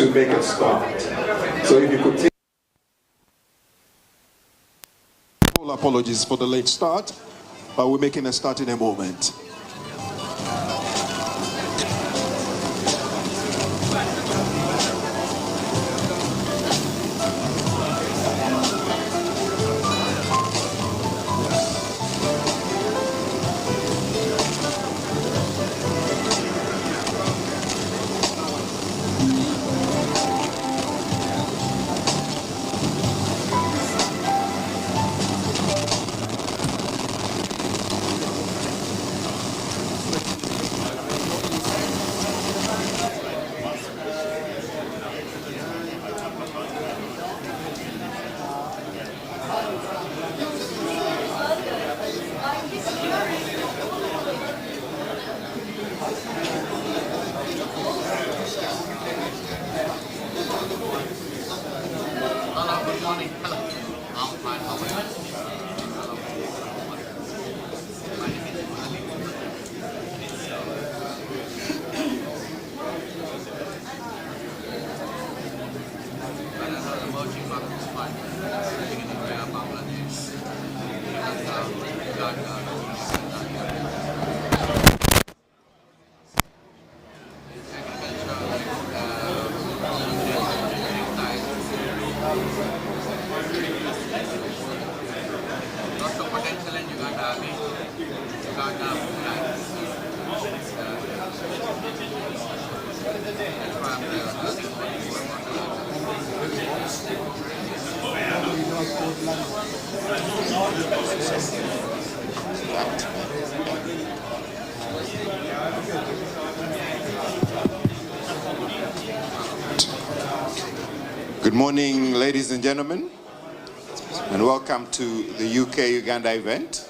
to make a start. So if you could take... All apologies for the late start, but we're making a start in a moment. Lots of potential in Uganda. Good morning, ladies and gentlemen, and welcome to the UK-Uganda event.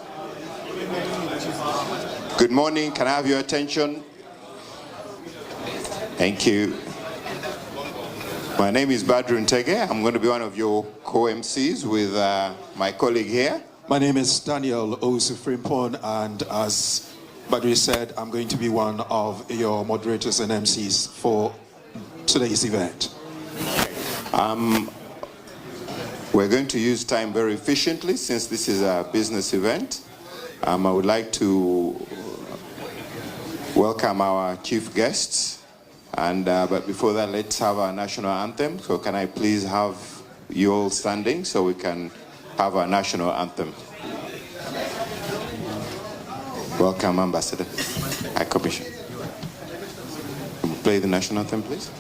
Good morning, can I have your attention? Thank you. My name is Badru Ntege. I'm going to be one of your co-MCs with my colleague here. My name is Daniel Owusu-Frimpong, and as Badru said, I'm going to be one of your moderators and MCs for today's event. We're going to use time very efficiently since this is a business event. I would like to welcome our chief guests. But before that, let's have our national anthem. So can I please have you all standing so we can have our national anthem. Welcome, Ambassador. High Commission. Play the national anthem, please.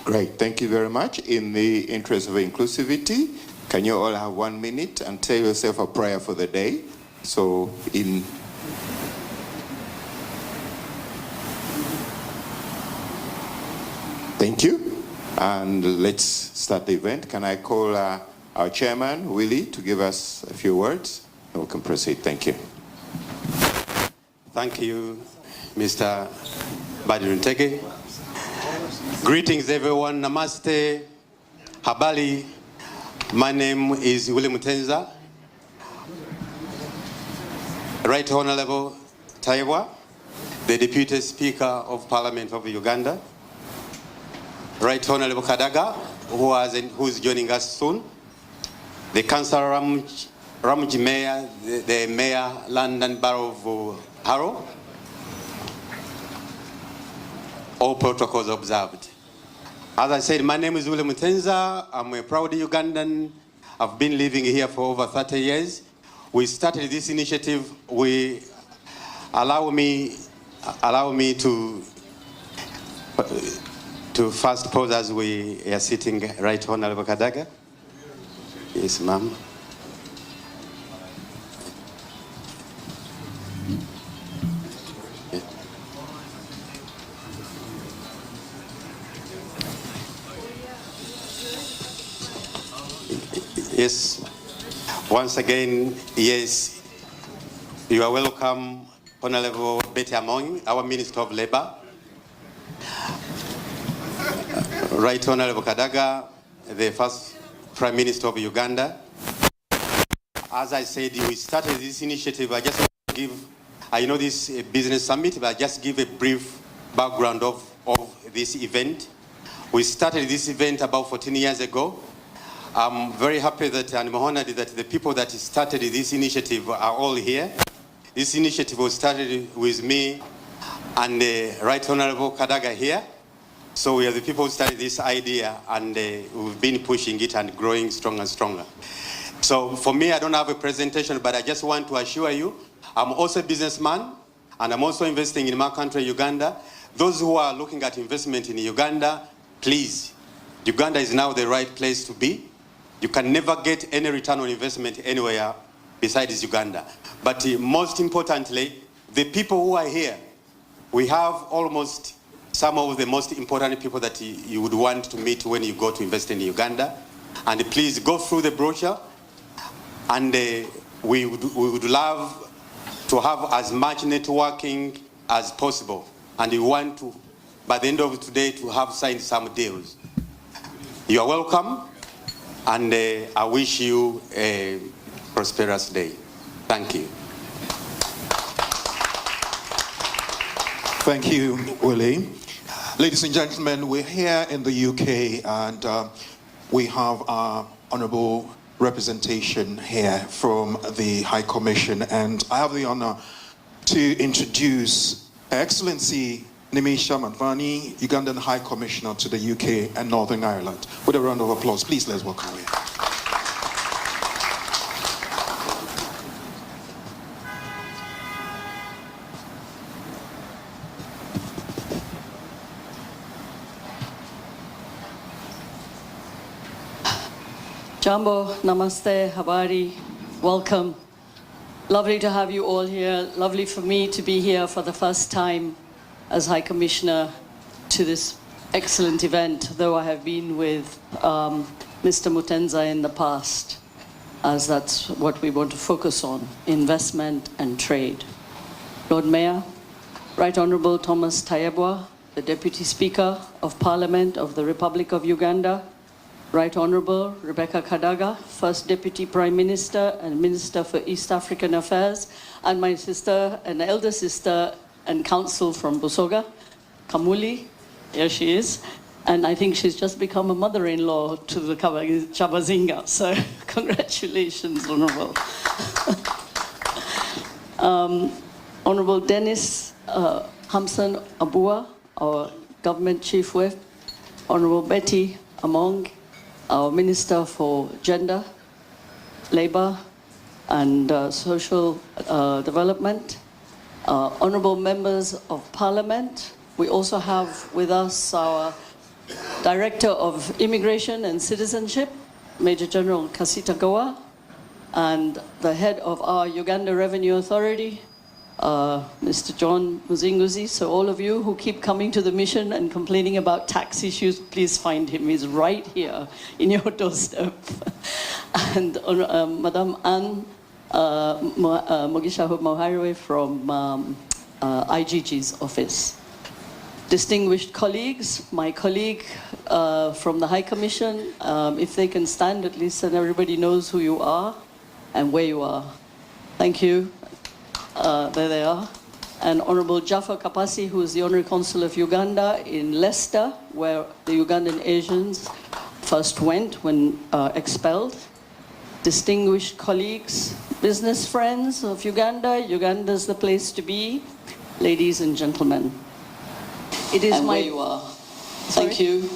Great, thank you very much. In the interest of inclusivity, can you all have 1 minute and tell yourself a prayer for the day? So Thank you. And let's start the event. Can I call our chairman, Willie, to give us a few words? And we can proceed. Thank you. Thank you, Mr. Badru Ntege. Greetings everyone, namaste, habali. My name is William Mutenza. Right Honorable Taiwa, the Deputy Speaker of Parliament of Uganda. Right Honorable Kadaga, who is joining us soon. The Councillor Ramji Mayor, the Mayor, London Borough of Harrow. All protocols observed. As I said, my name is William Mutenza. I'm a proud Ugandan. I've been living here for over 30 years. We started this initiative. Allow me to first pause as we are sitting. Right Honorable Kadaga. Yes, ma'am. Yes, once again, yes, you are welcome, Honorable Betty Among, our Minister of Labour. Right Honorable Kadaga, the first Prime Minister of Uganda. As I said, we started this initiative. I just want to give, I know this is a business summit, but I just give a brief background of this event. We started this event about 14 years ago. I'm very happy that, and I'm honored that the people that started this initiative are all here. This initiative was started with me and Right Honorable Kadaga here. So we are the people who started this idea, and we've been pushing it and growing stronger and stronger. So for me, I don't have a presentation, but I just want to assure you, I'm also a businessman, and I'm also investing in my country, Uganda. Those who are looking at investment in Uganda, please, Uganda is now the right place to be. You can never get any return on investment anywhere besides Uganda. But most importantly, the people who are here, we have almost some of the most important people that you would want to meet when you go to invest in Uganda. And please go through the brochure, and we would love to have as much networking as possible. And we want to, by the end of today, to have signed some deals. You are welcome. And I wish you a prosperous day. Thank you. Thank you, Willie. Ladies and gentlemen, we're here in the UK, and we have our honourable representation here from the High Commission, and I have the honour to introduce Her Excellency Nimisha Madvani, Ugandan High Commissioner to the UK and Northern Ireland. With a round of applause, please let's welcome her. Jambo, namaste, habari, welcome. Lovely to have you all here. Lovely for me to be here for the first time as High Commissioner to this excellent event, though I have been with Mr. Mutenza in the past, as that's what we want to focus on, investment and trade. Lord Mayor, Right Honourable Thomas Tayebwa, the Deputy Speaker of Parliament of the Republic of Uganda, Right Honourable Rebecca Kadaga, First Deputy Prime Minister and Minister for East African Affairs, and my sister, an elder sister and counsel from Busoga, Kamuli, here she is, and I think she's just become a mother-in-law to the Chabazinga, so congratulations, Honourable. Honourable Dennis Hamson Abua, our Government Chief Whip, Honourable Betty Among, our Minister for Gender, Labour and Social Development, honourable members of Parliament. We also have with us our Director of Immigration and Citizenship, Major General Kasita Goa, and the head of our Uganda Revenue Authority, Mr. John Muzinguzi. So all of you who keep coming to the mission and complaining about tax issues, please find him. He's right here in your doorstep. And Madam Anne Mogisha Mohariwe from IGG's office. distinguished colleagues, my colleague from the High Commission, if they can stand at least, and everybody knows who you are and where you are. Thank you. There they are. And Honorable Jaffa Kapasi, who is the Honorary Consul of Uganda in Leicester, where the Ugandan Asians first went when expelled. Distinguished colleagues, business friends of Uganda, Uganda's the place to be. Ladies and gentlemen, it is and my... where you are. Sorry? Thank you.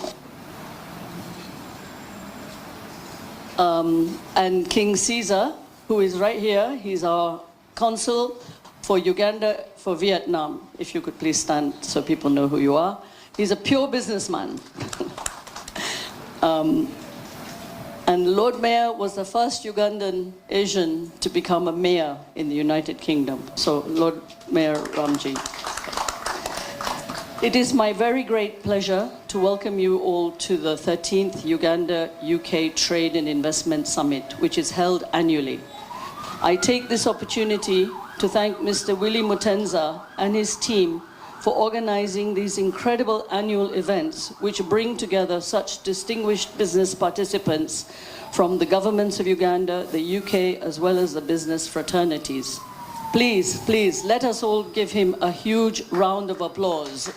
And King Caesar, who is right here, he's our consul for Uganda, for Vietnam. If you could please stand so people know who you are. He's a pure businessman. And Lord Mayor was the first Ugandan Asian to become a mayor in the United Kingdom. So Lord Mayor Ramji. It is my very great pleasure to welcome you all to the 13th Uganda-UK Trade and Investment Summit, which is held annually. I take this opportunity to thank Mr. Willie Mutenza and his team for organizing these incredible annual events, which bring together such distinguished business participants from the governments of Uganda, the UK, as well as the business fraternities. Please, please, let us all give him a huge round of applause.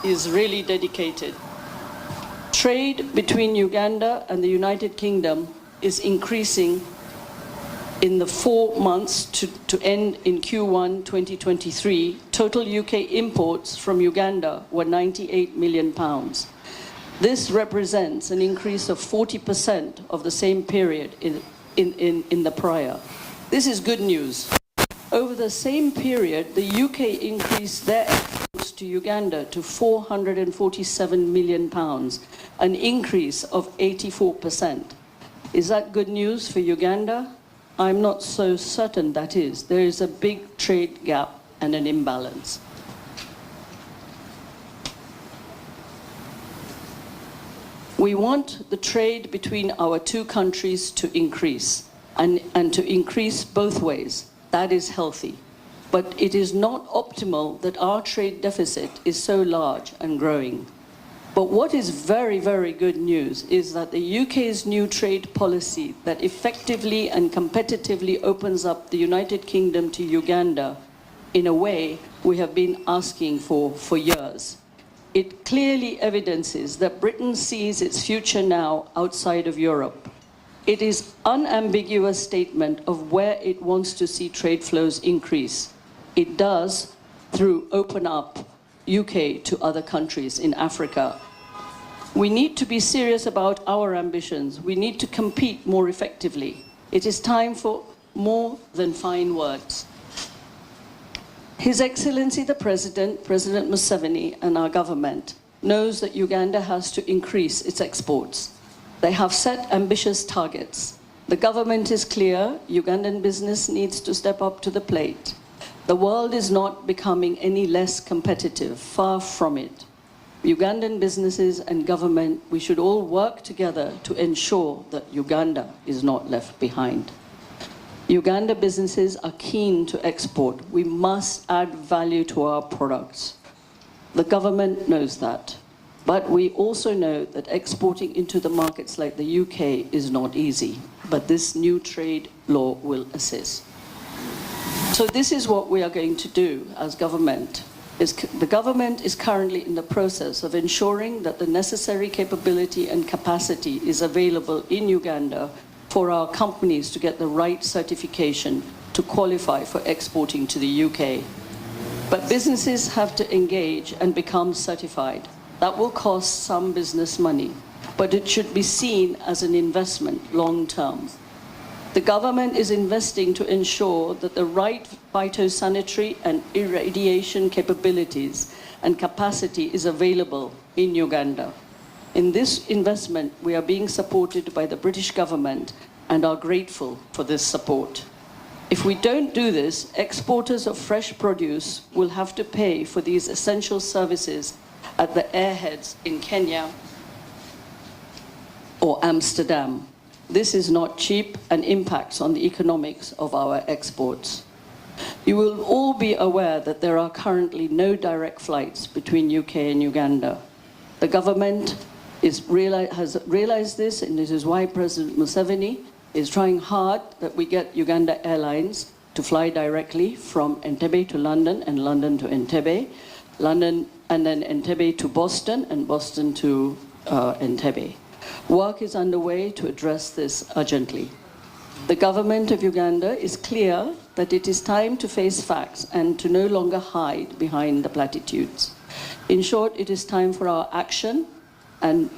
He is really dedicated. Trade between Uganda and the United Kingdom is increasing in the 4 months to end in Q1 2023. Total UK imports from Uganda were £98 million. This represents an increase of 40% of the same period in the prior. This is good news. Over the same period, the UK increased their exports to Uganda to £447 million, an increase of 84%. Is that good news for Uganda? I'm not so certain that is. There is a big trade gap and an imbalance. We want the trade between our two countries to increase, and to increase both ways. That is healthy. But it is not optimal that our trade deficit is so large and growing. But what is very, very good news is that the UK's new trade policy that effectively and competitively opens up the United Kingdom to Uganda in a way we have been asking for years. It clearly evidences that Britain sees its future now outside of Europe. It is an unambiguous statement of where it wants to see trade flows increase. It does through open up UK to other countries in Africa. We need to be serious about our ambitions. We need to compete more effectively. It is time for more than fine words. His Excellency the President, President Museveni, and our government knows that Uganda has to increase its exports. They have set ambitious targets. The government is clear. Ugandan business needs to step up to the plate. The world is not becoming any less competitive, far from it. Ugandan businesses and government, we should all work together to ensure that Uganda is not left behind. Uganda businesses are keen to export. We must add value to our products. The government knows that. But we also know that exporting into the markets like the UK is not easy. But this new trade law will assist. So this is what we are going to do as government. The government is currently in the process of ensuring that the necessary capability and capacity is available in Uganda for our companies to get the right certification to qualify for exporting to the UK. But businesses have to engage and become certified. That will cost some business money, but it should be seen as an investment long term. The government is investing to ensure that the right phytosanitary and irradiation capabilities and capacity is available in Uganda. In this investment, we are being supported by the British government and are grateful for this support. If we don't do this, exporters of fresh produce will have to pay for these essential services at the airheads in Kenya or Amsterdam. This is not cheap and impacts on the economics of our exports. You will all be aware that there are currently no direct flights between UK and Uganda. The government has realized this, and this is why President Museveni is trying hard that we get Uganda Airlines to fly directly from Entebbe to London and London to Entebbe, London and then Entebbe to Boston and Boston to Entebbe. Work is underway to address this urgently. The government of Uganda is clear that it is time to face facts and to no longer hide behind the platitudes. In short, it is time for our action, and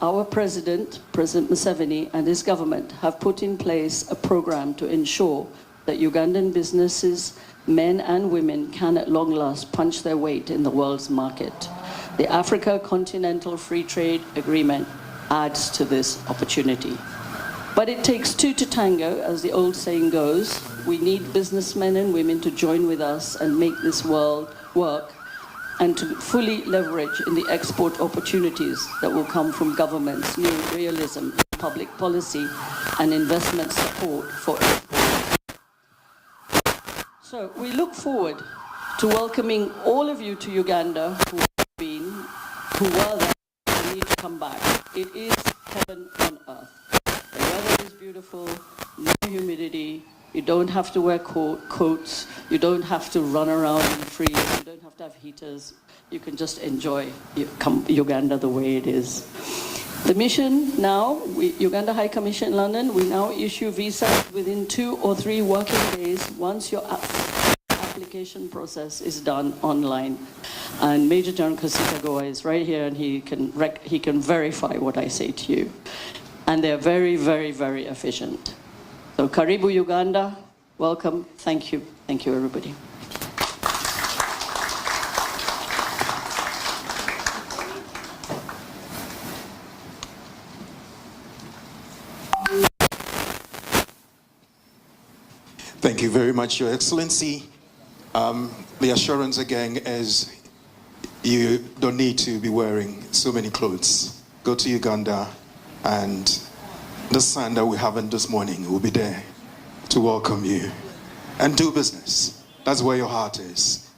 our President Museveni and his government have put in place a program to ensure that Ugandan businesses, men and women, can at long last punch their weight in the world's market. The Africa Continental Free Trade Agreement adds to this opportunity. But it takes two to tango, as the old saying goes. We need businessmen and women to join with us and make this world work, and to fully leverage in the export opportunities that will come from government's new realism in public policy and investment support for exports. So we look forward to welcoming all of you to Uganda who were there and need to come back. It is heaven on earth. The weather is beautiful, no humidity, you don't have to wear coats, you don't have to run around in the freeze, you don't have to have heaters, you can just enjoy Uganda the way it is. The mission now, Uganda High Commission in London, we now issue visas within 2 or 3 working days once your application process is done online. And Major General Kasika Goa is right here, and he can verify what I say to you. And they're very, very, very efficient. So Karibu Uganda, welcome, thank you everybody. Thank you very much, Your Excellency. The assurance again is you don't need to be wearing so many clothes. Go to Uganda, and the sun that we have this morning will be there to welcome you. And do business. That's where your heart is.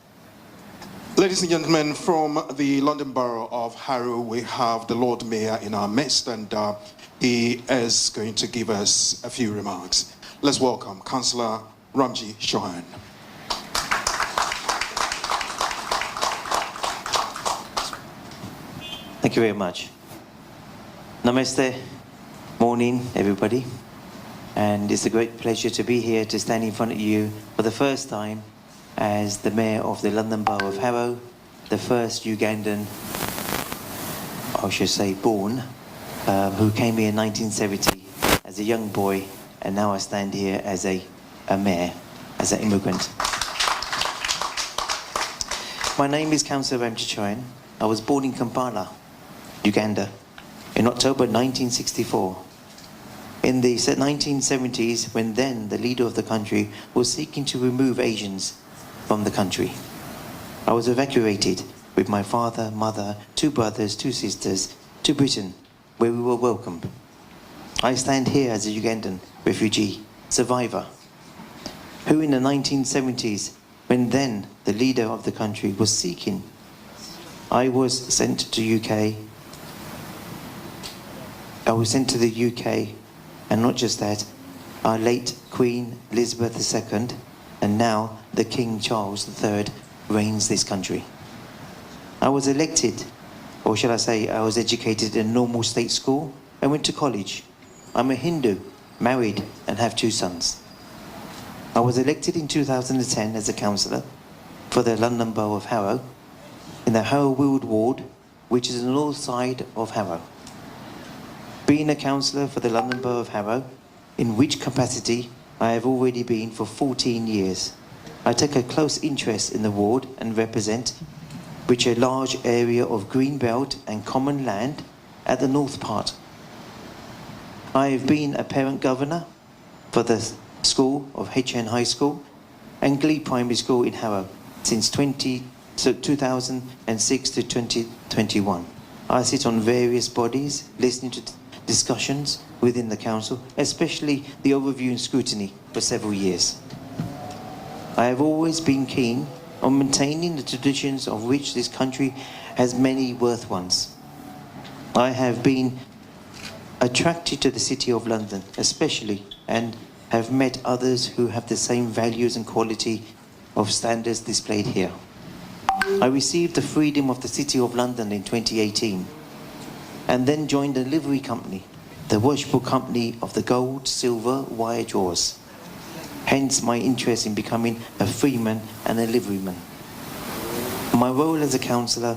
Ladies and gentlemen, from the London Borough of Harrow, we have the Lord Mayor in our midst, and he is going to give us a few remarks. Let's welcome Councillor Ramji Chauhan. Thank you very much. Namaste. Morning, everybody. And it's a great pleasure to be here to stand in front of you for the first time as the Mayor of the London Borough of Harrow, the first Ugandan, I should say born, who came here in 1970 as a young boy, and now I stand here as a mayor, as an immigrant. My name is Councillor Ramji Chauhan. I was born in Kampala, Uganda, in October 1964. In the 1970s, when then the leader of the country was seeking to remove Asians from the country. I was evacuated with my father, mother, 2 brothers, 2 sisters to Britain, where we were welcomed. I stand here as a Ugandan refugee survivor, who in the 1970s, when then the leader of the country was seeking, I was sent to the UK, and not just that, our late Queen Elizabeth II, and now the King Charles III, reigns this country. I was elected, or shall I say, I was educated in a normal state school and went to college. I'm a Hindu, married, and have 2 sons. I was elected in 2010 as a councillor for the London Borough of Harrow in the Harrow Weald Ward, which is on the north side of Harrow. Being a councillor for the London Borough of Harrow, in which capacity I have already been for 14 years. I take a close interest in the ward and represent which a large area of green belt and common land at the north part. I have been a parent governor for the school of HN High School and Glebe Primary School in Harrow since 2006 to 2021. I sit on various bodies listening to discussions within the Council, especially the overview and scrutiny for several years. I have always been keen on maintaining the traditions of which this country has many worth ones. I have been attracted to the City of London, especially, and have met others who have the same values and quality of standards displayed here. I received the freedom of the City of London in 2018 and then joined a livery company, the worshipful company of the gold, silver, wire drawers. Hence my interest in becoming a freeman and a liveryman. My role as a councillor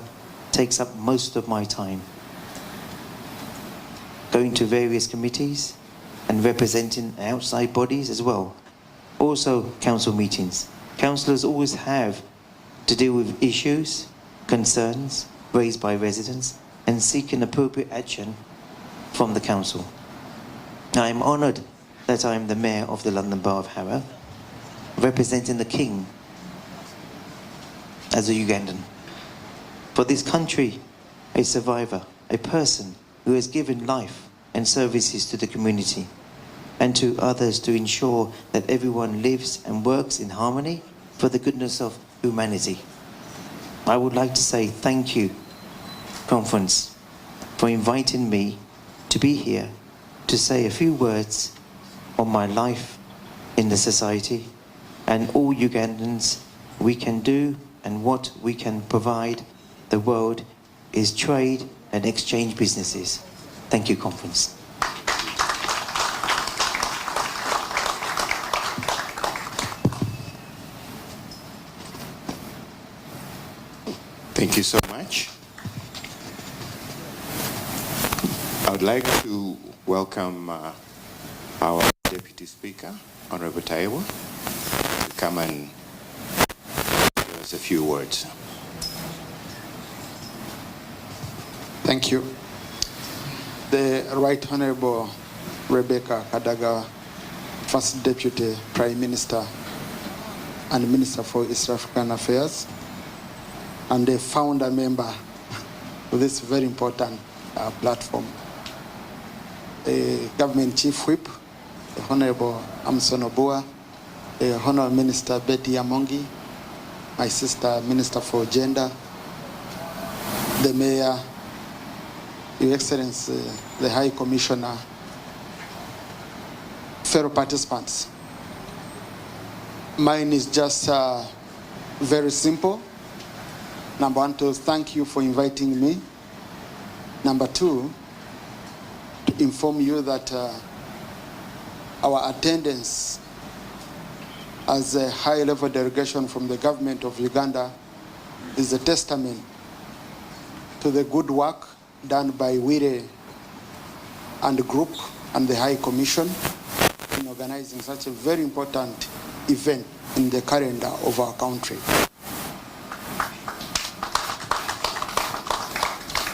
takes up most of my time, going to various committees and representing outside bodies as well. Also council meetings. Councillors always have to deal with issues, concerns raised by residents and seeking appropriate action from the council. I am honoured that I am the Mayor of the London Borough of Harrow, representing the King as a Ugandan. For this country, a survivor, a person who has given life and services to the community and to others to ensure that everyone lives and works in harmony for the goodness of humanity. I would like to say thank you, Conference, for inviting me to be here to say a few words on my life in the society and all Ugandans we can do and what we can provide the world is trade and exchange businesses. Thank you, Conference. Thank you so much. I would like to welcome our Deputy Speaker, Honorable Taiwo, to come and give us a few words. Thank you. The Right Honorable Rebecca Kadaga, First Deputy Prime Minister and Minister for East African Affairs, and the founder member of this very important platform. The Government Chief Whip, the Honorable Amson Obua, the Honorable Minister Betty Amongi, my sister Minister for Gender, the Mayor, Your Excellency, the High Commissioner, fellow participants. Mine is just very simple. Number one, to thank you for inviting me. Number two, to inform you that our attendance as a high-level delegation from the government of Uganda is a testament to the good work done by Wire and the group and the High Commission in organizing such a very important event in the calendar of our country.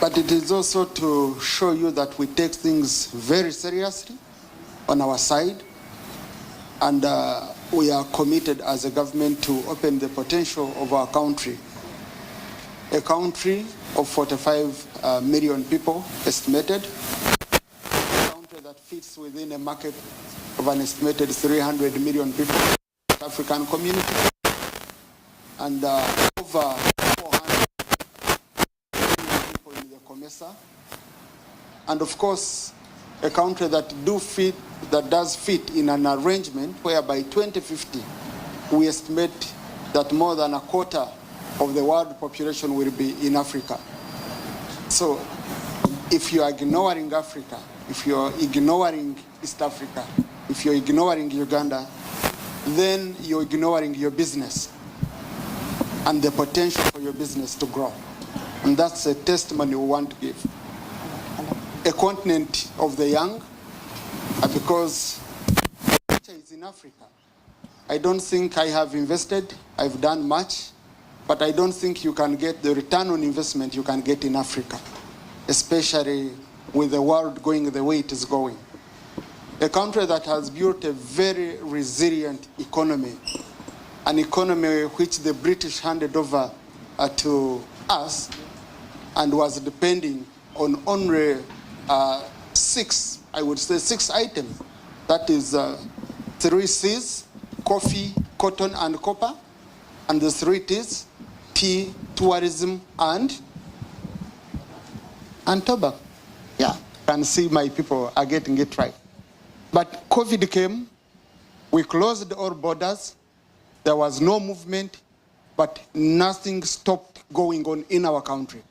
But it is also to show you that we take things very seriously on our side, and we are committed as a government to open the potential of our country. A country of 45 million people estimated, a country that fits within a market of an estimated 300 million people, African community, and over 400 million people in the COMESA, and of course a country that does fit in an arrangement where by 2050 we estimate that more than a quarter of the world population will be in Africa. So if you are ignoring Africa, if you are ignoring East Africa, if you're ignoring Uganda, then you're ignoring your business and the potential for your business to grow. And that's a testimony we want to give. A continent of the young, because the future is in Africa. I don't think I have invested, I've done much, but I don't think you can get the return on investment you can get in Africa, especially with the world going the way it is going. A country that has built a very resilient economy, an economy which the British handed over to us and was depending on only I would say six items. That is 3 C's, coffee, cotton, and copper. And the 3 T's, tea, tourism, and tobacco. Yeah, can see my people are getting it right. But COVID came, we closed all borders, there was no movement, but nothing stopped going on in our country.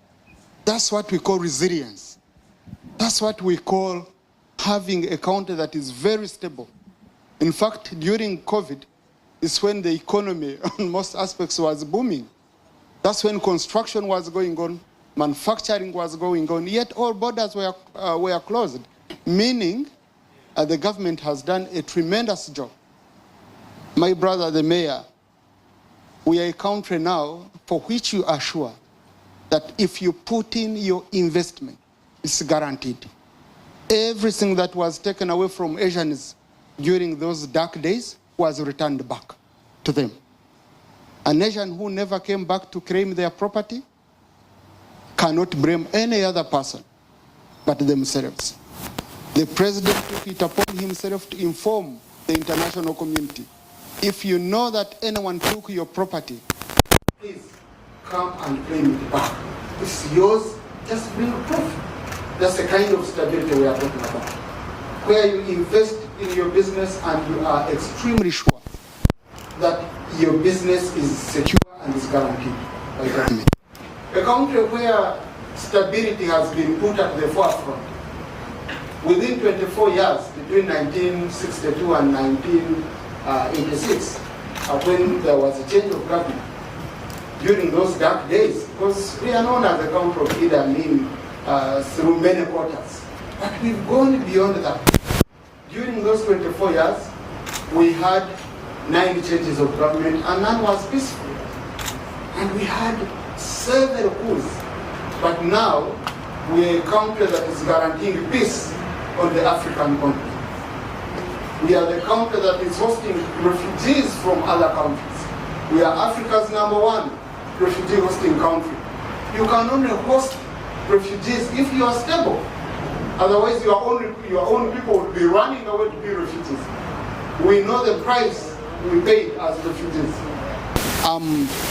That's what we call resilience. That's what we call having a country that is very stable. In fact, during COVID, is when the economy on most aspects was booming. That's when construction was going on, manufacturing was going on, yet all borders were closed, meaning the government has done a tremendous job. My brother, the mayor, we are a country now for which you are sure that if you put in your investment, it's guaranteed. Everything that was taken away from Asians during those dark days was returned back to them. A nation who never came back to claim their property cannot blame any other person but themselves. The president took it upon himself to inform the international community. If you know that anyone took your property, please come and claim it back. It's yours, just bring proof. That's the kind of stability we are talking about. Where you invest in your business and you are extremely sure that your business is secure and is guaranteed by government. A country where stability has been put at the forefront. Within 24 years, between 1962 and 1986, when there was a change of government, during those dark days, because we are known as a country of Idi Amin through many quarters. But we've gone beyond that. During those 24 years, we had 9 changes of government and none was peaceful. And we had several coups. But now, we are a country that is guaranteeing peace on the African continent. We are the country that is hosting refugees from other countries. We are Africa's #1 refugee hosting country. You can only host refugees if you are stable. Otherwise, your own people will be running away to be refugees. We know the price we paid as refugees.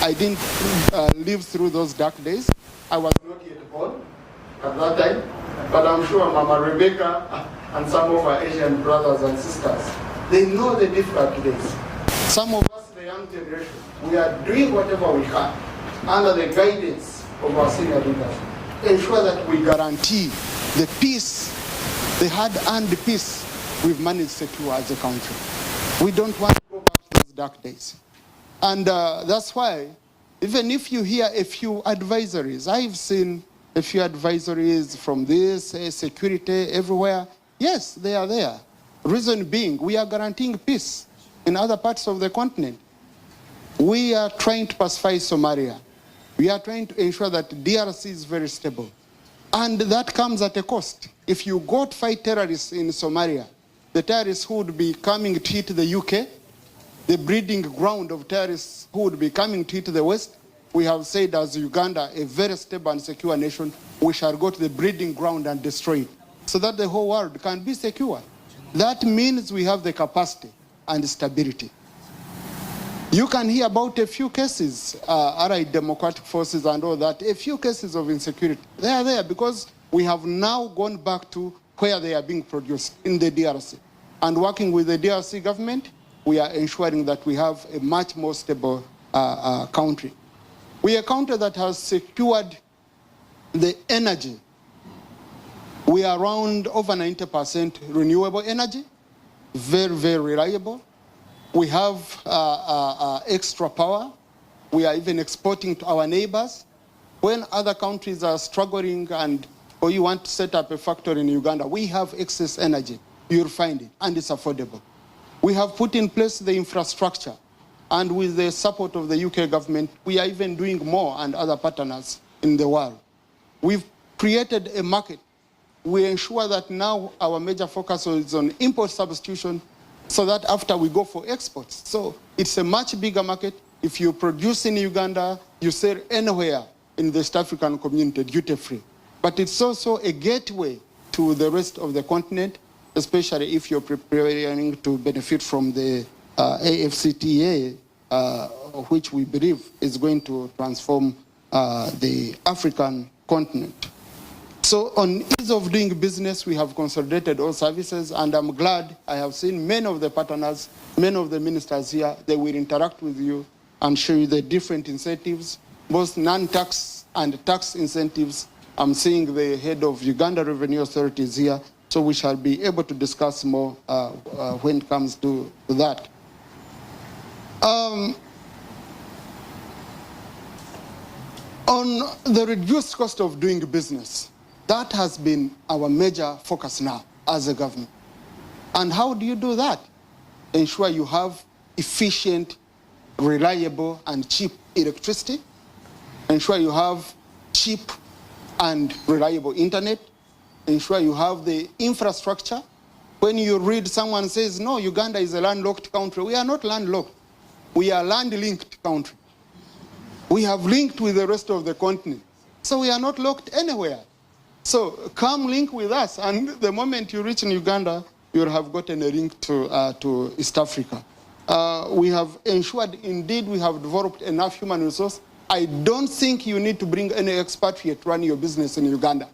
I didn't live through those dark days. I was not yet born at that time, but I'm sure Mama Rebecca and some of our Asian brothers and sisters, they know the difficult days. Some of us, the young generation, we are doing whatever we can under the guidance of our senior leaders. Ensure that we guarantee the peace, the hard-earned peace we've managed to secure as a country. We don't want to go back to those dark days. And that's why, even if you hear a few advisories, I've seen a few advisories from this, security everywhere. Yes, they are there. Reason being, we are guaranteeing peace in other parts of the continent. We are trying to pacify Somalia. We are trying to ensure that DRC is very stable. And that comes at a cost. If you go to fight terrorists in Somalia, the terrorists who would be coming to hit the UK, the breeding ground of terrorists who would be coming to hit the West, we have said as Uganda, a very stable and secure nation, we shall go to the breeding ground and destroy it so that the whole world can be secure. That means we have the capacity and stability. You can hear about a few cases, Allied Democratic Forces and all that, a few cases of insecurity. They are there because we have now gone back to where they are being produced, in the DRC. And working with the DRC government, we are ensuring that we have a much more stable country. We are a country that has secured the energy. We are around over 90% renewable energy, very, very reliable. We have extra power. We are even exporting to our neighbors. When other countries are struggling or you want to set up a factory in Uganda, we have excess energy. You'll find it, and it's affordable. We have put in place the infrastructure, and with the support of the UK government, we are even doing more and other partners in the world. We've created a market. We ensure that now our major focus is on import substitution so that after we go for exports. So it's a much bigger market. If you produce in Uganda, you sell anywhere in the East African community duty-free. But it's also a gateway to to the rest of the continent, especially if you're preparing to benefit from the AFCTA, which we believe is going to transform the African continent. So on ease of doing business, we have consolidated all services, and I'm glad I have seen many of the partners, many of the ministers here. They will interact with you and show you the different incentives, both non-tax and tax incentives. I'm seeing the head of Uganda Revenue Authorities here, so we shall be able to discuss more when it comes to that. On the reduced cost of doing business, that has been our major focus now as a government. And how do you do that? Ensure you have efficient, reliable, and cheap electricity. Ensure you have cheap and reliable internet. Ensure you have the infrastructure. When you read someone says, no, Uganda is a landlocked country. We are not landlocked. We are land-linked country. We have linked with the rest of the continent. So we are not locked anywhere. So come link with us, and the moment you reach in Uganda, you'll have gotten a link to East Africa. We have ensured, indeed, we have developed enough human resource. I don't think you need to bring any expatriate to run your business in Uganda.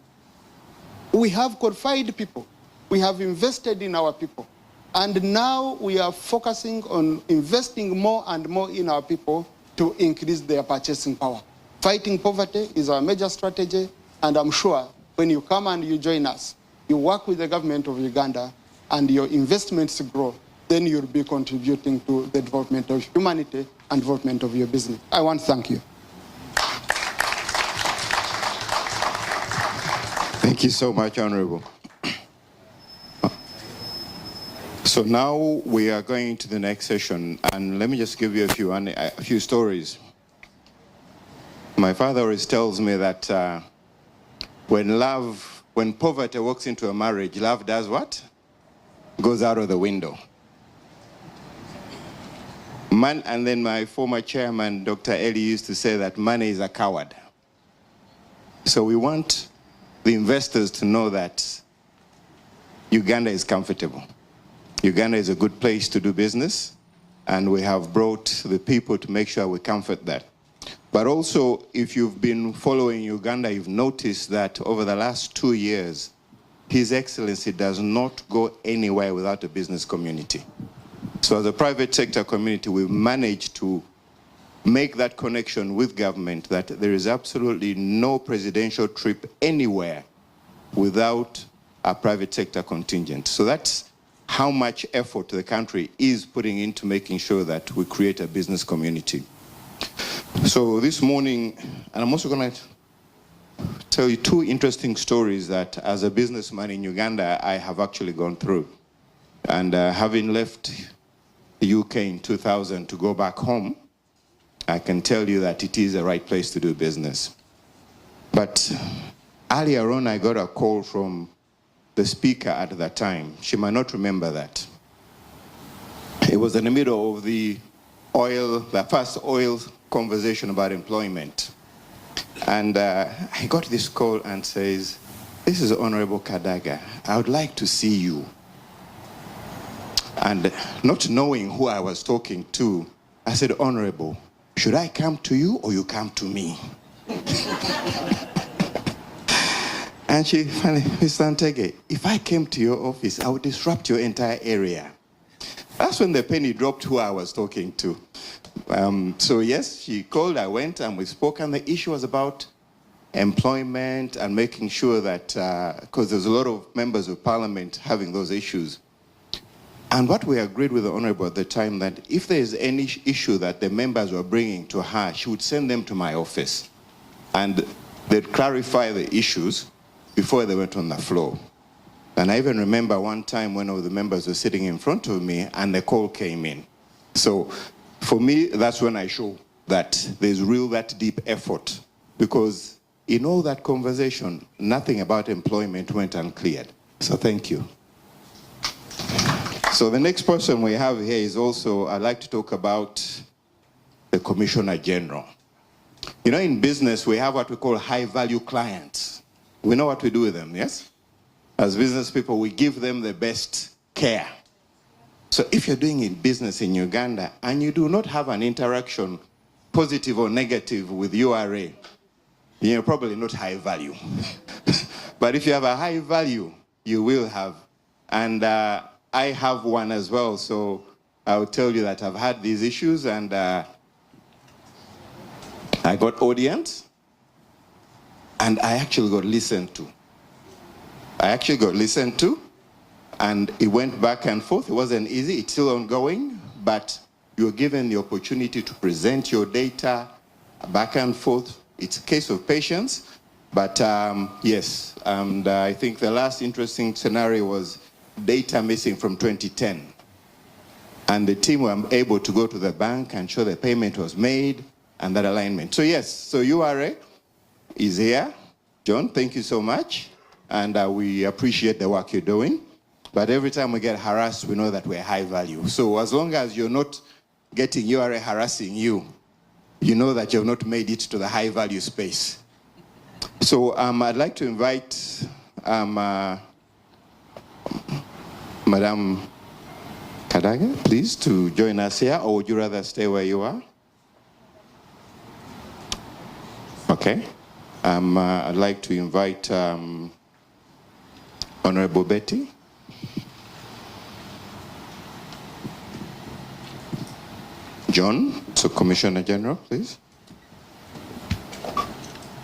We have qualified people. We have invested in our people. And now we are focusing on investing more and more in our people to increase their purchasing power. Fighting poverty is our major strategy, and I'm sure when you come and you join us, you work with the government of Uganda, and your investments grow, then you'll be contributing to the development of humanity and development of your business. I want to thank you. Thank you so much, Honorable. So now we are going to the next session, and let me just give you a few stories. My father always tells me that when poverty walks into a marriage, love does what? Goes out of the window. And then my former chairman, Dr. Eli, used to say that money is a coward. So we want the investors to know that Uganda is comfortable. Uganda is a good place to do business, and we have brought the people to make sure we comfort that. But also, if you've been following Uganda, you've noticed that over the last 2 years, His Excellency does not go anywhere without a business community. So as a private sector community, we've managed to make that connection with government, that there is absolutely no presidential trip anywhere without a private sector contingent. So that's how much effort the country is putting into making sure that we create a business community. So this morning, and I'm also going to tell you 2 interesting stories that as a businessman in Uganda, I have actually gone through. And having left the UK in 2000 to go back home, I can tell you that it is the right place to do business. But earlier on, I got a call from the speaker at that time. She might not remember that. It was in the middle of the first oil conversation about employment. And I got this call and says, "This is Honorable Kadaga. I would like to see you." And not knowing who I was talking to, I said, "Honorable, should I come to you or you come to me?" And she finally, "Mr. Ntege, if I came to your office, I would disrupt your entire area." That's when the penny dropped who I was talking to. So yes, she called, I went, and we spoke, and the issue was about employment and making sure that, because there's a lot of members of parliament having those issues. And what we agreed with the Honorable at the time, that if there is any issue that the members were bringing to her, she would send them to my office. And they'd clarify the issues before they went on the floor. And I even remember one time when all the members were sitting in front of me and the call came in. So for me, that's when I show that there's that deep effort. Because in all that conversation, nothing about employment went uncleared. So thank you. So the next person we have here is also, I'd like to talk about the Commissioner General. You know, in business, we have what we call high-value clients. We know what we do with them, yes? As business people, we give them the best care. So if you're doing business in Uganda and you do not have an interaction, positive or negative, with URA, you're probably not high value. But if you have a high value, you will have. And I have one as well, so I'll tell you that I've had these issues, and I got audience, and I actually got listened to. And it went back and forth. It wasn't easy. It's still ongoing, but you're given the opportunity to present your data back and forth. It's a case of patience, but yes. And I think the last interesting scenario was data missing from 2010. And the team were able to go to the bank and show the payment was made and that alignment. So yes, so URA is here. John, thank you so much. And we appreciate the work you're doing. But every time we get harassed, we know that we're high value. So as long as you're not getting URA harassing you, you know that you've not made it to the high value space. So I'd like to invite Madam Kadaga, please, to join us here, or would you rather stay where you are? Okay. I'd like to invite Honorable Betty. John, so Commissioner General, please.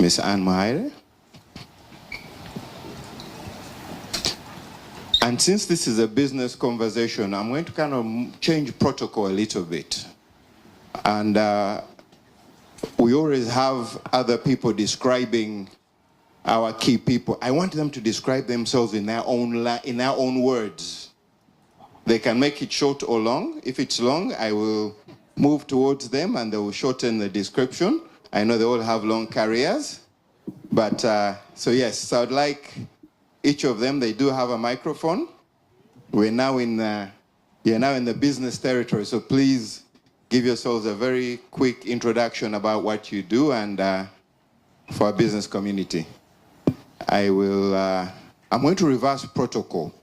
Ms. Anne Mahaire. And since this is a business conversation, I'm going to kind of change protocol a little bit. And we always have other people describing our key people. I want them to describe themselves in their own words. They can make it short or long. If it's long, I will move towards them and they will shorten the description. I know they all have long careers. But so yes, so I'd like each of them, they do have a microphone. You're now in the business territory, so please give yourselves a very quick introduction about what you do and for our business community. I'm going to reverse protocol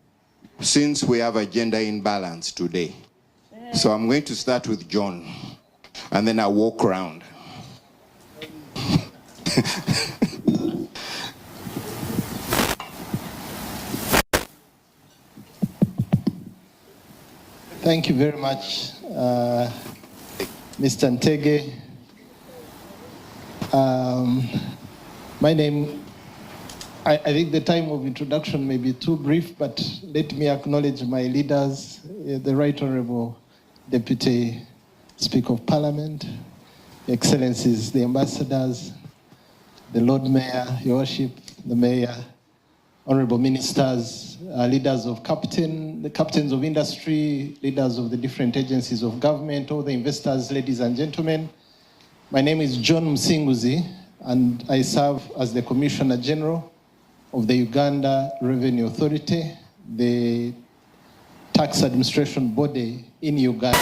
since we have a gender imbalance today. So I'm going to start with John, and then I'll walk around. Thank you very much, Mr. Ntege. My name, I think the time of introduction may be too brief, but let me acknowledge my leaders, the Right Honorable Deputy Speaker of Parliament, Excellencies, the ambassadors, the Lord Mayor, Your Worship, the Mayor, Honorable Ministers, leaders of the captains of industry, leaders of the different agencies of government, all the investors, ladies and gentlemen. My name is John Msinguzi, and I serve as the Commissioner General of the Uganda Revenue Authority, the tax administration body in Uganda.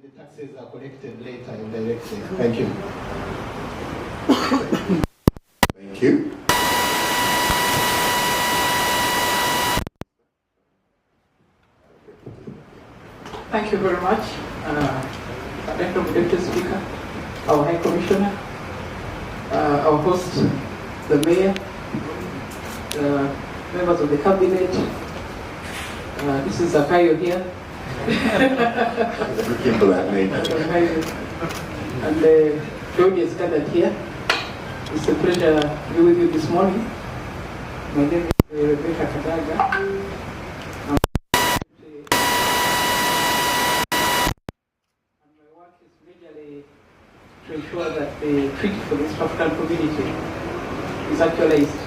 The taxes are collected later indirectly. Thank you. Thank you. Thank you very much, Deputy Speaker, our High Commissioner, our host, the Mayor, members of the Cabinet. This is Zakayo here. And the audience gathered here. It's a pleasure to be with you this morning. My name is Rebecca Kadaga. To ensure that the treaty for this African community is actualized.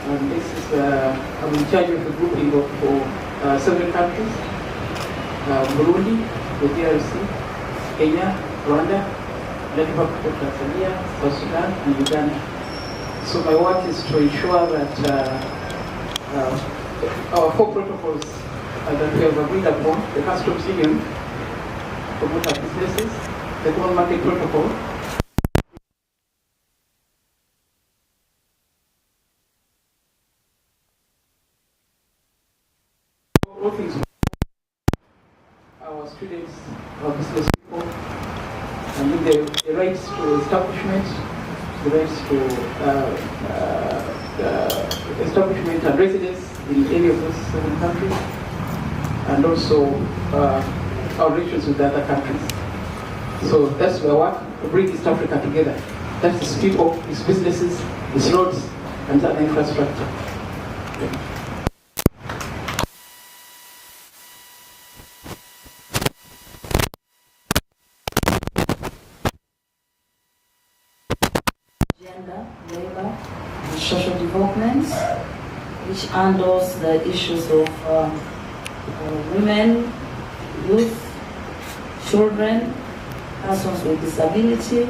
And this is, I'm in charge of the grouping of 7 countries. Burundi, the DRC, Kenya, Rwanda, Republic of Tanzania, South Sudan, and Uganda. So my work is to ensure that our 4 protocols that we have agreed upon, the customs union, promote our businesses, the common market protocol, all things our students, our business people, and the rights to establishment, the rights to establishment and residence in any of those 7 countries, and also our relations with the other countries. So that's where work to bring East Africa together. That's its people, its businesses, its roads, and other infrastructure. Gender, labor, and social developments, which handles the issues of women, youth, children, persons with disability,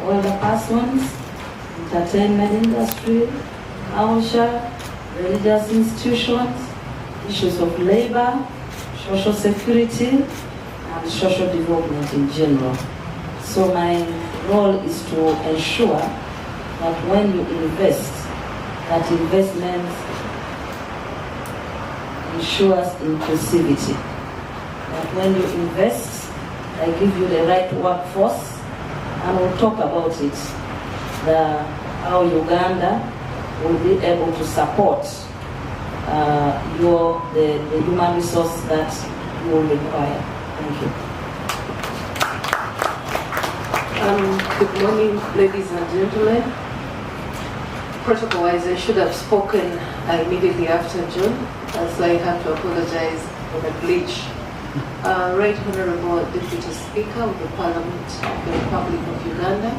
older persons, entertainment industry, culture, religious institutions, issues of labor, social security, and social development in general. So my role is to ensure that when you invest, that investment ensures inclusivity. That when you invest, I give you the right workforce, and we'll talk about it, how Uganda will be able to support the human resource that you will require. Thank you. Good morning, ladies and gentlemen. Protocol-wise, I should have spoken immediately after John, as I have to apologize for the glitch. Right Honorable Deputy Speaker of the Parliament of the Republic of Uganda,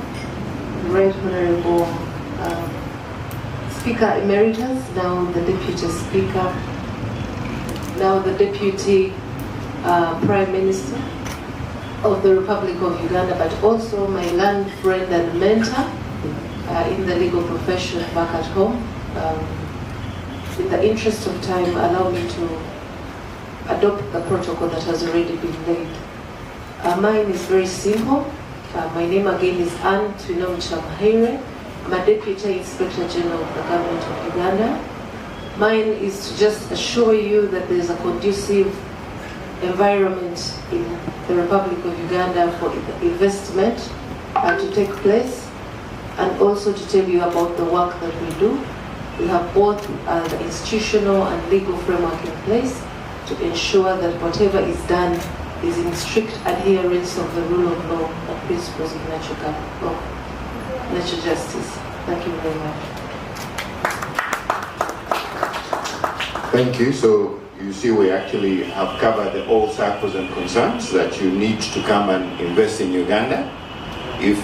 Right Honorable Speaker Emeritus, now the Deputy Speaker, now the Deputy Prime Minister of the Republic of Uganda, but also my learned friend and mentor in the legal profession back at home. In the interest of time, allow me to adopt the protocol that has already been laid. Mine is very simple. My name again is Anne Twinomchamhaire. I'm a Deputy Inspector General of the Government of Uganda. Mine is to just assure you that there is a conducive environment in the Republic of Uganda for investment to take place, and also to tell you about the work that we do. We have both the institutional and legal framework in place to ensure that whatever is done is in strict adherence of the rule of law and principles of natural justice. Thank you very much. Thank you. So you see, we actually have covered all circles and concerns that you need to come and invest in Uganda. If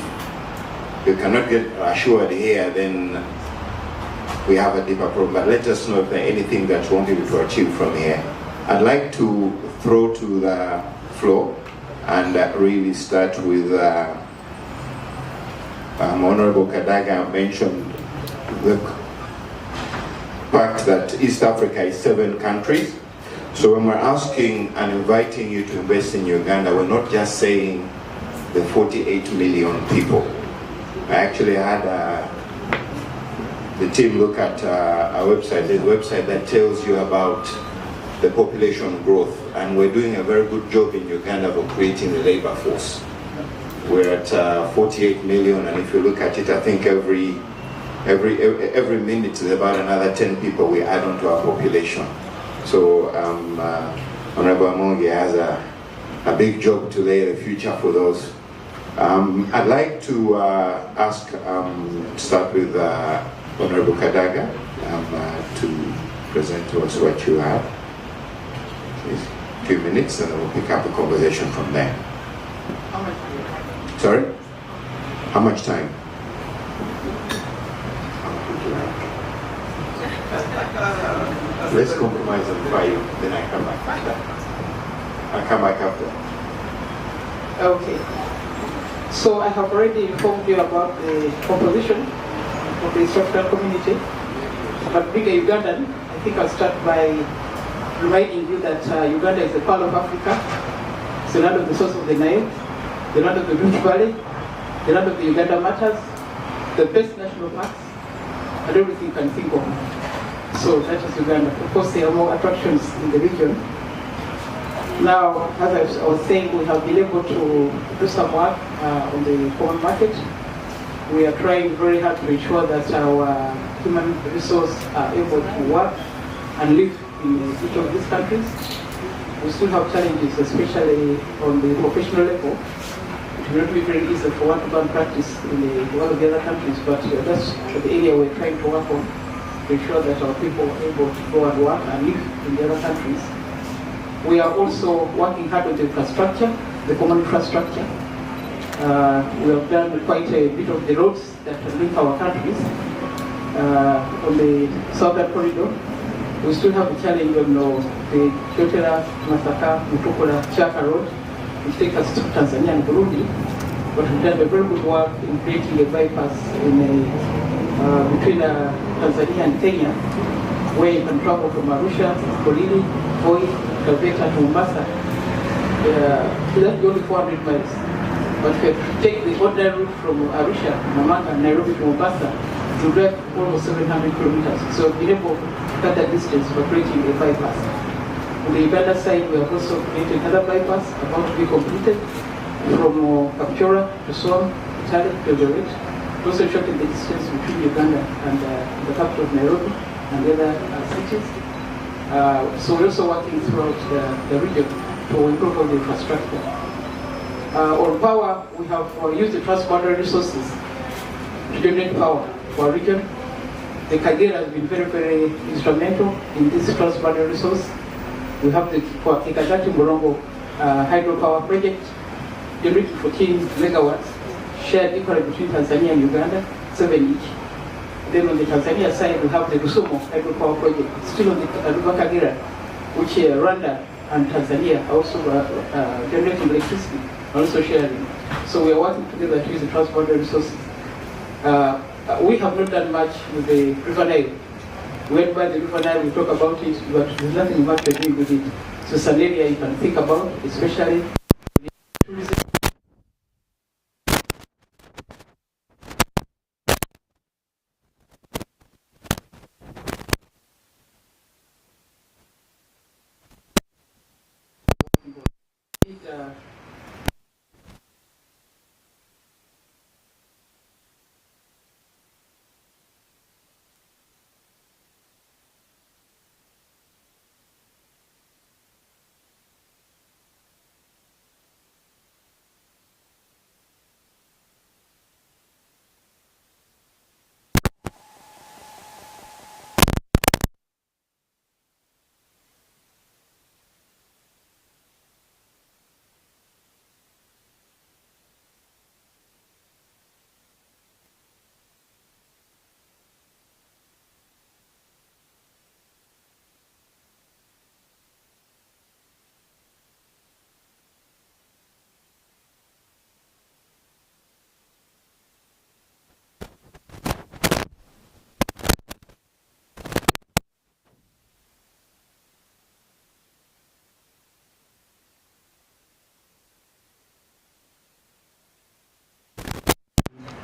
you cannot get assured here, then we have a deeper problem. But let us know if there's anything that you want you to achieve from here. I'd like to throw to the floor and really start with Honorable Kadaga mentioned the fact that East Africa is 7 countries. So when we're asking and inviting you to invest in Uganda, we're not just saying the 48 million people. I actually had the team look at our website. There's a website that tells you about the population growth, and we're doing a very good job in Uganda for creating the labor force. We're at 48 million, and if you look at it, I think every minute there's about another 10 people we add onto our population. So Honorable Amongi has a big job to lay the future for those. I'd like to start with Honorable Kadaga to present to us what you have. Please, a few minutes, and then we'll pick up the conversation from there. How much time? Sorry? How much time? Let's compromise on 5, then I come back. I'll come back after. Okay. So I have already informed you about the composition of the structural community. But being a Ugandan, I think I'll start by reminding you that Uganda is the pearl of Africa. It's the land of the source of the Nile, the land of the Rift Valley, the land of the Uganda Matters, the best national parks, and everything you can think of. So that is Uganda. Of course, there are more attractions in the region. Now, as I was saying, we have been able to do some work on the common market. We are trying very hard to ensure that our human resources are able to work and live in each of these countries. We still have challenges, especially on the professional level. It will not be very easy for one to go and practice in one of the other countries, but that's the area we're trying to work on to ensure that our people are able to go and work and live in the other countries. We are also working hard on the infrastructure, the common infrastructure. We have done quite a bit of the roads that link our countries. On the southern corridor, we still have a challenge on the Kyotera, Masaka, Mutukula, Chaka road, which takes us to Tanzania and Burundi. But we've done a very good work in creating a bypass between Tanzania and Kenya, where you can travel from Arusha, Kolili, Voi, Taveta to Mombasa. That's only 400 miles. But if you take the ordinary route from Arusha, Namanga, Nairobi to Mombasa, you drive almost 700 kilometers. So we've been able to cut that distance by creating a bypass. On the Uganda side, we have also created another bypass about to be completed from Kapchora to Swam, Italy to Eldoret. Also shorten the distance between Uganda and the capital of Nairobi and the other cities. So we're also working throughout the region to improve on the infrastructure. On power, we have used the transboundary resources to generate power for our region. The Kagera has been very, very instrumental in this transboundary resource. We have the Kikagati Morongo hydropower project, generating 14 megawatts, shared equally between Tanzania and Uganda, 7 each. Then on the Tanzania side, we have the Rusumo hydropower project, still on the River Kagera, which Rwanda and Tanzania are also generating electricity, also sharing. So we are working together to use the transboundary resources. We have not done much with the River Nile. We went by the River Nile, we talk about it, but there's nothing much we're doing with it. So it's an area you can think about, especially tourism.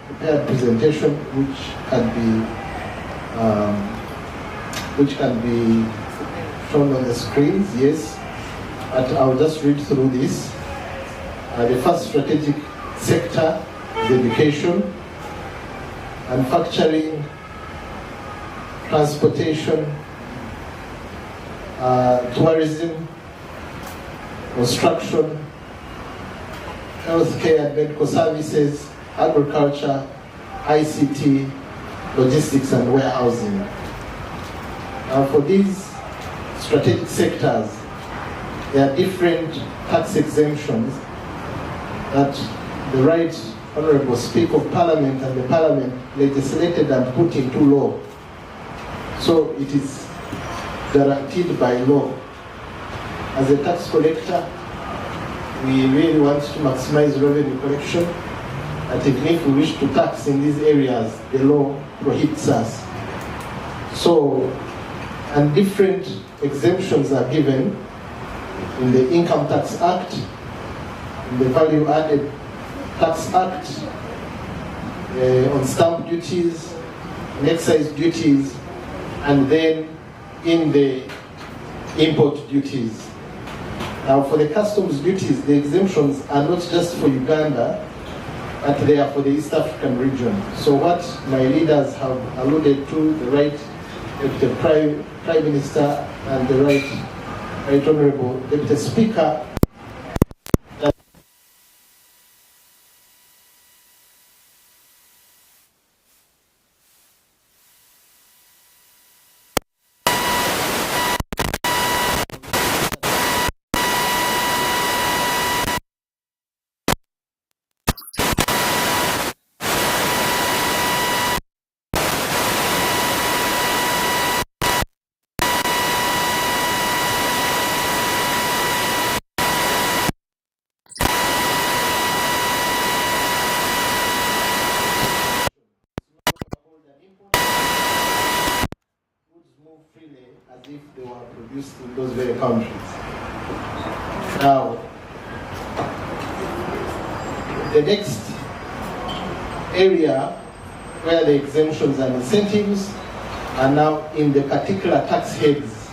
Prepared presentation which can be shown on the screens, yes. But I'll just read through this. The first strategic sector is education, manufacturing, transportation, tourism, construction, healthcare and medical services, agriculture, ICT, logistics and warehousing. For these strategic sectors, there are different tax exemptions that the Right Honorable Speaker of Parliament and the Parliament legislated and put into law. So it is guaranteed by law. As a tax collector, we really want to maximize revenue collection. And even if we wish to tax in these areas, the law prohibits us. So, and different exemptions are given in the Income Tax Act, in the Value Added Tax Act, on stamp duties, and excise duties, and then in the import duties. Now for the customs duties, the exemptions are not just for Uganda, but they are for the East African region. So what my leaders have alluded to, the right Deputy Prime Minister and the right Honourable Deputy Speaker, as if they were produced in those very countries. Now, the next area where the exemptions and incentives are now in the particular tax heads.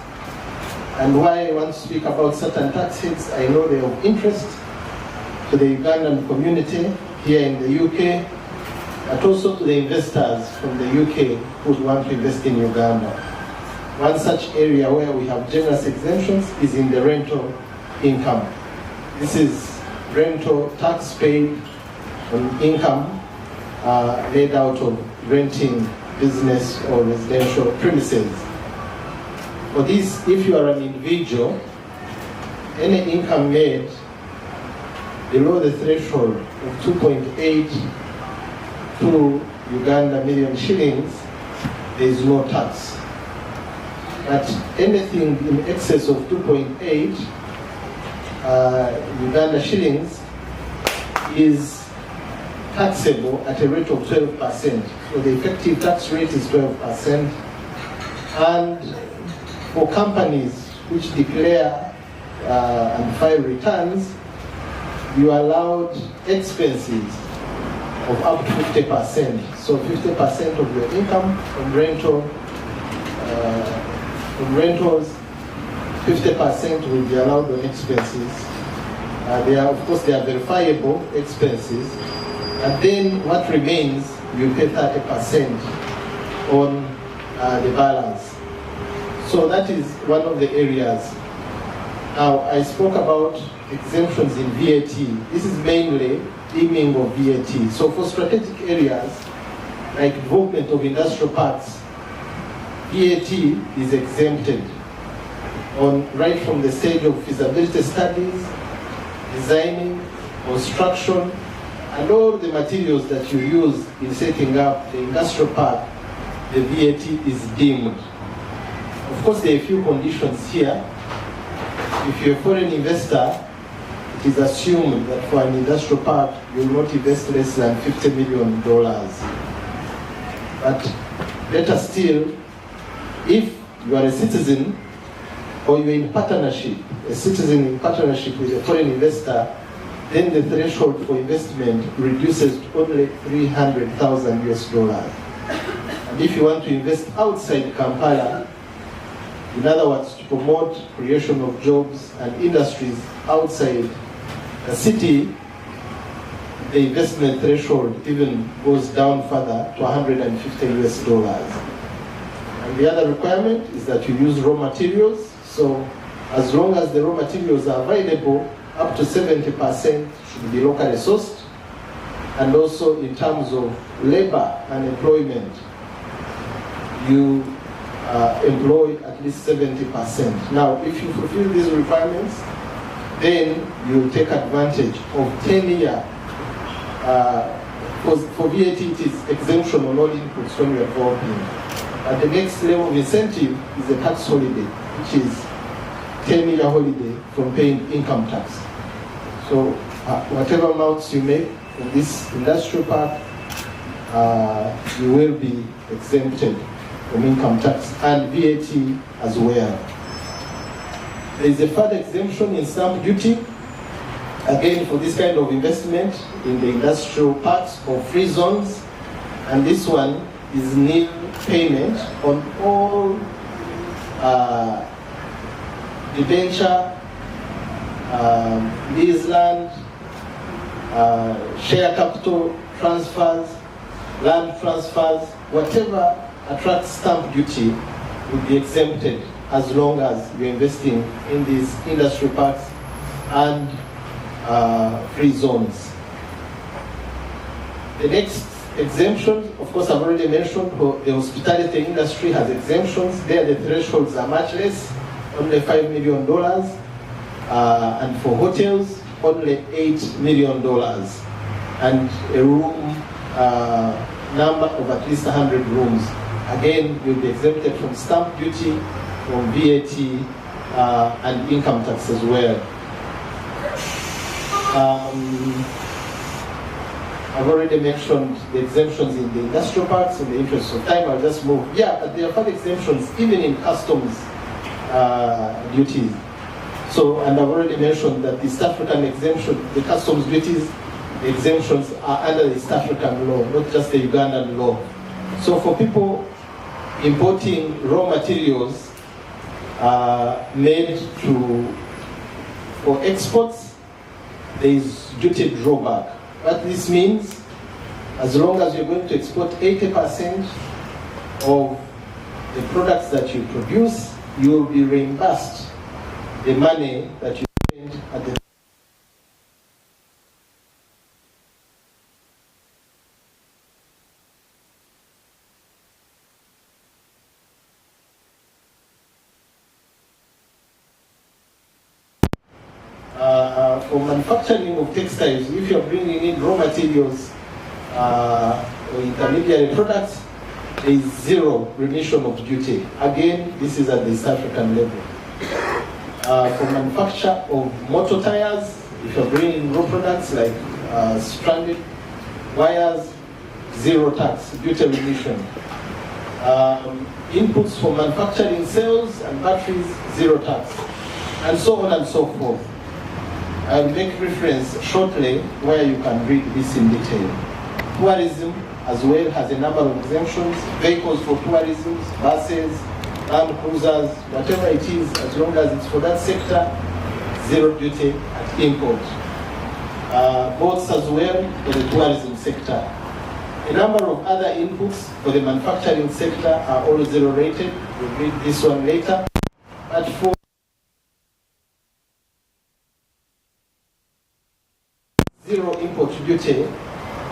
And why I want to speak about certain tax heads, I know they are of interest to the Ugandan community here in the UK, but also to the investors from the UK who would want to invest in Uganda. One such area where we have generous exemptions is in the rental income. This is rental tax paid on income made out of renting business or residential premises. For this, if you are an individual, any income made below the threshold of 2.82 Uganda million shillings, there is no tax. But anything in excess of 2.8 Uganda shillings is taxable at a rate of 12%. So the effective tax rate is 12%. And for companies which declare and file returns, you are allowed expenses of up to 50%. So 50% of your income from rentals, 50% will be allowed on expenses. They are, of course, they are verifiable expenses. And then what remains, you pay 30% on the balance. So that is one of the areas. Now, I spoke about exemptions in VAT. This is mainly deeming of VAT. So for strategic areas, like development of industrial parks, VAT is exempted on right from the stage of feasibility studies, designing, construction, and all the materials that you use in setting up the industrial park, the VAT is deemed. Of course, there are a few conditions here. If you're a foreign investor, it is assumed that for an industrial park, you will not invest less than $50 million. But better still, if you are a citizen or you're in partnership, a citizen in partnership with a foreign investor, then the threshold for investment reduces to only $300,000 US. And if you want to invest outside Kampala, in other words, to promote creation of jobs and industries outside the city, the investment threshold even goes down further to $150 US. And the other requirement is that you use raw materials. So as long as the raw materials are available, up to 70% should be locally sourced. And also in terms of labor and employment, you employ at least 70%. Now, if you fulfill these requirements, then you take advantage of 10-year, for VAT it is exemption on all inputs when you are developing. And the next level of incentive is the tax holiday, which is 10-year holiday from paying income tax. So whatever amounts you make in this industrial park, you will be exempted from income tax and VAT as well. There is a further exemption in stamp duty, again for this kind of investment in the industrial parks or free zones, and this one is nil payment on all debenture, lease land, share capital transfers, land transfers, whatever attracts stamp duty will be exempted as long as you're investing in these industrial parks and free zones. The next exemption, of course, I've already mentioned, the hospitality industry has exemptions. There the thresholds are much less, only $5 million, and for hotels, only $8 million, and a room number of at least 100 rooms. Again, you'll be exempted from stamp duty, from VAT, and income tax as well. I've already mentioned the exemptions in the industrial parks. In the interest of time, I'll just move. Yeah, but there are further exemptions even in customs duties. So, and I've already mentioned that the East African exemption, the customs duties, the exemptions are under the East African law, not just the Ugandan law. So for people importing raw materials made for exports, there is duty drawback. What this means, as long as you're going to export 80% of the products that you produce, you will be reimbursed the money that you spend at the for manufacturing of textiles. If you're bringing in raw materials or intermediary products, there is zero remission of duty. Again, this is at the East African level. For manufacture of motor tires, if you're bringing raw products like stranded wires, zero tax, duty remission. Inputs for manufacturing cells and batteries, zero tax, and so on and so forth. I'll make reference shortly where you can read this in detail. Tourism as well has a number of exemptions. Vehicles for tourism, buses, land cruisers, whatever it is, as long as it's for that sector, zero duty at import. Boats as well for the tourism sector. A number of other inputs for the manufacturing sector are all zero rated. We'll read this one later. But for zero import duty,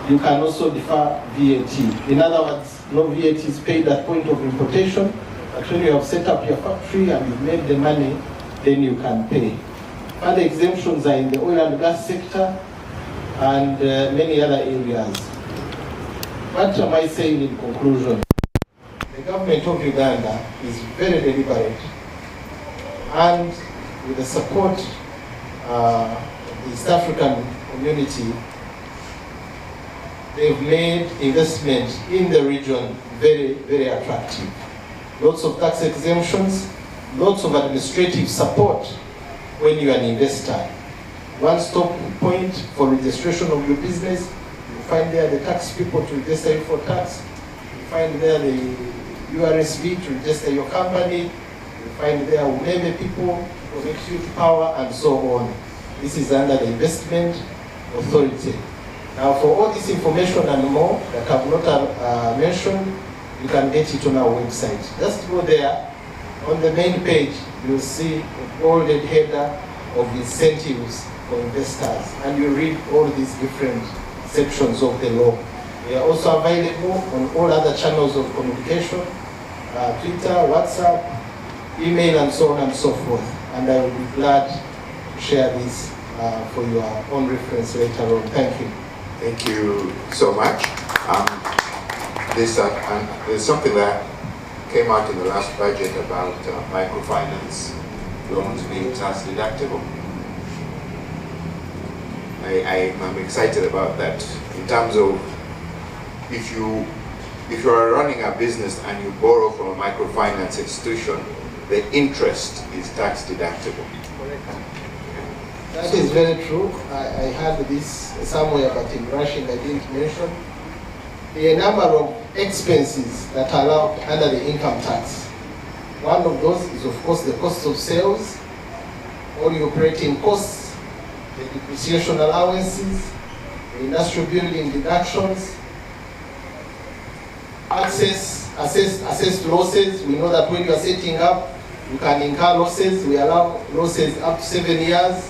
you can also defer VAT. In other words, no VAT is paid at point of importation, but when you have set up your factory and you've made the money, then you can pay. Other exemptions are in the oil and gas sector and many other areas. What am I saying in conclusion? The government of Uganda is very deliberate, and with the support of the East African community, they've made investment in the region very, very attractive. Lots of tax exemptions, lots of administrative support when you're an investor. One-stop point for registration of your business. You find there the tax people to register you for tax. You find there the URSB to register your company. You find there Umeme people to connect you to power and so on. This is under the investment authority. Now for all this information and more that I have not mentioned, you can get it on our website. Just go there, on the main page, you'll see a bolded header of incentives for investors, and you read all these different sections of the law. We are also available on all other channels of communication, Twitter, WhatsApp, email, and so on and so forth. And I will be glad to share this for your own reference later on. Thank you. Thank you so much. There's something that came out in the last budget about microfinance loans being tax deductible. I'm excited about that. In terms of if you are running a business and you borrow from a microfinance institution, the interest is tax deductible. That is very true. I heard this somewhere, but in rushing I didn't mention. The number of expenses that are allowed under the income tax. One of those is, of course, the cost of sales, all the operating costs, the depreciation allowances, the industrial building deductions, assessed losses. We know that when you are setting up, you can incur losses. We allow losses up to 7 years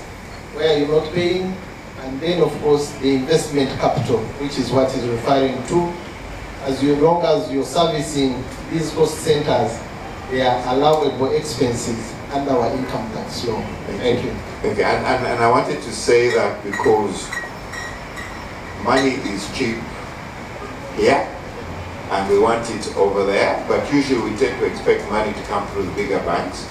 where you're not paying. And then, of course, the investment capital, which is what is referring to. As long as you're servicing these cost centers, they are allowable expenses under our income tax law. Thank you. Okay, and I wanted to say that because money is cheap here, and we want it over there, but usually we tend to expect money to come through the bigger banks.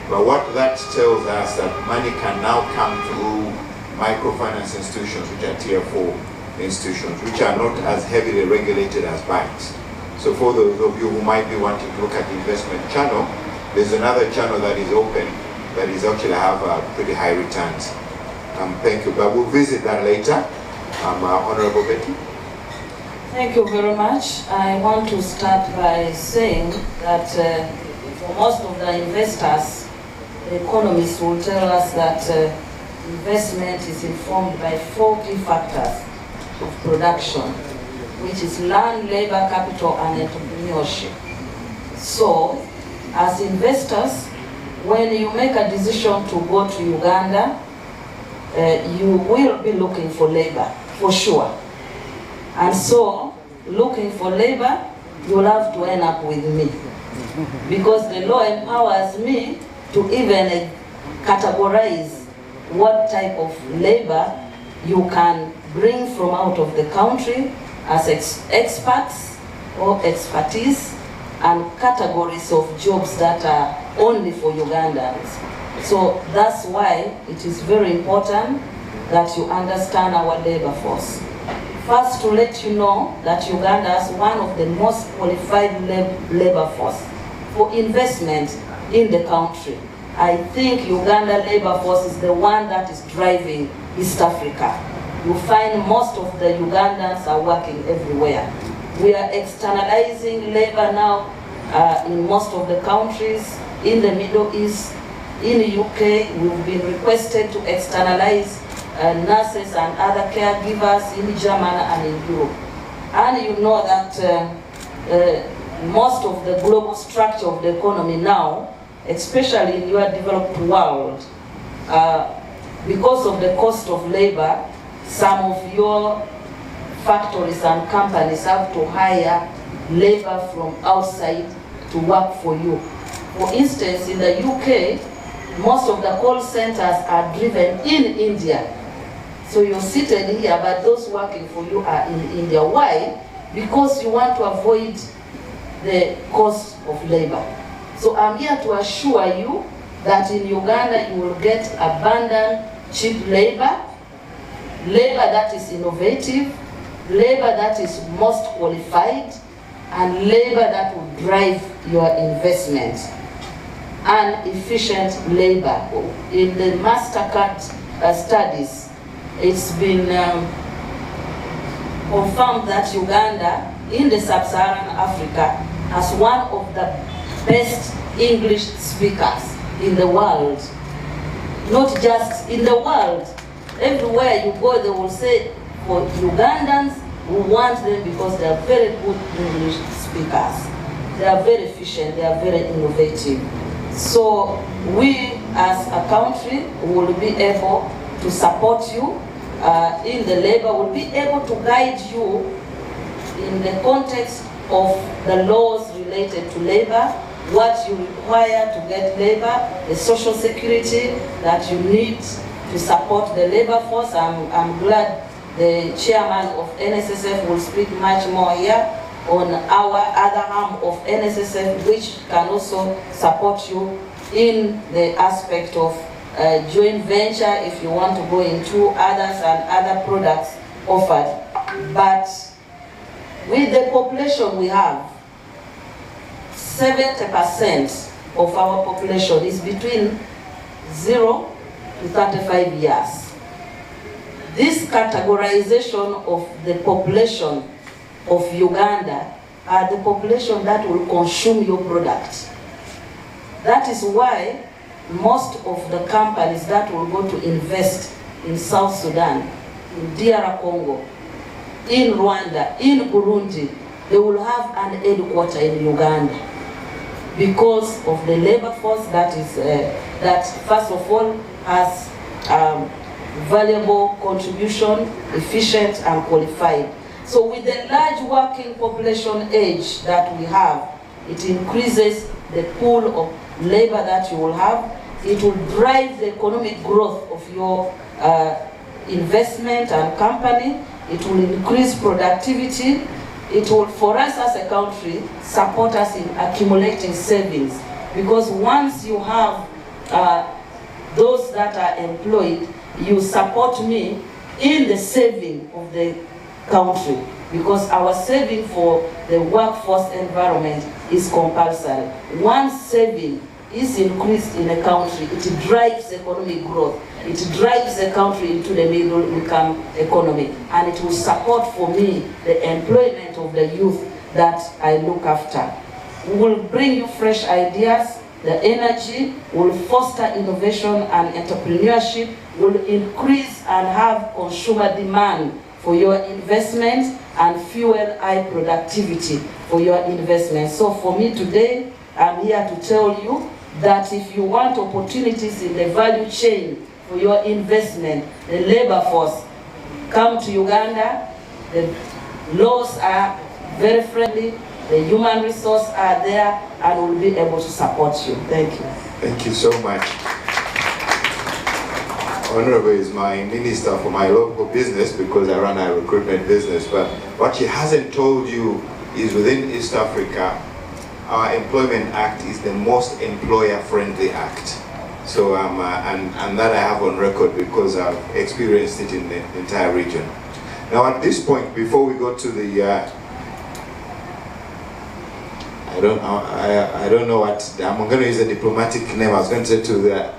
But what that tells us that money can now come through microfinance institutions, which are tier 4 institutions, which are not as heavily regulated as banks. So for those of you who might be wanting to look at the investment channel, there's another channel that is open that is actually have pretty high returns. Thank you, but we'll visit that later. Honorable Betty. Thank you very much. I want to start by saying that for most of the investors, the economists will tell us that investment is informed by 4 key factors of production, which is land, labor, capital, and entrepreneurship. So, as investors, when you make a decision to go to Uganda, you will be looking for labor, for sure. And so, looking for labor, you'll have to end up with me. Because the law empowers me to even categorize what type of labor you can bring from out of the country as experts or expertise, and categories of jobs that are only for Ugandans. So that's why it is very important that you understand our labor force. First, to let you know that Uganda is one of the most qualified labor force for investment in the country. I think Uganda labor force is the one that is driving East Africa. You find most of the Ugandans are working everywhere. We are externalizing labor now in most of the countries, in the Middle East, in the UK. We've been requested to externalize nurses and other caregivers in Germany and in Europe. And you know that most of the global structure of the economy now, especially in your developed world, because of the cost of labor, some of your factories and companies have to hire labor from outside to work for you. For instance, in the UK, most of the call centers are driven in India. So you're seated here, but those working for you are in India. Why? Because you want to avoid the cost of labor. So I'm here to assure you that in Uganda you will get abundant, cheap labor, labor that is innovative, labor that is most qualified, and labor that will drive your investment, and efficient labor. In the MasterCard studies, it's been confirmed that Uganda in the sub-Saharan Africa has one of the best English speakers in the world. Not just in the world. Everywhere you go, they will say, for Ugandans, we want them because they are very good English speakers. They are very efficient, they are very innovative. So we as a country will be able to support you in the labor, will be able to guide you in the context of the laws related to labor, what you require to get labor, the social security that you need to support the labor force. I'm glad the chairman of NSSF will speak much more here on our other arm of NSSF, which can also support you in the aspect of joint venture if you want to go into others and other products offered. But with the population we have, 70% of our population is between 0 to 35 years. This categorization of the population of Uganda are the population that will consume your product. That is why most of the companies that will go to invest in South Sudan, in DR Congo, in Rwanda, in Burundi, they will have an headquarters in Uganda because of the labor force that is that first of all has valuable contribution, efficient and qualified. So with the large working population age that we have, it increases the pool of labor that you will have. It will drive the economic growth of your investment and company. It will increase productivity. It will, for us as a country, support us in accumulating savings. Because once you have those that are employed, you support me in the saving of the country, because our saving for the workforce environment is compulsory. Once saving is increased in a country, it drives economic growth. It drives the country into the middle income economy, and it will support for me the employment of the youth that I look after. We will bring you fresh ideas. The energy will foster innovation and entrepreneurship, will increase and have consumer demand for your investment and fuel high productivity for your investment. So for me today, I'm here to tell you that if you want opportunities in the value chain for your investment, the labor force, come to Uganda. The laws are very friendly, the human resources are there, and we'll be able to support you. Thank you. Thank you so much. Honorable is my minister for my local business because I run a recruitment business, but what she hasn't told you is within East Africa, our Employment Act is the most employer-friendly act. So, and that I have on record because I've experienced it in the entire region. Now at this point, before we go to the, I don't know what, I'm going to use a diplomatic name. I was going to say to the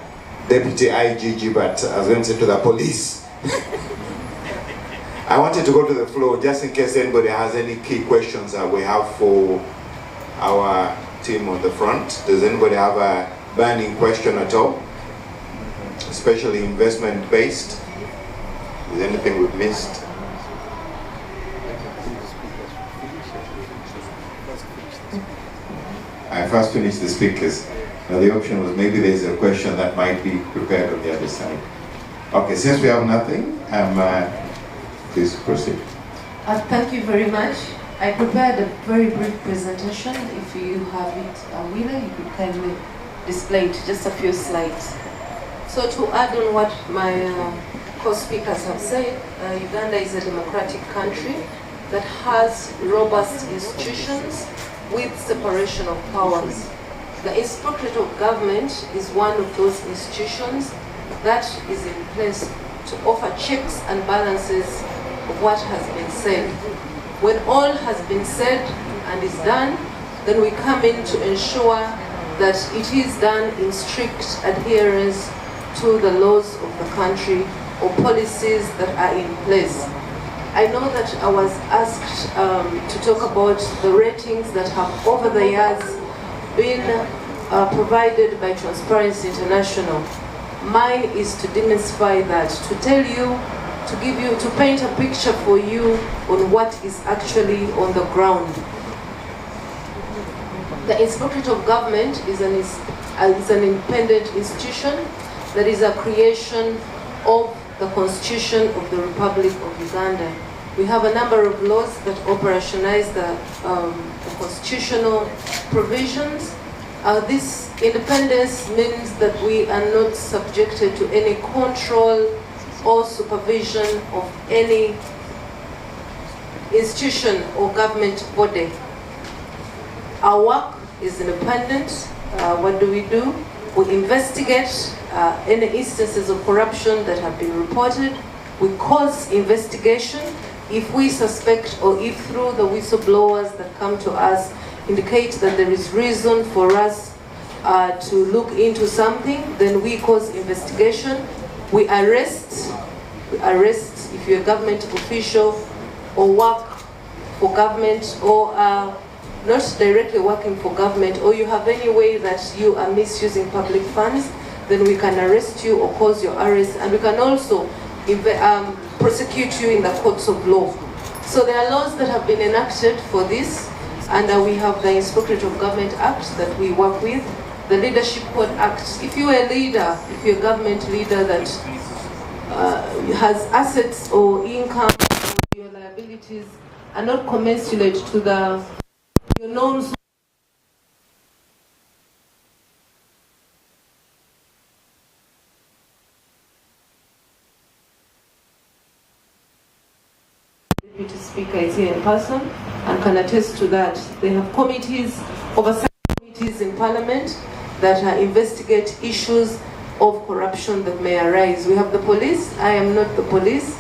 Deputy IGG, but I was going to say to the police. I wanted to go to the floor just in case anybody has any key questions that we have for our team on the front. Does anybody have a burning question at all? Especially investment based? Is there anything we've missed? I first finished the speakers. Now the option was maybe there's a question that might be prepared on the other side. Okay, since we have nothing, please proceed. Thank you very much. I prepared a very brief presentation. If you have it, Wheeler, you could kindly display it, just a few slides. So to add on what my co-speakers have said, Uganda is a democratic country that has robust institutions with separation of powers. The Inspectorate of Government is one of those institutions that is in place to offer checks and balances of what has been said. When all has been said and is done, then we come in to ensure that it is done in strict adherence to the laws of the country or policies that are in place. I know that I was asked to talk about the ratings that have over the years been provided by Transparency International. Mine is to demystify that, to tell you, to give you, to paint a picture for you on what is actually on the ground. The Inspectorate of Government is an independent institution that is a creation of the Constitution of the Republic of Uganda. We have a number of laws that operationalize the constitutional provisions. This independence means that we are not subjected to any control or supervision of any institution or government body. Our work is independent. What do? We investigate any instances of corruption that have been reported. We cause investigation. If we suspect or if through the whistleblowers that come to us indicate that there is reason for us to look into something, then we cause investigation. We arrest if you're a government official or work for government or not directly working for government, or you have any way that you are misusing public funds, then we can arrest you or cause your arrest, and we can also prosecute you in the courts of law. So there are laws that have been enacted for this, and we have the Inspectorate of Government Act that we work with, the Leadership Code Act. If you're a leader, if you're a government leader that has assets or income, or your liabilities are not commensurate to your norms, Deputy Speaker is here in person and can attest to that. They have committees, oversight committees in Parliament that investigate issues of corruption that may arise. We have the police. I am not the police,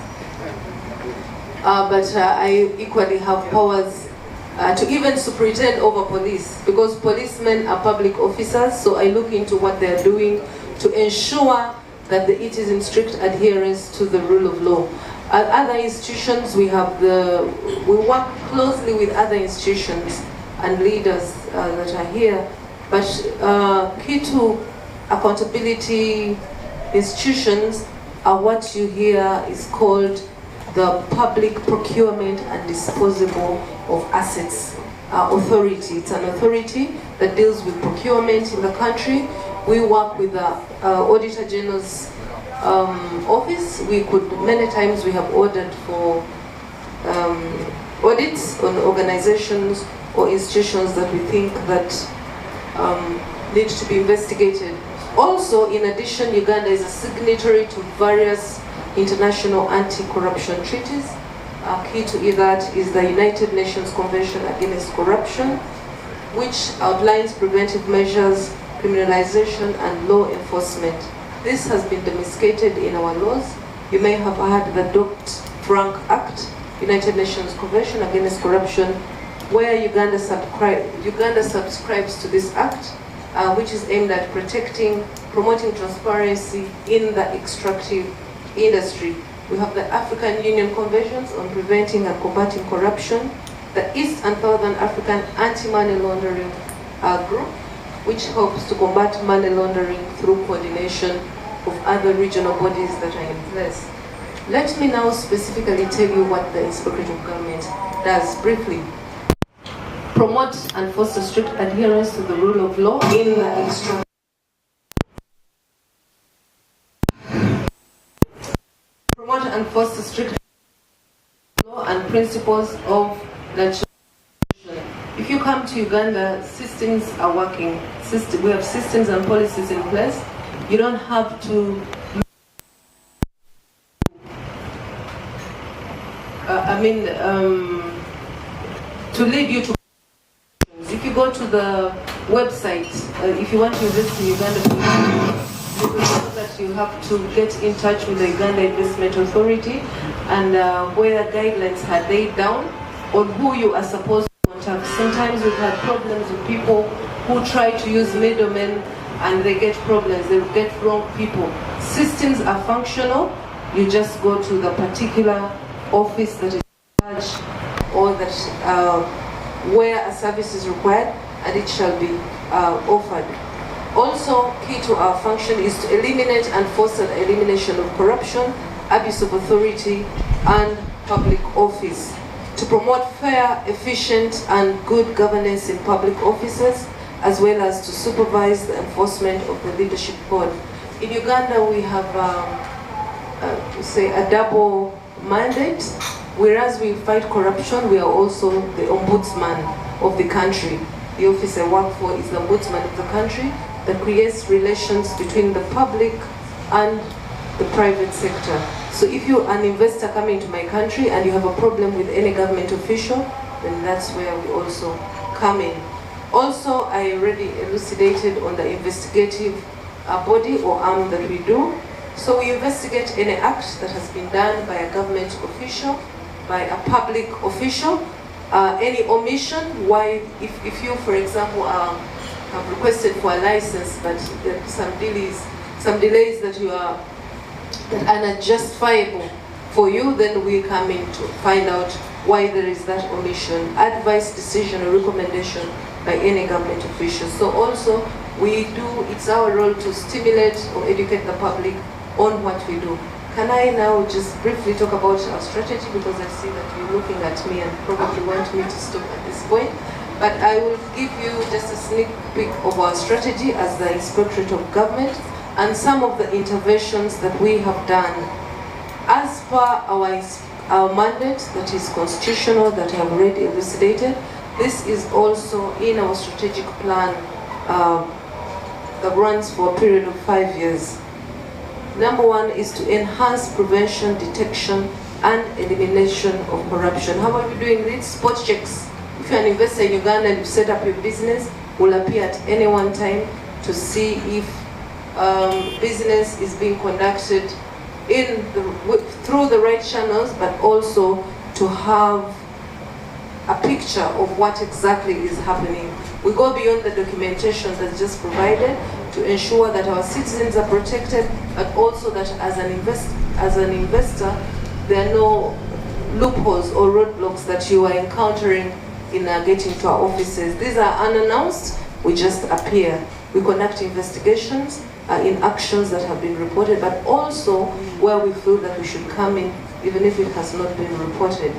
but I equally have powers to even superintend over police, because policemen are public officers, so I look into what they're doing to ensure that it is in strict adherence to the rule of law. At other institutions, we work closely with other institutions and leaders that are here, but key to accountability institutions are what you hear is called the Public Procurement and Disposable of Assets Authority. It's an authority that deals with procurement in the country. We work with the Auditor General's office. Many times we have ordered for audits on organizations or institutions that we think that need to be investigated. Also, in addition, Uganda is a signatory to various international anti-corruption treaties. Key to that is the United Nations Convention Against Corruption, which outlines preventive measures, criminalization, and law enforcement. This has been domesticated in our laws. You may have heard the Dodd-Frank Act, United Nations Convention Against Corruption, where Uganda subscribes to this act, which is aimed at promoting transparency in the extractive industry. We have the African Union Conventions on Preventing and Combating Corruption, the East and Southern African Anti-Money Laundering Group, which helps to combat money laundering through coordination of other regional bodies that are in place. Let me now specifically tell you what the Inspectorate of Government does briefly. Promote and foster strict adherence to the rule of law in the extractive. Promote and foster strict law and principles of legislation. If you come to Uganda, systems are working. We have systems and policies in place. You don't have to to lead you to. If you go to the website, if you want to invest in Uganda, you will know that you have to get in touch with the Uganda Investment Authority, and where guidelines are laid down on who you are supposed to contact. Sometimes we've had problems with people who try to use middlemen and they get problems, they get wrong people. Systems are functional. You just go to the particular office that is in charge or that where a service is required, and it shall be offered. Also, key to our function is to eliminate and foster the elimination of corruption, abuse of authority, and public office. To promote fair, efficient, and good governance in public offices, as well as to supervise the enforcement of the leadership code. In Uganda, we have a double mandate. Whereas we fight corruption, we are also the ombudsman of the country. The office I work for is the ombudsman of the country that creates relations between the public and the private sector. So if you're an investor coming to my country and you have a problem with any government official, then that's where we also come in. Also, I already elucidated on the investigative body or arm that we do. So we investigate any act that has been done by a government official, by a public official, any omission. Why, if you, for example, have requested for a license, but there are some delays that are unjustifiable for you, then we come in to find out why there is that omission, advice, decision, or recommendation by any government official. So also it's our role to stimulate or educate the public on what we do. Can I now just briefly talk about our strategy, because I see that you're looking at me and probably want me to stop at this point. But I will give you just a sneak peek of our strategy as the Inspectorate of Government and some of the interventions that we have done. As per our mandate that is constitutional, that I have already elucidated, this is also in our strategic plan that runs for a period of 5 years. Number one is to enhance prevention, detection, and elimination of corruption. How are we doing this? Spot checks. If you're an investor in Uganda and you set up your business, will appear at any one time to see if business is being conducted through the right channels, but also to have a picture of what exactly is happening. We go beyond the documentation that's just provided to ensure that our citizens are protected, but also that as an investor, there are no loopholes or roadblocks that you are encountering in getting to our offices. These are unannounced, we just appear. We conduct investigations in actions that have been reported, but also where we feel that we should come in, even if it has not been reported.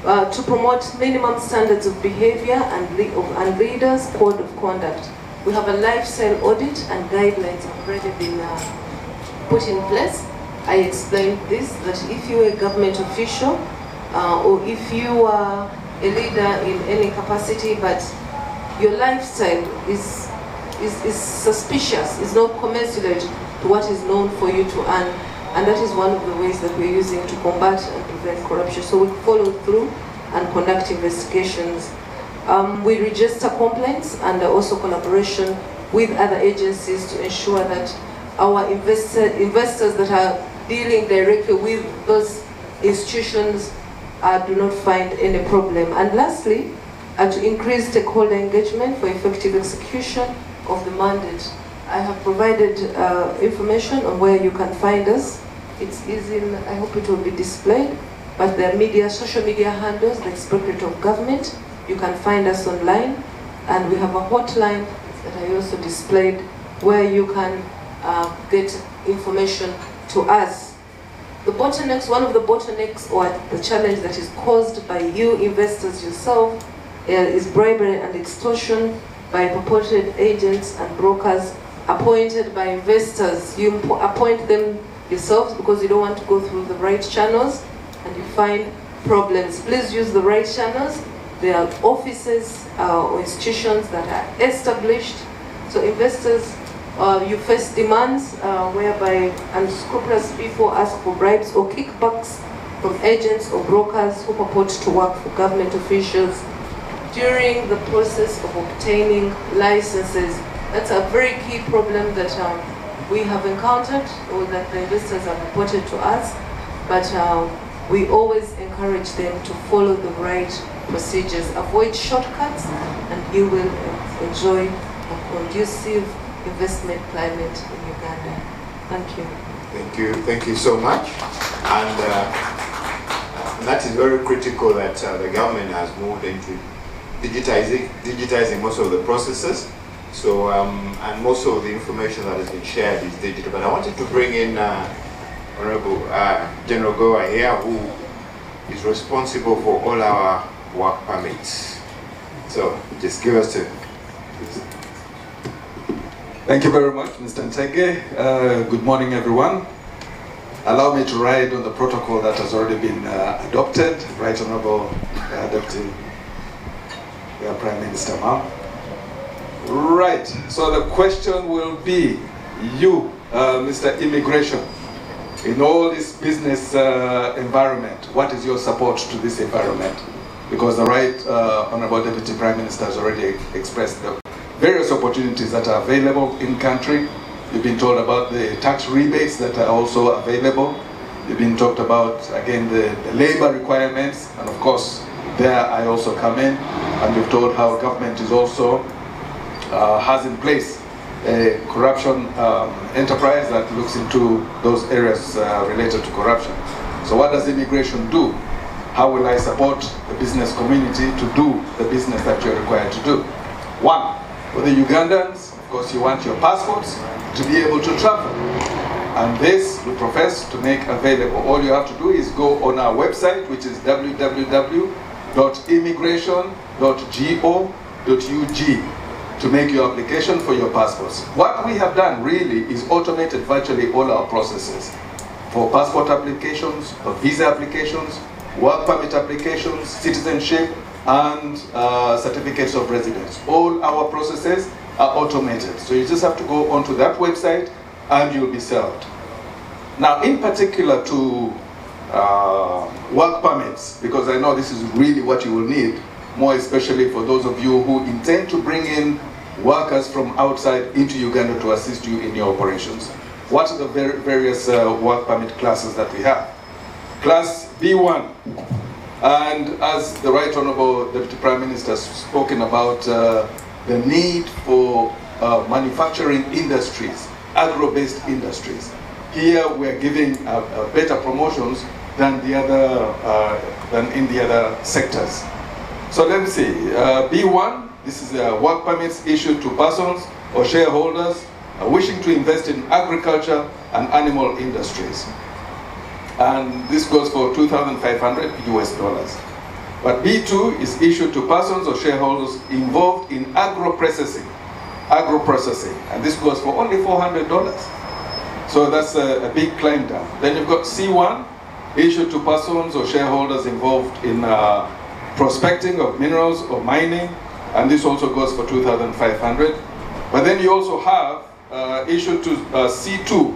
To promote minimum standards of behavior and leaders' code of conduct. We have a lifestyle audit and guidelines have already been put in place. I explained this, that if you're a government official or if you are a leader in any capacity, but your lifestyle is suspicious, is not commensurate to what is known for you to earn, and that is one of the ways that we're using to combat and prevent corruption. So we follow through and conduct investigations. We register complaints and also collaboration with other agencies to ensure that our investors that are dealing directly with those institutions do not find any problem. And lastly, to increase stakeholder engagement for effective execution of the mandate. I have provided information on where you can find us. It's easy, I hope it will be displayed, but there are social media handles, the Inspectorate of Government. You can find us online, and we have a hotline that I also displayed where you can get information to us. The bottlenecks, one of the bottlenecks or the challenge that is caused by you investors yourself is bribery and extortion by purported agents and brokers appointed by investors. You appoint them yourselves because you don't want to go through the right channels and you find problems. Please use the right channels. There are offices or institutions that are established. So investors, you face demands whereby unscrupulous people ask for bribes or kickbacks from agents or brokers who purport to work for government officials during the process of obtaining licenses. That's a very key problem that we have encountered, or that the investors have reported to us, but we always encourage them to follow the right procedures. Avoid shortcuts and you will enjoy a conducive investment climate in Uganda. Thank you. Thank you so much. And that is very critical that the government has moved into digitizing most of the processes. So, and most of the information that has been shared is digital. But I wanted to bring in Honorable General Goa here, who is responsible for all our work permits. So, just give us a... Thank you very much, Mr. Ntege. Good morning, everyone. Allow me to ride on the protocol that has already been adopted. Right Honorable Deputy Prime Minister, ma'am. Right, so the question will be, you, Mr. Immigration, in all this business environment, what is your support to this environment? Because the Right Honorable Deputy Prime Minister has already expressed the various opportunities that are available in country You've been told about the tax rebates that are also available. You've been talked about, again, the labor requirements, and of course, there I also come in, and you've told how government is also has in place a corruption enterprise that looks into those areas related to corruption. So what does immigration do? How will I support the business community to do the business that you're required to do? One, for the Ugandans, of course, you want your passports to be able to travel. And this we profess to make available. All you have to do is go on our website, which is www.immigration.go.ug, to make your application for your passports. What we have done really is automated virtually all our processes for passport applications, for visa applications, work permit applications, citizenship, and certificates of residence. All our processes are automated. So you just have to go onto that website and you'll be served. Now, in particular to work permits, because I know this is really what you will need, more especially for those of you who intend to bring in workers from outside into Uganda to assist you in your operations. What are the various work permit classes that we have? Class B1, and as the Right Honourable Deputy Prime Minister has spoken about the need for manufacturing industries, agro-based industries. Here we are giving better promotions than the other than in the other sectors. So let's see, B1, this is work permits issued to persons or shareholders wishing to invest in agriculture and animal industries. And this goes for $2,500 US. But B2 is issued to persons or shareholders involved in agro-processing, and this goes for only $400. So that's a big climb down. Then you've got C1, issued to persons or shareholders involved in prospecting of minerals or mining, and this also goes for $2,500. But then you also have issued to C2,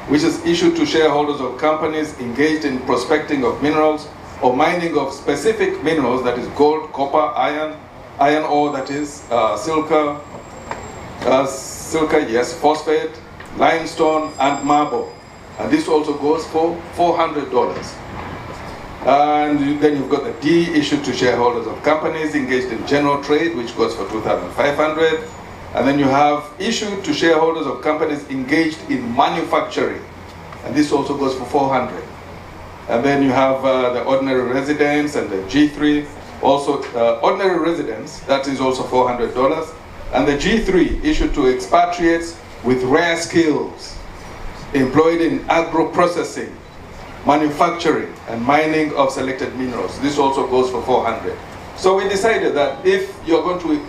which is issued to shareholders of companies engaged in prospecting of minerals or mining of specific minerals, that is gold, copper, iron ore, that is silica, yes, phosphate, limestone, and marble. And this also goes for $400. And then you've got the D, issued to shareholders of companies engaged in general trade, which goes for $2,500. And then you have issued to shareholders of companies engaged in manufacturing, and this also goes for $400. And then you have the ordinary residents and the G3, also ordinary residents, that is also $400. And the G3 issued to expatriates with rare skills employed in agro-processing, manufacturing, and mining of selected minerals. This also goes for $400. So we decided that if you're going to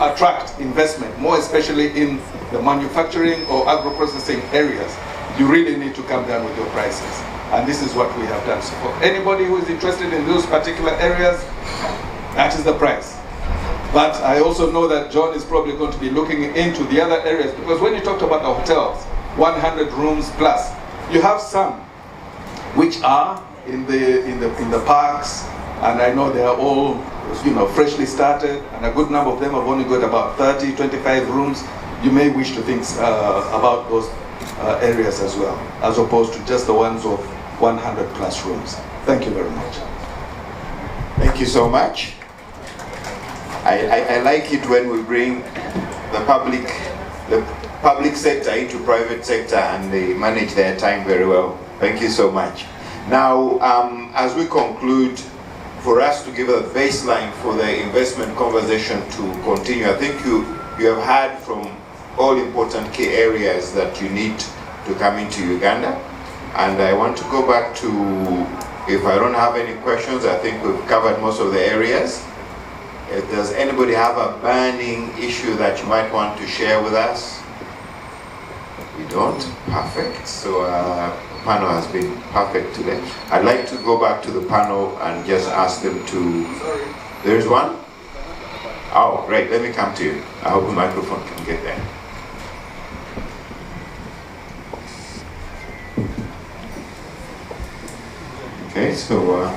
attract investment, more especially in the manufacturing or agro-processing areas, you really need to come down with your prices. And this is what we have done. So for anybody who is interested in those particular areas, that is the price. But I also know that John is probably going to be looking into the other areas, because when you talked about the hotels, 100 rooms plus, you have some which are in the parks, and I know they are all, you know, freshly started, and a good number of them have only got about 30, 25 rooms. You may wish to think about those areas as well, as opposed to just the ones of 100 plus rooms. Thank you very much. Thank you so much. I like it when we bring the public sector into private sector and they manage their time very well. Thank you so much. Now, as we conclude, for us to give a baseline for the investment conversation to continue, I think you have heard from all important key areas that you need to come into Uganda. And I want to go back to, if I don't have any questions, I think we've covered most of the areas. If does anybody have a burning issue that you might want to share with us? We don't? Perfect. So the panel has been perfect today. I'd like to go back to the panel and just ask them to... There's one? Oh, great. Let me come to you. I hope the microphone can get there. Okay, so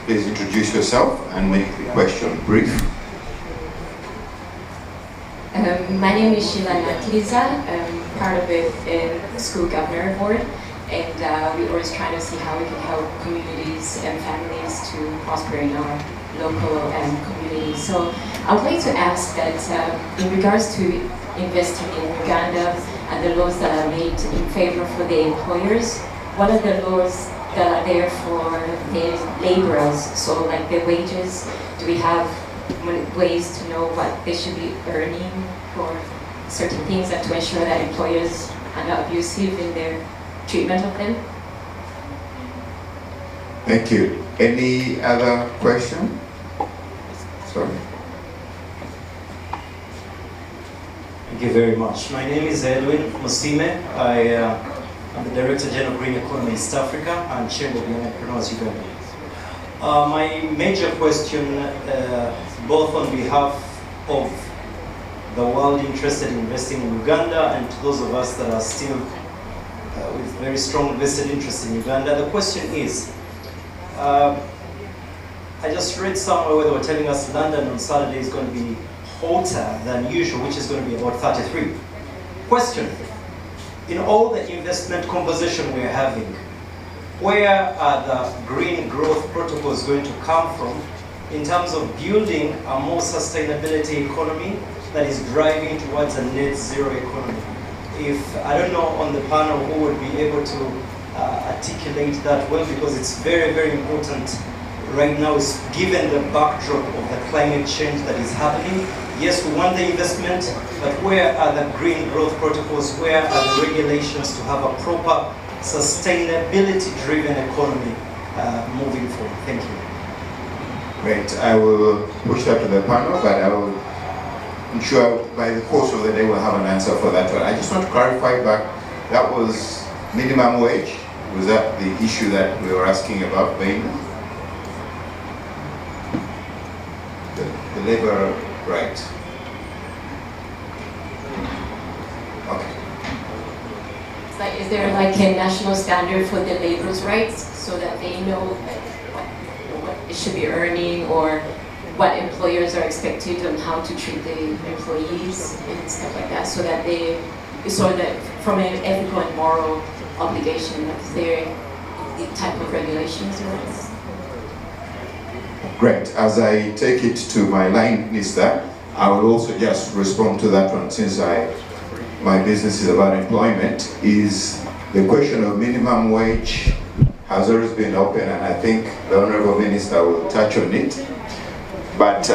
please introduce yourself and make the question brief. My name is Sheila Nakiriza. I'm part of the school governor board, and we're always trying to see how we can help communities and families to prosper in our local communities. So I would like to ask that in regards to investing in Uganda and the laws that are made in favor for the employers, what are the laws that are there for the laborers? So like the wages, do we have ways to know what they should be earning for certain things and to ensure that employers are not abusive in their treatment of them? Thank you. Any other question? Sorry. Thank you very much. My name is Edwin Musime. I'm the Director General of Green Economy East Africa and Chamber of Young Entrepreneurs Uganda. My major question, both on behalf of the world interested in investing in Uganda and to those of us that are still with very strong vested interest in Uganda, the question is, I just read somewhere where they were telling us London on Saturday is going to be hotter than usual, which is going to be about 33. Question, in all the investment conversation we're having, where are the green growth protocols going to come from in terms of building a more sustainability economy that is driving towards a net zero economy? If, I don't know on the panel who would be able to articulate that well, because it's very, very important right now, is given the backdrop of the climate change that is happening. Yes, we want the investment, but where are the green growth protocols? Where are the regulations to have a proper sustainability-driven economy moving forward? Thank you. Great. I will push that to the panel, but I'm sure by the course of the day we'll have an answer for that one. I just want to clarify back, that was minimum wage? Was that the issue that we were asking about mainly? The labor right. Okay. Is there like a national standard for the laborers' rights so that they know what it should be earning or what employers are expected on how to treat the employees and stuff like that, so that they, so that from an ethical and moral obligation, is there the type of regulations or rights? Great. As I take it to my line minister, I will also just respond to that one, since my business is about employment. Is the question of minimum wage has always been open, and I think the Honorable Minister will touch on it. But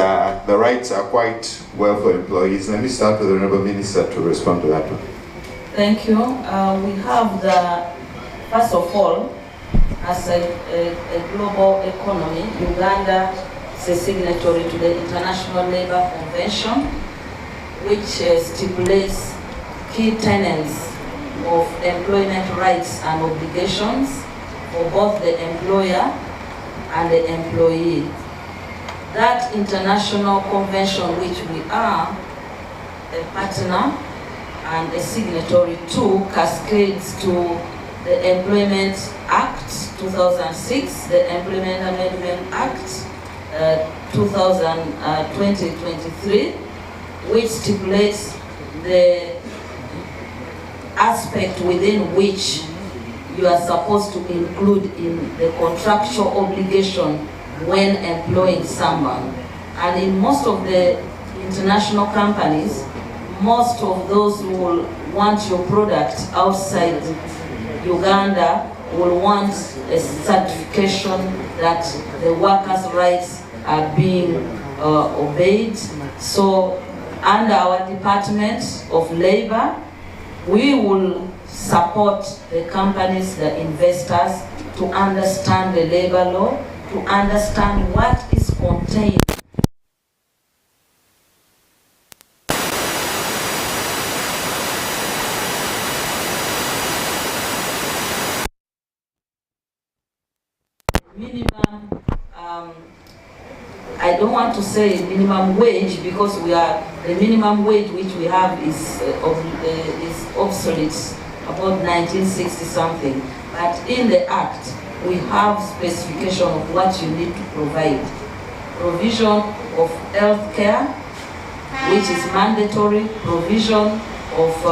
the rights are quite well for employees. Let me start with the Honorable Minister to respond to that one. Thank you. We have first of all, as a global economy, Uganda is a signatory to the International Labour Convention, which stipulates key tenets of employment rights and obligations for both the employer and the employee. That international convention, which we are a partner and a signatory to, cascades to the Employment Act 2006, the Employment Amendment Act 2023, which stipulates the aspect within which you are supposed to include in the contractual obligation when employing someone. And in most of the international companies, most of those who will want your product outside Uganda will want a certification that the workers' rights are being obeyed. So under our Department of Labor, we will support the companies, the investors, to understand the labor law, to understand what is contained minimum, I don't want to say minimum wage, because the minimum wage which we have is obsolete, about 1960 something. But in the Act, we have specification of what you need to provide. Provision of health care, which is mandatory, provision of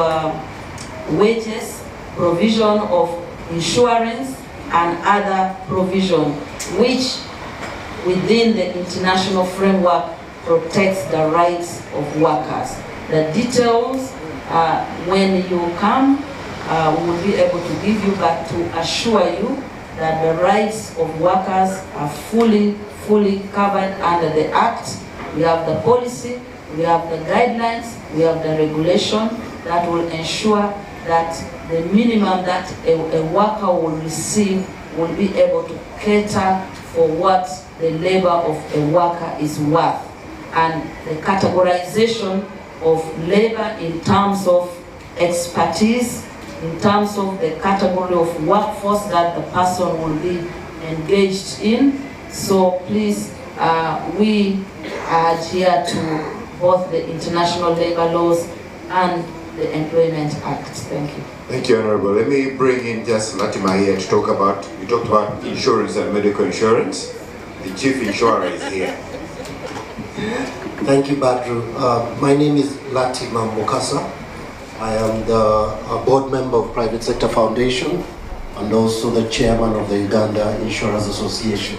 wages, provision of insurance, and other provision, which within the international framework protects the rights of workers. The details, when you come, we will be able to give you, but to assure you that the rights of workers are fully covered under the Act. We have the policy, we have the guidelines, we have the regulation that will ensure that the minimum that a worker will receive will be able to cater for what the labor of a worker is worth. And the categorization of labor in terms of expertise, in terms of the category of workforce that the person will be engaged in. So please, we adhere to both the international labor laws and the Employment Act. Thank you. Thank you, Honorable. Let me bring in just Latima here to talk about, we talked about insurance and medical insurance. The chief insurer is here. Thank you, Badru. My name is Latima Mukasa. I am the board member of Private Sector Foundation and also the chairman of the Uganda Insurers Association.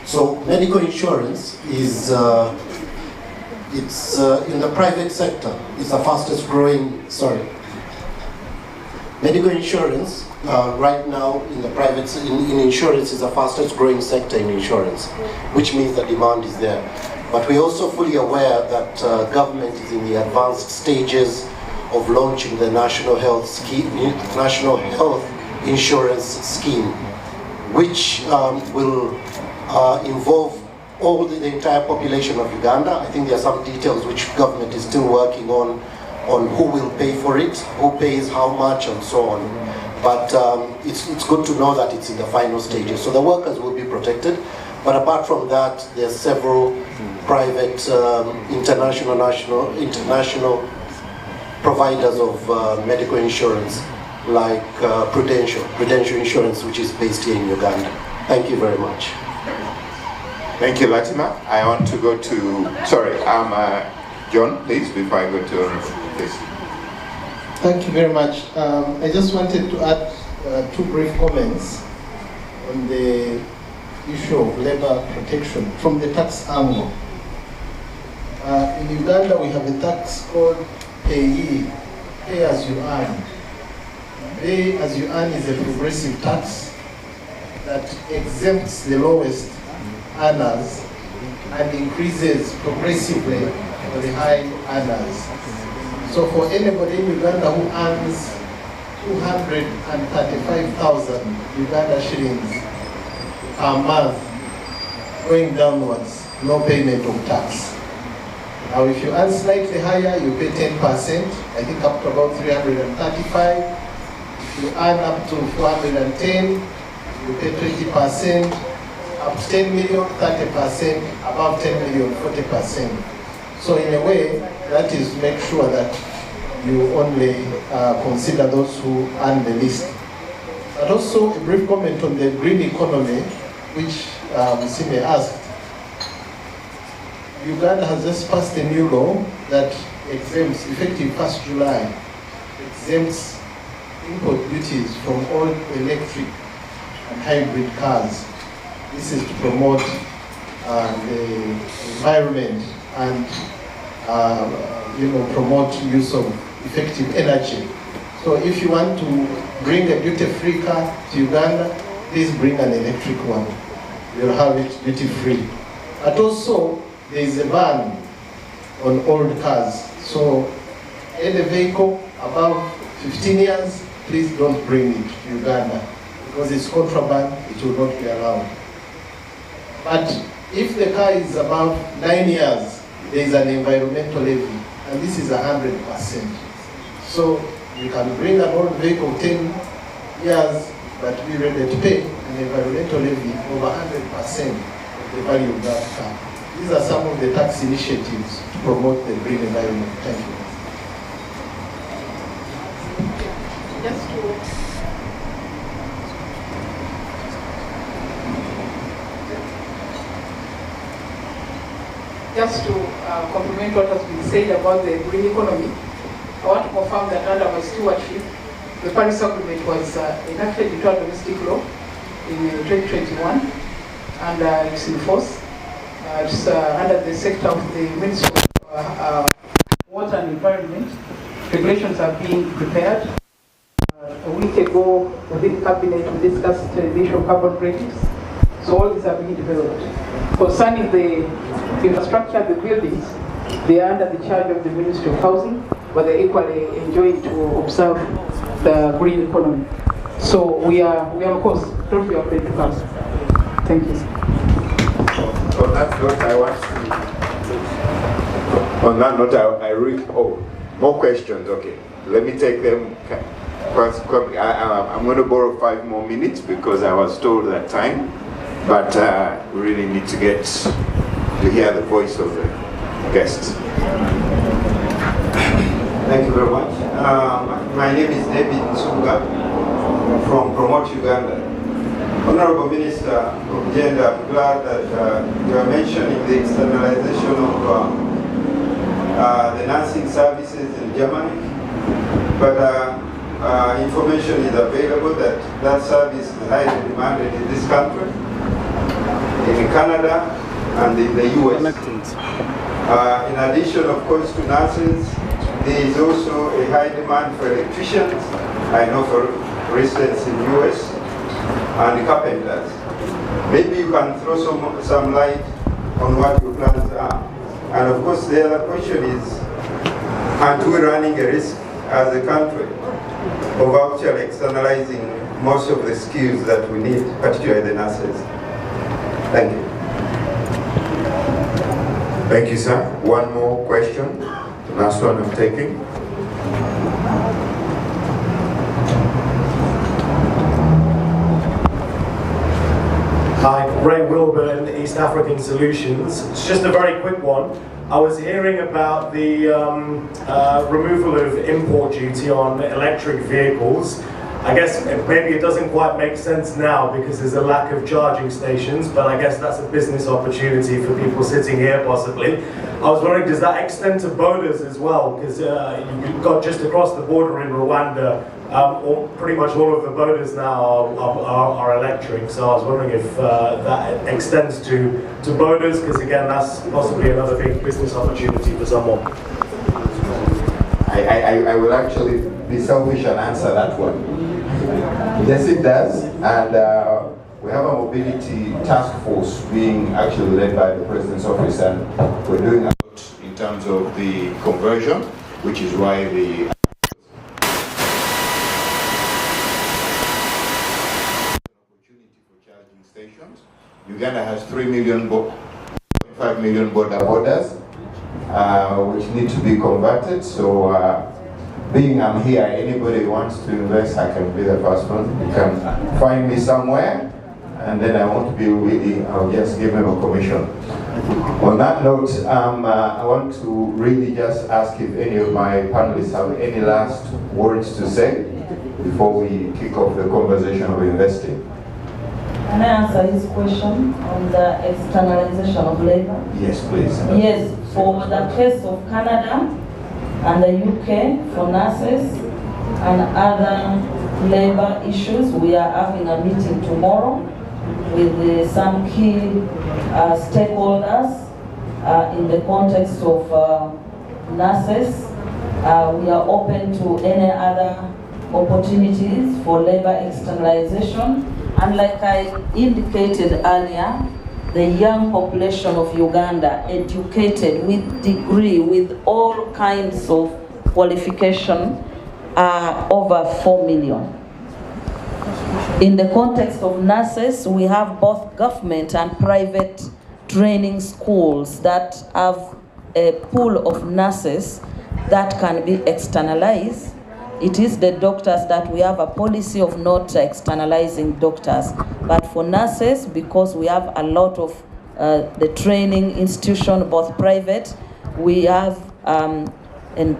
So medical insurance is it's in the private sector. It's the fastest growing. Medical insurance right now in the private in insurance is the fastest growing sector in insurance, which means the demand is there. But we're also fully aware that government is in the advanced stages of launching the National Health Insurance Scheme, which will involve all the entire population of Uganda. I think there are some details which government is still working on who will pay for it, who pays how much, and so on. But it's good to know that it's in the final stages. So the workers will be protected. But apart from that, there are several private, international providers of medical insurance, like Prudential Insurance, which is based here in Uganda. Thank you very much. Thank you, Latima. I want to go to, John, please, before I go to Honorable, please. Thank you very much. I just wanted to add two brief comments on the issue of labor protection from the tax angle. In Uganda, we have a tax called pay as you earn. Pay as you earn is a progressive tax that exempts the lowest earners and increases progressively for the high earners. So for anybody in Uganda who earns 235,000 Uganda shillings per month, going downwards, no payment of tax. Now if you earn slightly higher, you pay 10%, I think up to about 335. If you earn up to 410, you pay 20%, up to 10 million, 30%, above 10 million, 40%. So in a way, that is to make sure that you only consider those who earn the least. But also a brief comment on the green economy, which Musime asked. Uganda has just passed a new law that exempts, effective 1st July, exempts import duties from all electric and hybrid cars. This is to promote the environment and promote use of effective energy. So if you want to bring a duty-free car to Uganda, please bring an electric one. You'll have it duty-free. But also, there is a ban on old cars. So any vehicle above 15 years, please don't bring it to Uganda because it's contraband, it will not be allowed. But if the car is above 9 years, there is an environmental levy, and this is 100%. So you can bring an old vehicle 10 years, but be ready to pay an environmental levy over 100% of the value of that car. These are some of the tax initiatives to promote the green environment. Thank you. just to compliment what has been said about the green economy, I want to confirm that under my stewardship, the Paris Agreement was enacted into our domestic law in 2021, and it's in force. It's under the sector of the Ministry of Water and Environment. Regulations are being prepared. A week ago, within Cabinet, we discussed the issue of carbon credits. So all these are being developed. Concerning the infrastructure, the buildings, they are under the charge of the Ministry of Housing, but they're equally enjoying to observe the green economy. So we are of course, totally open to come. Thank you. On that note, I read, more questions, okay. Let me take them first. I'm going to borrow 5 more minutes because I was told that time, but we really need to get to hear the voice of the guest. Thank you very much. My name is David Nsuga from Promote Uganda. Honorable Minister of Gender, I'm glad that you are mentioning the externalization of the nursing services in Germany, but information is available that that service is highly demanded in this country, in Canada, and in the US. In addition, of course, to nurses, there is also a high demand for electricians, I know for instance in US, and carpenters. Maybe you can throw some light on what your plans are. And of course the other question is, aren't we running a risk as a country of actually externalizing most of the skills that we need, particularly the nurses? Thank you. Thank you, sir. One more question. The last one I'm taking. Hi, Ray Wilburn, East African Solutions. It's just a very quick one. I was hearing about the removal of import duty on electric vehicles. I guess maybe it doesn't quite make sense now because there's a lack of charging stations, but I guess that's a business opportunity for people sitting here possibly. I was wondering, does that extend to bodas as well? Because you've got just across the border in Rwanda, pretty much all of the bodas now are electric. So I was wondering if that extends to bodas, because again, that's possibly another big business opportunity for someone. I will actually be selfish and answer that one. Yes, it does, and we have a mobility task force being actually led by the President's office, and we're doing a lot in terms of the conversion, which is why the opportunity for charging stations. Uganda has 3.5 million borders, which need to be converted. So being I'm here, anybody who wants to invest, I can be the first one. You can find me somewhere, and then I won't be really, I'll just give them a commission. On that note, I want to really just ask if any of my panelists have any last words to say before we kick off the conversation of investing. Can I answer his question on the externalization of labor? Yes, please. Yes, for the case of Canada and the UK for nurses and other labor issues, we are having a meeting tomorrow with some key stakeholders in the context of nurses. We are open to any other opportunities for labor externalization. And like I indicated earlier, the young population of Uganda, educated with degree, with all kinds of qualification, are over 4 million. In the context of nurses, we have both government and private training schools that have a pool of nurses that can be externalized. It is the doctors that we have a policy of not externalizing doctors. But for nurses, because we have a lot of the training institution, both private, we have an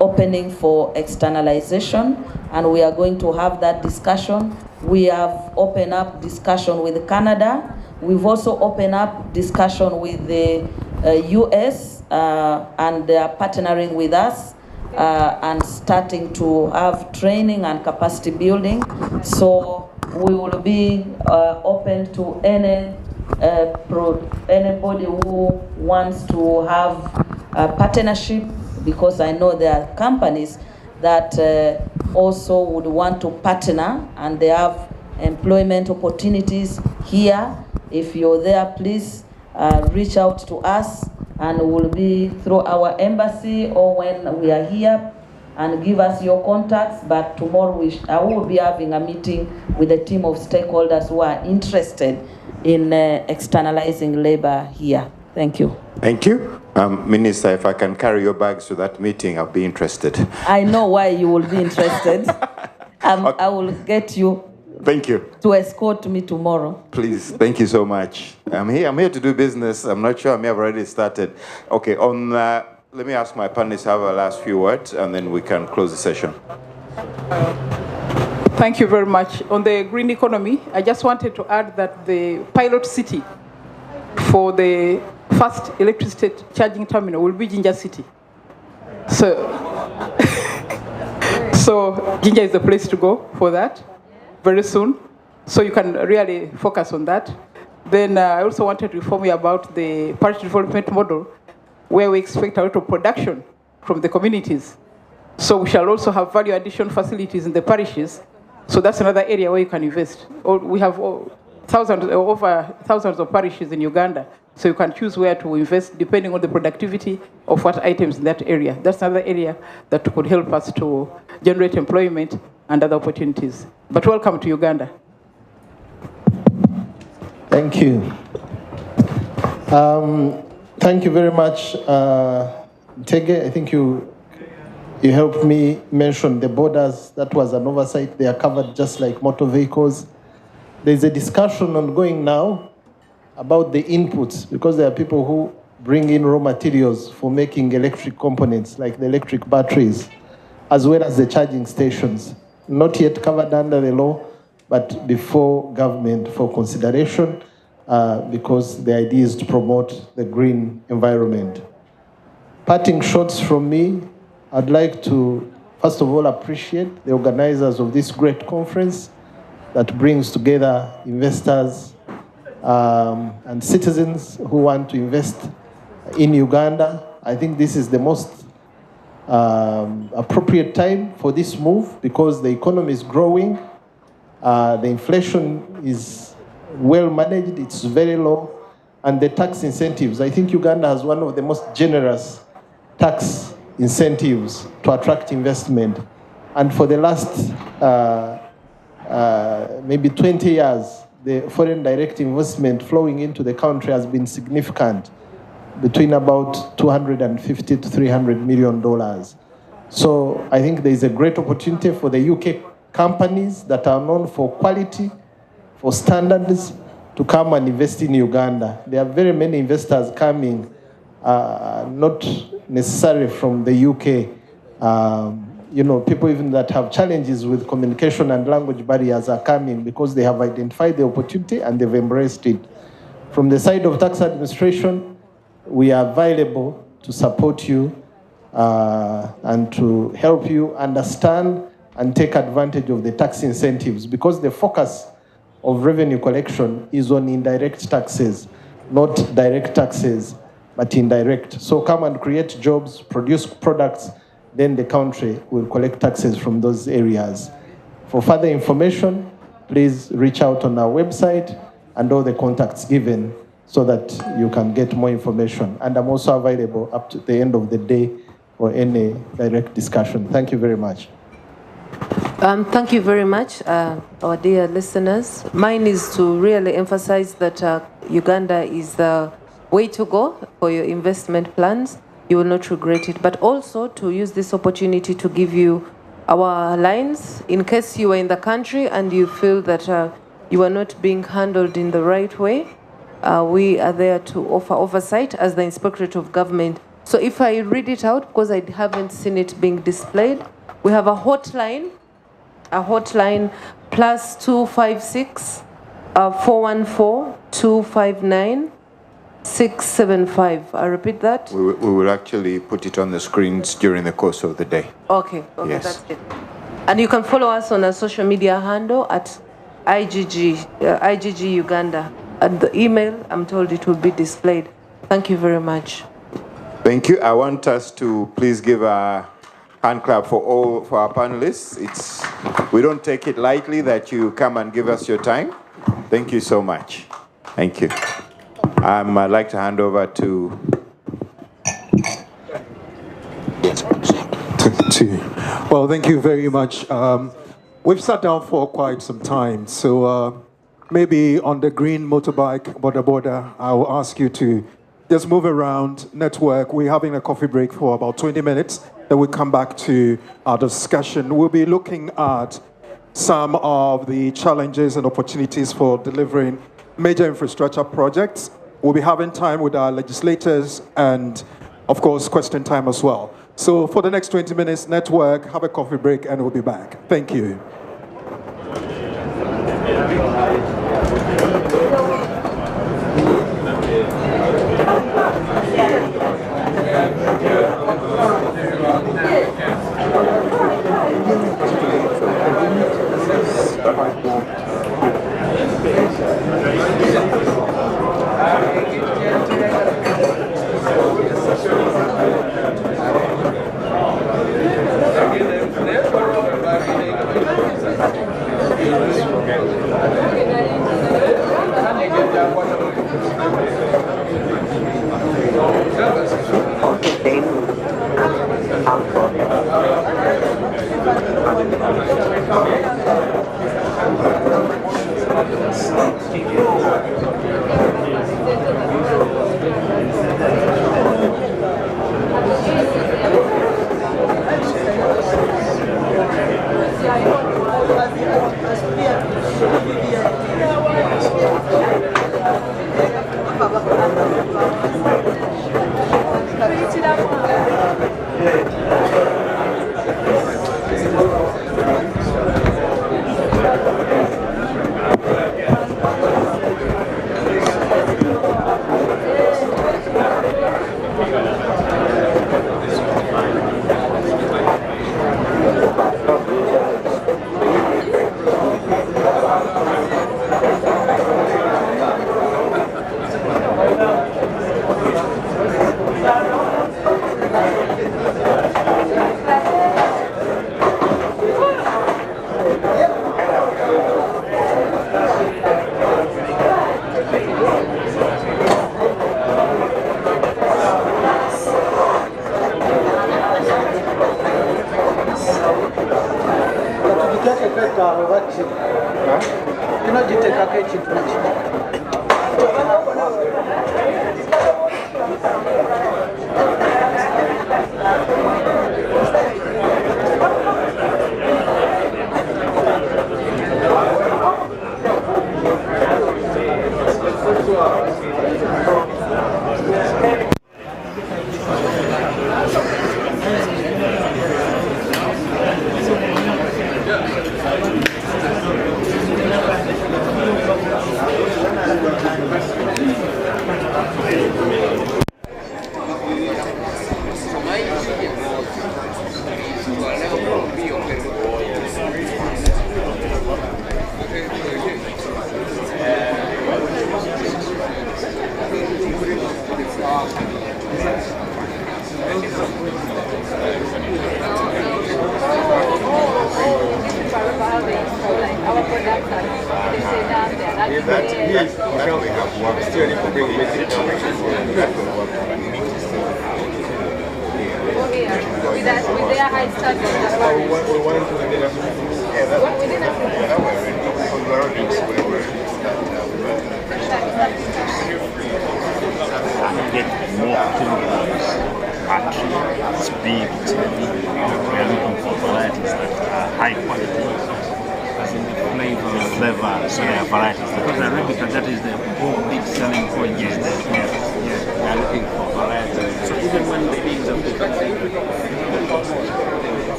opening for externalization, and we are going to have that discussion. We have opened up discussion with Canada. We've also opened up discussion with the US, and they are partnering with us and starting to have training and capacity building. So we will be open to anybody who wants to have a partnership, because I know there are companies that also would want to partner and they have employment opportunities here. If you're there, please reach out to us, and we'll be through our embassy or when we are here, and give us your contacts. But tomorrow I will be having a meeting with a team of stakeholders who are interested in externalizing labor here. Thank you. Thank you. Minister, if I can carry your bags to that meeting, I'll be interested. I know why you will be interested. Okay. I will get you. Thank you. To escort me tomorrow. Please, thank you so much. I'm here to do business. I'm not sure I may have already started. Okay, let me ask my panelists to have a last few words, and then we can close the session. Thank you very much. On the green economy, I just wanted to add that the pilot city for the first electricity charging terminal will be Jinja City. So Jinja is the place to go for that very soon. So you can really focus on that. Then I also wanted to inform you about the parish development model, where we expect a lot of production from the communities. So we shall also have value addition facilities in the parishes. So that's another area where you can invest. We have over thousands of parishes in Uganda. So you can choose where to invest depending on the productivity of what items in that area. That's another area that could help us to generate employment and other opportunities. But welcome to Uganda. Thank you. Thank you very much, Tege. I think you helped me mention the borders. That was an oversight. They are covered just like motor vehicles. There's a discussion ongoing now about the inputs, because there are people who bring in raw materials for making electric components, like the electric batteries, as well as the charging stations. Not yet covered under the law, but before government for consideration, because the idea is to promote the green environment. Parting shots from me, I'd like to, first of all, appreciate the organizers of this great conference that brings together investors and citizens who want to invest in Uganda. I think this is the most appropriate time for this move, because the economy is growing, the inflation is well managed, it's very low, and the tax incentives. I think Uganda has one of the most generous tax incentives to attract investment. And for the last maybe 20 years, the foreign direct investment flowing into the country has been significant, between about $250 to $300 million. So I think there is a great opportunity for the UK companies that are known for quality, for standards, to come and invest in Uganda. There are very many investors coming, not necessarily from the UK. People even that have challenges with communication and language barriers are coming because they have identified the opportunity and they've embraced it. From the side of tax administration, we are available to support you and to help you understand and take advantage of the tax incentives, because the focus of revenue collection is on indirect taxes, not direct taxes, but indirect. So come and create jobs, produce products, then the country will collect taxes from those areas. For further information, please reach out on our website and all the contacts given so that you can get more information. And I'm also available up to the end of the day for any direct discussion. Thank you very much. Thank you very much, our dear listeners. Mine is to really emphasize that Uganda is the way to go for your investment plans. You will not regret it. But also to use this opportunity to give you our lines in case you are in the country and you feel that you are not being handled in the right way. We are there to offer oversight as the Inspectorate of Government. So if I read it out, because I haven't seen it being displayed, we have a hotline +256 414 259 675. I repeat that. We will actually put it on the screens during the course of the day. Okay, Yes. That's it. And you can follow us on our social media handle at IGG Uganda. And the email, I'm told it will be displayed. Thank you very much. Thank you. I want us to please give a hand clap for our panelists. We don't take it lightly that you come and give us your time. Thank you so much. Thank you. I'd like to hand over to Well, thank you very much. We've sat down for quite some time, so maybe on the green motorbike border, I will ask you to just move around, network. We're having a coffee break for about 20 minutes, then we'll come back to our discussion. We'll be looking at some of the challenges and opportunities for delivering major infrastructure projects. We'll be having time with our legislators and, of course, question time as well. So for the next 20 minutes, network, have a coffee break, and we'll be back. Thank you.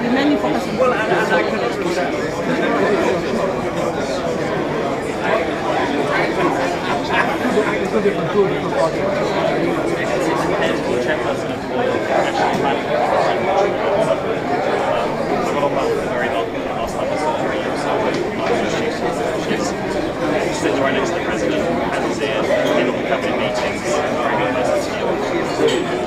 We mainly focus on Sits right next to the president, as is in all the cabinet meetings. Very good message to you. Sorry.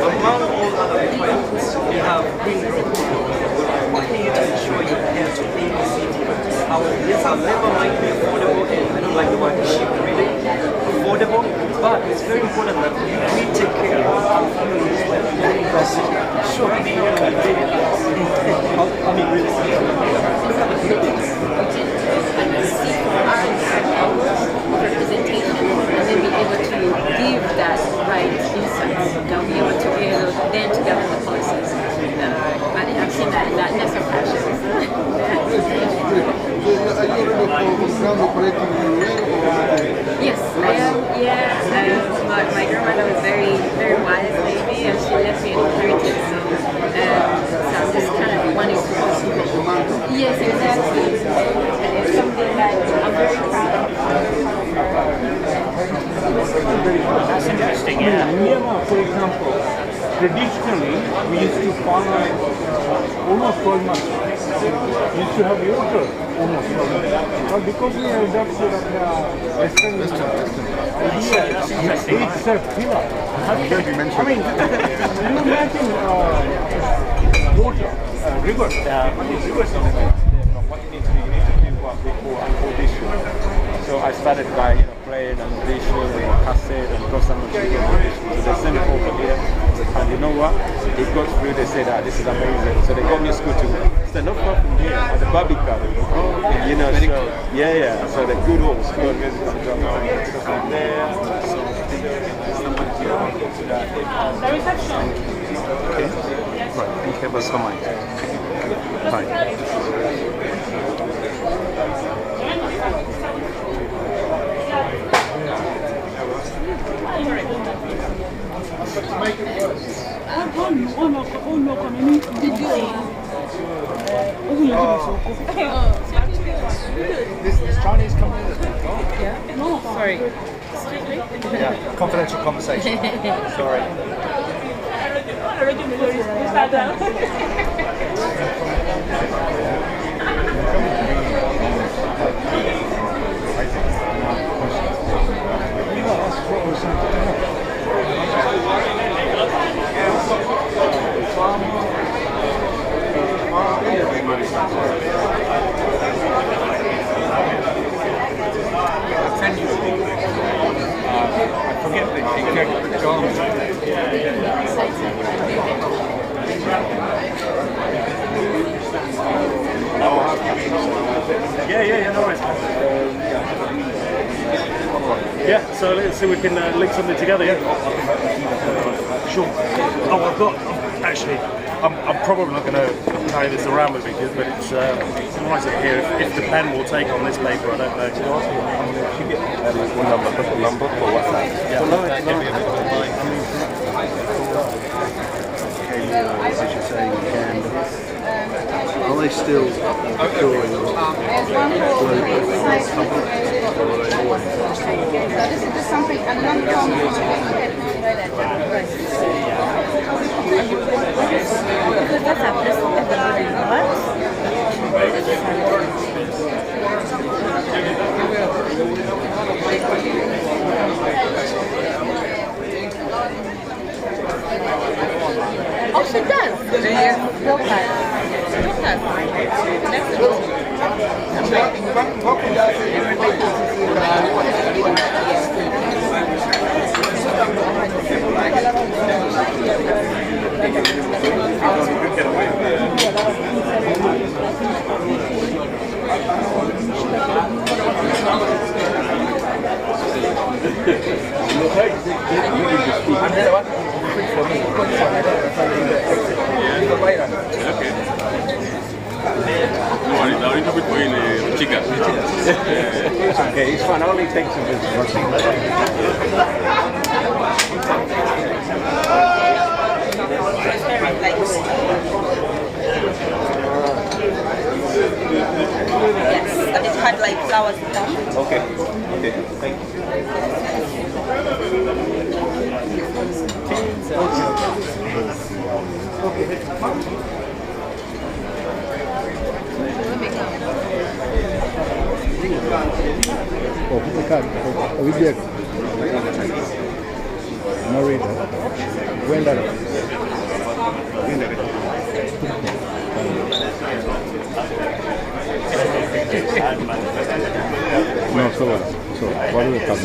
Among all other requirements, you have green growth. We need to ensure you adhere to ABC. Yes, our labor might be affordable, and I don't like the word cheap, really, affordable, but it's very important that we take care of our families well. Sure, I mean, really, look at the buildings. Representation and then be able to give that right insights, they'll be able to then to govern the policies. I've seen that in that nest of passions. Yes, I am. Yeah, my grandmother was very, very wise lady, and she left me an inheritance. So I'm just kind of wanting to. Yes, exactly. And it's something that I'm very proud of. That's interesting, yeah. In Myanmar, for example, traditionally we used to farm almost 12 months. We used to have yogurt almost 12 months. But because we have adopted Western idea, it's a pillar. I mean, you imagine water, rivers. Rivers what you need to do, you need to do what we call unconditional. So I started by playing and audition and cassette and got some audition. So they sent it over here, and you know what? It got through. They said, this is amazing. So they got me to school to stand up from here at the barbecue. So yeah. So the good old school music and drama. So from there, The reception. Okay. Right. Thank you so much. Bye. Make it worse. This Chinese company that's been gone. Yeah? No, sorry. Excuse me? Yeah, confidential conversation. Sorry. I forget the exact genre. Yeah, no worries. Yeah, so let's see if we can link something together, yeah? Sure. Oh, I've got, actually, I'm probably not going to carry this around with me, but it's nice here. If the pen will take on this paper, I don't know. Should get one number for WhatsApp. Yeah. As you say, you can. Are they still procuring this is just something, and another Because that's a She does. Yes. Help her. It's okay, it's fun. Only takes a bit. Yes, and it had like flowers and stuff. Okay, okay, thank you. Oh, the card. We did. No reader. When that? No, so what? So what are the cards?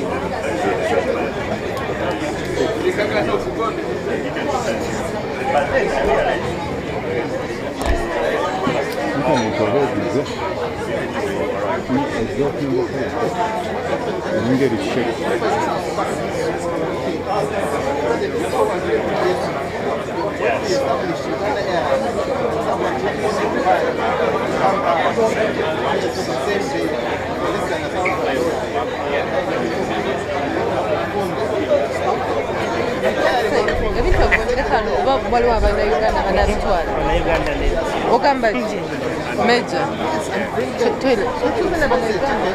Uganda major toilet.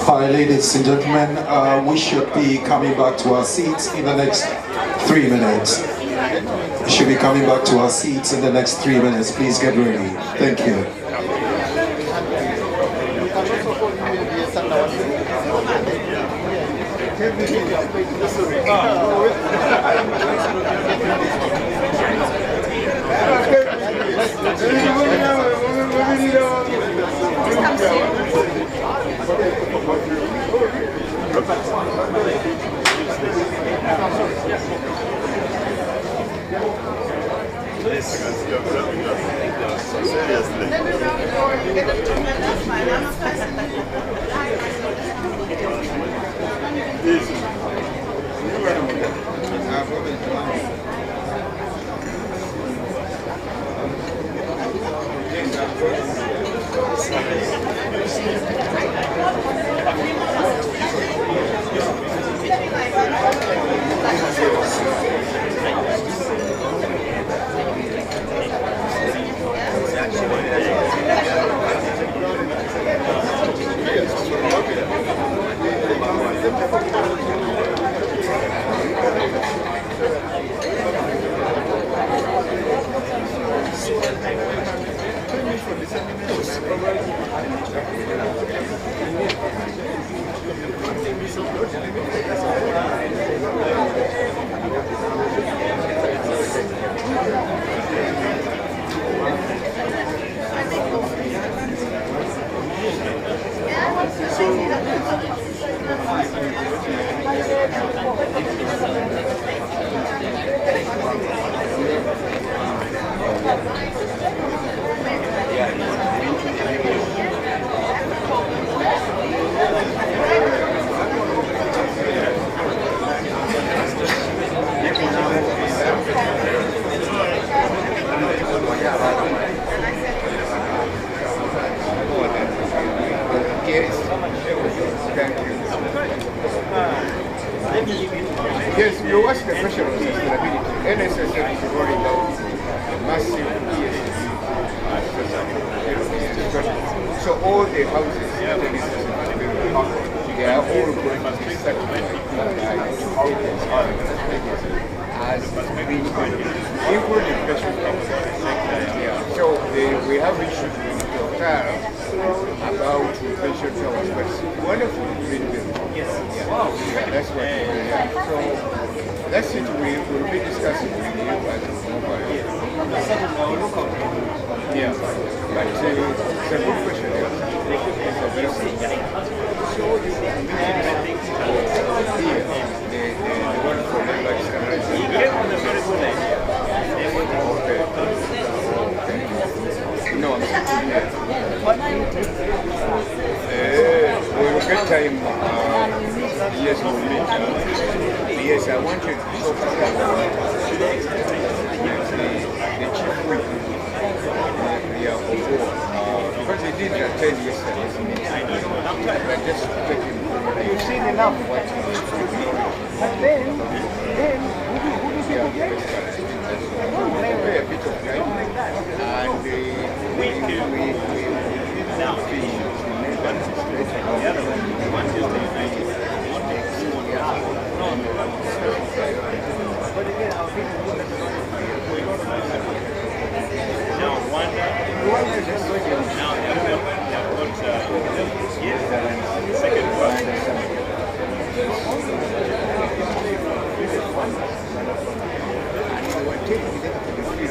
Hi, ladies and gentlemen, we should be coming back to our seats in the next 3 minutes. We should be coming back to our seats in the next 3 minutes. Please get ready. Thank you. Oh. Yes, you asked the question of sustainability. NSS is rolling out a massive ESG. So all the houses they are all going to be certified as green houses, including special So we have issues with Qatar about pension towers, but one of them green buildings. Wow. That's what we have. So that's it. We will be discussing with you as mobile. Yeah. But it's a good question. It's a very simple. So the one for the lifestyle. No, I'm we'll get time. Yes, we'll meet. Yes, I wanted to talk about the chief whip. Because he did attend yesterday. But just take him. You've seen enough what he did. But then, who do people get? A bit of time. And we now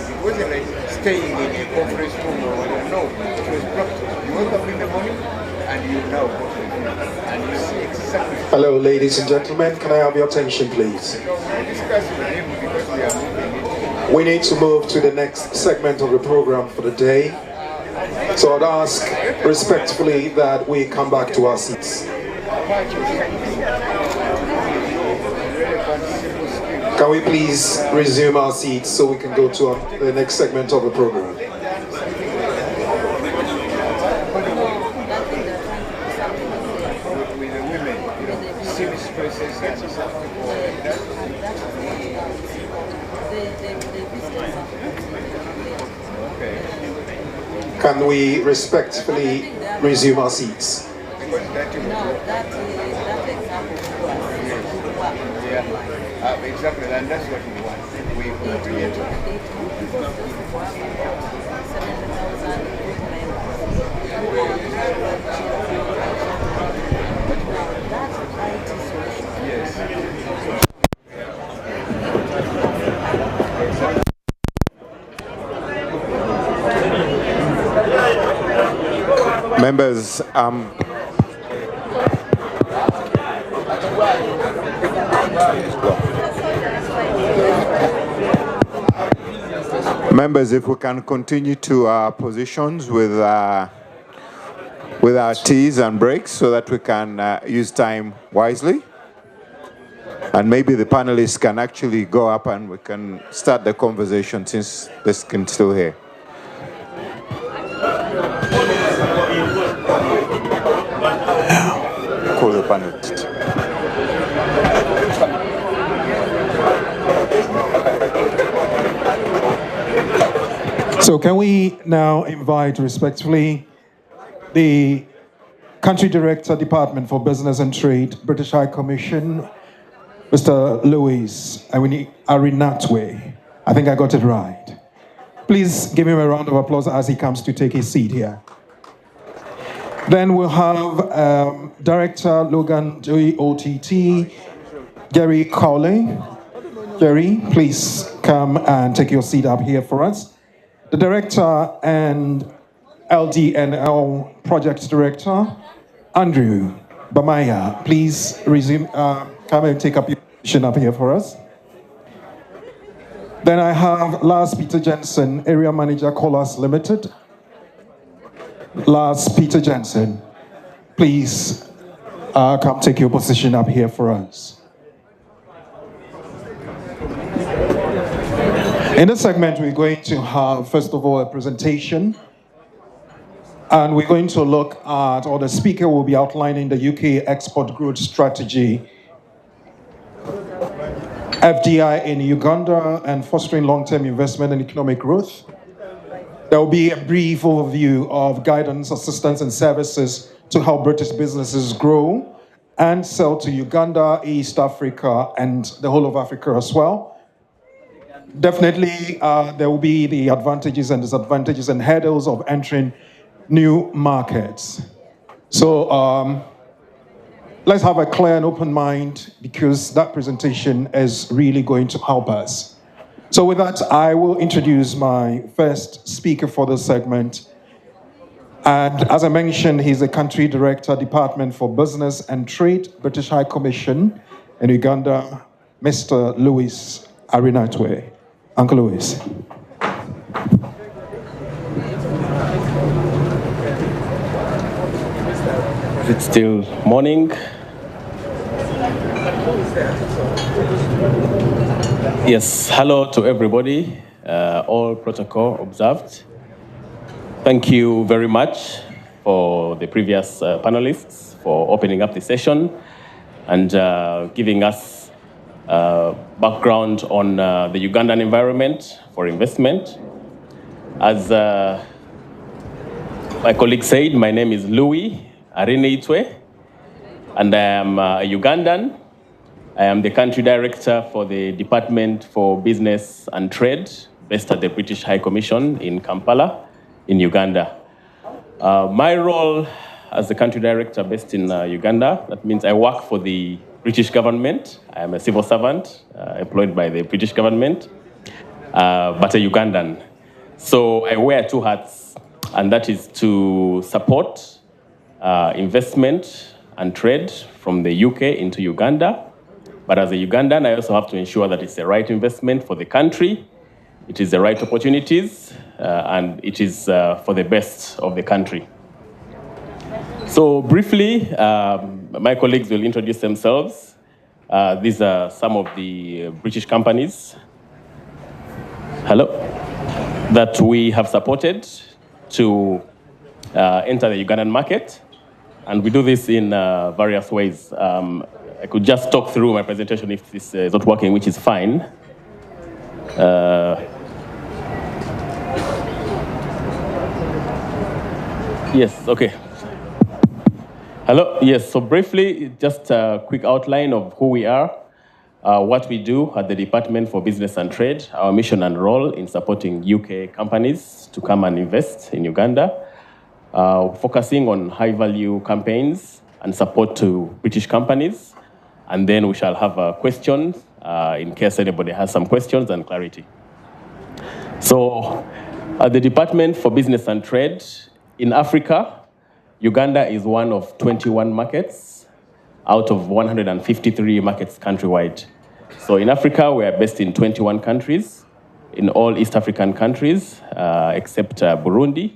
it wasn't like staying in a conference room or whatever. No, it was practical. You wake up in the morning and you now go to the field and you see exactly. Hello, ladies and gentlemen. Can I have your attention, please? We need to move to the next segment of the program for the day. So I'd ask respectfully that we come back to our seats. Can we please resume our seats so we can go to the next segment of the program? Can we respectfully resume our seats? Exactly, and that's what we want. We create. Members, members, if we can continue to our positions with our teas and breaks so that we can use time wisely. And maybe the panelists can actually go up and we can start the conversation since the skin's still here. Call the panelists. So can we now invite respectfully the Country Director, Department for Business and Trade, British High Commission, Mr. Louis Arinatwe. I think I got it right. Please give him a round of applause as he comes to take his seat here. Then we'll have Director Logan Joey OTT, Gary Cowley. Gary, please come and take your seat up here for us. The Director and LDNL Project Director, Andrew Bamaya, please resume, come and take up your position up here for us. Then I have Lars Peter Jensen, Area Manager, Colas Limited. Lars Peter Jensen, please come take your position up here for us. In this segment, we're going to have, first of all, a presentation. And we're going to look at, or the speaker will be outlining the UK export growth strategy, FDI in Uganda, and fostering long-term investment and economic growth. There will be a brief overview of guidance, assistance, and services to help British businesses grow and sell to Uganda, East Africa, and the whole of Africa as well. Definitely, there will be the advantages and disadvantages and hurdles of entering new markets. So let's have a clear and open mind because that presentation is really going to help us. So with that, I will introduce my first speaker for this segment. And as I mentioned, he's the Country Director, Department for Business and Trade, British High Commission in Uganda, Mr. Louis Arinatwe. Uncle Louis. It's still morning. Yes, hello to everybody, all protocol observed. Thank you very much for the previous panelists for opening up the session and giving us background on the Ugandan environment for investment. As my colleague said, my name is Louis Arinatwe, and I am a Ugandan. I am the Country Director for the Department for Business and Trade, based at the British High Commission in Kampala, in Uganda. My role as the Country Director based in Uganda, that means I work for the British government. I am a civil servant employed by the British government, but a Ugandan. So I wear two hats, and that is to support investment and trade from the UK into Uganda. But as a Ugandan, I also have to ensure that it's the right investment for the country, it is the right opportunities, and it is for the best of the country. So briefly, my colleagues will introduce themselves. These are some of the British companies, that we have supported to enter the Ugandan market. And we do this in various ways. I could just talk through my presentation if this is not working, which is fine. Yes, okay. Hello, yes, so briefly, just a quick outline of who we are, what we do at the Department for Business and Trade, our mission and role in supporting UK companies to come and invest in Uganda, focusing on high-value campaigns and support to British companies. And then we shall have questions in case anybody has some questions and clarity. So at the Department for Business and Trade in Africa, Uganda is one of 21 markets out of 153 markets countrywide. So in Africa, we are based in 21 countries, in all East African countries, except Burundi.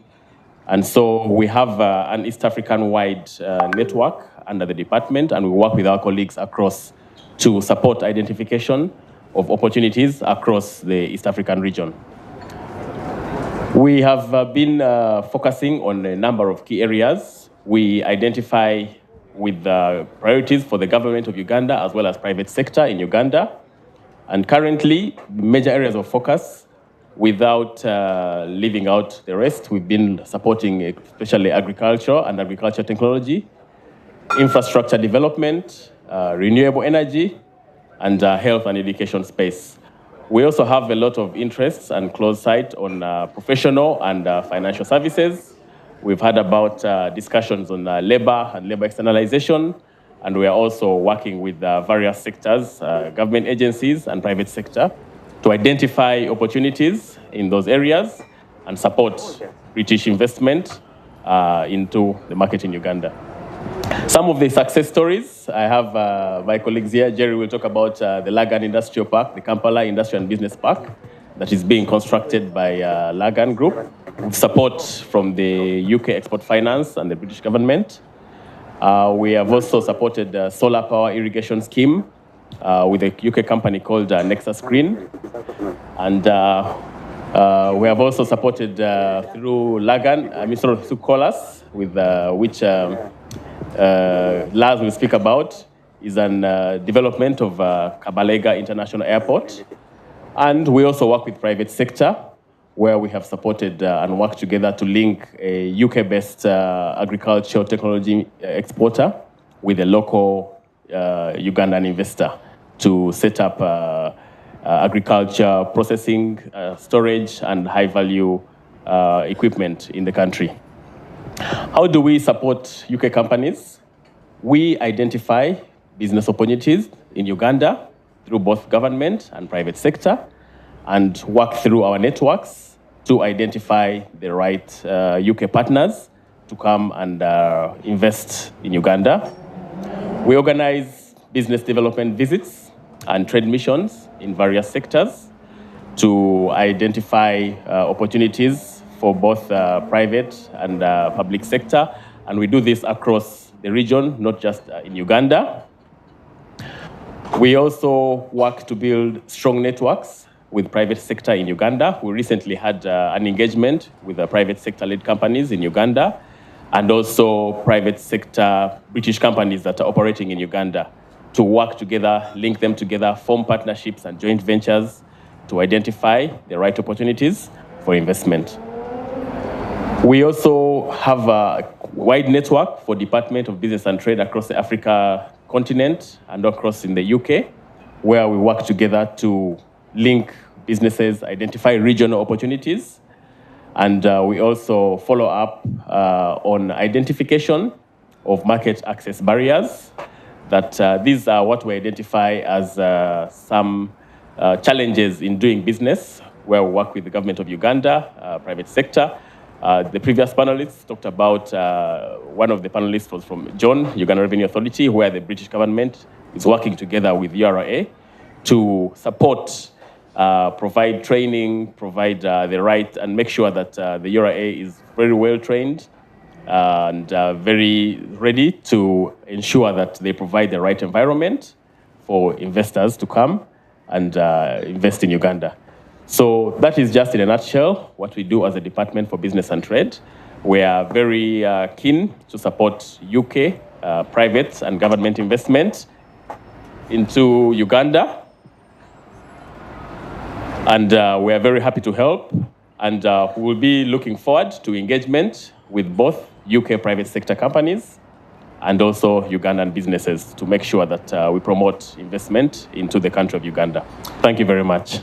And so we have an East African-wide network under the department, and we work with our colleagues across to support identification of opportunities across the East African region. We have been focusing on a number of key areas. We identify with priorities for the government of Uganda as well as private sector in Uganda. And currently, major areas of focus, without leaving out the rest, we've been supporting especially agriculture and agriculture technology, infrastructure development, renewable energy, and health and education space. We also have a lot of interests and close sight on professional and financial services. We've had about discussions on labor and labor externalization, and we are also working with various sectors, government agencies and private sector, to identify opportunities in those areas and support British investment into the market in Uganda. Some of the success stories, I have my colleagues here. Jerry will talk about the Lagan Industrial Park, the Kampala Industrial and Business Park, that is being constructed by Lagan Group, with support from the UK Export Finance and the British government. We have also supported the solar power irrigation scheme with a UK company called Nexus Green. And we have also supported through Lagan, through Colas, with which Lars will speak about, is an development of Kabalega International Airport. And we also work with private sector, where we have supported and worked together to link a UK-based agricultural technology exporter with a local Ugandan investor to set up agriculture processing, storage, and high-value equipment in the country. How do we support UK companies? We identify business opportunities in Uganda through both government and private sector, and work through our networks to identify the right UK partners to come and invest in Uganda. We organize business development visits and trade missions in various sectors to identify opportunities for both private and public sector. And we do this across the region, not just in Uganda. We also work to build strong networks with private sector in Uganda. We recently had an engagement with the private sector-led companies in Uganda, and also private sector British companies that are operating in Uganda, to work together, link them together, form partnerships and joint ventures to identify the right opportunities for investment. We also have a wide network for Department of Business and Trade across the Africa continent and across in the UK, where we work together to link businesses, identify regional opportunities, and we also follow up on identification of market access barriers. That these are what we identify as some challenges in doing business, where we work with the government of Uganda, private sector. The previous panelists talked about, one of the panelists was from John, Uganda Revenue Authority, where the British government is working together with URA to support, provide training, provide the right, and make sure that the URA is very well trained and very ready to ensure that they provide the right environment for investors to come and invest in Uganda. So that is just in a nutshell what we do as a Department for Business and Trade. We are very keen to support UK private and government investment into Uganda. And we are very happy to help. And we will be looking forward to engagement with both UK private sector companies and also Ugandan businesses to make sure that we promote investment into the country of Uganda. Thank you very much.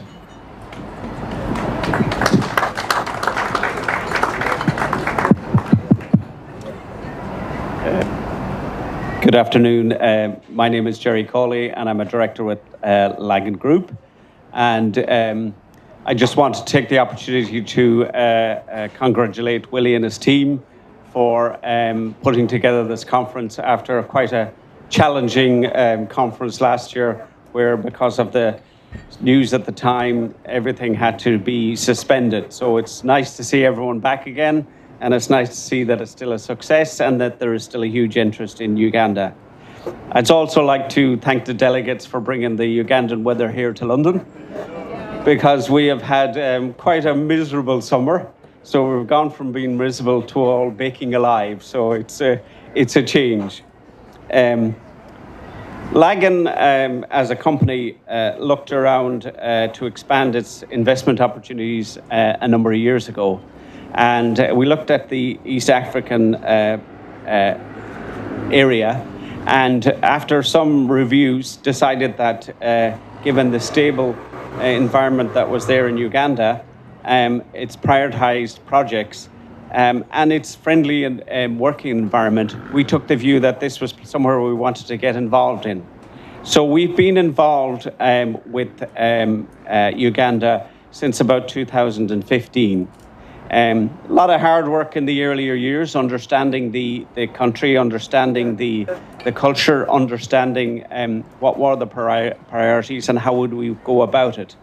Good afternoon. My name is Jerry Cawley, and I'm a director with Lagan Group. And I just want to take the opportunity to congratulate Willie and his team for putting together this conference after quite a challenging conference last year, where because of the news at the time, everything had to be suspended. So it's nice to see everyone back again, and it's nice to see that it's still a success and that there is still a huge interest in Uganda. I'd also like to thank the delegates for bringing the Ugandan weather here to London, because we have had quite a miserable summer. So we've gone from being miserable to all baking alive. So it's a change. Lagan, as a company, looked around to expand its investment opportunities a number of years ago. And we looked at the East African area, and after some reviews, decided that given the stable environment that was there in Uganda, its prioritized projects, and its friendly and working environment, we took the view that this was somewhere we wanted to get involved in. So we've been involved with Uganda since about 2015. A lot of hard work in the earlier years, understanding the country, understanding the culture, understanding what were the priorities and how would we go about it.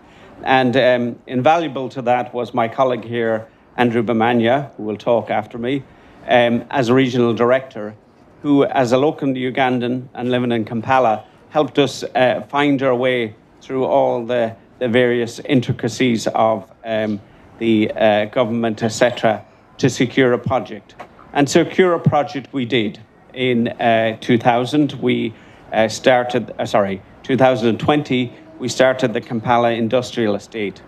And invaluable to that was my colleague here, Andrew Bamanya, who will talk after me, as a regional director, who, as a local Ugandan and living in Kampala, helped us find our way through all the various intricacies of the government, etc., to secure a project. And secure a project we did. In 2020, we started the Kampala Industrial Estate.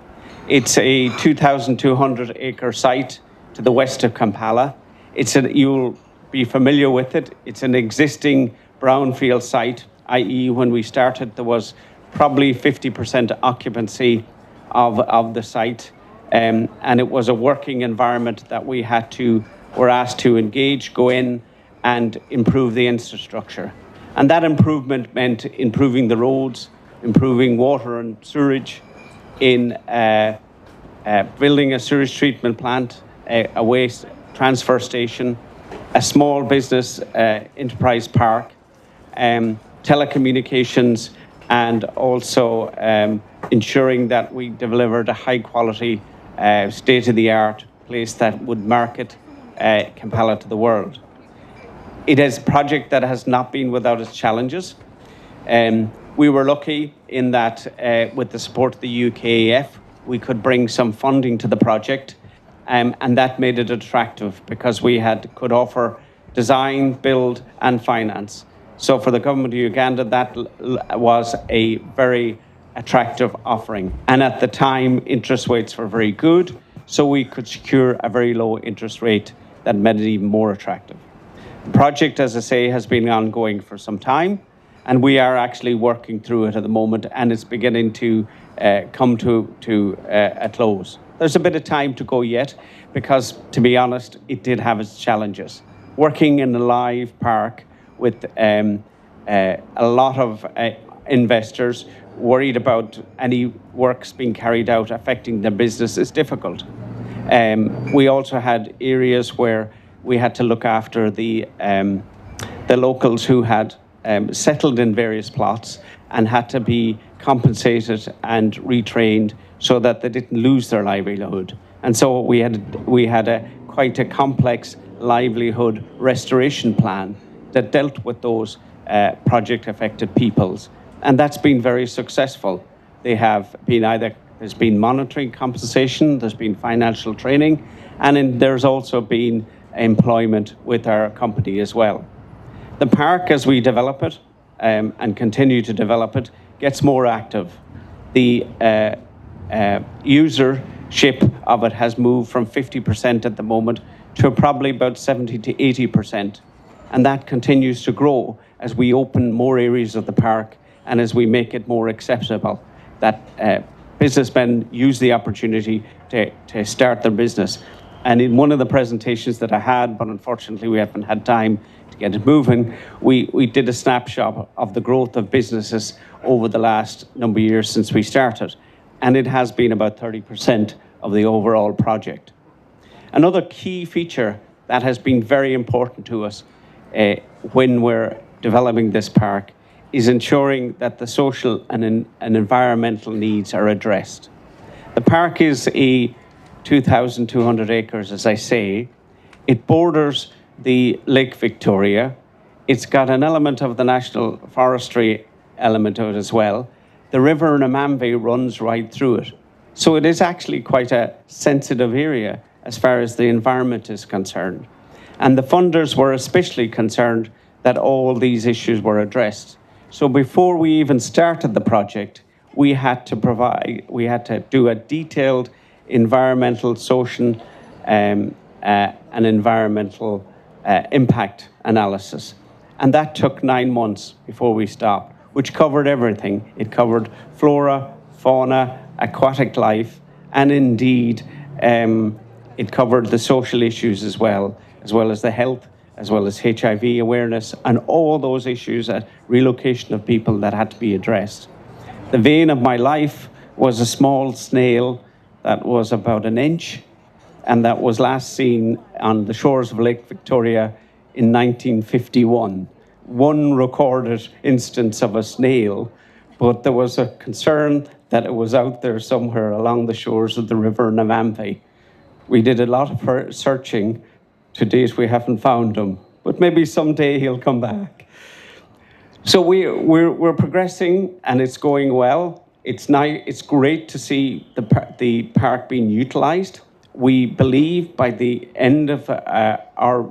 It's a 2,200-acre site to the west of Kampala. You'll be familiar with it. It's an existing brownfield site, i.e. when we started, there was probably 50% occupancy of the site. And it was a working environment that we were asked to engage, go in and improve the infrastructure. And that improvement meant improving the roads, improving water and sewage, in building a sewage treatment plant, a waste transfer station, a small business enterprise park, telecommunications, and also ensuring that we delivered a high quality, state-of-the-art place that would market Kampala to the world. It is a project that has not been without its challenges. We were lucky in that with the support of the UKEF, we could bring some funding to the project, and that made it attractive because we could offer design, build, and finance. So for the government of Uganda, that was a very attractive offering. And at the time, interest rates were very good, so we could secure a very low interest rate that made it even more attractive. The project, as I say, has been ongoing for some time, and we are actually working through it at the moment, and it's beginning to come to a close. There's a bit of time to go yet, because, to be honest, it did have its challenges. Working in a live park with a lot of investors worried about any works being carried out affecting their business is difficult. We also had areas where we had to look after the locals who had settled in various plots and had to be compensated and retrained so that they didn't lose their livelihood. And so we had quite a complex livelihood restoration plan that dealt with those project-affected peoples. And that's been very successful. There's been monitoring compensation, there's been financial training, and there's also been employment with our company as well. The park, as we develop it and continue to develop it, gets more active. The usership of it has moved from 50% at the moment to probably about 70 to 80%. And that continues to grow as we open more areas of the park and as we make it more acceptable that businessmen use the opportunity to start their business. And in one of the presentations that I had, but unfortunately we haven't had time to get it moving, we did a snapshot of the growth of businesses over the last number of years since we started. And it has been about 30% of the overall project. Another key feature that has been very important to us when we're developing this park, is ensuring that the social and environmental needs are addressed. The park is 2,200 acres, as I say. It borders the Lake Victoria. It's got an element of the National Forestry element to it as well. The River Namamve runs right through it. So it is actually quite a sensitive area as far as the environment is concerned. And the funders were especially concerned that all these issues were addressed. So before we even started the project, we had to do a detailed environmental, social, and environmental impact analysis. And that took 9 months before we stopped, which covered everything. It covered flora, fauna, aquatic life, and indeed, it covered the social issues as well as the health, as well as HIV awareness, and all those issues, relocation of people that had to be addressed. The vein of my life was a small snail that was about 1 inch, and that was last seen on the shores of Lake Victoria in 1951. One recorded instance of a snail, but there was a concern that it was out there somewhere along the shores of the River Namamve. We did a lot of searching. To date, we haven't found him, but maybe someday he'll come back. So we're progressing, and it's going well. It's great to see the park being utilized. We believe by the end of our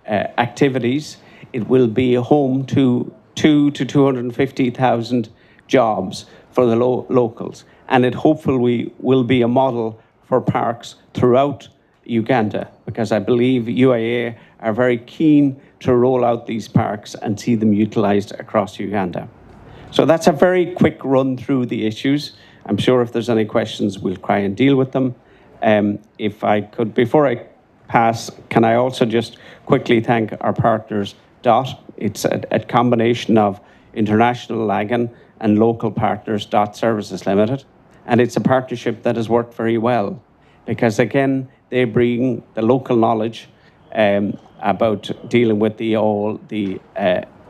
activities, it will be a home to 200,000 to 250,000 jobs for the locals, and it hopefully will be a model for parks throughout Uganda, because I believe UIA are very keen to roll out these parks and see them utilized across Uganda. So that's a very quick run through the issues. I'm sure if there's any questions, we'll try and deal with them. If I could, before I pass, can I also just quickly thank our partners, DOT. It's a combination of international Lagan and local partners, DOT Services Limited. And it's a partnership that has worked very well, because again, they bring the local knowledge about dealing with all the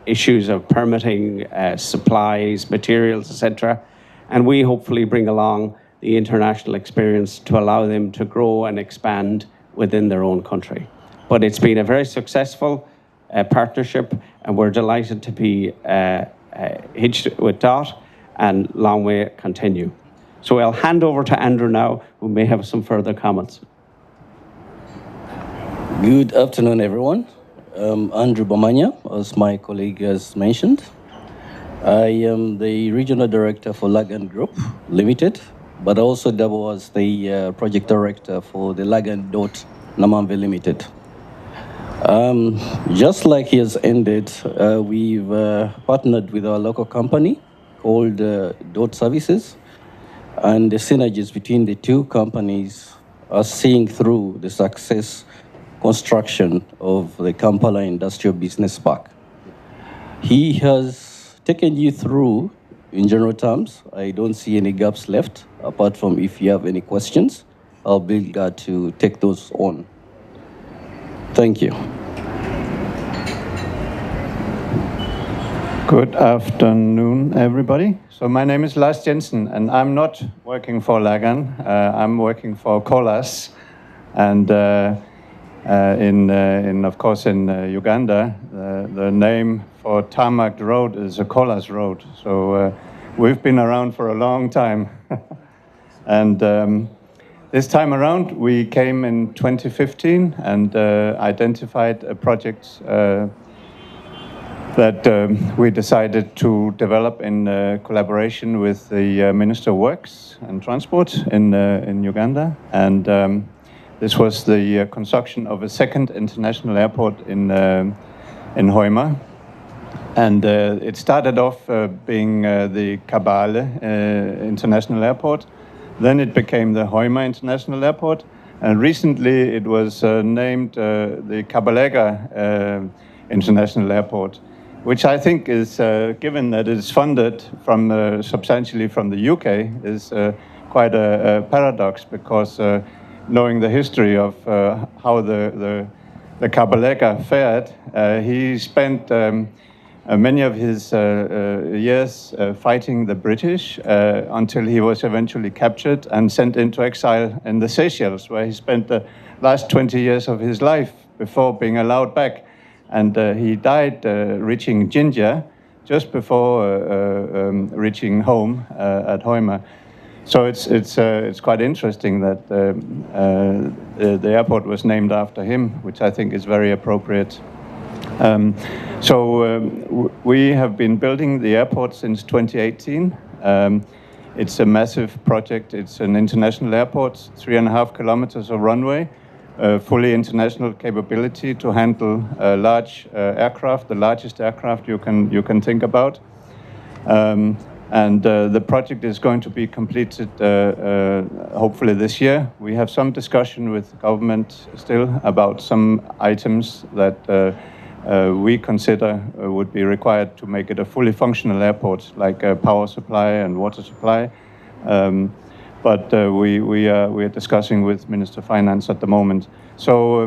issues of permitting, supplies, materials, etc. And we hopefully bring along the international experience to allow them to grow and expand within their own country. But it's been a very successful partnership, and we're delighted to be hitched with DOT, and long may it continue. So I'll hand over to Andrew now, who may have some further comments. Good afternoon, everyone. Andrew Bomanya, as my colleague has mentioned. I am the Regional Director for Lagan Group Limited, but also double as the Project Director for the Lagan Dot Namamve Limited. Just like he has ended, we've partnered with our local company called Dot Services, and the synergies between the two companies are seeing through the success construction of the Kampala Industrial Business Park. He has taken you through, in general terms. I don't see any gaps left, apart from if you have any questions, I'll be glad to take those on. Thank you. Good afternoon, everybody. So my name is Lars Jensen, and I'm not working for Lagan. I'm working for Colas, and of course, in Uganda, the name for tarmac road is a Colas road. So we've been around for a long time, and this time around we came in 2015 and identified a project that we decided to develop in collaboration with the Minister of Works and Transport in Uganda, and this was the construction of a second international airport in Hoima. And it started off being the Kabale International Airport. Then it became the Hoima International Airport. And recently it was named the Kabalega International Airport, which I think is, given that it is funded from substantially from the UK, is quite a paradox, because knowing the history of how the the Kabalega fared, he spent many of his years fighting the British until he was eventually captured and sent into exile in the Seychelles, where he spent the last 20 years of his life before being allowed back. And he died reaching Jinja just before reaching home at Hoima. So it's quite interesting that the airport was named after him, which I think is very appropriate. We have been building the airport since 2018. It's a massive project. It's an international airport, 3.5 kilometers of runway, fully international capability to handle large aircraft, the largest aircraft you can think about. The project is going to be completed hopefully this year. We have some discussion with the government still about some items that we consider would be required to make it a fully functional airport, like a power supply and water supply. We are discussing with Minister of Finance at the moment. So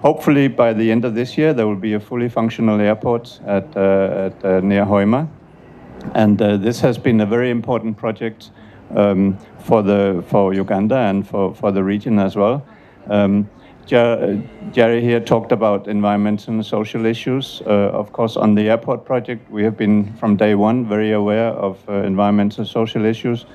hopefully by the end of this year there will be a fully functional airport at near Hoima. And this has been a very important project for Uganda and for the region as well. Jerry here talked about environmental and social issues. Of course, on the airport project, we have been from day one very aware of environmental and social issues.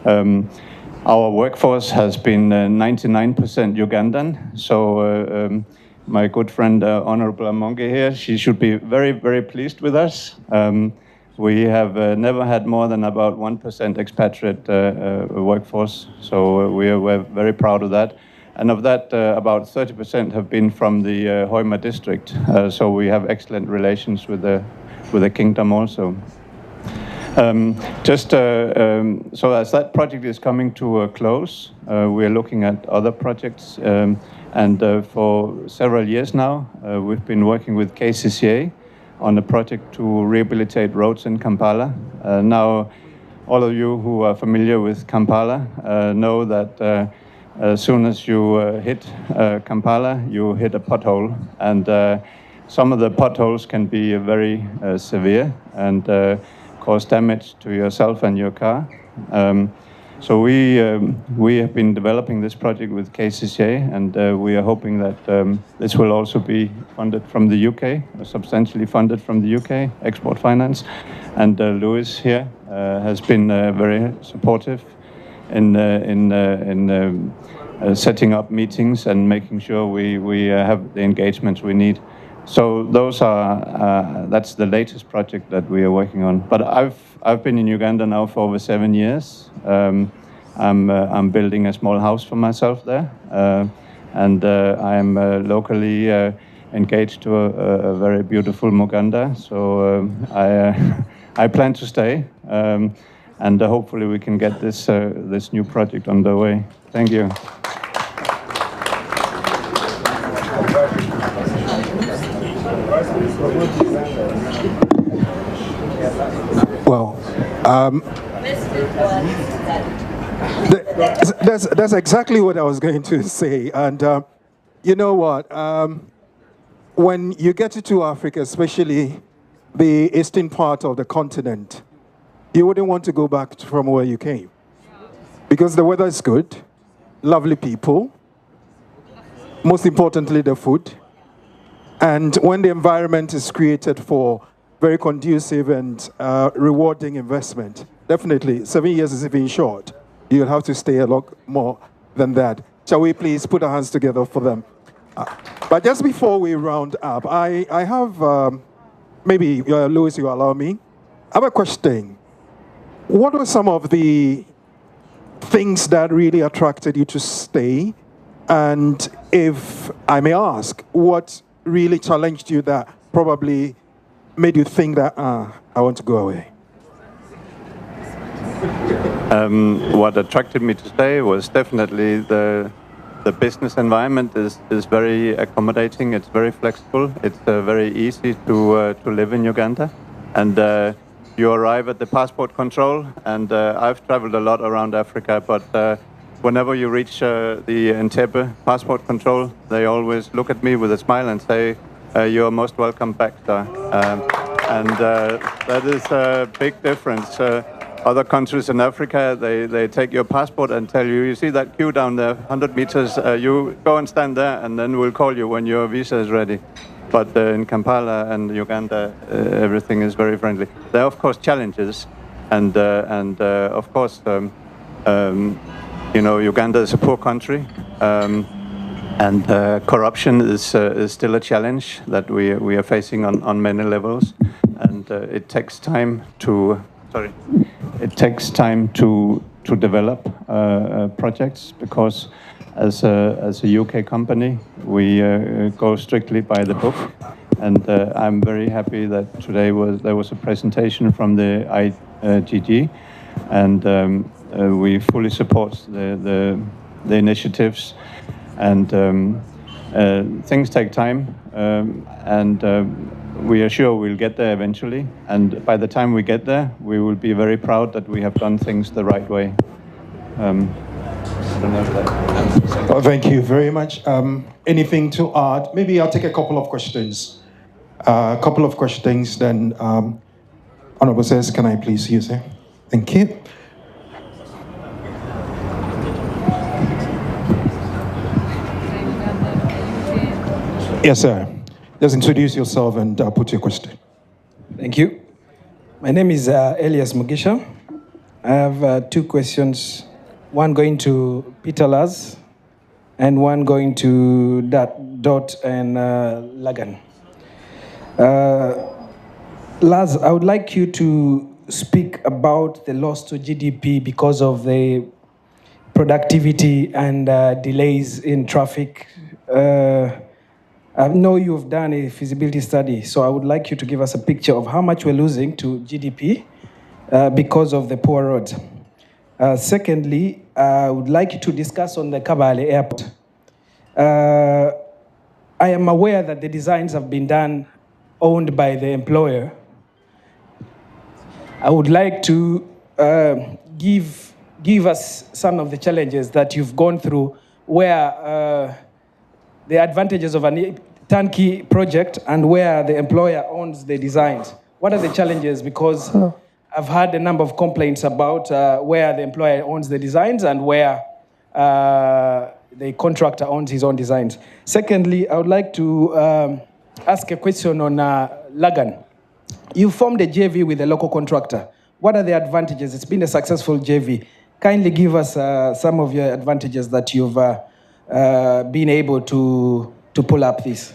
Our workforce has been 99% Ugandan. So my good friend Honorable Amonge here, she should be very, very pleased with us. We have never had more than about 1% expatriate workforce, so we're very proud of that. And of that, about 30% have been from the Hoima district, so we have excellent relations with the kingdom also. So as that project is coming to a close, we are looking at other projects, and for several years now, we've been working with KCCA on a project to rehabilitate roads in Kampala. Now, all of you who are familiar with Kampala know that as soon as you hit Kampala, you hit a pothole, and some of the potholes can be very severe and cause damage to yourself and your car. So we have been developing this project with KCCA, and we are hoping that this will also be funded from the UK, substantially funded from the UK, Export Finance. And Louis here has been very supportive in setting up meetings and making sure we have the engagements we need. So those are that's the latest project that we are working on. But I've been in Uganda now for over 7 years. I'm building a small house for myself there, and I'm locally engaged to a very beautiful Muganda. So I plan to stay, and hopefully we can get this new project underway. Thank you. Well, that's exactly what I was going to say. And you know what? When you get to Africa, especially the eastern part of the continent, you wouldn't want to go back from where you came. Because the weather is good, lovely people, most importantly, the food. And when the environment is created for very conducive and rewarding investment, definitely 7 years is even short. You'll have to stay a lot more than that. Shall we please put our hands together for them? But just before we round up, I have, maybe Louis, you allow me, I have a question. What were some of the things that really attracted you to stay? And if I may ask, what really challenged you that probably made you think that, I want to go away? What attracted me to stay was definitely the business environment is very accommodating. It's very flexible. It's very easy to live in Uganda. And you arrive at the passport control, and I've traveled a lot around Africa, but whenever you reach the Entebbe passport control, they always look at me with a smile and say, "You're most welcome back, sir." And that is a big difference. Other countries in Africa, they take your passport and tell you, "You see that queue down there, 100 meters, you go and stand there, and then we'll call you when your visa is ready." But in Kampala and Uganda, everything is very friendly. There are, of course, challenges, and of course, Uganda is a poor country, and corruption is still a challenge that we are facing on many levels, and it takes time to develop projects, because as a UK company, we go strictly by the book, and I'm very happy that today there was a presentation from the IGG, and we fully support the initiatives, and things take time, and we are sure we'll get there eventually, and by the time we get there, we will be very proud that we have done things the right way. I don't know if that answers. Well, thank you very much. Anything to add? Maybe I'll take a couple of questions. Then Honorable says, can I please use it? Thank you. Yes, sir. Just introduce yourself and put your question. Thank you. My name is Elias Mugisha. I have two questions. One going to Peter Laz, and one going to Dot and Lagan. Laz, I would like you to speak about the loss to GDP because of the productivity and delays in traffic. I know you've done a feasibility study, so I would like you to give us a picture of how much we're losing to GDP because of the poor roads. Secondly, I would like you to discuss on the Kabale Airport. I am aware that the designs have been done, owned by the employer. I would like to give us some of the challenges that you've gone through, where the advantages of a turnkey project and where the employer owns the designs. What are the challenges? Because I've had a number of complaints about where the employer owns the designs and where the contractor owns his own designs. Secondly, I would like to ask a question on Lagan. You formed a JV with a local contractor. What are the advantages? It's been a successful JV. Kindly give us some of your advantages that you've been able to pull up this.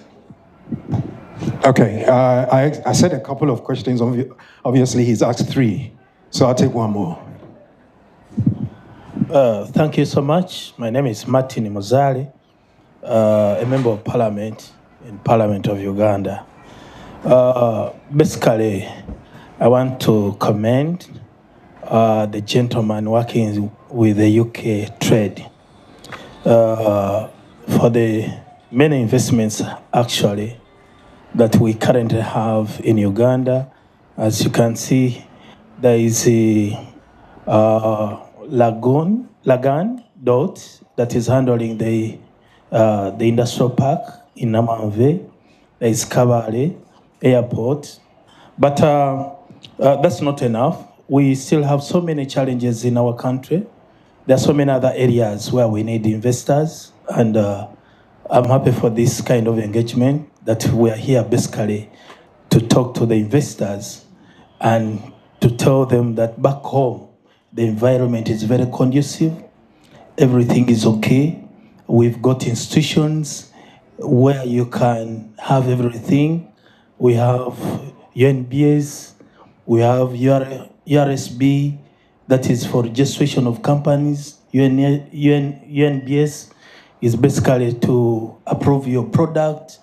Okay, I said a couple of questions. Obviously, he's asked three, so I'll take one more. Thank you so much. My name is Martin Mozali, a member of Parliament in Parliament of Uganda. Basically, I want to commend the gentleman working with the UK trade for the many investments actually that we currently have in Uganda. As you can see, there is a Lagan Dot that is handling the industrial park in Namanve. There is Kabale Airport. But that's not enough. We still have so many challenges in our country. There are so many other areas where we need investors, and I'm happy for this kind of engagement that we are here basically to talk to the investors and to tell them that back home, the environment is very conducive, everything is okay. We've got institutions where you can have everything. We have UNBS, we have URSB, that is for registration of companies. UNBS is basically to approve your product.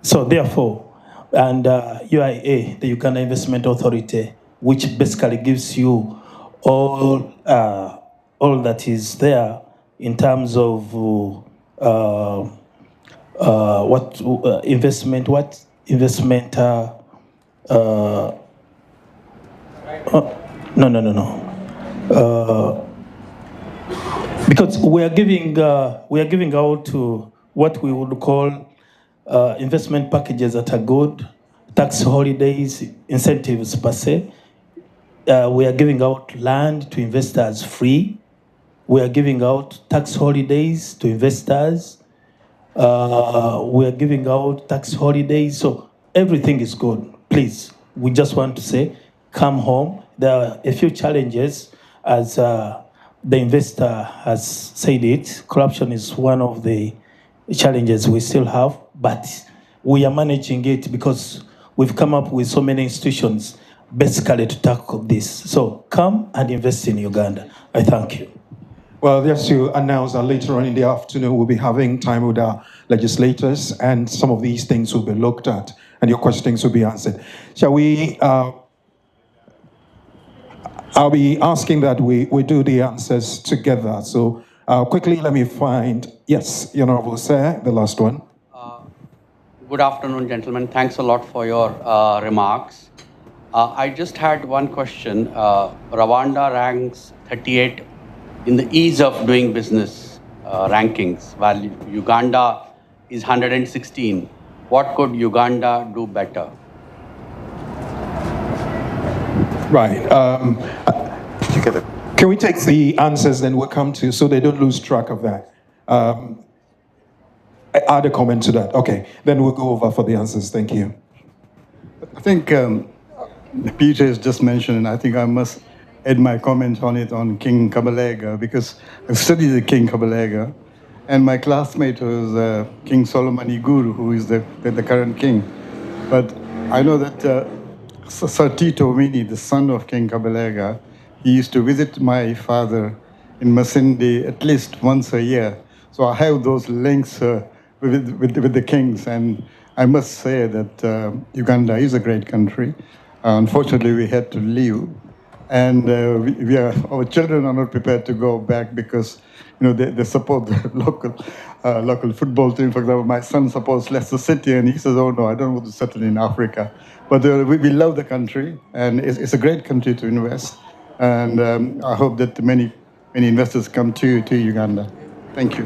So therefore, and UIA, the Uganda Investment Authority, which basically gives you all that is there in terms of investment. Because we are giving out to what we would call investment packages that are good, tax holidays, incentives per se. We are giving out land to investors free. We are giving out tax holidays to investors. We are giving out tax holidays. So everything is good. Please, we just want to say, come home. There are a few challenges, as the investor has said it. Corruption is one of the challenges we still have, but we are managing it because we've come up with so many institutions basically to tackle this. So come and invest in Uganda. I thank you. Well, just to announce that later on in the afternoon, we'll be having time with our legislators, and some of these things will be looked at, and your questions will be answered. Shall we, I'll be asking that we do the answers together. So quickly, let me find, yes, Your Honorable Sir, the last one. Good afternoon, gentlemen. Thanks a lot for your remarks. I just had one question. Rwanda ranks 38 in the ease of doing business rankings, while Uganda is 116. What could Uganda do better? Right. Can we take the answers, then we'll come to, so they don't lose track of that. Add a comment to that. Okay, then we'll go over for the answers. Thank you. I think Peter has just mentioned, and I think I must add my comment on it on King Kabalega, because I've studied the King Kabalega, and my classmate was King Solomon Iguru, who is the current king. But I know that Sir Tito Winnie, the son of King Kabalega, he used to visit my father in Masindi at least once a year. So I have those links with the kings, and I must say that Uganda is a great country. Unfortunately, we had to leave, and our children are not prepared to go back because they support the local football team. For example, my son supports Leicester City, and he says, "Oh no, I don't want to settle in Africa." But we love the country, and it's a great country to invest. And I hope that many investors come to Uganda. Thank you.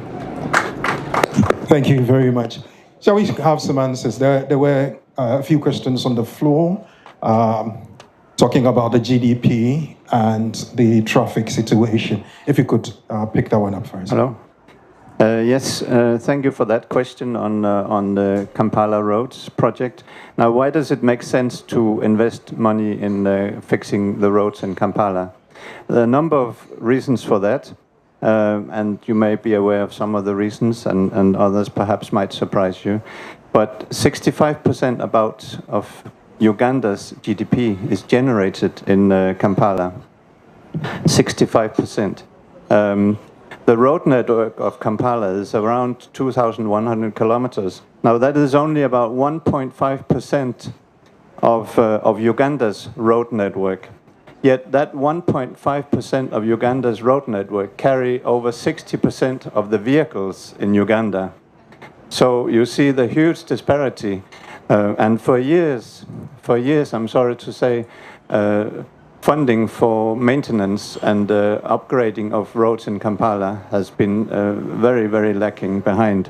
Thank you very much. Shall we have some answers? There were a few questions on the floor talking about the GDP and the traffic situation. If you could pick that one up first. Hello. Yes, thank you for that question on the Kampala Roads project. Now, why does it make sense to invest money in fixing the roads in Kampala? There are a number of reasons for that, and you may be aware of some of the reasons, and others perhaps might surprise you. But 65% about of Uganda's GDP is generated in Kampala. 65%. The road network of Kampala is around 2,100 kilometers. Now that is only about 1.5% of Uganda's road network. Yet that 1.5% of Uganda's road network carry over 60% of the vehicles in Uganda. So you see the huge disparity. And for years, I'm sorry to say, funding for maintenance and upgrading of roads in Kampala has been very, very lacking behind.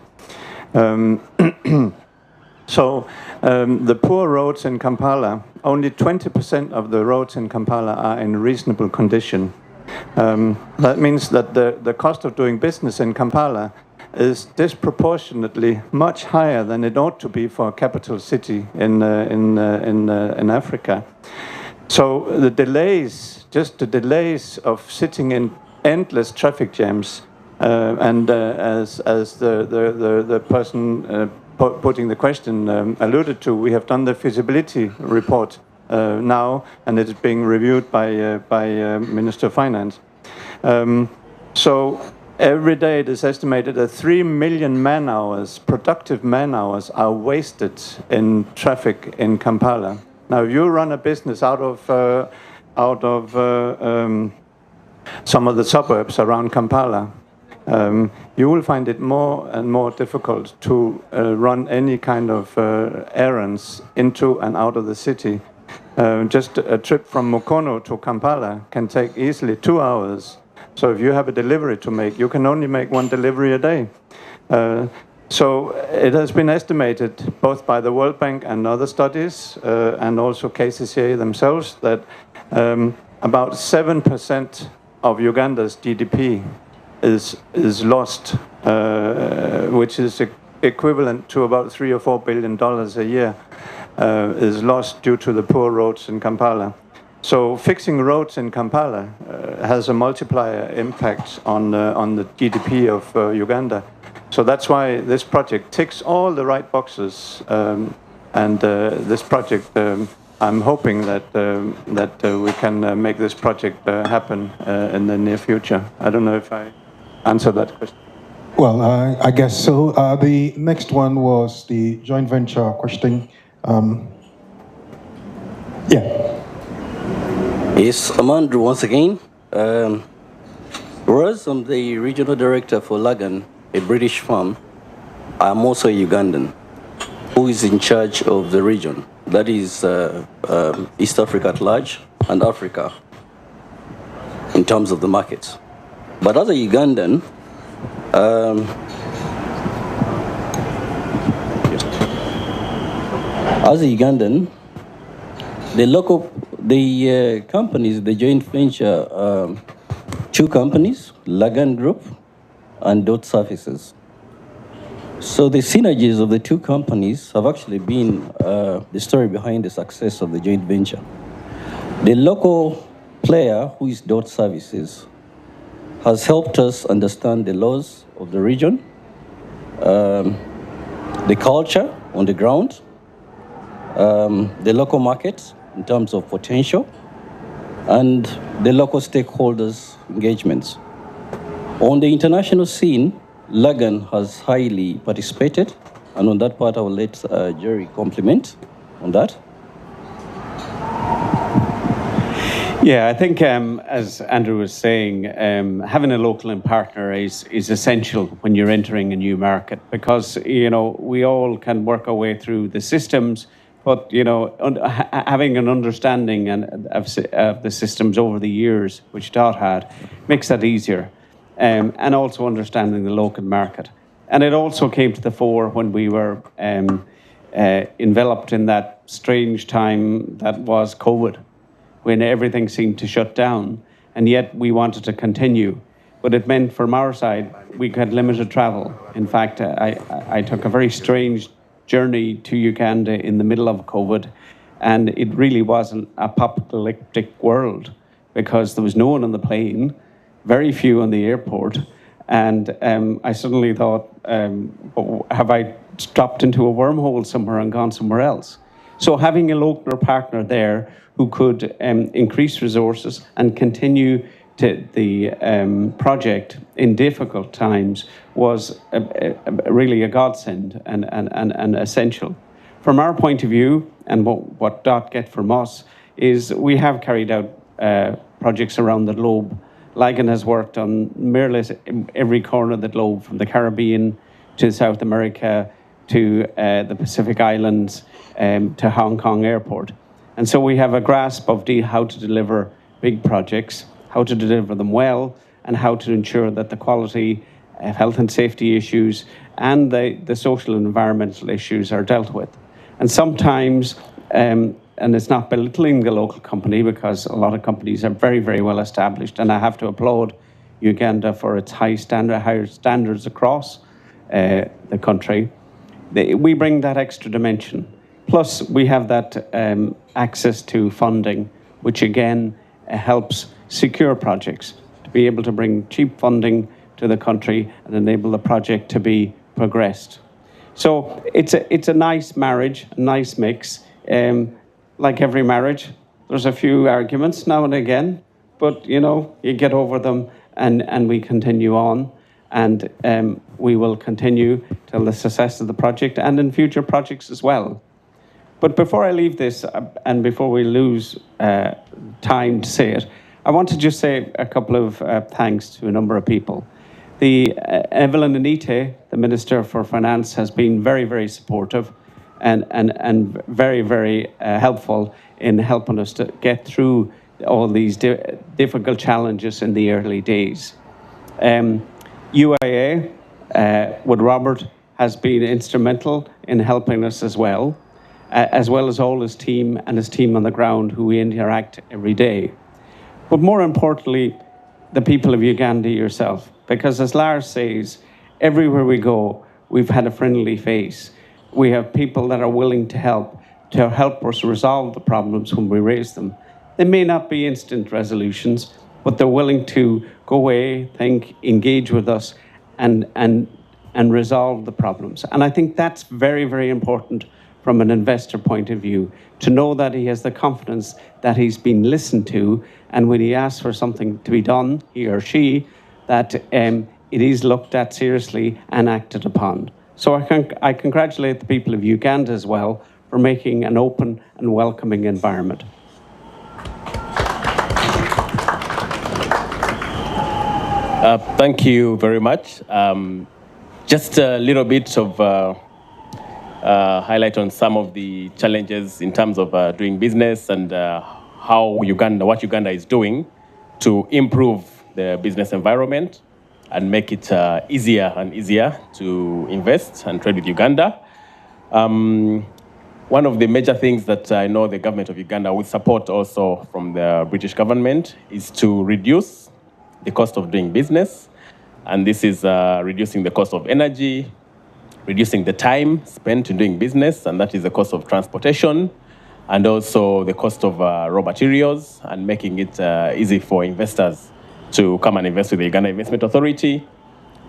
So the poor roads in Kampala, only 20% of the roads in Kampala are in reasonable condition. That means that the cost of doing business in Kampala is disproportionately much higher than it ought to be for a capital city in Africa. So the delays, just the delays of sitting in endless traffic jams, and as the person putting the question alluded to, we have done the feasibility report now, and it is being reviewed by Minister of Finance. So every day it is estimated that 3 million man-hours, productive man-hours, are wasted in traffic in Kampala. Now, if you run a business out of some of the suburbs around Kampala, you will find it more and more difficult to run any kind of errands into and out of the city. Just a trip from Mukono to Kampala can take easily 2 hours. So if you have a delivery to make, you can only make one delivery a day. So it has been estimated both by the World Bank and other studies, and also KCCA themselves, that about 7% of Uganda's GDP is lost, which is equivalent to about $3 or $4 billion a year, is lost due to the poor roads in Kampala. So fixing roads in Kampala has a multiplier impact on the GDP of Uganda. So that's why this project ticks all the right boxes, and this project, I'm hoping that we can make this project happen in the near future. I don't know if I answered that question. Well, I guess so. The next one was the joint venture question. Yes, I'm Andrew once again. Whereas I'm the regional director for Lagan, a British firm, I'm also a Ugandan who is in charge of the region. That is East Africa at large and Africa in terms of the markets. But as a Ugandan, the companies, the joint venture, two companies, Lagan Group and Dot Services. So the synergies of the two companies have actually been the story behind the success of the joint venture. The local player, who is Dot Services, has helped us understand the laws of the region, the culture on the ground, the local markets in terms of potential, and the local stakeholders' engagements. On the international scene, Lagan has highly participated, and on that part I will let Jerry compliment on that. Yeah, I think as Andrew was saying, having a local partner is essential when you're entering a new market, because we all can work our way through the systems, but having an understanding of the systems over the years, which Dot had, makes that easier. And also understanding the local market. And it also came to the fore when we were enveloped in that strange time that was COVID, when everything seemed to shut down, and yet we wanted to continue. But it meant from our side, we had limited travel. In fact, I took a very strange journey to Uganda in the middle of COVID, and it really wasn't a apocalyptic world, because there was no one on the plane, very few on the airport, and I suddenly thought, have I dropped into a wormhole somewhere and gone somewhere else? So having a local partner there who could increase resources and continue to the project in difficult times was really a godsend and essential. From our point of view, and what Dot get from us, is we have carried out projects around the globe. Lagan has worked on more or less every corner of the globe, from the Caribbean to South America to the Pacific Islands to Hong Kong Airport. And so we have a grasp of how to deliver big projects, how to deliver them well, and how to ensure that the quality, health and safety issues, and the social and environmental issues are dealt with. And sometimes, and it's not belittling the local company, because a lot of companies are very, very well established, and I have to applaud Uganda for its higher standards across the country. We bring that extra dimension. Plus, we have that access to funding, which again helps secure projects, to be able to bring cheap funding to the country and enable the project to be progressed. So it's a nice marriage, a nice mix. Like every marriage, there's a few arguments now and again, but you get over them, and we continue on, and we will continue till the success of the project and in future projects as well. But before I leave this, and before we lose time to say it, I want to just say a couple of thanks to a number of people. Evelyn Anite, the Minister for Finance, has been very, very supportive and very, very helpful in helping us to get through all these difficult challenges in the early days. UIA, with Robert, has been instrumental in helping us as well as all his team and his team on the ground who we interact every day. But more importantly, the people of Uganda yourself, because as Lars says, everywhere we go, we've had a friendly face. We have people that are willing to help us resolve the problems when we raise them. They may not be instant resolutions, but they're willing to go away, think, engage with us, and resolve the problems. And I think that's very, very important from an investor point of view, to know that he has the confidence that he's been listened to, and when he asks for something to be done, he or she, that it is looked at seriously and acted upon. So I congratulate the people of Uganda as well for making an open and welcoming environment. Thank you very much. Just a little bit of highlight on some of the challenges in terms of doing business and what Uganda is doing to improve the business environment and make it easier and easier to invest and trade with Uganda. One of the major things that I know the government of Uganda with support also from the British government is to reduce the cost of doing business. And this is reducing the cost of energy, reducing the time spent in doing business, and that is the cost of transportation, and also the cost of raw materials, and making it easy for investors to come and invest with the Uganda Investment Authority,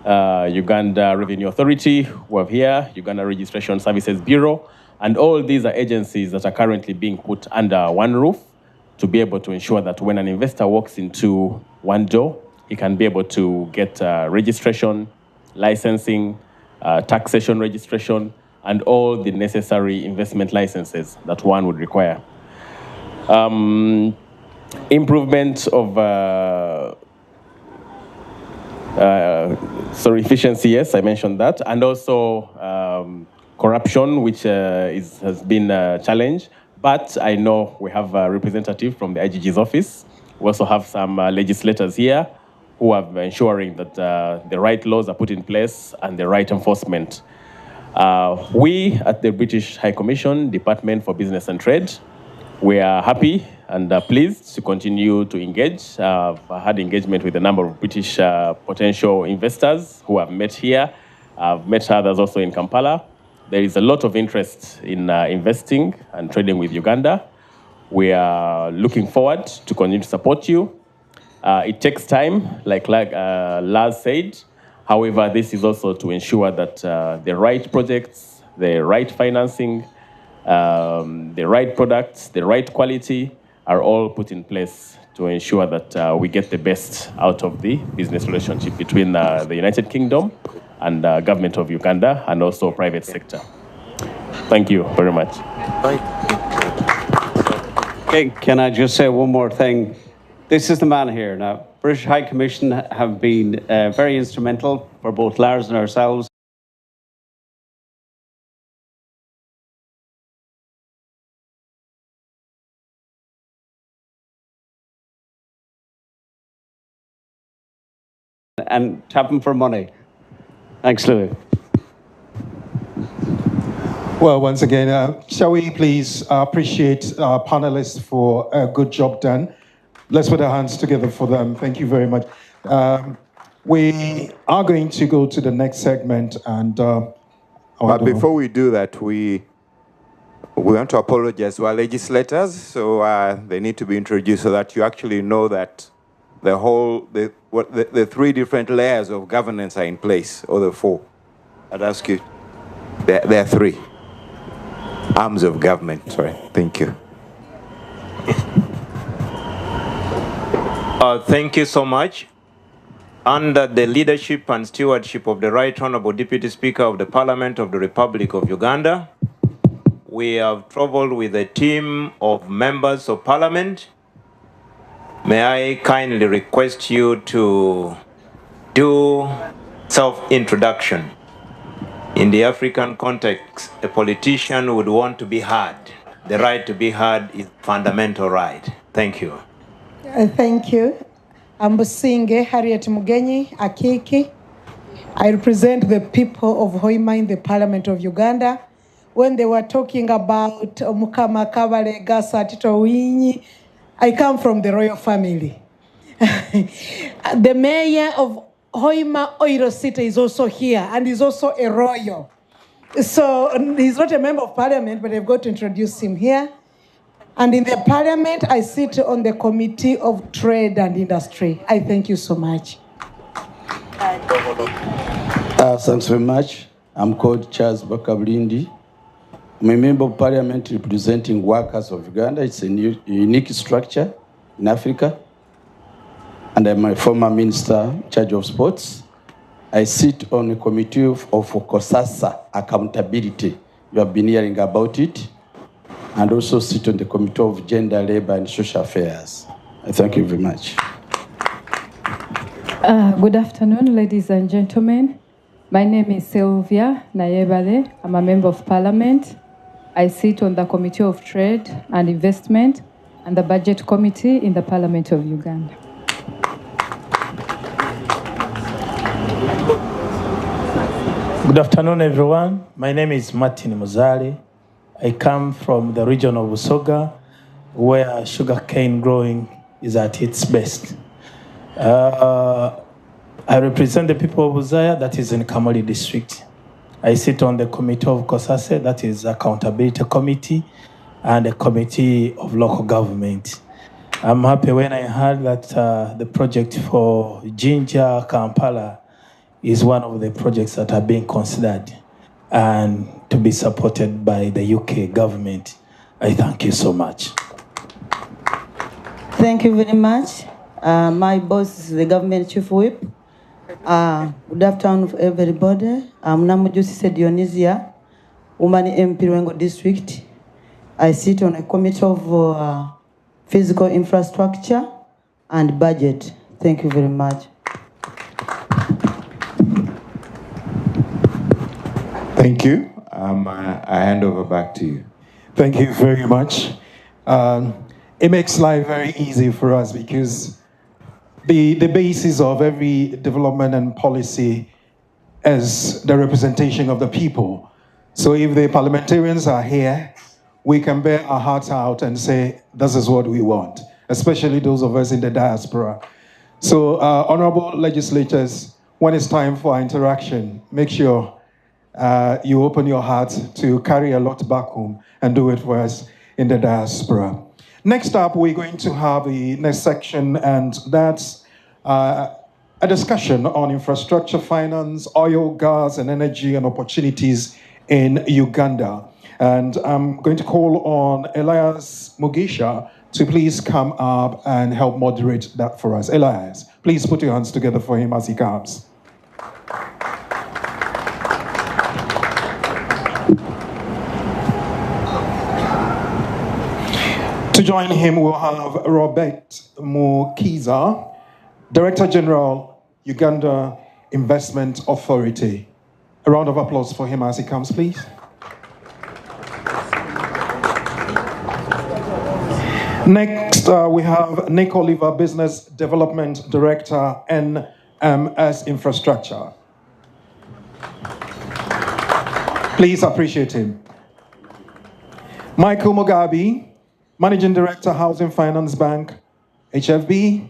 Uganda Revenue Authority, who are here, Uganda Registration Services Bureau, and all these are agencies that are currently being put under one roof to be able to ensure that when an investor walks into one door, he can be able to get registration, licensing, taxation registration, and all the necessary investment licenses that one would require. Improvement of efficiency, yes, I mentioned that, and also corruption, which has been a challenge. But I know we have a representative from the IGG's office. We also have some legislators here who are ensuring that the right laws are put in place and the right enforcement. We at the British High Commission, Department for Business and Trade, we are happy and pleased to continue to engage. I've had engagement with a number of British potential investors who have met here. I've met others also in Kampala. There is a lot of interest in investing and trading with Uganda. We are looking forward to continue to support you. It takes time, like Lars said. However, this is also to ensure that the right projects, the right financing, the right products, the right quality are all put in place to ensure that we get the best out of the business relationship between the United Kingdom and the government of Uganda and also private sector. Thank you very much. Okay, can I just say one more thing? This is the man here now. British High Commission have been very instrumental for both Lars and ourselves. And tapping for money. Thanks, Louis. Well, once again, shall we please appreciate our panelists for a good job done. Let's put our hands together for them. Thank you very much. We are going to go to the next segment, and but before we do that, we want to apologize to our legislators, so they need to be introduced so that you actually know that the three different layers of governance are in place, or the four. I'd ask you, there are three arms of government. Sorry, thank you. Thank you so much. Under the leadership and stewardship of the Right Honorable Deputy Speaker of the Parliament of the Republic of Uganda, we have traveled with a team of members of Parliament. May I kindly request you to do self-introduction. In the African context, a politician would want to be heard. The right to be heard is a fundamental right. Thank you. Thank you. I'm Businge Harriet Mugenyi Akiki. I represent the people of Hoima in the Parliament of Uganda. When they were talking about Mukama Kabale Gasa Tito Winyi, I come from the royal family. The mayor of Hoima Oiro City is also here and is also a royal. So he's not a member of parliament, but I've got to introduce him here. And in the parliament, I sit on the Committee of Trade and Industry. I thank you so much. Thanks very much. I'm called Charles Bakablindi. I'm a member of parliament representing workers of Uganda. It's a unique structure in Africa. And I'm a former minister in charge of sports. I sit on the committee of COSASA, accountability. You have been hearing about it. And also sit on the committee of gender, labor, and social affairs. I thank you very much. Good afternoon, ladies and gentlemen. My name is Sylvia Nayebale. I'm a member of parliament. I sit on the Committee of Trade and Investment and the Budget Committee in the Parliament of Uganda. Good afternoon, everyone. My name is Martin Muzali. I come from the region of Busoga, where sugarcane growing is at its best. I represent the people of Buzaya, that is in Kamuli district. I sit on the committee of COSASE, that is accountability committee, and the committee of local government. I'm happy when I heard that the project for Jinja Kampala is one of the projects that are being considered and to be supported by the UK government. I thank you so much. Thank you very much. My boss is the government chief whip. Good afternoon, everybody. I'm Namujusi Dionysia, woman MP Rwengo district. I sit on a committee of physical infrastructure and budget. Thank you very much. Thank you. I hand over back to you. Thank you very much. It makes life very easy for us because the basis of every development and policy is the representation of the people. So if the parliamentarians are here, we can bear our hearts out and say, this is what we want, especially those of us in the diaspora. So honorable legislators, when it's time for our interaction, make sure you open your heart to carry a lot back home and do it for us in the diaspora. Next up, we're going to have the next section, and that's a discussion on infrastructure, finance, oil, gas, and energy and opportunities in Uganda. And I'm going to call on Elias Mugisha to please come up and help moderate that for us. Elias, please put your hands together for him as he comes. To join him, we'll have Robert Mukiza, Director General, Uganda Investment Authority. A round of applause for him as he comes, please. Next, we have Nick Oliver, Business Development Director, NMS Infrastructure. Please appreciate him. Michael Mugabe, Managing Director, Housing Finance Bank, HFB.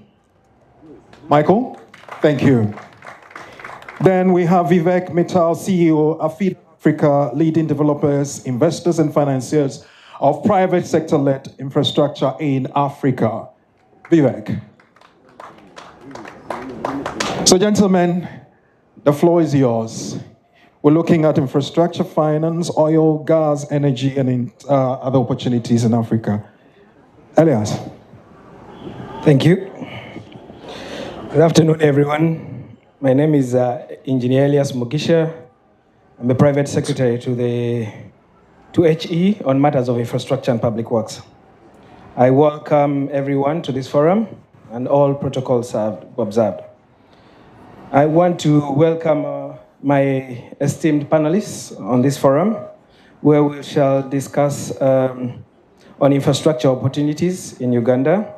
Michael, thank you. Then we have Vivek Mittal, CEO of Feed Africa, leading developers, investors, and financiers of private sector-led infrastructure in Africa. Vivek. So, gentlemen, the floor is yours. We're looking at infrastructure, finance, oil, gas, energy, and other opportunities in Africa. Elias. Thank you. Good afternoon, everyone. My name is Engineer Elias Mugisha. I'm a private secretary to HE on matters of infrastructure and public works. I welcome everyone to this forum and all protocols observed. I want to welcome my esteemed panelists on this forum, where we shall discuss on infrastructure opportunities in Uganda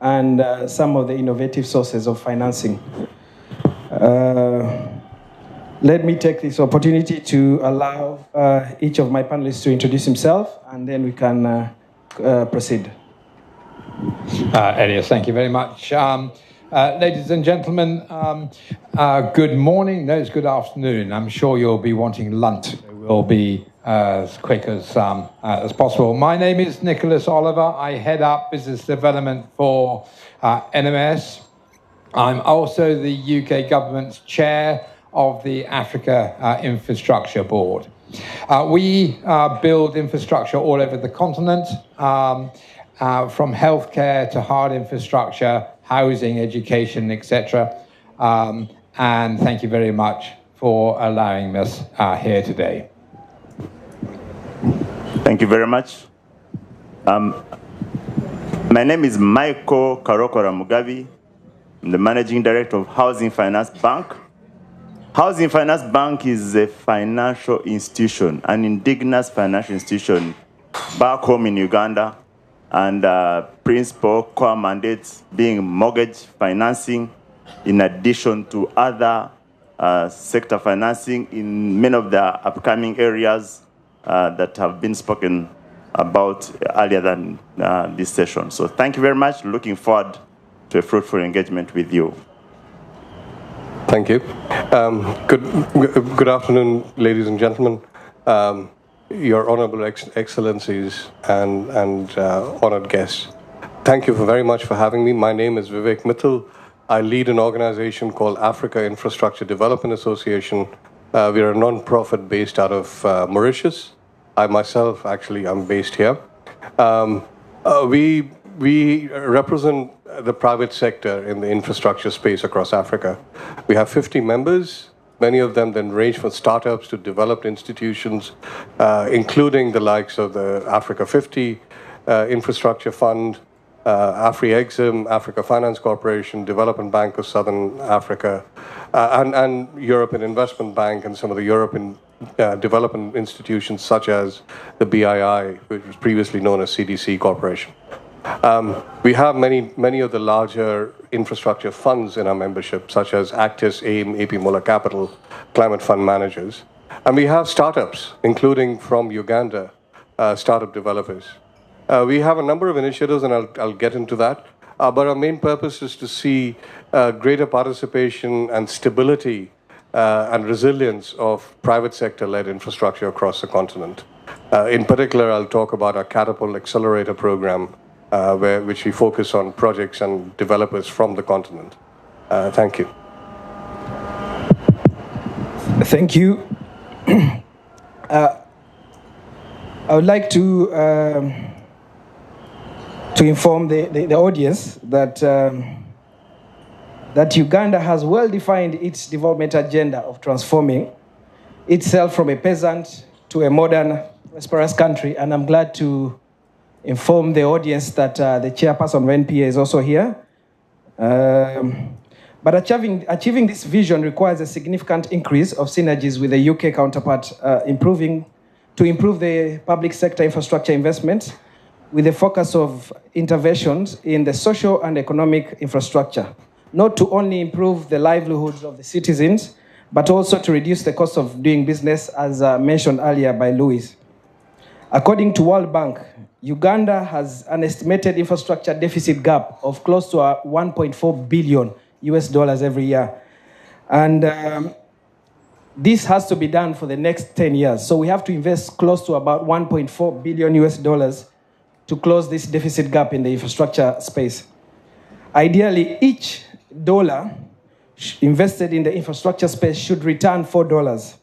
and some of the innovative sources of financing. Let me take this opportunity to allow each of my panelists to introduce himself, and then we can proceed. Elias, thank you very much. Ladies and gentlemen, good morning. No, it's good afternoon. I'm sure you'll be wanting lunch. It will be as quick as possible. My name is Nicholas Oliver. I head up business development for NMS. I'm also the UK government's chair of the Africa Infrastructure Board. We build infrastructure all over the continent, from healthcare to hard infrastructure, housing, education, etc. And thank you very much for allowing us here today. Thank you very much. My name is Michael Karokora Mugabi. I'm the Managing Director of Housing Finance Bank. Housing Finance Bank is a financial institution, an indigenous financial institution back home in Uganda, and principal core mandates being mortgage financing, in addition to other sector financing in many of the upcoming areas that have been spoken about earlier than this session. So thank you very much. Looking forward to a fruitful engagement with you. Thank you. Good afternoon, ladies and gentlemen. Your Honorable Excellencies and honored guests. Thank you very much for having me. My name is Vivek Mittal. I lead an organization called Africa Infrastructure Development Association. We are a non-profit based out of Mauritius. I myself, actually, I'm based here. We represent the private sector in the infrastructure space across Africa. We have 50 members. Many of them then range from startups to developed institutions, including the likes of the Africa 50 Infrastructure Fund, Afri-Exim, Africa Finance Corporation, Development Bank of Southern Africa, and European Investment Bank, and some of the European development institutions such as the BII, which was previously known as CDC Corporation. We have many of the larger infrastructure funds in our membership, such as Actis, AIM, AP Moeller Capital, Climate Fund Managers. And we have startups, including from Uganda, startup developers. We have a number of initiatives, and I'll get into that. But our main purpose is to see greater participation and stability and resilience of private sector-led infrastructure across the continent. In particular, I'll talk about our Catapult Accelerator program, which we focus on projects and developers from the continent. Thank you. Thank you. I would like to inform the audience that that Uganda has well defined its development agenda of transforming itself from a peasant to a modern, prosperous country, and I'm glad to inform the audience that the chairperson of NPA is also here. But achieving this vision requires a significant increase of synergies with the UK counterpart, to improve the public sector infrastructure investment with a focus of interventions in the social and economic infrastructure, not to only improve the livelihoods of the citizens, but also to reduce the cost of doing business, as mentioned earlier by Louis. According to World Bank, Uganda has an estimated infrastructure deficit gap of close to $1.4 billion every year. And this has to be done for the next 10 years. So we have to invest close to about $1.4 billion to close this deficit gap in the infrastructure space. Ideally, each dollar invested in the infrastructure space should return $4.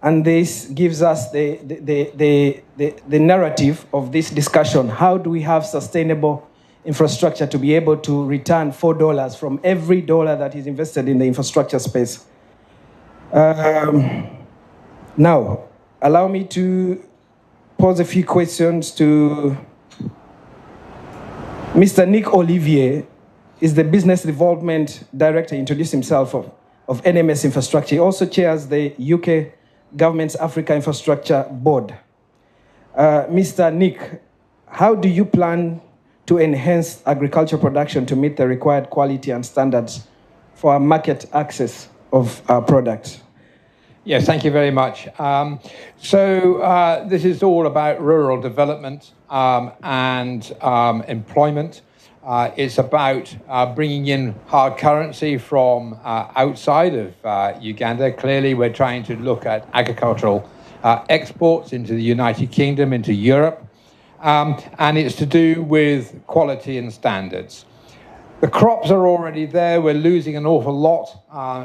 And this gives us the narrative of this discussion. How do we have sustainable infrastructure to be able to return $4 from every dollar that is invested in the infrastructure space? Now, allow me to pose a few questions to Mr. Nick Olivier. Is the Business Development Director, introduced himself, of NMS Infrastructure. He also chairs the UK Government's Africa Infrastructure Board. Mr. Nick, how do you plan to enhance agricultural production to meet the required quality and standards for market access of our products? Yes, thank you very much. This is all about rural development and employment. It's about bringing in hard currency from outside of Uganda. Clearly, we're trying to look at agricultural exports into the United Kingdom, into Europe, and it's to do with quality and standards. The crops are already there. We're losing an awful lot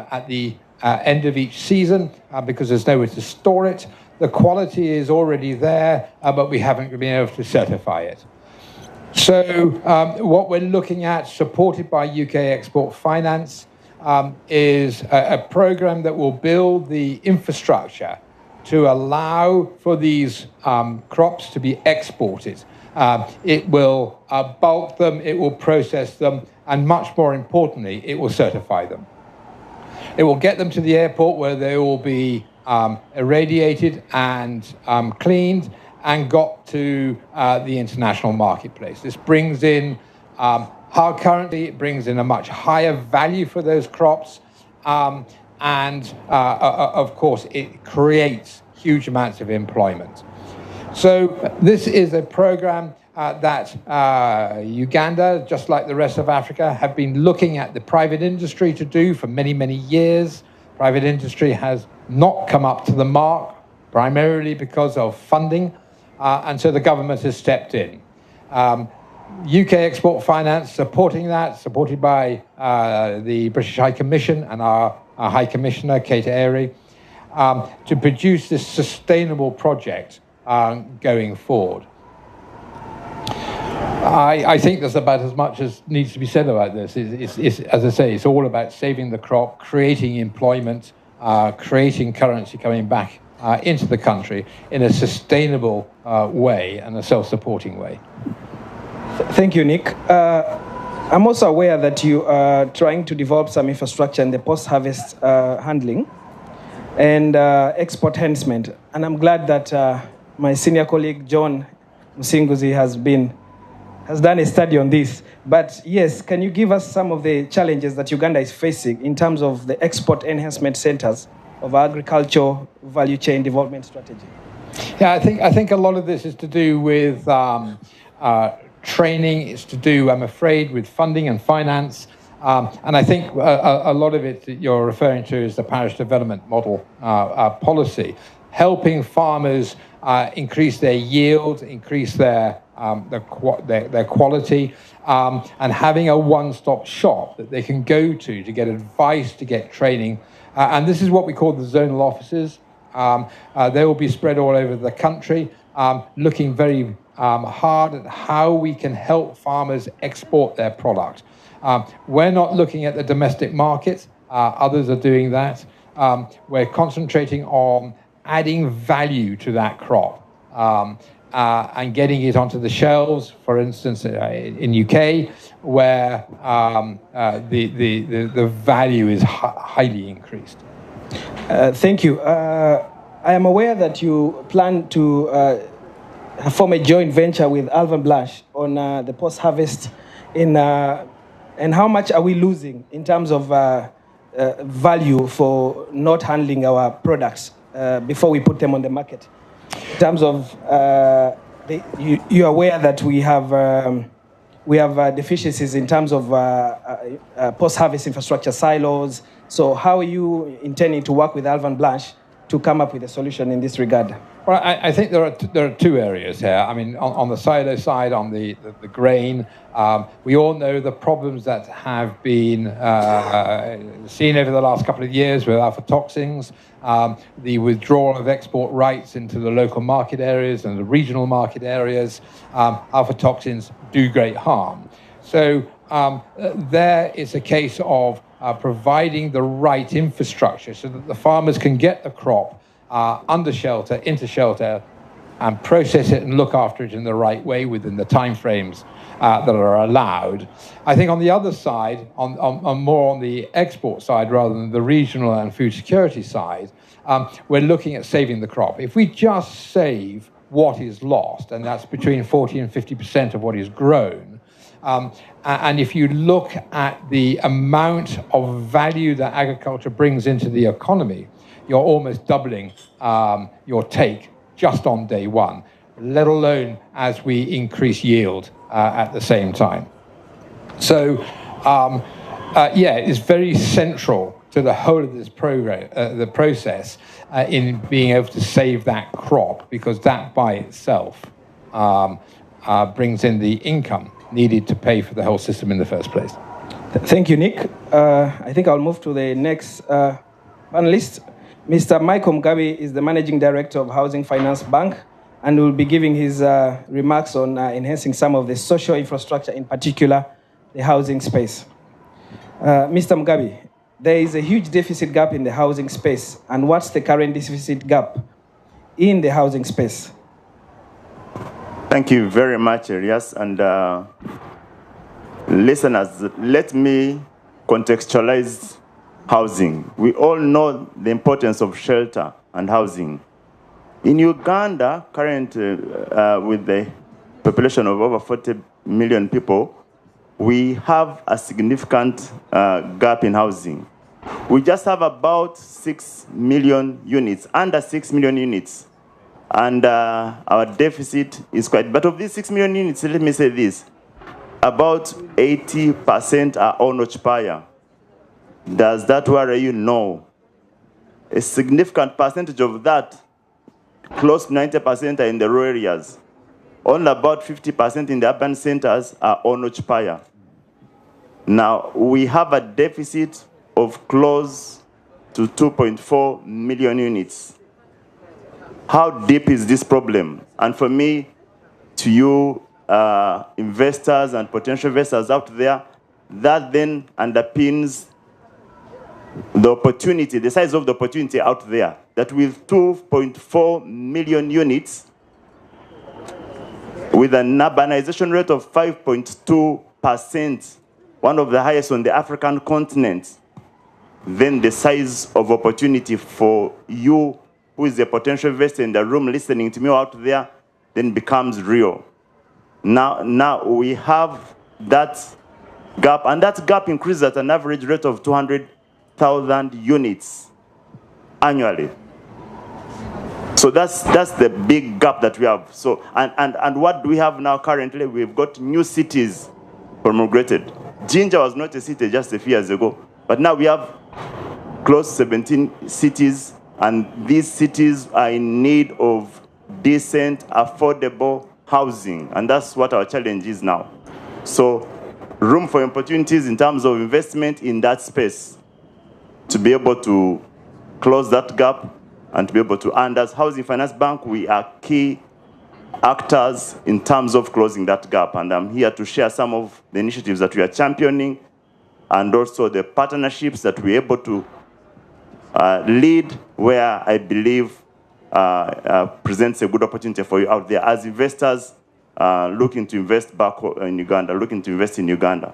at the end of each season because there's nowhere to store it. The quality is already there, but we haven't been able to certify it. So what we're looking at, supported by UK Export Finance, is a program that will build the infrastructure to allow for these crops to be exported. It will bulk them, it will process them, and much more importantly, it will certify them. It will get them to the airport where they will be irradiated and cleaned and got to the international marketplace. This brings in hard currency, it brings in a much higher value for those crops, and of course, it creates huge amounts of employment. So this is a program that Uganda, just like the rest of Africa, have been looking at the private industry to do for many, many years. Private industry has not come up to the mark, primarily because of funding, and so the government has stepped in. UK Export Finance supporting that, supported by the British High Commission and our High Commissioner, Kate Airy, to produce this sustainable project going forward. I think there's about as much as needs to be said about this. It's, as I say, it's all about saving the crop, creating employment, creating currency coming back into the country in a sustainable way and a self-supporting way. Thank you, Nick. I'm also aware that you are trying to develop some infrastructure in the post-harvest handling and export enhancement. And I'm glad that my senior colleague, John Musinguzi, has done a study on this. But yes, can you give us some of the challenges that Uganda is facing in terms of the export enhancement centers of agriculture value chain development strategy? Yeah, I think a lot of this is to do with training. It's to do, I'm afraid, with funding and finance. And I think a lot of it that you're referring to is the parish development model policy, helping farmers increase their yield, increase their quality, and having a one-stop shop that they can go to get advice, to get training. And this is what we call the zonal offices. They will be spread all over the country, looking very hard at how we can help farmers export their product. We're not looking at the domestic market. Others are doing that. We're concentrating on adding value to that crop and getting it onto the shelves, for instance, in UK, where the value is highly increased. Thank you. I am aware that you plan to form a joint venture with Alvan Blash on the post-harvest and how much are we losing in terms of value for not handling our products before we put them on the market? In terms of, you're aware that we have deficiencies in terms of post-harvest infrastructure silos. So how are you intending to work with Alvan Blash to come up with a solution in this regard? Well, I think there are two areas here. I mean, on the silo side, on the grain, we all know the problems that have been seen over the last couple of years with aflatoxins, the withdrawal of export rights into the local market areas and the regional market areas. Aflatoxins do great harm. So there is a case of providing the right infrastructure so that the farmers can get the crop under shelter, into shelter, and process it and look after it in the right way within the timeframes that are allowed. I think on the other side, on more on the export side rather than the regional and food security side, we're looking at saving the crop. If we just save what is lost, and that's between 40 and 50% of what is grown, And if you look at the amount of value that agriculture brings into the economy, you're almost doubling your take just on day one, let alone as we increase yield at the same time. So, yeah, it's very central to the whole of this the process in being able to save that crop, because that by itself brings in the income needed to pay for the whole system in the first place. Thank you, Nick. I think I'll move to the next panelist. Mr. Michael Mugabe is the Managing Director of Housing Finance Bank and will be giving his remarks on enhancing some of the social infrastructure, in particular, the housing space. Mr. Mugabe, there is a huge deficit gap in the housing space. And what's the current deficit gap in the housing space? Thank you very much, Elias. And listeners, let me contextualize housing. We all know the importance of shelter and housing. In Uganda, currently, with the population of over 40 million people, we have a significant gap in housing. We just have about 6 million units, under 6 million units. And our deficit is quite, but of these 6 million units, let me say this, about 80% are owner-occupier. Does that worry you? No. A significant percentage of that, close to 90%, are in the rural areas. Only about 50% in the urban centers are owner-occupier. Now, we have a deficit of close to 2.4 million units. How deep is this problem? And for me, to you, investors and potential investors out there, that then underpins the opportunity, the size of the opportunity out there, that with 2.4 million units, with an urbanization rate of 5.2%, one of the highest on the African continent, then the size of opportunity for you, who is a potential investor in the room listening to me out there, then becomes real. Now we have that gap, and that gap increases at an average rate of 200,000 units annually. So that's the big gap that we have. So and what do we have now currently? We've got new cities promulgated. Jinja was not a city just a few years ago, but now we have close to 17 cities, and these cities are in need of decent, affordable housing, and that's what our challenge is now. So room for opportunities in terms of investment in that space to be able to close that gap and to be able to, and as Housing Finance Bank, we are key actors in terms of closing that gap. And I'm here to share some of the initiatives that we are championing and also the partnerships that we're able to lead, where I believe presents a good opportunity for you out there as investors looking to invest back in Uganda, looking to invest in Uganda.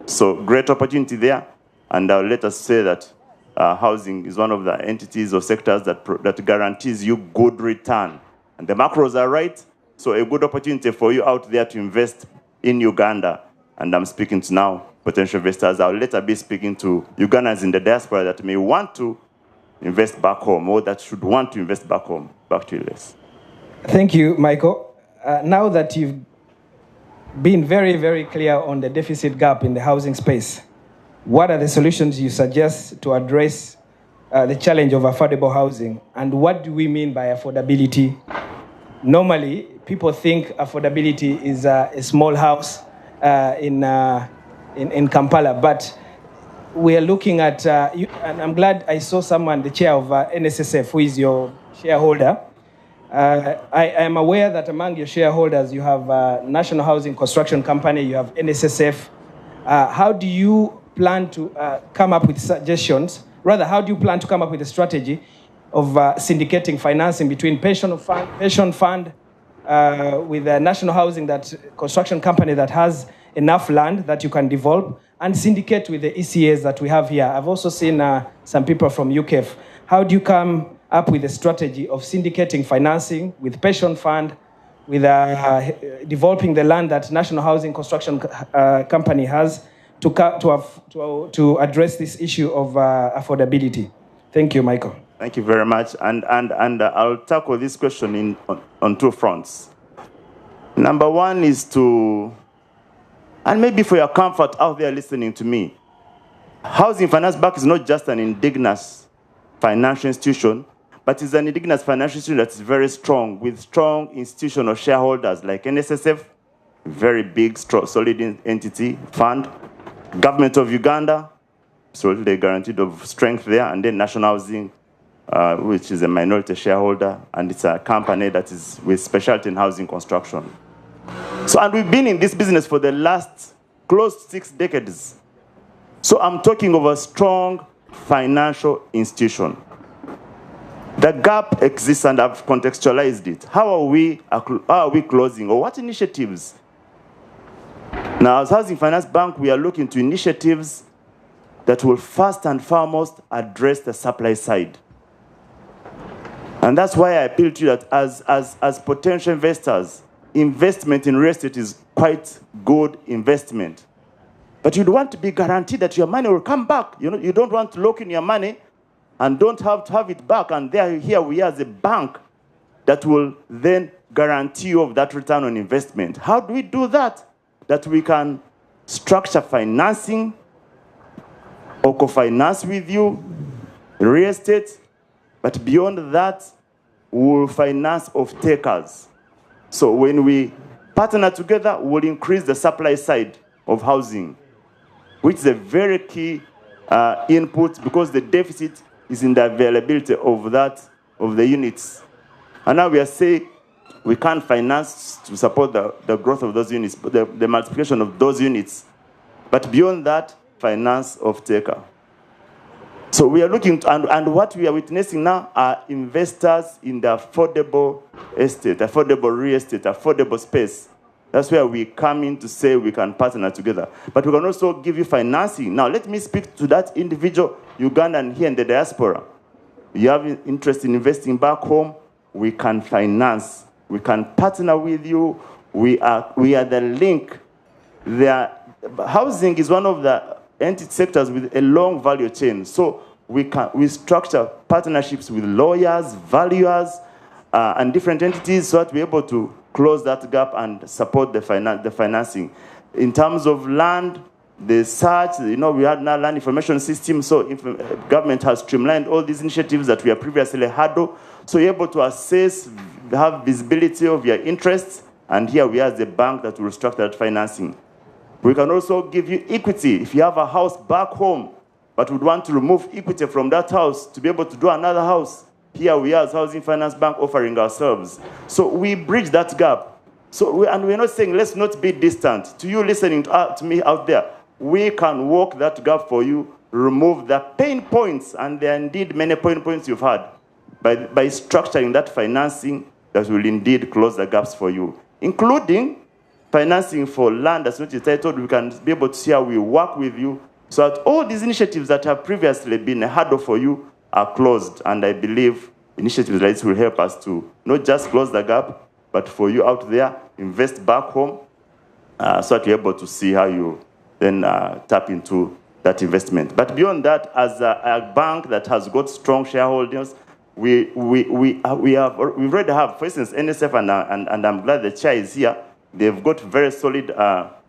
So great opportunity there. And let us say that housing is one of the entities or sectors that guarantees you good return. And the macros are right, so a good opportunity for you out there to invest in Uganda. And I'm speaking to now potential investors. I'll later be speaking to Ugandans in the diaspora that may want to invest back home or that should want to invest back home. Back to you, Les. Thank you, Michael. Now that you've been very, very clear on the deficit gap in the housing space, what are the solutions you suggest to address the challenge of affordable housing? And what do we mean by affordability? Normally, people think affordability is a small house in Kampala, but we are looking at, and I'm glad I saw someone, the chair of NSSF, who is your shareholder. I am aware that among your shareholders, you have National Housing Construction Company, you have NSSF. How do you plan to come up with suggestions? Rather, how do you plan to come up with a strategy of syndicating financing between pension fund with a national housing construction company that has enough land that you can develop, and syndicate with the ECAs that we have here? I've also seen some people from UKEF. How do you come up with a strategy of syndicating financing with pension fund developing the land that National Housing Construction Company has to address this issue of affordability. Thank you, Michael. Thank you very much. And I'll tackle this question on two fronts. Number one is to, and maybe for your comfort out there listening to me, Housing Finance Bank is not just an indigenous financial institution, but it's an indigenous financial institution that is very strong, with strong institutional shareholders like NSSF, very big, strong, solid entity, fund, Government of Uganda, so they guaranteed of strength there, and then National Housing, which is a minority shareholder, and it's a company that is with specialty in housing construction. So, and we've been in this business for the last close to 6 decades. So I'm talking of a strong financial institution. The gap exists, and I've contextualized it. How are we closing, or what initiatives? Now, as Housing Finance Bank, we are looking to initiatives that will first and foremost address the supply side. And that's why I appeal to you that as potential investors, investment in real estate is quite good investment. But you'd want to be guaranteed that your money will come back. You know, you don't want to lock in your money and don't have to have it back. And here we are as a bank that will then guarantee you of that return on investment. How do we do that? That we can structure financing or co-finance with you, real estate, but beyond that, we'll finance off-takers. So when we partner together, we'll increase the supply side of housing, which is a very key input, because the deficit is in the availability of the units. And now we are saying we can't finance to support the growth of those units, the multiplication of those units. But beyond that, finance off-taker. So we are looking to, and what we are witnessing now are investors in the affordable estate, affordable real estate, affordable space. That's where we come in to say we can partner together. But we can also give you financing. Now, let me speak to that individual Ugandan here in the diaspora. You have interest in investing back home, we can finance. We can partner with you. We are the link. Housing is one of the entity sectors with a long value chain. So we structure partnerships with lawyers, valuers, and different entities so that we're able to close that gap and support the financing. In terms of land, the search, we had now land information system, so government has streamlined all these initiatives that we have previously handled. So you're able to assess, have visibility of your interests, and here we are as the bank that will structure that financing. We can also give you equity. If you have a house back home, but would want to remove equity from that house to be able to do another house, here we are as Housing Finance Bank offering ourselves. So we bridge that gap. And we're not saying let's not be distant. To you listening to me out there, we can walk that gap for you, remove the pain points, and there are indeed many pain points you've had, by structuring that financing that will indeed close the gaps for you, including financing for land that's not entitled. We can be able to see how we work with you so that all these initiatives that have previously been a hurdle for you are closed. And I believe initiatives like this will help us to not just close the gap, but for you out there, invest back home so that you're able to see how you then tap into that investment. But beyond that, as a bank that has got strong shareholders, we already have, for instance, NSF, and I'm glad the chair is here. They've got very solid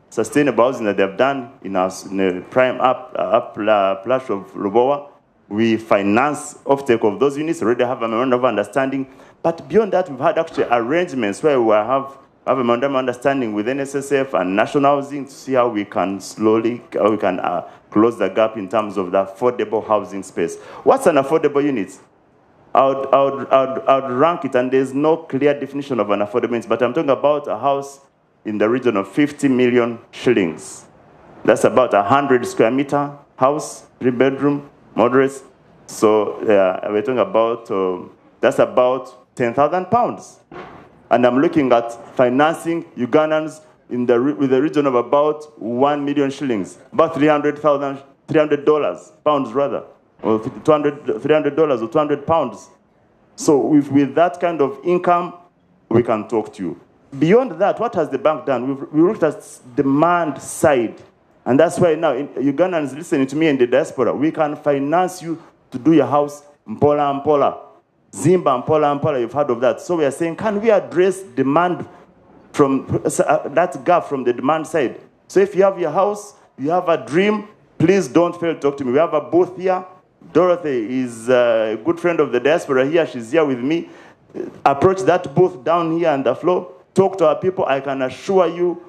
sustainable housing that they've done in the prime plush of Lubowa. We finance offtake of those units, already have a memorandum of understanding. But beyond that, we've had actually arrangements where we have a memorandum of understanding with NSSF and National Housing to see how we can close the gap in terms of the affordable housing space. What's an affordable unit? I'd rank it, and there's no clear definition of an affordable unit, but I'm talking about a house in the region of 50 million shillings. That's about 100 square meter house, 3-bedroom, moderate. So we're talking about, that's about £10,000. And I'm looking at financing Ugandans with a region of about 1 million shillings, about $300, pounds rather, or $300 or 200 pounds. So with that kind of income, we can talk to you. beyond that, what has the bank done? We looked at demand side. And that's why now Ugandans listening to me in the diaspora, we can finance you to do your house Mpola Mpola. Zimba Mpola Mpola, you've heard of that. So we are saying, can we address demand from that gap from the demand side? So if you have your house, you have a dream, please don't fail to talk to me. We have a booth here. Dorothy is a good friend of the diaspora here. She's here with me. Approach that booth down here on the floor. Talk to our people. I can assure you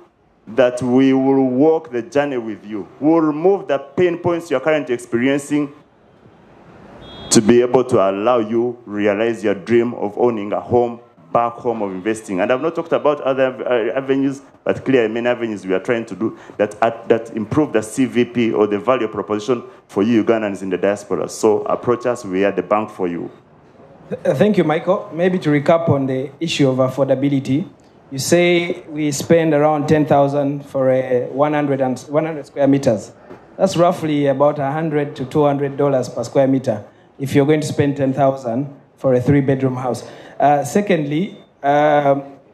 that we will walk the journey with you. We will remove the pain points you're currently experiencing to be able to allow you realize your dream of owning a home, back home, of investing. And I've not talked about other avenues, but clearly many avenues we are trying to do that improve the CVP or the value proposition for you Ugandans in the diaspora. So approach us, we are the bank for you. Thank you, Michael. Maybe to recap on the issue of affordability, you say we spend around 10,000 for a 100 square meters. That's roughly about $100 to $200 per square meter if you're going to spend 10,000 for a 3-bedroom house. Secondly,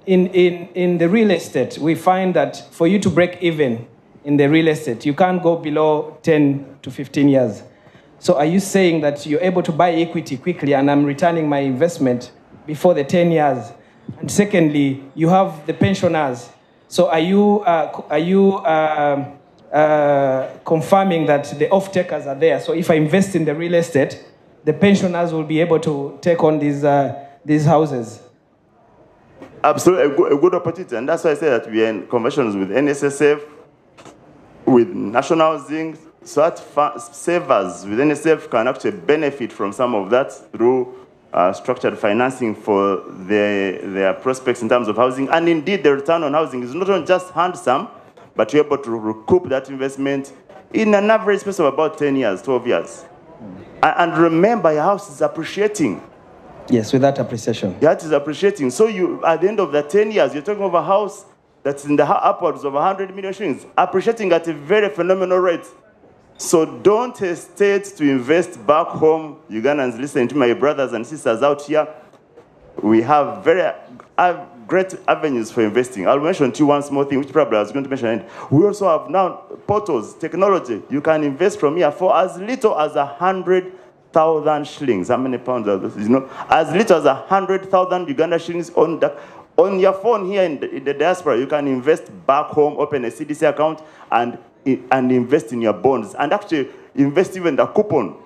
in the real estate, we find that for you to break even in the real estate, you can't go below 10 to 15 years. So are you saying that you're able to buy equity quickly and I'm returning my investment before the 10 years? And secondly, you have the pensioners. So are you confirming that the off-takers are there? So if I invest in the real estate, the pensioners will be able to take on these houses? Absolutely, a good opportunity. And that's why I say that we are in conversations with NSSF, with National Housing, so that savers with NSF can actually benefit from some of that through structured financing for their prospects in terms of housing. And indeed, the return on housing is not only just handsome, but you're able to recoup that investment in an average space of about 10 years, 12 years. And remember, your house is appreciating. Yes, with that appreciation. Your house is appreciating. So you, at the end of the 10 years, you're talking of a house that's in the upwards of 100 million shillings, appreciating at a very phenomenal rate. So don't hesitate to invest back home. Ugandans, listening to my brothers and sisters out here, we have very great avenues for investing. I'll mention to you one small thing, which probably I was going to mention. We also have now portals, technology. You can invest from here for as little as 100,000 shillings. How many pounds are those? You know, as little as 100,000 Uganda shillings on your phone here in the diaspora. You can invest back home, open a CDC account, and invest in your bonds, and actually invest even the coupon.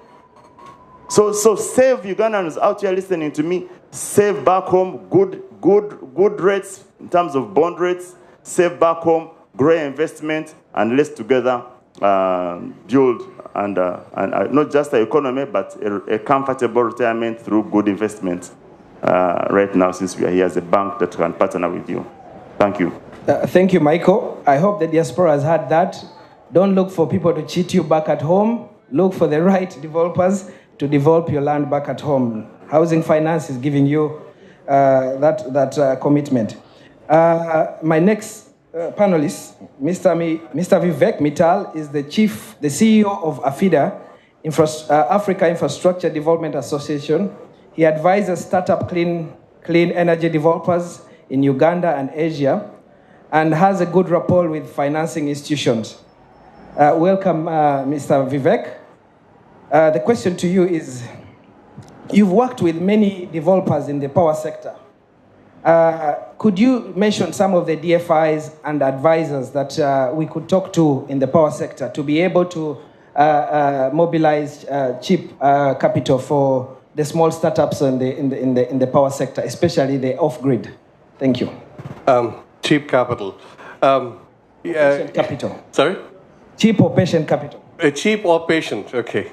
So save Ugandans out here listening to me. Save back home, good rates in terms of bond rates. Save back home, grow investment, and let's together build and not just the economy, but a comfortable retirement through good investment. Right now, since we are here as a bank that can partner with you. Thank you. Thank you, Michael. I hope the diaspora has heard that. Don't look for people to cheat you back at home. Look for the right developers to develop your land back at home. Housing finance is giving you that commitment. My next panelist, Mr. Vivek Mittal, is the CEO of AFIDA, Africa Infrastructure Development Association. He advises startup clean energy developers in Uganda and Asia, and has a good rapport with financing institutions. Welcome, Mr. Vivek. The question to you is, you've worked with many developers in the power sector. Could you mention some of the DFIs and advisors that we could talk to in the power sector to be able to mobilize cheap capital for the small startups in the power sector, especially the off-grid? Thank you. Cheap capital. Patient capital. Sorry? Cheap or patient capital? Cheap or patient, okay.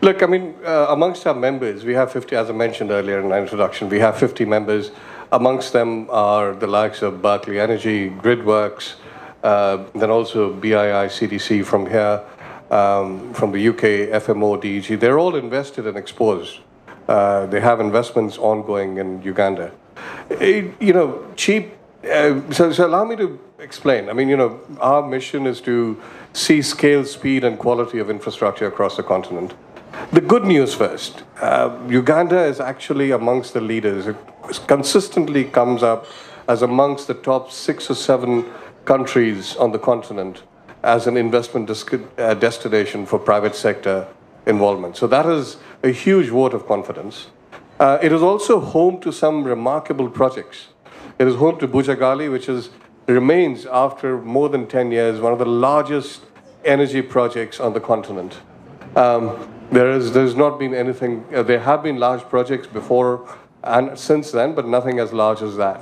Look, I mean, amongst our members, we have 50, as I mentioned earlier in my introduction, we have 50 members. Amongst them are the likes of Berkeley Energy, Gridworks, then also BII, CDC from here, from the UK, FMO, DEG. They're all invested and exposed. They have investments ongoing in Uganda. Cheap, so allow me to explain. I mean, our mission is to see scale, speed, and quality of infrastructure across the continent. The good news first. Uganda is actually amongst the leaders. It consistently comes up as amongst the top 6 or 7 countries on the continent as an investment destination for private sector involvement. So that is a huge vote of confidence. It is also home to some remarkable projects. It is home to Bujagali, which remains, after more than 10 years, one of the largest energy projects on the continent. There's not been anything, there have been large projects before and since then, but nothing as large as that.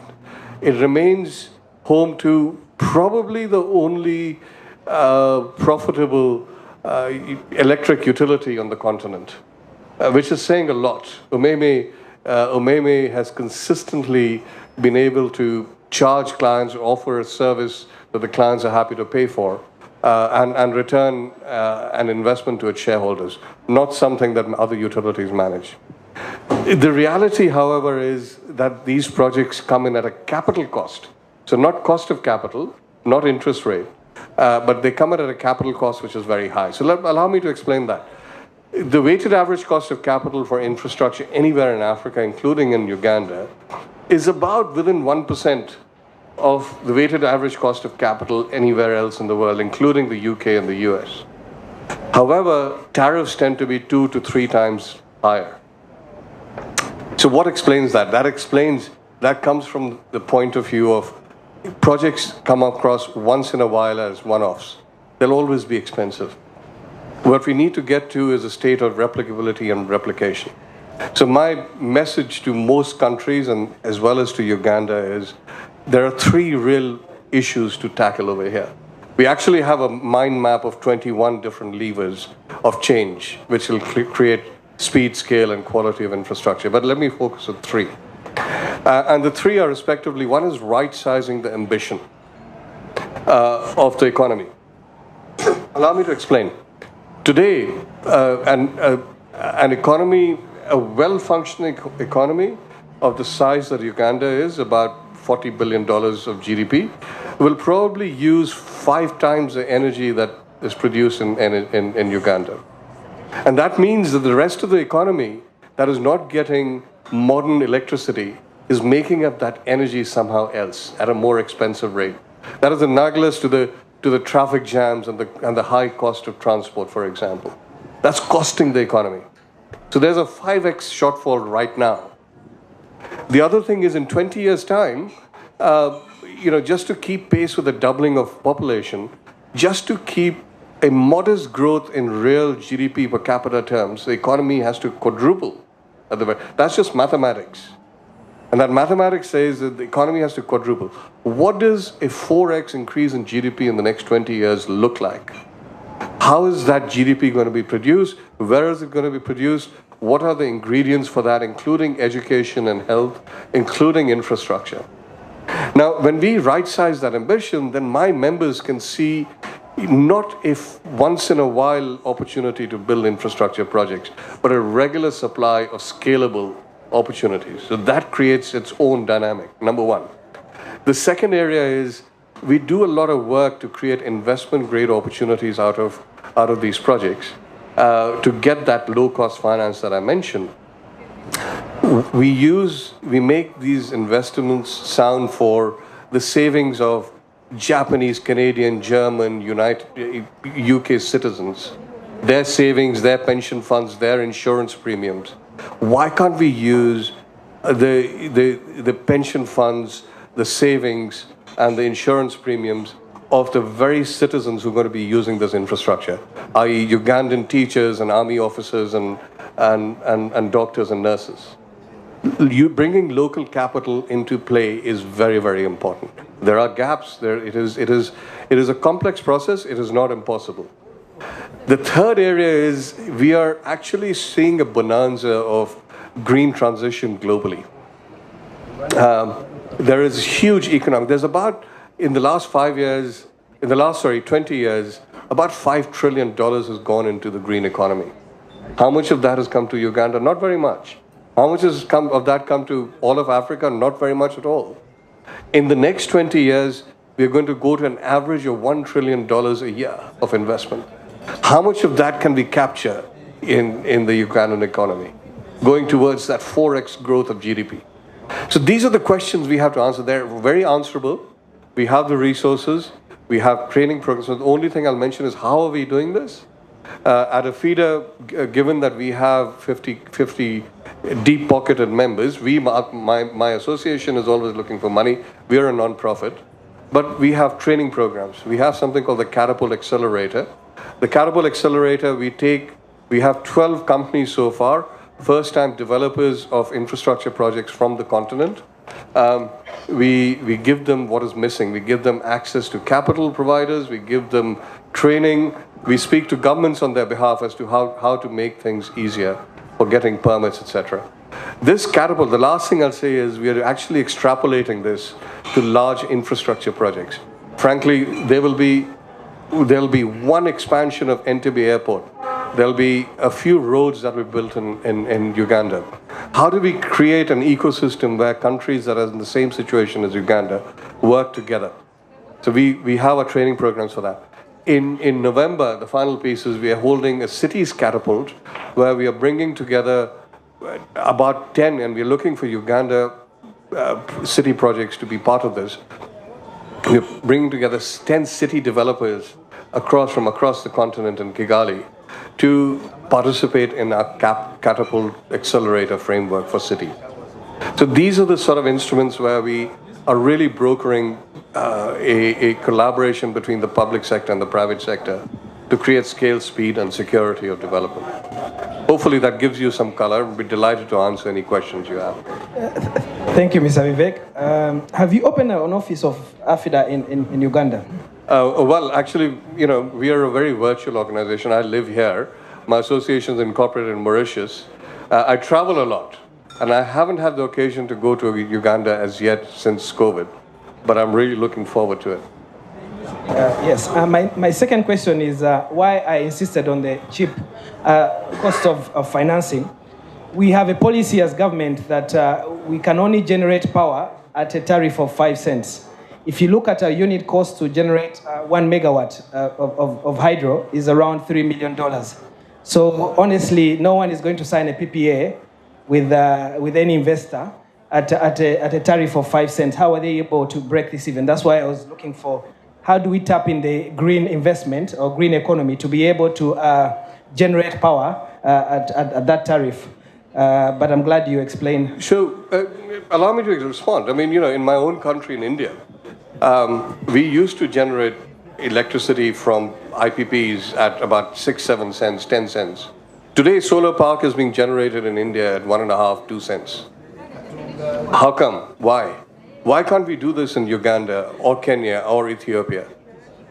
It remains home to probably the only profitable electric utility on the continent, which is saying a lot. Umeme has consistently been able to charge clients, offer a service that the clients are happy to pay for, and return an investment to its shareholders, not something that other utilities manage. The reality, however, is that these projects come in at a capital cost. So not cost of capital, not interest rate, but they come in at a capital cost which is very high. So allow me to explain that. The weighted average cost of capital for infrastructure anywhere in Africa, including in Uganda, is about within 1% of the weighted average cost of capital anywhere else in the world, including the UK and the US. However, tariffs tend to be 2 to 3 times higher. So what explains that? That comes from the point of view of projects come across once in a while as one-offs. They'll always be expensive. What we need to get to is a state of replicability and replication. So my message to most countries, and as well as to Uganda, is there are 3 real issues to tackle over here. We actually have a mind map of 21 different levers of change, which will create speed, scale, and quality of infrastructure. But let me focus on 3. And the 3 are respectively, one is right-sizing the ambition of the economy. Allow me to explain. Today, an economy, a well-functioning economy of the size that Uganda is, about $40 billion of GDP, will probably use 5 times the energy that is produced in Uganda. And that means that the rest of the economy that is not getting modern electricity is making up that energy somehow else at a more expensive rate. That is analogous to the traffic jams and the high cost of transport, for example. That's costing the economy. So there's a 5x shortfall right now. The other thing is in 20 years' time, just to keep pace with the doubling of population, just to keep a modest growth in real GDP per capita terms, the economy has to quadruple. That's just mathematics. And that mathematics says that the economy has to quadruple. What does a 4x increase in GDP in the next 20 years look like? How is that GDP going to be produced? Where is it going to be produced? What are the ingredients for that, including education and health, including infrastructure? Now, when we right-size that ambition, then my members can see not a once-in-a-while opportunity to build infrastructure projects, but a regular supply of scalable opportunities. So that creates its own dynamic, number one. The second area is we do a lot of work to create investment-grade opportunities out of these projects to get that low-cost finance that I mentioned. We make these investments sound for the savings of Japanese, Canadian, German, UK citizens, their savings, their pension funds, their insurance premiums. Why can't we use the pension funds, the savings, and the insurance premiums of the very citizens who are going to be using this infrastructure, i.e. Ugandan teachers and army officers and doctors and nurses? Bringing local capital into play is very, very important. There are gaps. It is a complex process. It is not impossible. The third area is we are actually seeing a bonanza of green transition globally. There is huge economic. There's about, in the last 20 years, about $5 trillion has gone into the green economy. How much of that has come to Uganda? Not very much. How much of that come to all of Africa? Not very much at all. In the next 20 years, we're going to go to an average of $1 trillion a year of investment. How much of that can we capture in the Ugandan economy, going towards that 4x growth of GDP? So these are the questions we have to answer. They're very answerable. We have the resources. We have training programs. So the only thing I'll mention is how are we doing this? At a feeder, given that we have 50 deep-pocketed members, my association is always looking for money. We are a non-profit. But we have training programs. We have something called the Catapult Accelerator. The Catapult Accelerator, we have 12 companies so far, first-time developers of infrastructure projects from the continent. We give them what is missing. We give them access to capital providers. We give them training. We speak to governments on their behalf as to how to make things easier for getting permits, etc. This Catapult, the last thing I'll say is we are actually extrapolating this to large infrastructure projects. Frankly, there'll be one expansion of Entebbe Airport. There'll be a few roads that we built in Uganda. How do we create an ecosystem where countries that are in the same situation as Uganda work together? So we have our training programs for that. In November, the final piece is we are holding a cities catapult where we are bringing together about 10, and we're looking for Uganda city projects to be part of this. We're bringing together 10 city developers from across the continent in Kigali to participate in our Catapult Accelerator framework for cities. So these are the sort of instruments where we are really brokering a collaboration between the public sector and the private sector to create scale, speed, and security of development. Hopefully that gives you some color. We'd be delighted to answer any questions you have. Thank you, Mr. Vivek. Have you opened an office of AFIDA in Uganda? Well, actually, we are a very virtual organization. I live here. My association is incorporated in Mauritius. I travel a lot, and I haven't had the occasion to go to Uganda as yet since COVID, but I'm really looking forward to it. Yes. My second question is why I insisted on the cheap cost of financing. We have a policy as government that we can only generate power at a tariff of 5 cents. If you look at a unit cost to generate 1 megawatt of hydro is around $3 million. So honestly, no one is going to sign a PPA with any investor at a tariff of 5 cents. How are they able to break this even? That's why I was looking for how do we tap in the green investment or green economy to be able to generate power at that tariff. But I'm glad you explained. So allow me to respond. I mean, in my own country in India, we used to generate electricity from IPPs at about 6, 7 cents, 10 cents. Today, solar park is being generated in India at 1.5, 2 cents. How come? Why? Why can't we do this in Uganda or Kenya or Ethiopia?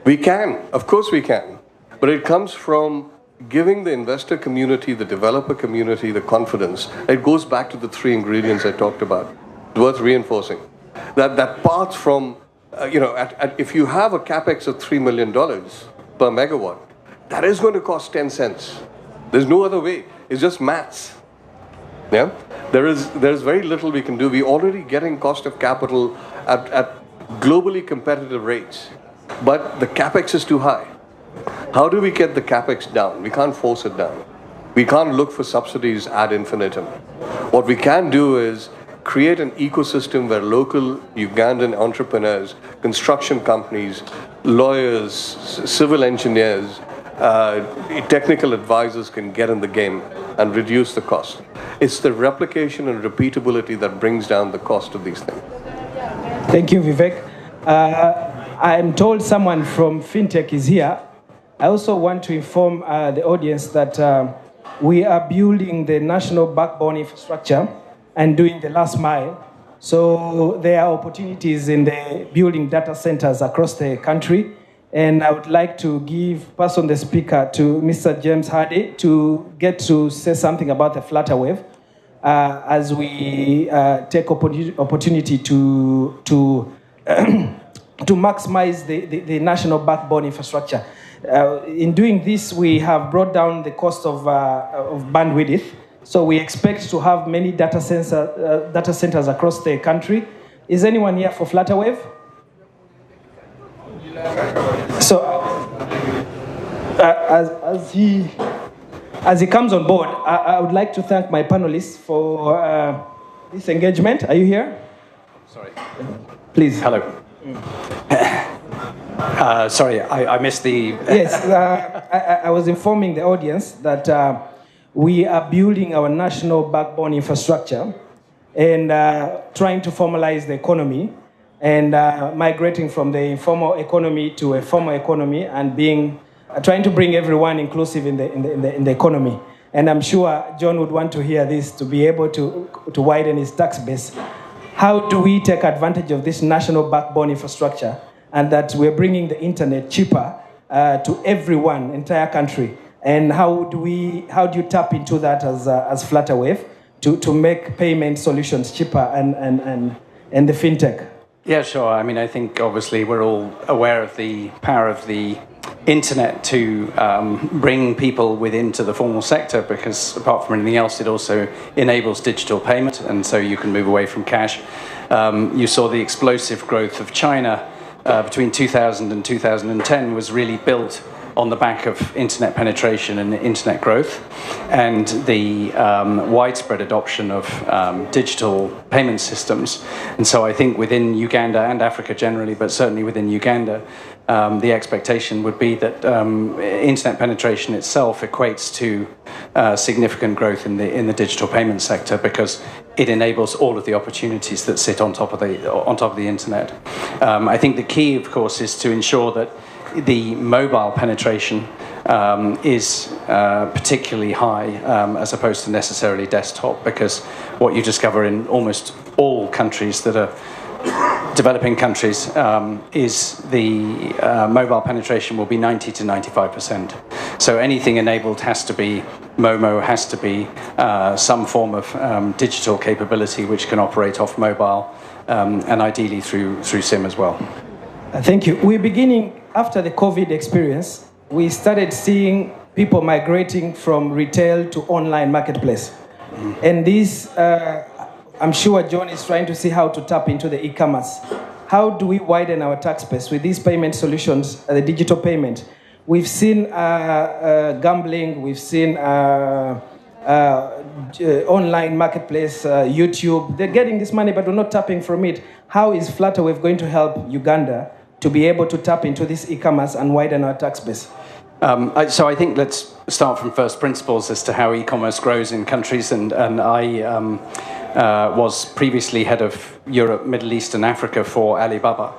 We can. Of course we can. But it comes from giving the investor community, the developer community, the confidence. It goes back to the 3 ingredients I talked about. It's worth reinforcing. That path from, if you have a capex of $3 million per megawatt, that is going to cost 10 cents. There's no other way. It's just maths. Yeah? There's very little we can do. We're already getting cost of capital at globally competitive rates. But the capex is too high. How do we get the capex down? We can't force it down. We can't look for subsidies ad infinitum. What we can do is create an ecosystem where local Ugandan entrepreneurs, construction companies, lawyers, civil engineers, technical advisors can get in the game and reduce the cost. It's the replication and repeatability that brings down the cost of these things. Thank you, Vivek. I'm told someone from FinTech is here. I also want to inform the audience that we are building the national backbone infrastructure and doing the last mile. So there are opportunities in the building data centers across the country. And I would like to pass on the speaker to Mr. James Hardy to get to say something about the flatter wave as we take opportunity to maximize the national backbone infrastructure. In doing this, we have brought down the cost of bandwidth. So we expect to have many data centers across the country. Is anyone here for flatter wave? So, as he comes on board, I would like to thank my panelists for this engagement. Are you here? Sorry. Please. Hello. Sorry, I missed the... Yes, I was informing the audience that we are building our national backbone infrastructure and trying to formalize the economy and migrating from the informal economy to a formal economy and trying to bring everyone inclusive in the economy. And I'm sure John would want to hear this to be able to widen his tax base. How do we take advantage of this national backbone infrastructure and that we're bringing the internet cheaper to everyone, entire country? And how do you tap into that as Flutterwave to make payment solutions cheaper and the fintech? Yeah, sure. I mean, I think obviously we're all aware of the power of the internet to bring people into the formal sector, because apart from anything else, it also enables digital payment, and so you can move away from cash. You saw the explosive growth of China between 2000 and 2010 was really built on the back of internet penetration and internet growth, and the widespread adoption of digital payment systems. And so I think within Uganda and Africa generally, but certainly within Uganda, the expectation would be that internet penetration itself equates to significant growth in the digital payment sector, because it enables all of the opportunities that sit on top of the internet. I think the key, of course, is to ensure that the mobile penetration is particularly high as opposed to necessarily desktop, because what you discover in almost all countries that are developing countries is the mobile penetration will be 90 to 95%. So anything enabled has to be Momo, has to be some form of digital capability which can operate off mobile, and ideally through SIM as well. Thank you. We're beginning, after the COVID experience, we started seeing people migrating from retail to online marketplace. And this, I'm sure John is trying to see how to tap into the e-commerce. How do we widen our tax base with these payment solutions, the digital payment? We've seen gambling, we've seen online marketplace, YouTube. They're getting this money, but we're not tapping from it. How is Flutterwave going to help Uganda to be able to tap into this e-commerce and widen our tax base? So I think let's start from first principles as to how e-commerce grows in countries, and I was previously head of Europe, Middle East and Africa for Alibaba.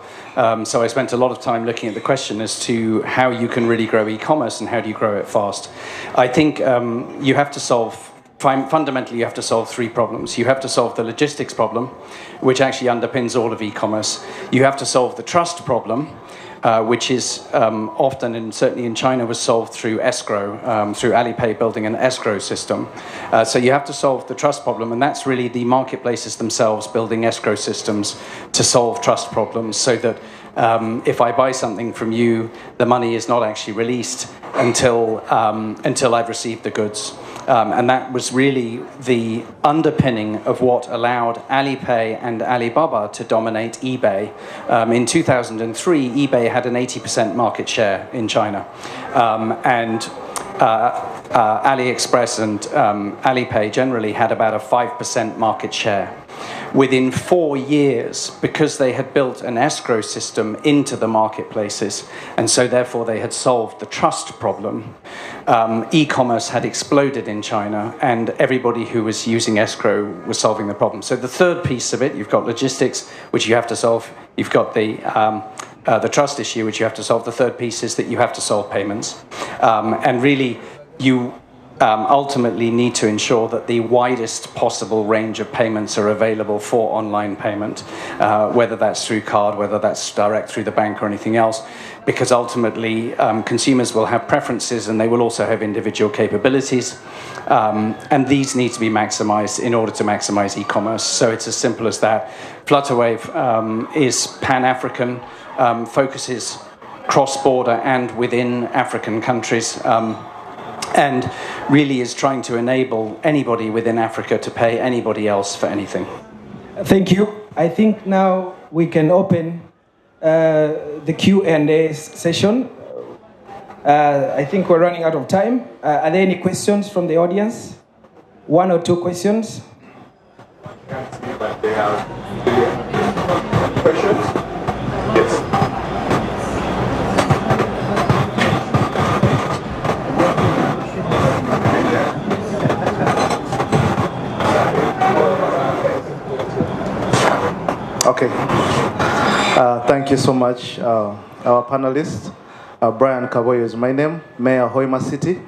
So I spent a lot of time looking at the question as to how you can really grow e-commerce and how do you grow it fast. I think you have to fundamentally you have to solve three problems. You have to solve the logistics problem, which actually underpins all of e-commerce. You have to solve the trust problem, which is often, and certainly in China, was solved through escrow, through Alipay building an escrow system. So you have to solve the trust problem, and that's really the marketplaces themselves building escrow systems to solve trust problems, so that if I buy something from you, the money is not actually released until I've received the goods. And that was really the underpinning of what allowed Alipay and Alibaba to dominate eBay. In 2003, eBay had an 80% market share in China. And AliExpress and Alipay generally had about a 5% market share. Within 4 years, because they had built an escrow system into the marketplaces, and so therefore they had solved the trust problem, e-commerce had exploded in China, and everybody who was using escrow was solving the problem. So the third piece of it, you've got logistics, which you have to solve. You've got the trust issue, which you have to solve. The third piece is that you have to solve payments. And really, you ultimately need to ensure that the widest possible range of payments are available for online payment, whether that's through card, whether that's direct through the bank or anything else, because ultimately consumers will have preferences and they will also have individual capabilities, and these need to be maximized in order to maximize e-commerce. So it's as simple as that. Flutterwave is Pan-African, focuses cross-border and within African countries, and really is trying to enable anybody within Africa to pay anybody else for anything. Thank you. I think now we can open the Q&A session. I think we're running out of time. Are there any questions from the audience? One or two questions? Okay. Thank you so much. Our panelist, Brian Kaboyo is my name, Mayor Hoima City.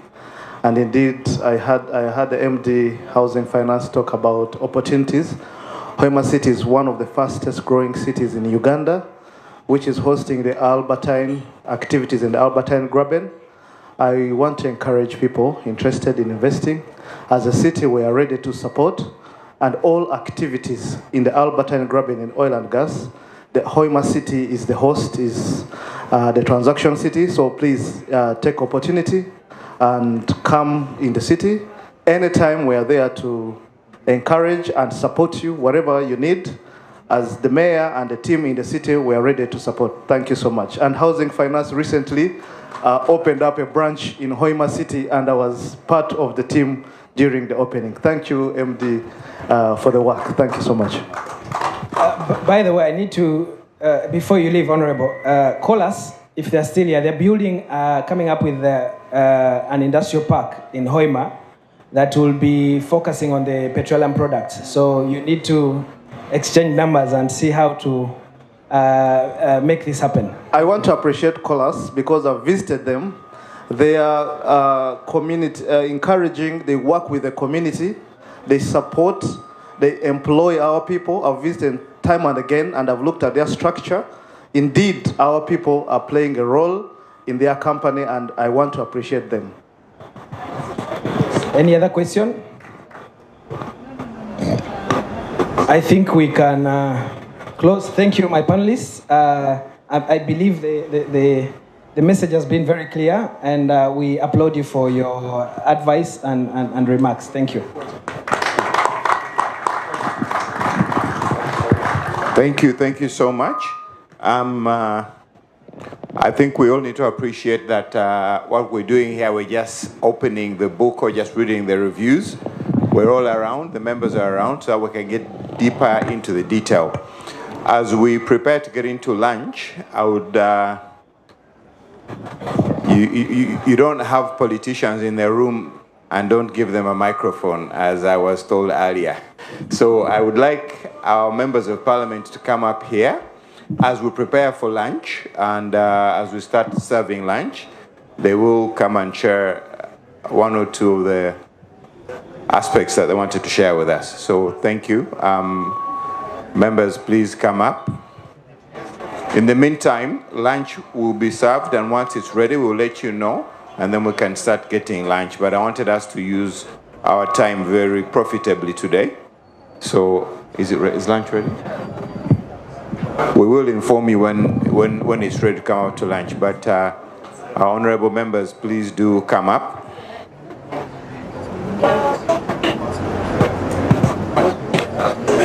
And indeed, I had the MD Housing Finance talk about opportunities. Hoima City is one of the fastest growing cities in Uganda, which is hosting the Albertine activities in the Albertine Graben. I want to encourage people interested in investing. As a city, we are ready to support, and all activities in the Albertine Graben in oil and gas. The Hoima City is the host, is the transaction city, so please take opportunity and come in the city. Anytime we are there to encourage and support you, whatever you need. As the mayor and the team in the city, we are ready to support. Thank you so much. And Housing Finance recently opened up a branch in Hoima City, and I was part of the team during the opening. Thank you, MD, for the work. Thank you so much. By the way, I need to, before you leave, Honorable, call us if they're still here. They're building, coming up with an industrial park in Hoima that will be focusing on the petroleum products. So you need to exchange numbers and see how to make this happen. I want to appreciate Colas because I've visited them. They are community encouraging, they work with the community, they support, they employ our people. I've visited time and again, and I've looked at their structure. Indeed, our people are playing a role in their company, and I want to appreciate them. Any other question? I think we can close. Thank you, my panelists. I believe the message has been very clear, and we applaud you for your advice and remarks. Thank you. Thank you so much. I think we all need to appreciate that what we're doing here, we're just opening the book or just reading the reviews. We're all around, the members are around, so we can get deeper into the detail. As we prepare to get into lunch, I would, you don't have politicians in the room and don't give them a microphone, as I was told earlier. So I would like our members of parliament to come up here as we prepare for lunch, and as we start serving lunch, they will come and share one or two of the aspects that they wanted to share with us. So thank you. Members, please come up. In the meantime, lunch will be served, and once it's ready, we'll let you know, and then we can start getting lunch. But I wanted us to use our time very profitably today. So is lunch ready? We will inform you when it's ready to come out to lunch. But our honorable members, please do come up.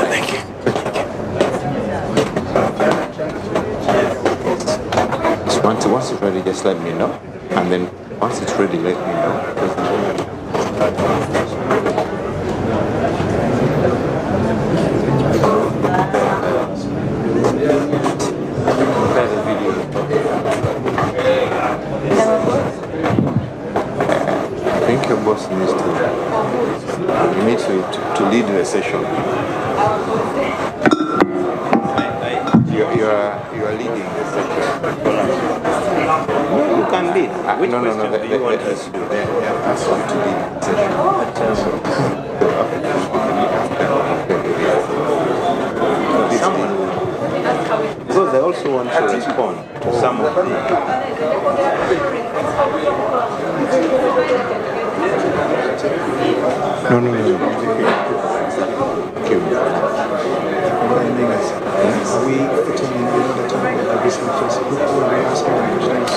Thank you. So once it's ready, just let me know. And then once it's ready, let me know. I think your boss needs to lead the session. You are leading the session. You can lead. No. Do you want us to do? They ask you to lead the session. Because they also want to respond to some of the... No. Are we putting in another time with this on Facebook, or are we asking questions?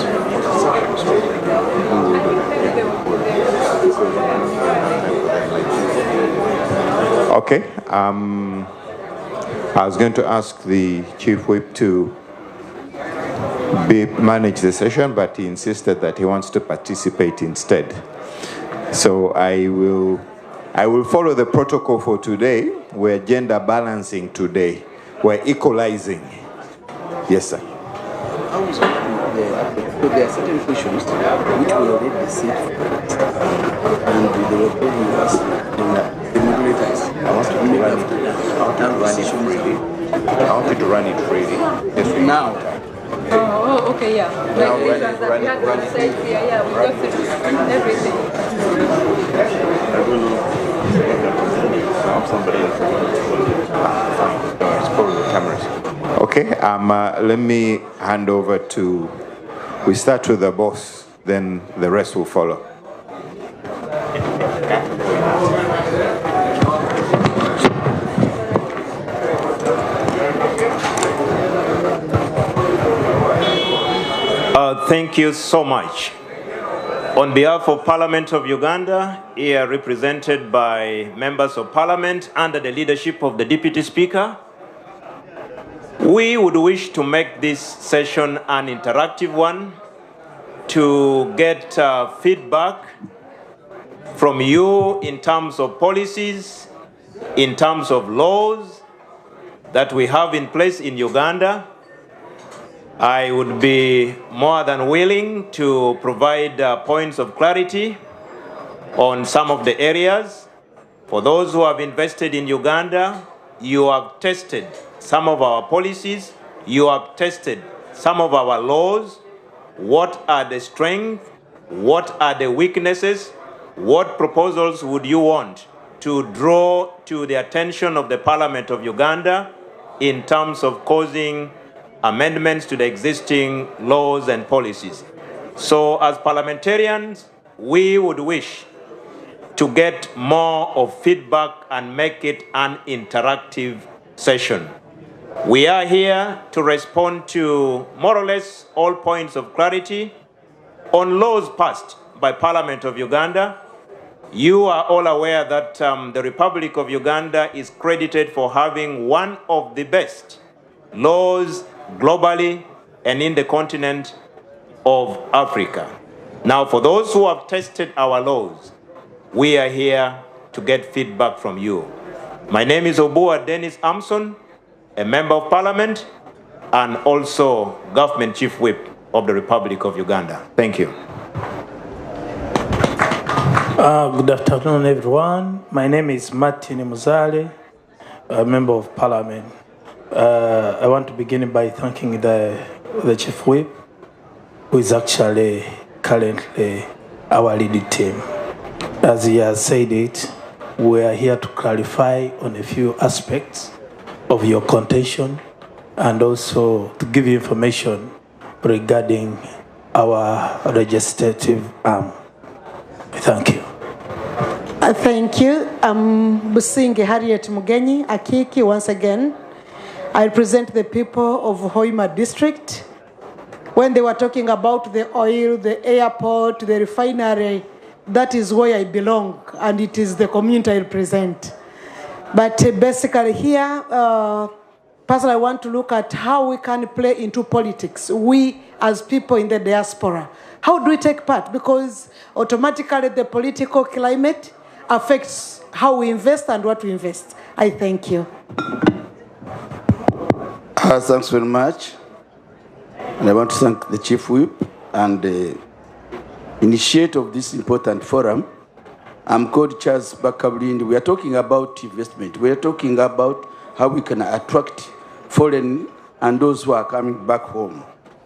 Okay. I was going to ask the Chief Whip to manage the session, but he insisted that he wants to participate instead. So I will follow the protocol for today. We're gender balancing today. We're equalizing. Yes, sir. So there are certain questions which we already received, and they were told us the times. I want you to run it freely. I want you to run it freely. Just Now. Oh, okay, yeah. Now Like this, run we had it. websites here, yeah, we got through everything. I don't know. Somebody. Fine. It's probably the cameras. Okay. Let me hand over to. We start with the boss, then the rest will follow. Thank you so much. On behalf of Parliament of Uganda, here represented by members of Parliament under the leadership of the Deputy Speaker, we would wish to make this session an interactive one to get feedback from you in terms of policies, in terms of laws that we have in place in Uganda. I would be more than willing to provide points of clarity on some of the areas. For those who have invested in Uganda, you have tested some of our policies, you have tested some of our laws. What are the strengths? What are the weaknesses? What proposals would you want to draw to the attention of the Parliament of Uganda in terms of causing amendments to the existing laws and policies? So as parliamentarians, we would wish to get more of feedback and make it an interactive session. We are here to respond to more or less all points of clarity on laws passed by Parliament of Uganda. You are all aware that the Republic of Uganda is credited for having one of the best laws globally and in the continent of Africa. Now, for those who have tested our laws, we are here to get feedback from you. My name is Obua Dennis Amson, a member of Parliament and also Government Chief Whip of the Republic of Uganda. Thank you. Good afternoon, everyone. My name is Martin Muzale, a member of Parliament. I want to begin by thanking the Chief Whip, who is actually currently our lead team. As he has said it, we are here to clarify on a few aspects of your contention and also to give you information regarding our legislative arm. Thank you. Thank you. I'm Businge Harriet Mugenyi Akiki once again. I represent the people of Hoima district. When they were talking about the oil, the airport, the refinery, that is where I belong, and it is the community I represent. But basically here, personally, I want to look at how we can play into politics. We, as people in the diaspora, how do we take part? Because automatically the political climate affects how we invest and what we invest. I thank you. Thanks very much. And I want to thank the Chief Whip and the initiator of this important forum. I'm called Charles Bakablindi. We are talking about investment. We are talking about how we can attract foreign and those who are coming back home.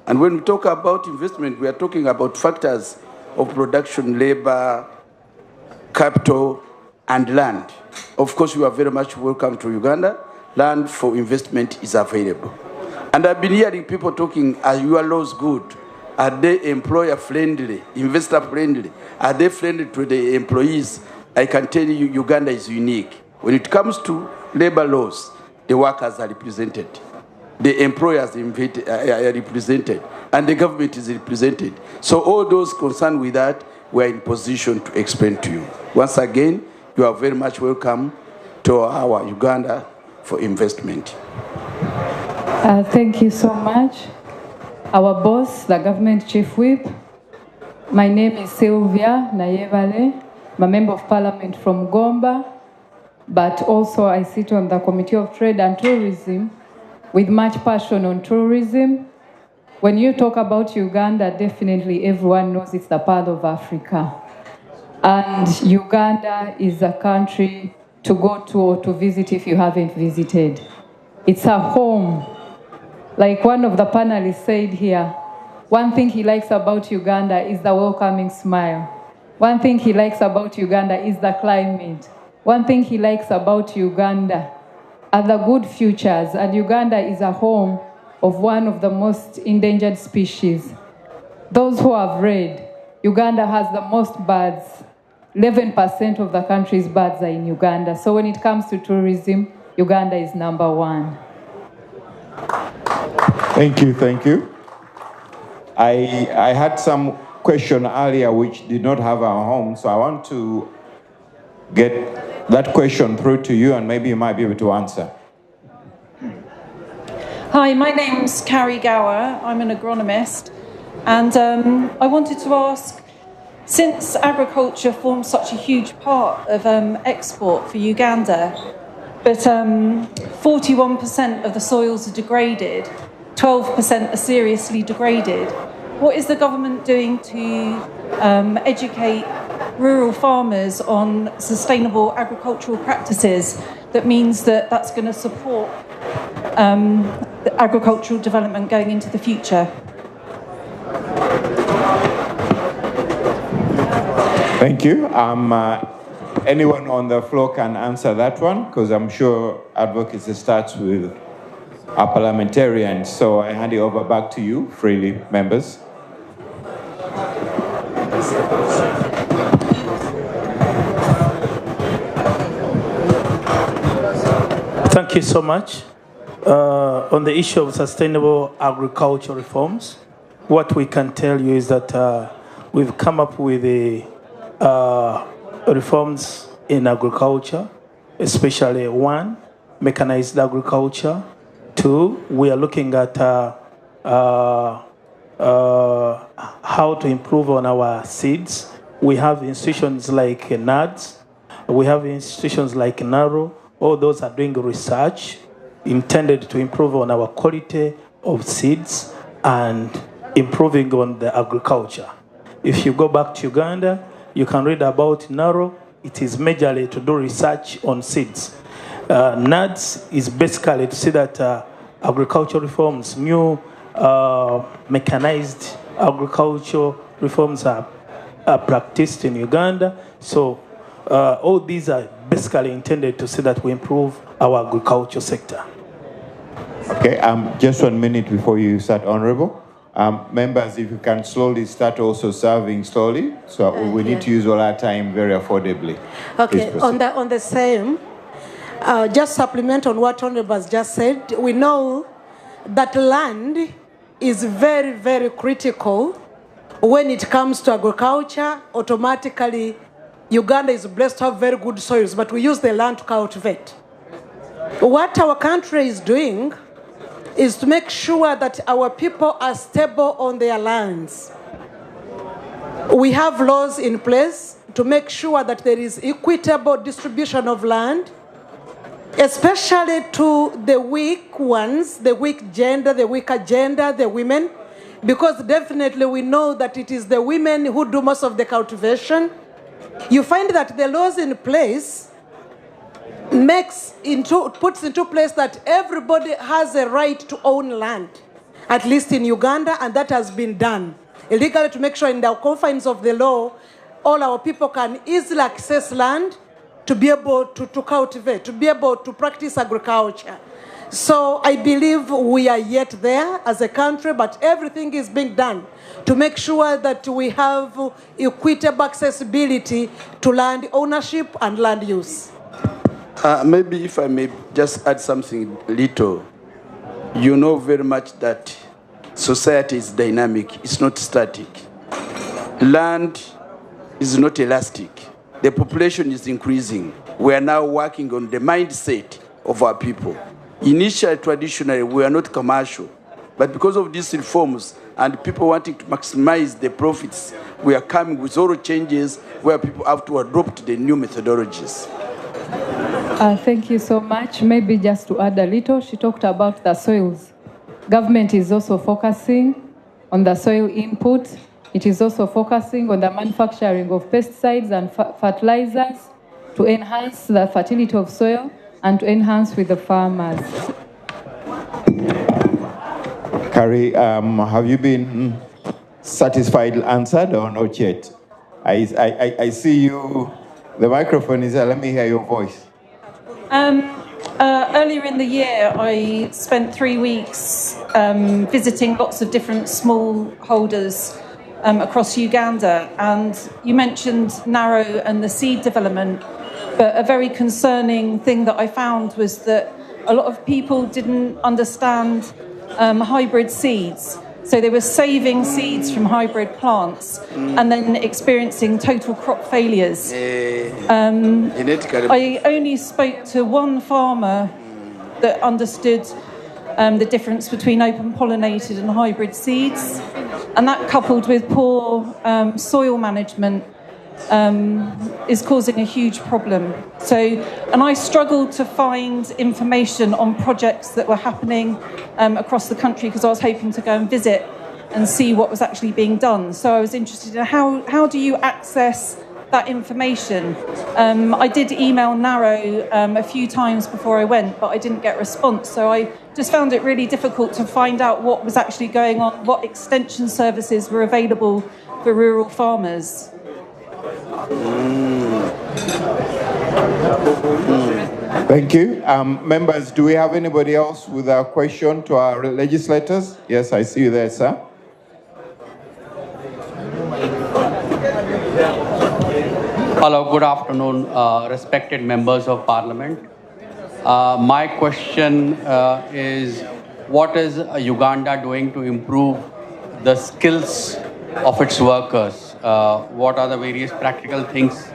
And when we talk about investment, we are talking about factors of production, labor, capital, and land. Of course, you are very much welcome to Uganda. Land for investment is available. And I've been hearing people talking, are your laws good? Are they employer-friendly, investor-friendly? Are they friendly to the employees? I can tell you Uganda is unique. When it comes to labor laws, the workers are represented. The employers are represented. And the government is represented. So all those concerned with that, we are in position to explain to you. Once again, you are very much welcome to our Uganda for investment. Thank you so much. Our boss, the Government Chief Whip. My name is Sylvia Nayebale. I'm a Member of Parliament from Gomba, but also I sit on the Committee of Trade and Tourism with much passion on tourism. When you talk about Uganda, definitely everyone knows it's the Pearl of Africa. And Uganda is a country to go to or to visit if you haven't visited. It's a home. Like one of the panelists said here, one thing he likes about Uganda is the welcoming smile. One thing he likes about Uganda is the climate. One thing he likes about Uganda are the good futures, and Uganda is a home of one of the most endangered species. Those who have read, Uganda has the most birds. 11% of the country's birds are in Uganda. So when it comes to tourism, Uganda is number one. Thank you, thank you. I had some question earlier which did not have a home, so I want to get that question through to you and maybe you might be able to answer. Hi, my name's Carrie Gower. I'm an agronomist. And I wanted to ask, since agriculture forms such a huge part of export for Uganda, but 41% of the soils are degraded, 12% are seriously degraded, what is the government doing to educate rural farmers on sustainable agricultural practices that means that that's going to support the agricultural development going into the future? Thank you. Anyone on the floor can answer that one, because I'm sure advocacy starts with a parliamentarian. So I hand it over back to you, freely, members. Thank you so much. On the issue of sustainable agriculture reforms, what we can tell you is that we've come up with reforms in agriculture, especially one, mechanized agriculture. Two, we are looking at how to improve on our seeds. We have institutions like NADS, we have institutions like NARO. All those are doing research intended to improve on our quality of seeds and improving on the agriculture. If you go back to Uganda, you can read about NARO. It is majorly to do research on seeds. NADS is basically to see that agricultural reforms, new mechanized agricultural reforms are practiced in Uganda. So all these are basically intended to see that we improve our agriculture sector. Okay, just 1 minute before you start, Honorable. Members, if you can slowly start also serving slowly, so we need to use all our time very affordably. Okay, on the same, just supplement on what Honorable has just said, we know that land is very, very critical when it comes to agriculture. Automatically, Uganda is blessed to have very good soils, but we use the land to cultivate. What our country is doing is to make sure that our people are stable on their lands. We have laws in place to make sure that there is equitable distribution of land, especially to the weak ones, the weak gender, the weaker gender, the women, because definitely we know that it is the women who do most of the cultivation. You find that the laws in place puts into place that everybody has a right to own land, at least in Uganda, and that has been done illegally to make sure in the confines of the law, all our people can easily access land to be able to cultivate, to be able to practice agriculture. So I believe we are yet there as a country, but everything is being done to make sure that we have equitable accessibility to land ownership and land use. Maybe if I may just add something little. You know very much that society is dynamic, it's not static. Land is not elastic. The population is increasing. We are now working on the mindset of our people. Initially, traditionally, we are not commercial. But because of these reforms and people wanting to maximize the profits, we are coming with all changes where people have to adopt the new methodologies. Thank you so much. Maybe just to add a little, she talked about the soils. Government is also focusing on the soil input. It is also focusing on the manufacturing of pesticides and fertilizers to enhance the fertility of soil and to enhance with the farmers. Carrie, have you been satisfied answered or not yet? I see you. The microphone is there. Let me hear your voice. Earlier in the year, I spent 3 weeks visiting lots of different smallholders across Uganda, and you mentioned narrow and the seed development, but a very concerning thing that I found was that a lot of people didn't understand hybrid seeds. So they were saving seeds from hybrid plants and then experiencing total crop failures. I only spoke to one farmer that understood the difference between open pollinated and hybrid seeds, and that coupled with poor soil management is causing a huge problem. And I struggled to find information on projects that were happening across the country because I was hoping to go and visit and see what was actually being done. So I was interested in how do you access that information? I did email Narrow a few times before I went, but I didn't get a response. So I just found it really difficult to find out what was actually going on, what extension services were available for rural farmers. Thank you. Members, do we have anybody else with a question to our legislators? Yes, I see you there, sir. Hello, good afternoon, respected members of Parliament. My question is, what is Uganda doing to improve the skills of its workers? What are the various practical things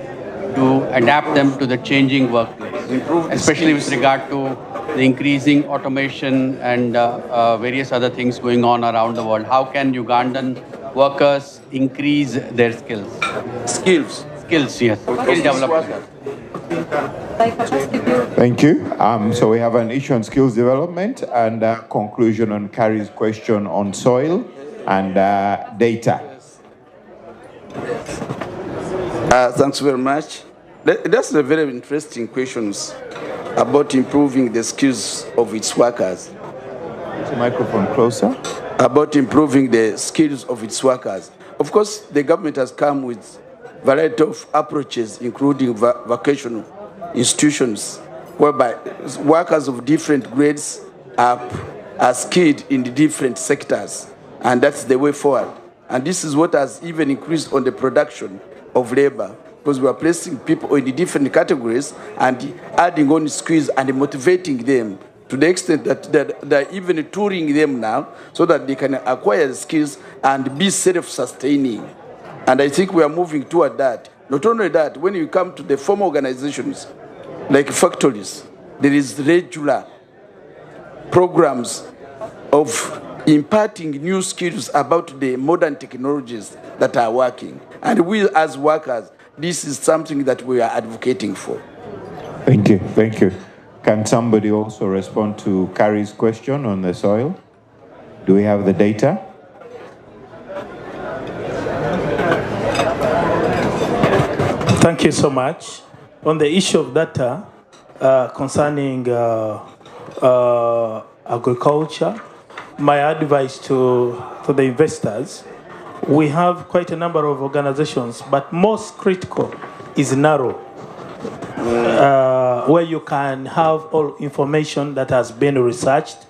to adapt them to the changing workplace, especially with regard to the increasing automation and various other things going on around the world? How can Ugandan workers increase their skills? Skills, yes. Skill development. Thank you. So we have an issue on skills development and a conclusion on Carrie's question on soil and data. Thanks very much. That's a very interesting questions about improving the skills of its workers. Put the microphone closer. About improving the skills of its workers. Of course, the government has come with a variety of approaches, including vocational institutions, whereby workers of different grades are skilled in the different sectors, and that's the way forward. And this is what has even increased on the production of labor, because we are placing people in the different categories and adding on skills and motivating them to the extent that they're even touring them now so that they can acquire the skills and be self-sustaining. And I think we are moving toward that. Not only that, when you come to the formal organizations, like factories, there is regular programs of imparting new skills about the modern technologies that are working. And we as workers, this is something that we are advocating for. Thank you. Thank you. Can somebody also respond to Carrie's question on the soil? Do we have the data? Thank you so much. On the issue of data concerning agriculture, my advice to the investors, we have quite a number of organizations, but most critical is Narrow, where you can have all information that has been researched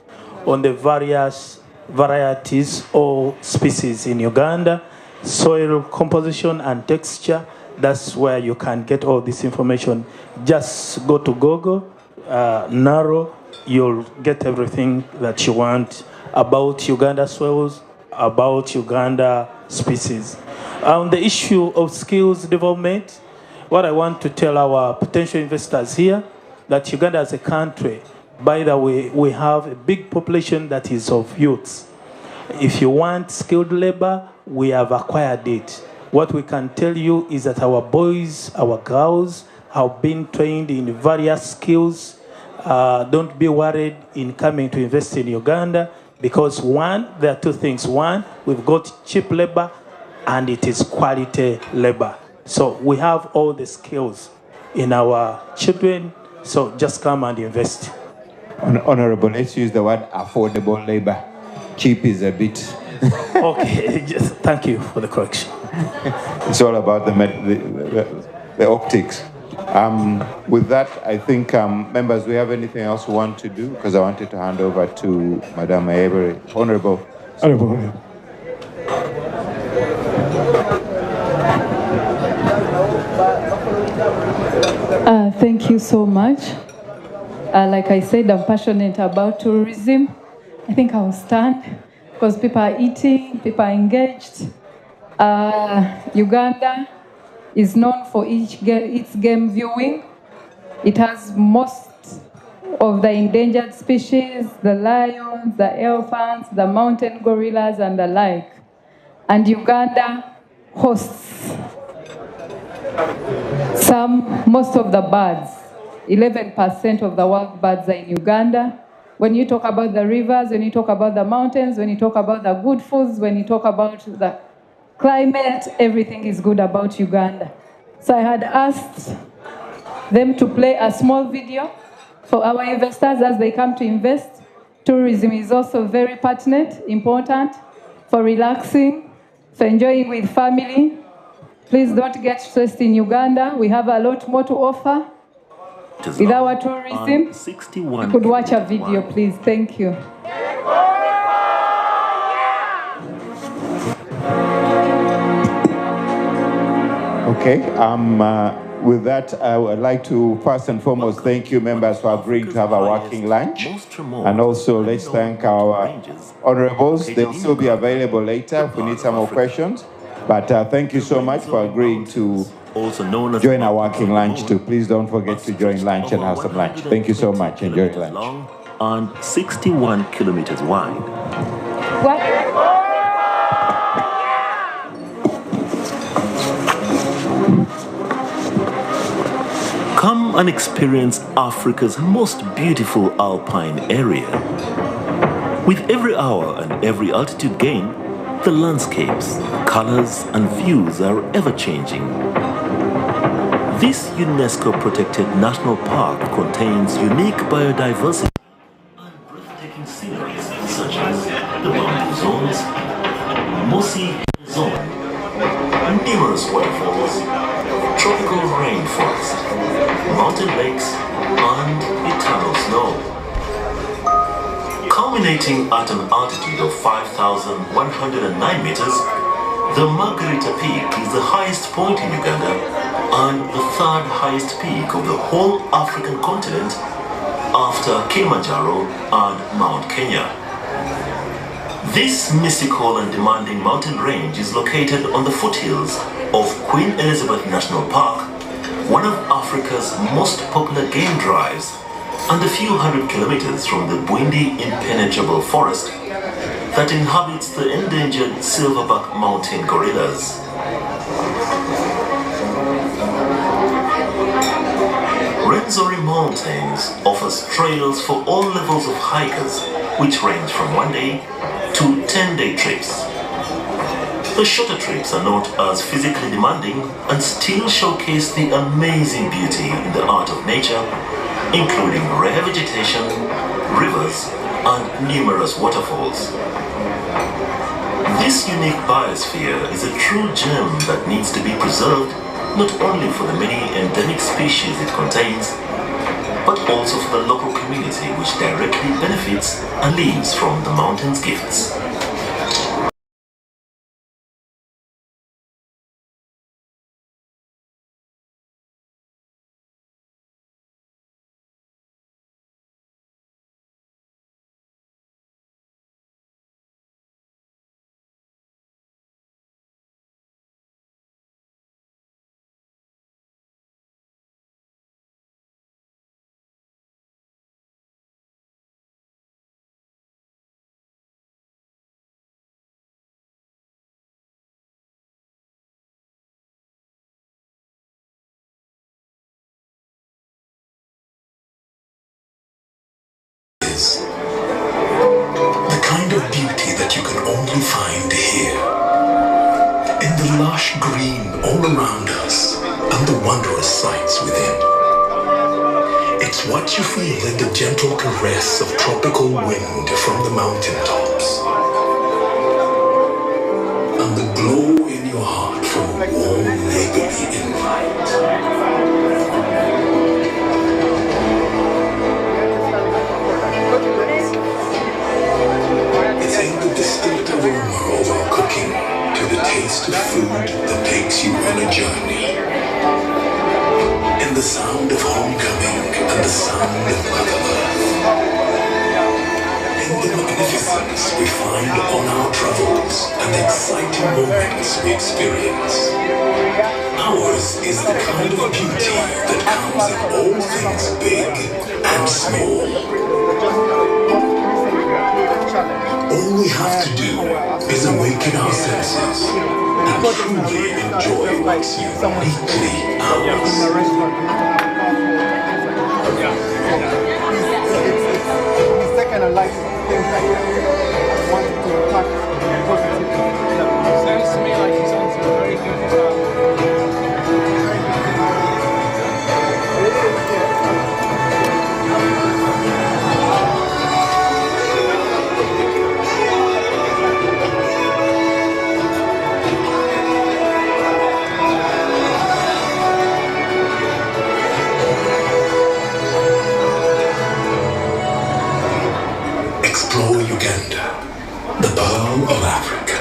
on the various varieties or species in Uganda, soil composition and texture. That's where you can get all this information. Just go to Google, Narrow, you'll get everything that you want about Uganda soils, about Uganda species. On the issue of skills development, what I want to tell our potential investors here, that Uganda as a country, by the way, we have a big population that is of youths. If you want skilled labor, we have acquired it. What we can tell you is that our boys, our girls have been trained in various skills. Don't be worried in coming to invest in Uganda, because one, there are two things. One, we've got cheap labor and it is quality labor. So we have all the skills. in our children. So just come and invest. Honorable, let's use the word affordable labor. Cheap is a bit. Okay, just thank you for the correction. It's all about the optics. With that, I think, members, we have anything else we want to do? Because I wanted to hand over to Madam Ayebere. Honorable. Thank you so much. Like I said, I'm passionate about tourism. I think I'll stand because people are eating, people are engaged. Uganda is known for its game viewing. It has most of the endangered species, the lions, the elephants, the mountain gorillas, and the like. And Uganda hosts most of the birds. 11% of the wild birds are in Uganda. When you talk about the rivers, when you talk about the mountains, when you talk about the good foods, when you talk about the climate, everything is good about Uganda. So I had asked them to play a small video for our investors as they come to invest. Tourism is also very pertinent, important for relaxing, for enjoying with family. Please don't get stressed in Uganda. We have a lot more to offer. With our tourism, you could watch a video, please. Thank you. Okay, with that, I would like to first and foremost thank you members for agreeing to have a working lunch. And also let's thank our honorables. They'll still be available later if we need some more questions. But thank you so much for agreeing to join our working lunch too. Please don't forget to join lunch and have some lunch. Thank you so much. Enjoy lunch. Long and 61 kilometers wide. Come and experience Africa's most beautiful alpine area. With every hour and every altitude gain, the landscapes, colors, and views are ever-changing. This UNESCO-protected national park contains unique biodiversity and breathtaking sceneries such as the mountain zones, mossy zone, numerous waterfalls, tropical rainforest, mountain lakes, and eternal snow. Culminating at an altitude of 5,109 meters, the Margarita Peak is the highest point in Uganda and the third highest peak of the whole African continent after Kilimanjaro and Mount Kenya. This mystical and demanding mountain range is located on the foothills of Queen Elizabeth National Park, one of Africa's most popular game drives, and a few hundred kilometers from the Bwindi impenetrable forest that inhabits the endangered silverback mountain gorillas. Rwenzori Mountains offers trails for all levels of hikers, which range from 1 day to 10-day trips. The shorter trips are not as physically demanding and still showcase the amazing beauty in the art of nature, including rare vegetation, rivers, and numerous waterfalls. This unique biosphere is a true gem that needs to be preserved not only for the many endemic species it contains, but also for the local community which directly benefits and lives from the mountain's gifts. The kind of beauty that you can only find here. In the lush green all around us, and and the wondrous sights within. It's what you feel in the gentle caress of tropical wind from the mountaintops, and the glow in your heart from a warm neighborly invite. It's in the distinct aroma of our cooking to the taste of food that takes you on a journey. In the sound of homecoming and the sound of Mother Earth. In the magnificence we find on our travels and the exciting moments we experience. Ours is the kind of beauty that comes in all things big and small. All we have to do is awaken our senses and truly enjoy what's uniquely ours. Second, I like things like that. I wanted to talk positively. Sounds to me like he's on to a very Explore Uganda, the pearl of Africa.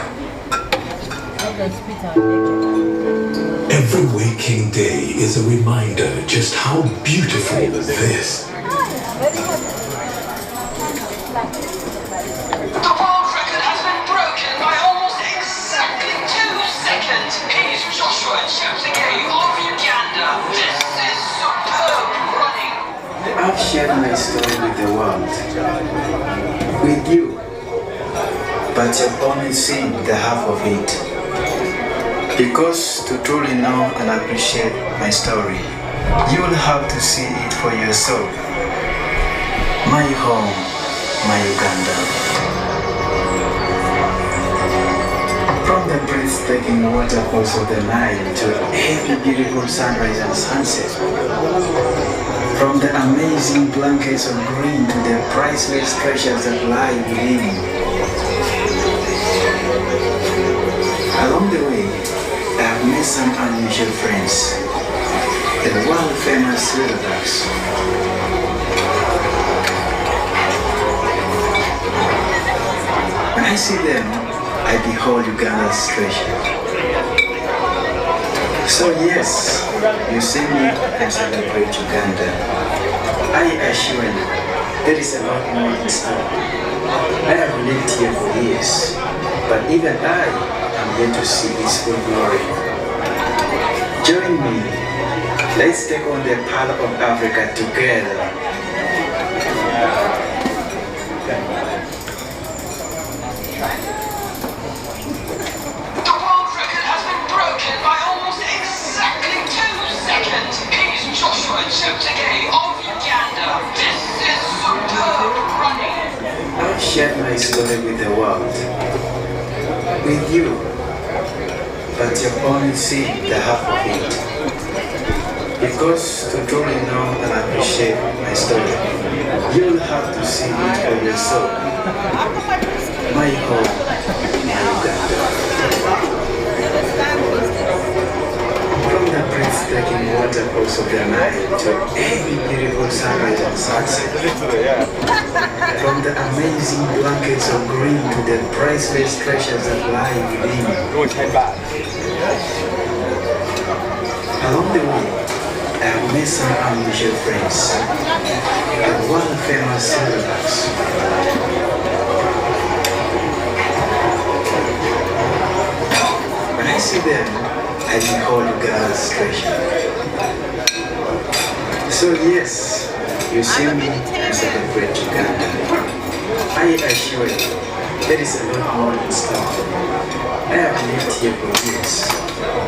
Every waking day is a reminder just how beautiful this. The world record has been broken by almost exactly 2 seconds. Here's Joshua Cheptegei of Uganda. This is superb running. I've shared my story with the world, with you, but you've only seen the half of it. Because to truly know and appreciate my story, you will have to see it for yourself. My home, my Uganda. From the breathtaking waterfalls of the Nile to every beautiful sunrise and sunset. From the amazing blankets of green to the priceless treasures that lie within. Along the way, I have met some unusual friends. The world-famous Silverbacks. When I see them, I behold Uganda's treasure. So yes, you see me and celebrate Uganda. I assure you, there is a lot more in store. I have lived here for years, but even I am yet to see its full glory. Join me, let's take on the Pearl of Africa together. Joshua Cheptegei of Uganda. This is superb running. I've shared my story with the world, with you, but you've only seen the half of it. Because to truly know and appreciate my story, you'll have to see it for yourself. My home, my Uganda. From the breathtaking waterfalls of the Nile to every beautiful sunrise and sunset. From the amazing blankets of green to the priceless treasures that lie within. Along the way, I have met some unusual friends. The world-famous Silverbacks. When I see them, I behold Uganda's treasure. So yes, you see me and celebrate Uganda. I assure you, there is a lot more in store. I have lived here for years,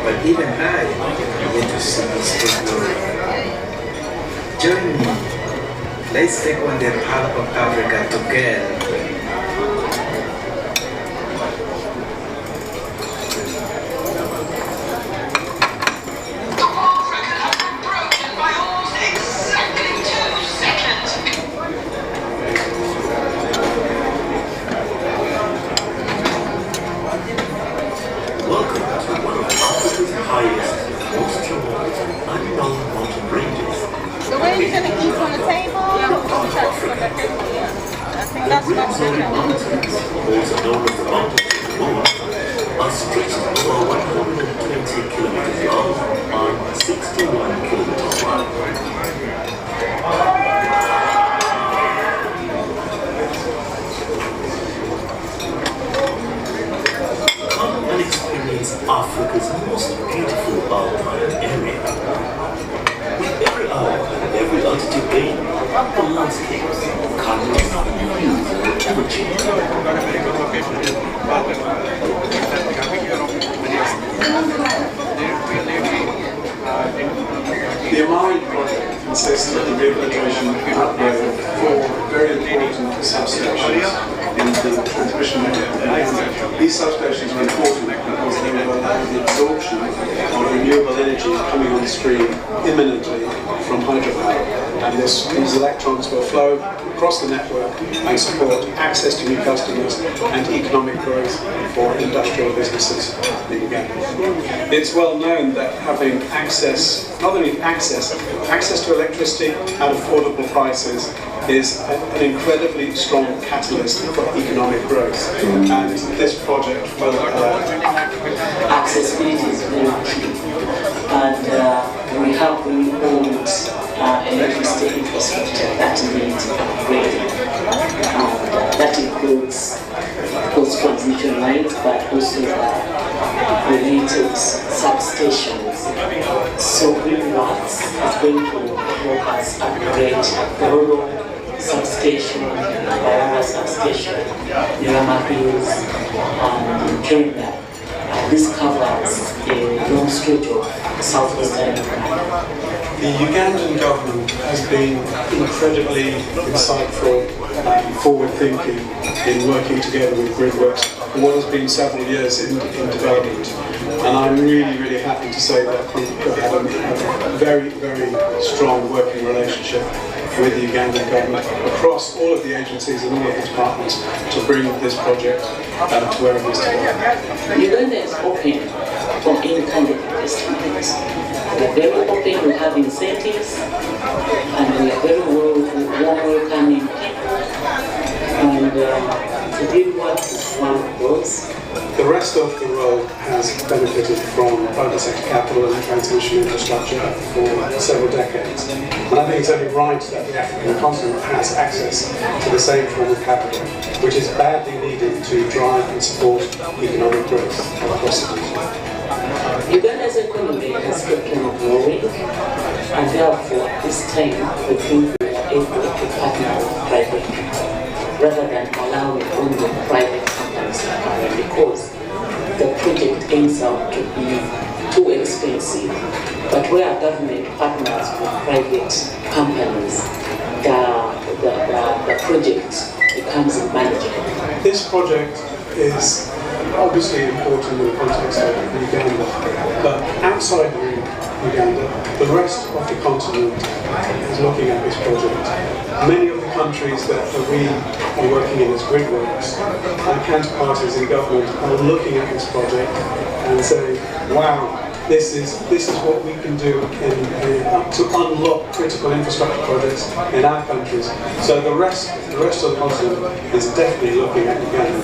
but even I am yet to see its full glory. Join me, let's take on the Pearl of Africa together. The world record also known as the Mountains of the Moon, are stretched over 120 kilometers long and 61 kilometers wide. Come and experience Africa's most beautiful alpine area. With every hour and every altitude gain, the landscapes, colors, and views are ever changing. The Amari project consists of the rehabilitation and upgrade of 4 very important substations in the transmission network. These substations are important because they will allow the absorption of renewable energy coming on stream imminently from hydropower. And these electrons will flow across the network and support access to new customers and economic growth for industrial businesses in Uganda. It's well known that having access, not only access to electricity at affordable prices is an incredibly strong catalyst for economic growth. And this project will allow accessibility is very key. And we have really old electricity infrastructure that needs upgrading. That includes post transmission lines, but also related substations. So GreenWorks is going to help us upgrade the rural substation, Bayanga substation, Nirama Hills, and Kenya. This covers a long stretch of southwestern Uganda. The Ugandan government has been incredibly insightful and forward-thinking in working together with GridWorks for what has been several years in development. And I'm really, really happy to say that we have a very, very strong working relationship with the Ugandan government across all of the agencies and all of the departments to bring this project to where it is today. Uganda is open for any kind of investment. We're very open, we have incentives, and we are very welcoming people. And the GreenWorks is one of those. The rest of the world has benefited from private sector capital and transmission infrastructure for several decades. And I think it's only right that the African continent has access to the same form of capital, which is badly needed to drive and support economic growth across the region. Uganda's economy has kept on growing, and therefore this time we think we are able to partner with private people rather than allowing only private companies to partner, because the project ends up to be too expensive. But where government partners with private companies, the project becomes manageable. This project is obviously important in the context of Uganda, but outside of Uganda, the rest of the continent is looking at this project. Many of the countries that we are working in as GridWorks, our counterparties in government are looking at this project and saying, wow, this is what we can do to unlock critical infrastructure projects in our countries. So the rest of the continent is definitely looking at Uganda.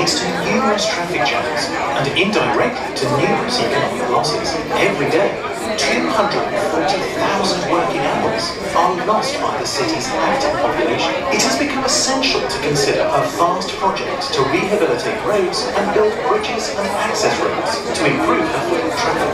leads to numerous traffic jams and indirectly to numerous economic losses. Every day, 240,000 working hours are lost by the city's active population. It has become essential to consider a vast project to rehabilitate roads and build bridges and access roads to improve the flow of traffic.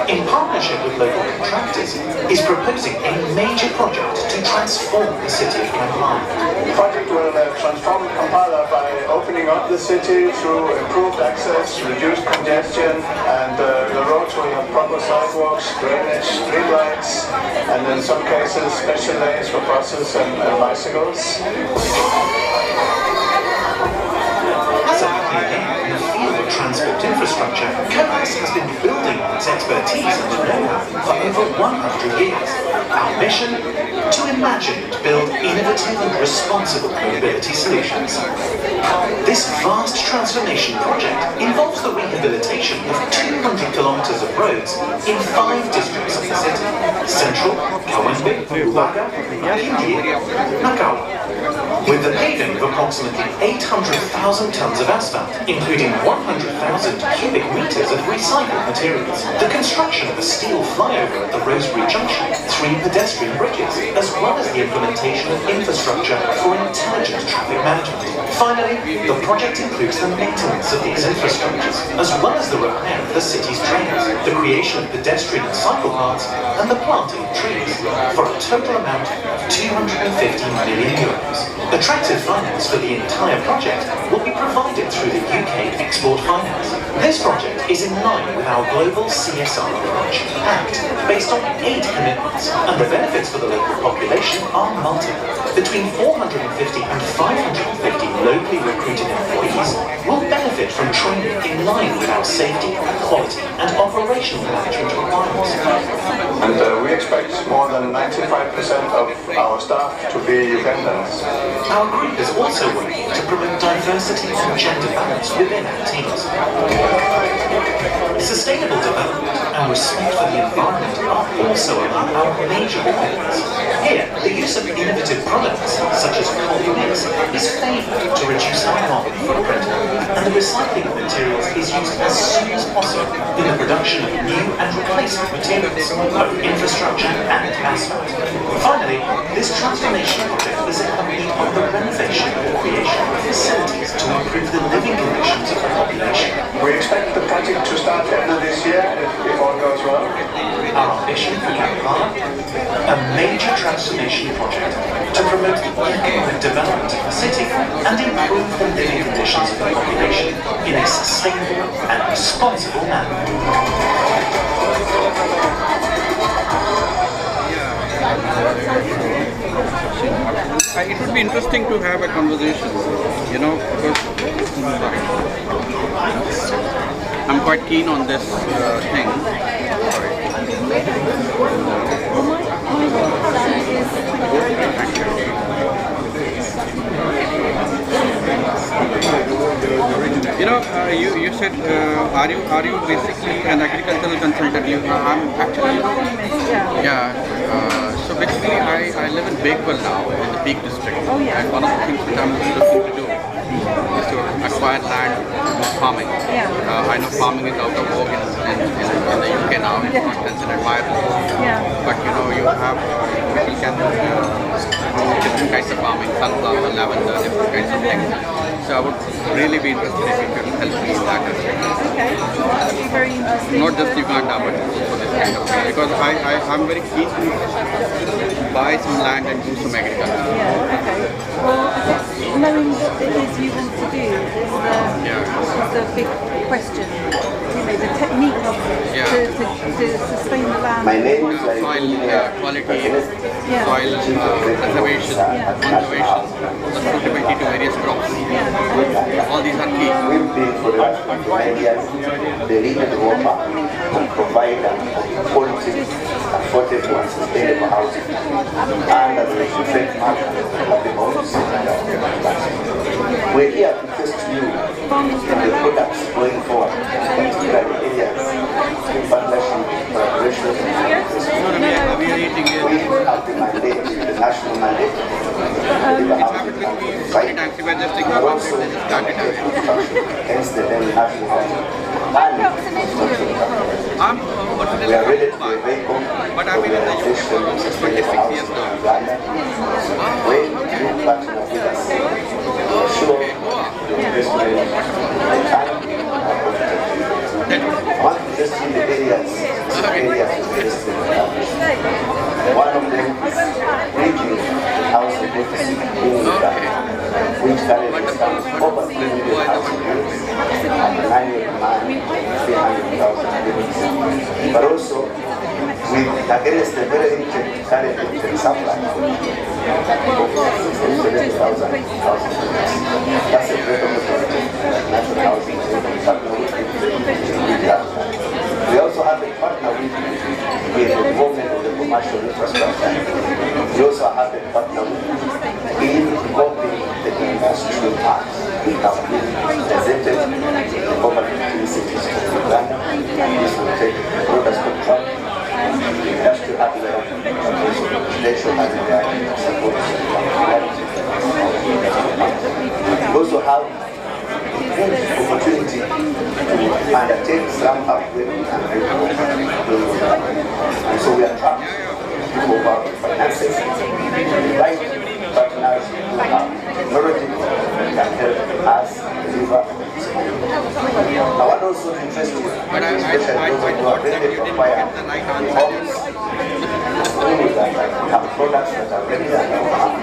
In partnership with local contractors, is proposing a major project to transform the city of Kampala. The project will transform Kampala by opening up the city through improved access, reduced congestion, and the roads will have proper sidewalks, drainage, streetlights, and in some cases special lanes for buses and bicycles. As a pioneer in the field of transport infrastructure, COAS has been building on its expertise and know-how for over 100 years. Our mission? To imagine and build innovative and responsible mobility solutions. This vast transformation project involves the rehabilitation of 200 kilometers of roads in 5 districts of the city: Central, Kawempe, Rubaga, Makindye, Nakawa. With the paving of approximately 800,000 tons of asphalt, including 100,000 cubic meters of recycled materials, the construction of a steel flyover at the Rosebery Junction, 3 pedestrian bridges, as well as the implementation of infrastructure for intelligent traffic management. Finally, the project includes the maintenance of these infrastructures, as well as the repair of the city's drains, the creation of pedestrian and cycle paths, and the planting of trees, for a total amount of €250 million. Attractive finance for the entire project will be provided through the UK Export Finance. This project is in line with our global CSR approach and based on 8 commitments, and the benefits for the local population are multiple. Between 450 and 550 locally recruited employees will benefit from training in line with our safety, quality and operational management requirements. And we expect more than 95% of our staff to be Ugandans. Our group is also working to promote diversity and gender balance within our teams. Sustainable development and respect for the environment are also among our major commitments. Here, the use of innovative products, such as cold mix, is favoured to reduce our carbon footprint, and the recycling of materials is used as soon as possible in the production of new and replacement materials, both infrastructure and asphalt. Finally, this transformation project is accompanied by the renovation and creation of facilities to improve the living conditions of the population. We expect the project to start end of this year if all goes well. Our ambition for Kampala? A major transformation project to promote the economic development of the city and improve the living conditions of the population in a sustainable and responsible manner. It would be interesting to have a conversation, because I'm quite keen on this thing. You said, are you basically an agricultural consultant? I'm actually, so basically I live in Bakewell now, in the Peak District. Oh, yeah. And one of the things that I'm looking to do is to acquire land for farming. Yeah. I know farming is out of vogue in the UK now, it's not considered viable. Yeah. But you have, people can do different kinds of farming, sunflower, lavender, different kinds of things. So I would really be interested if you could help me in that aspect. Okay, well, that would be very interesting. Not just Uganda, but also this kind of thing. Because I'm very keen to buy some land and do some agriculture. Yeah, okay. Well, I guess knowing what it is you want to do is the big question. The technique of to sustain the land. My name is soil quality, soil preservation, conservation, the suitability to various crops. All these are key. We've been for the last 29 years the leader to offer and provide quality, affordable and sustainable housing. And as a trademark of the homes, we're here to test you the products going forward, particularly areas in partnership, collaboration, and investment. We have the mandate, the national mandate, hence the name National Housing. We are ready to be a vehicle for the realization of sustainable housing in Uganda. When you partner with us, we are sure the investment will be time and profitable. I want to just see the areas of investment. One of them is bridging the housing deficit in Uganda, which currently stands over 3 million housing units and an annual demand of 300,000 units. But also, against the very limited current limited supply of 67,000 housing units. That's a great opportunity that national housing is partner with. We also have a partner with the development of the commercial infrastructure. We also have a partner in developing the industrial parks. We have been presented over 15 cities of Uganda, and this will take a broader spectrum. Industrial hardware, residential hardware, support. We also have opportunity to undertake some upgrading and redevelopment. And so we are trying to move out finances, right partners who have technology that can help us deliver. I want also to interest you, especially those who are ready to acquire homes. We have products that are ready and offer.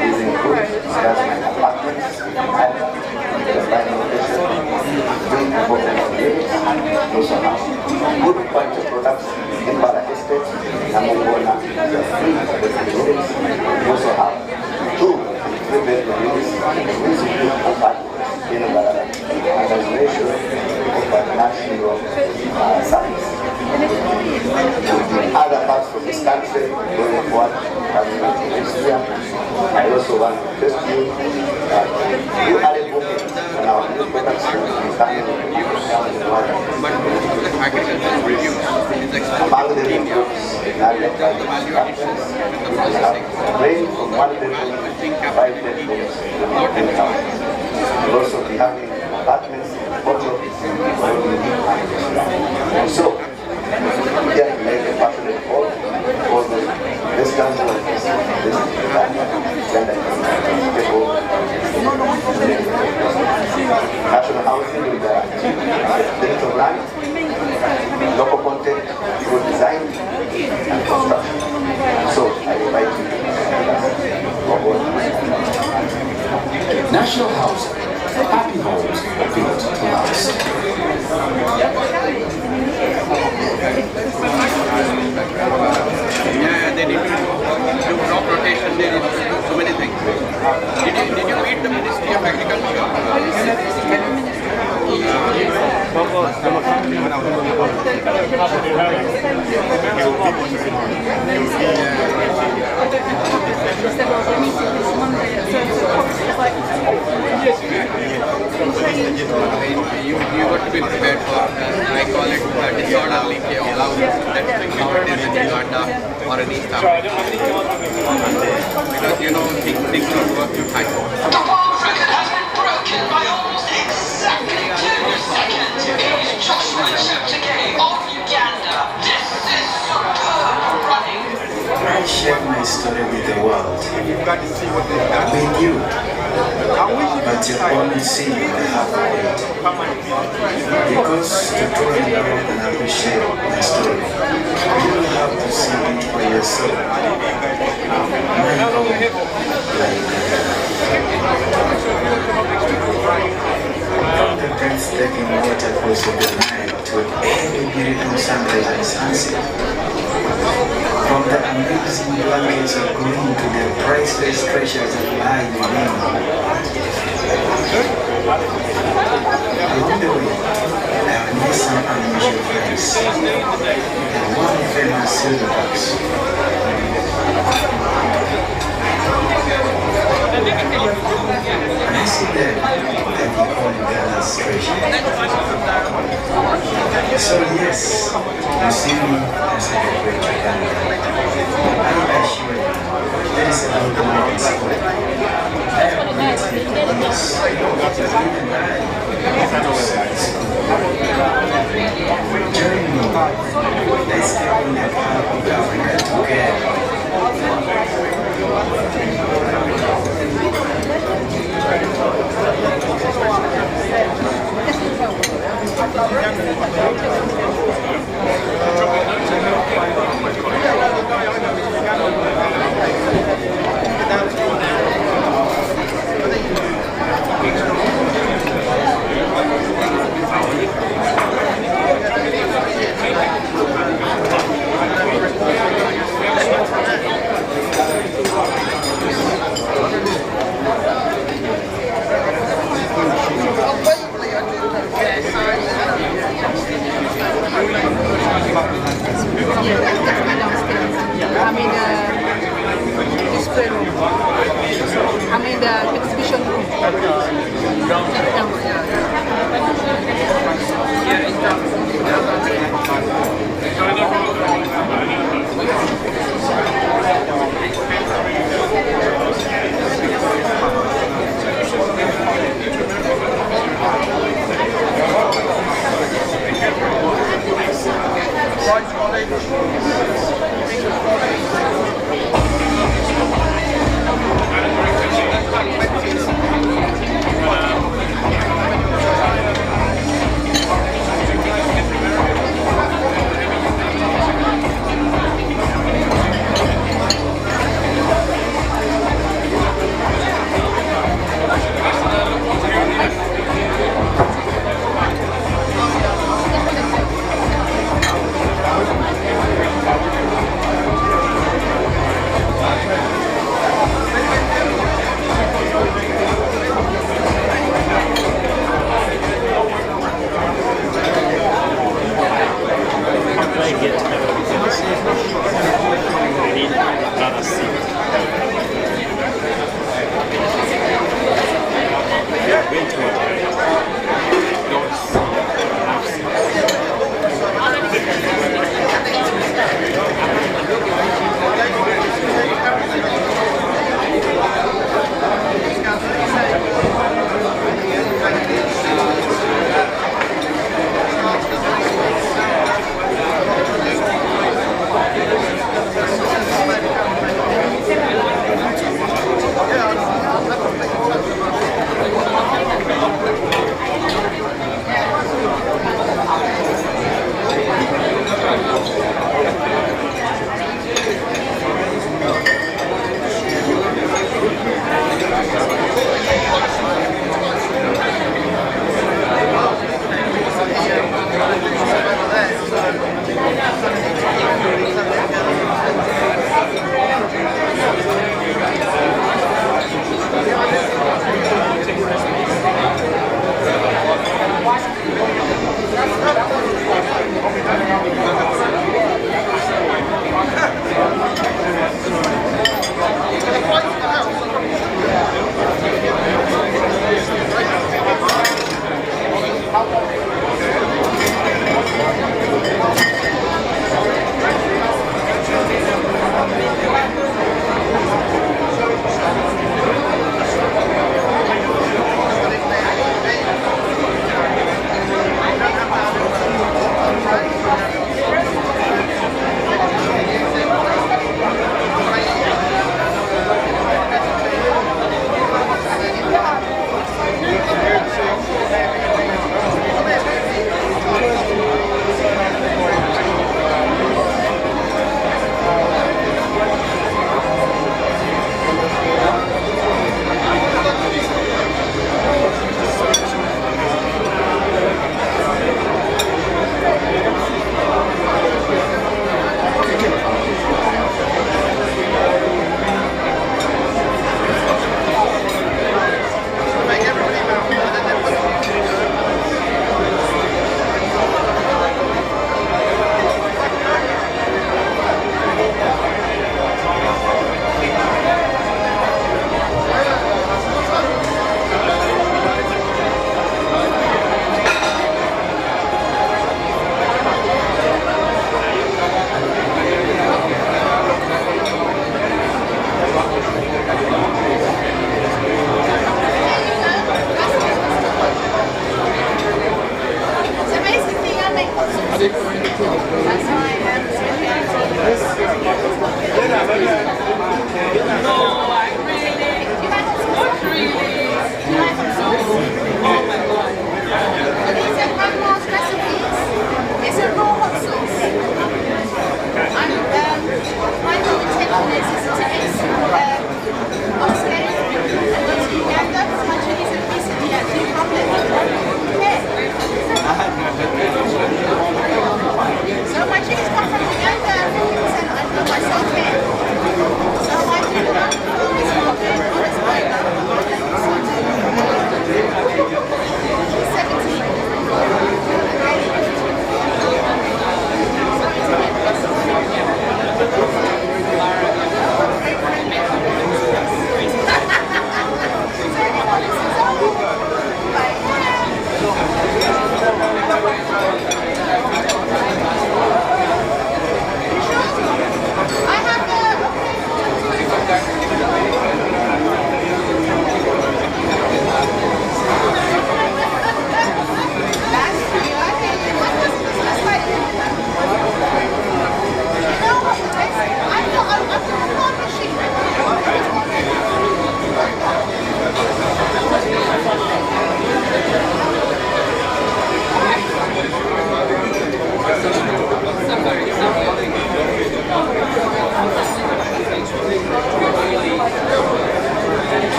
These include apartments, also have good quality products in Bala Estate, Namongona, free units. We also have 2 3-bedroom units with good apartments in Bala, and as mentioned, of national service. In other parts of this country, going forward, coming to next year, I also want to request you that you are a booking on our new products that will be coming down the line. Among the new groups in area partners, we have ranged from 1 bedroom to 5 bedrooms to 10,000. We'll also be having apartments in Porto, and so here to make a passionate call for the Western world, this national housing with the benefit of land, local content through design and construction. So I invite you to National Housing, happy homes built to last. Yeah, they need to do crop rotation, they need to do so many things. Did you meet the Ministry of Agriculture? You got to be prepared for, I call it disorderly chaos. That's the activities in Uganda or in East Africa. Because things don't work too tight. The world record has been broken by almost exactly 2 seconds. Here's Joshua Cheptegei of Uganda. This is superb running. I share my story with the world. With you. But you only see the half of it. Because to truly love and appreciate my story, you will have to see it for yourself. My home, from the breathtaking waterfalls of the Nile to every beautiful sunrise and sunset. From the amazing blankets of green to the priceless treasures that lie within. Along the way, I have met some unusual friends and one famous silverbox. And I see them that the only Ghana's treasure. So yes, you see me as I great Uganda. I assure you, there is a long line in school. I have met this. Join me. Let's get on the car of Africa together. The exhibition room.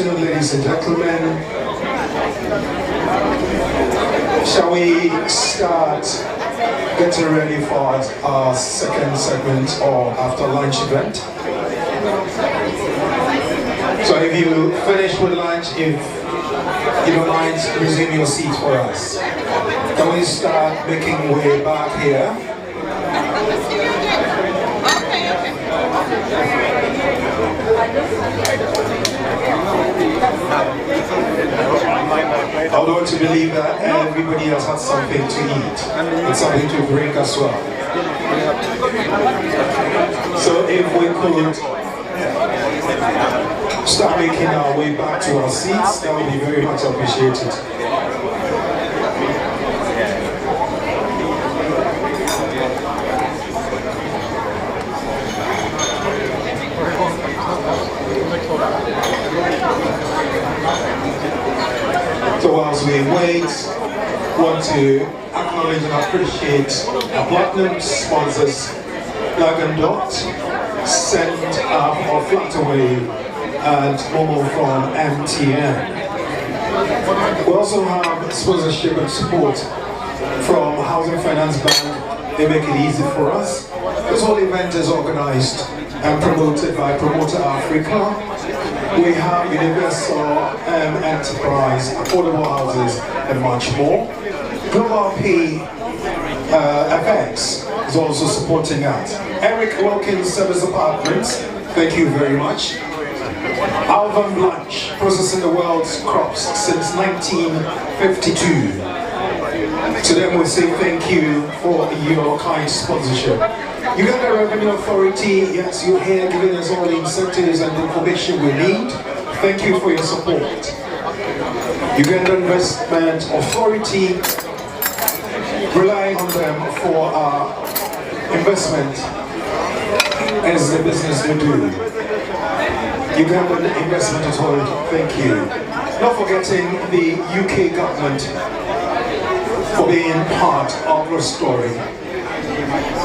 afternoon, ladies and gentlemen. Shall we start getting ready for our second segment or after lunch event? So if you finish with lunch, if you don't mind, resume your seat for us. Can we start making way back here? I would want to believe that everybody has had something to eat and something to drink as well. So if we could start making our way back to our seats, that would be very much appreciated. So whilst we wait, want to acknowledge and appreciate our platinum sponsors, Flag & Dot, Send Up or Flataway, and Momo from MTN. We also have sponsorship and support from Housing Finance Bank. They make it easy for us. This whole event is organized and promoted by Promoter Africa. We have Universal Enterprise, affordable houses, and much more. Global P FX is also supporting us. Eric Wilkins Service Apartments, thank you very much. Alvan Blanche, processing the world's crops since 1952. To them we say thank you for your kind sponsorship. Uganda Revenue Authority, yes, you're here giving us all the incentives and information we need. Thank you for your support. Uganda Investment Authority, relying on them for our investment as the business we do. Uganda Investment Authority, thank you. Not forgetting the UK government for being part of the story.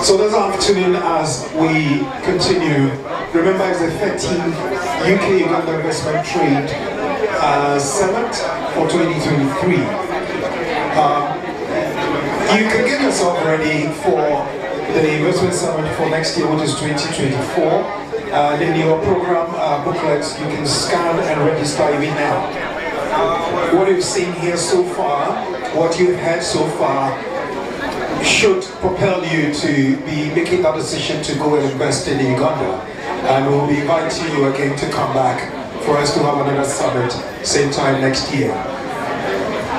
So this afternoon, as we continue, remember it's the 13th UK-Uganda Investment Trade Summit for 2023. You can get yourself ready for the investment summit for next year, which is 2024. In your program booklets, you can scan and register even now. What you've seen here so far, what you've heard so far, should propel you to be making that decision to go and invest in Uganda. And we'll be inviting you again to come back for us to have another summit same time next year.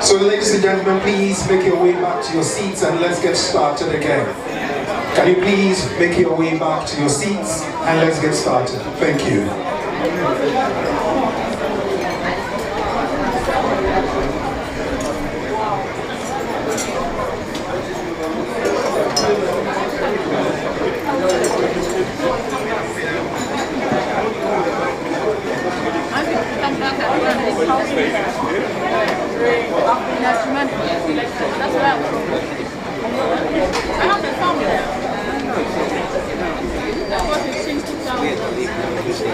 So ladies and gentlemen, please make your way back to your seats and let's get started again. Can you please make your way back to your seats and let's get started. Thank you.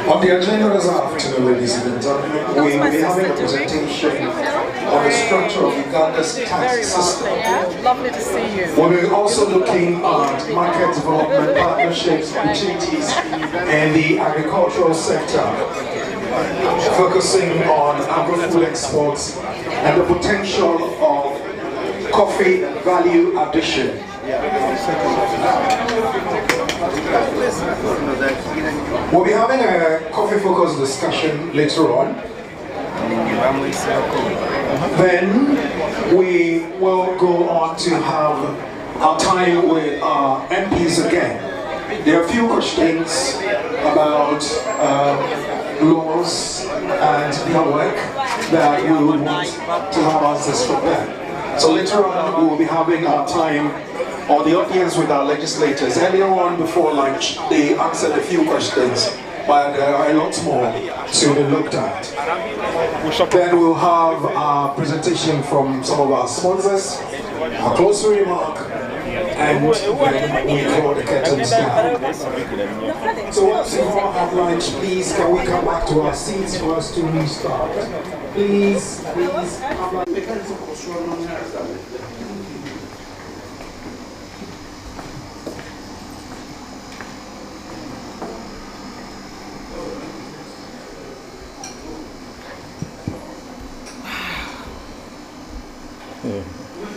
On the agenda this afternoon, ladies and gentlemen, we will be having a presentation on the structure of Uganda's tax system. Lovely to see you. We'll be also looking at market development partnerships, opportunities in the agricultural sector, focusing on agri-food exports and the potential of coffee value addition. We'll be having a coffee-focused discussion later on. Then we will go on to have our time with our MPs again. There are a few questions about laws and their work that we would want to have answers from them. So later on we will be having our time or the audience with our legislators. Earlier on before lunch, they answered a few questions but there are lots more to be looked at. Then we'll have a presentation from some of our sponsors, a closing remark, and then we draw the curtains down. So once you all have lunch, please can we come back to our seats for us to restart? Please have lunch.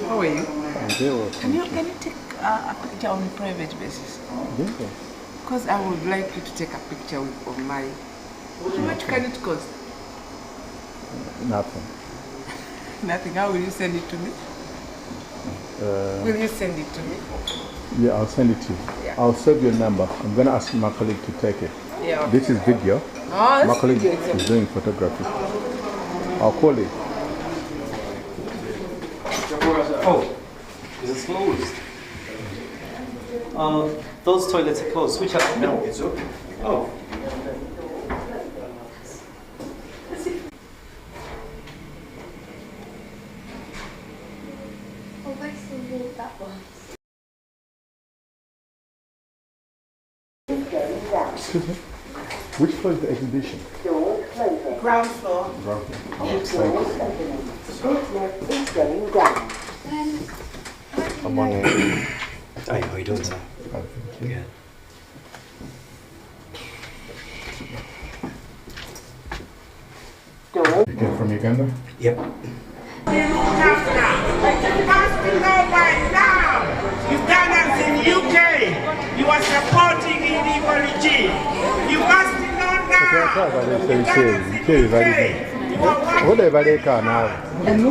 How are you? I'm very well. Can you take a picture on a private basis? Yeah. Because I would like you to take a picture of my. How much can it cost? Nothing. Nothing. How will you send it to me? Will you send it to me? Yeah, I'll send it to you. Yeah. I'll save your number. I'm going to ask my colleague to take it. Yeah, okay. This is video. Oh, my colleague video. is doing photography. I'll call you. Oh, is it closed? Those toilets are closed. Which are? No, it's open. Oh. Excuse me? Which floor is the exhibition? Ground floor. Ground floor. Thank you. I'm on Hi, how are you doing, sir? Yeah. You came from Uganda? Yep. Ugandans in UK, you are supporting illegal regime. You must know now. What are they now? No,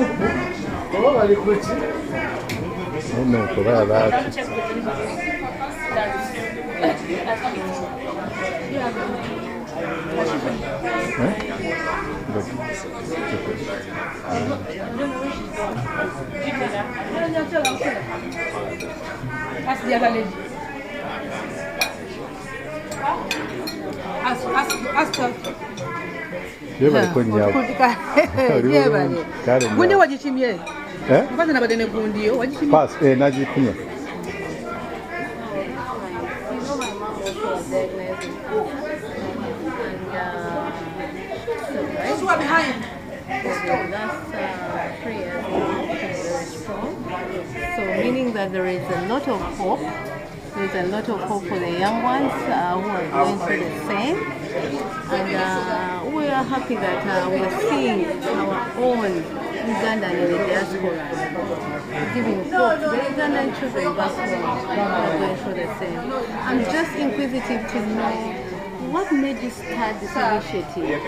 Ask the other lady. Ask her. Gundi wagichimye. Kwanza nabadene gundi wagichimye. Pass, najichimye. Those who are behind. That's prayer is very strong. So meaning that there is a lot of hope. There's a lot of hope for the young ones who are going through the same. And we are happy that we are seeing our own Ugandan in the diaspora giving hope to the Ugandan children back home who are going through the same. I'm just inquisitive to know what made you start this initiative?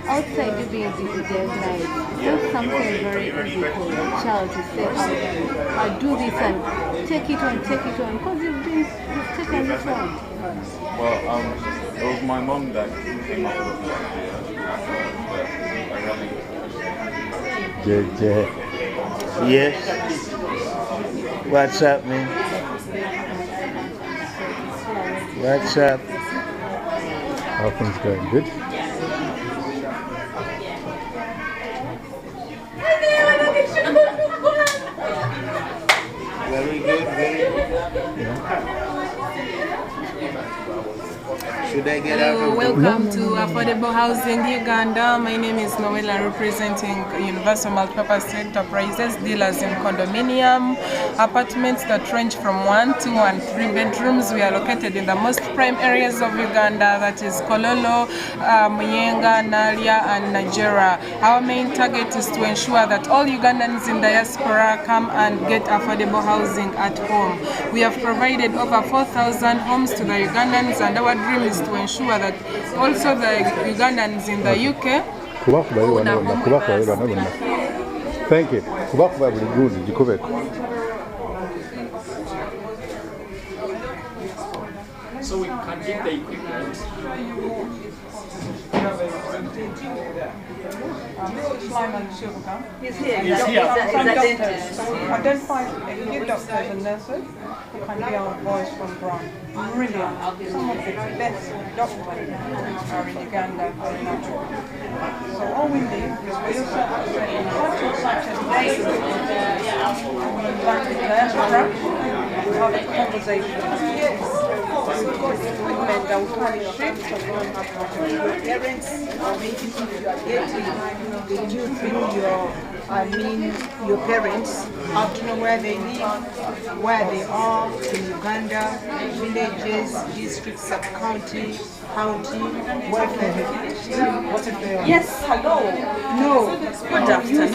Outside you being diagnosed, it's not something very easy for a child to say, I'll do this and take it on, because you've taken this on. Well, it was my mom that came up with the idea. Yes. What's up, man? What's up? How are things going? Good? Very good, very good. Yeah. Should I get out of Welcome to Affordable Housing Uganda. My name is Noella, representing Universal Multipurpose Enterprises, dealers in condominium apartments that range from 1, 2, and 3 bedrooms. We are located in the most prime areas of Uganda, that is Kololo, Muyenga, Nalia, and Nigeria. Our main target is to ensure that all Ugandans in diaspora come and get affordable housing at home. We have provided over 4,000 homes to the Ugandans, and our dream is to ensure that also the Ugandans in the UK own a home with us. Thank you. So we can get the equipment. Mr. Schleiman Shilbagam. He's here. He's He's a doctors. dentist. So we identified a few doctors and nurses who can be our voice from ground. Brilliant. Some of the best doctors are in Uganda and in Africa. So all we need is for you to access such a day. We invite the diaspora to have a conversation. We've got equipment that will carry ships, so we don't have to parents, or maybe if you are getting, did you bring your parents out to know where they live, where they are in Uganda, villages, districts, sub-county, county, welfare. Yes, hello. No, good afternoon.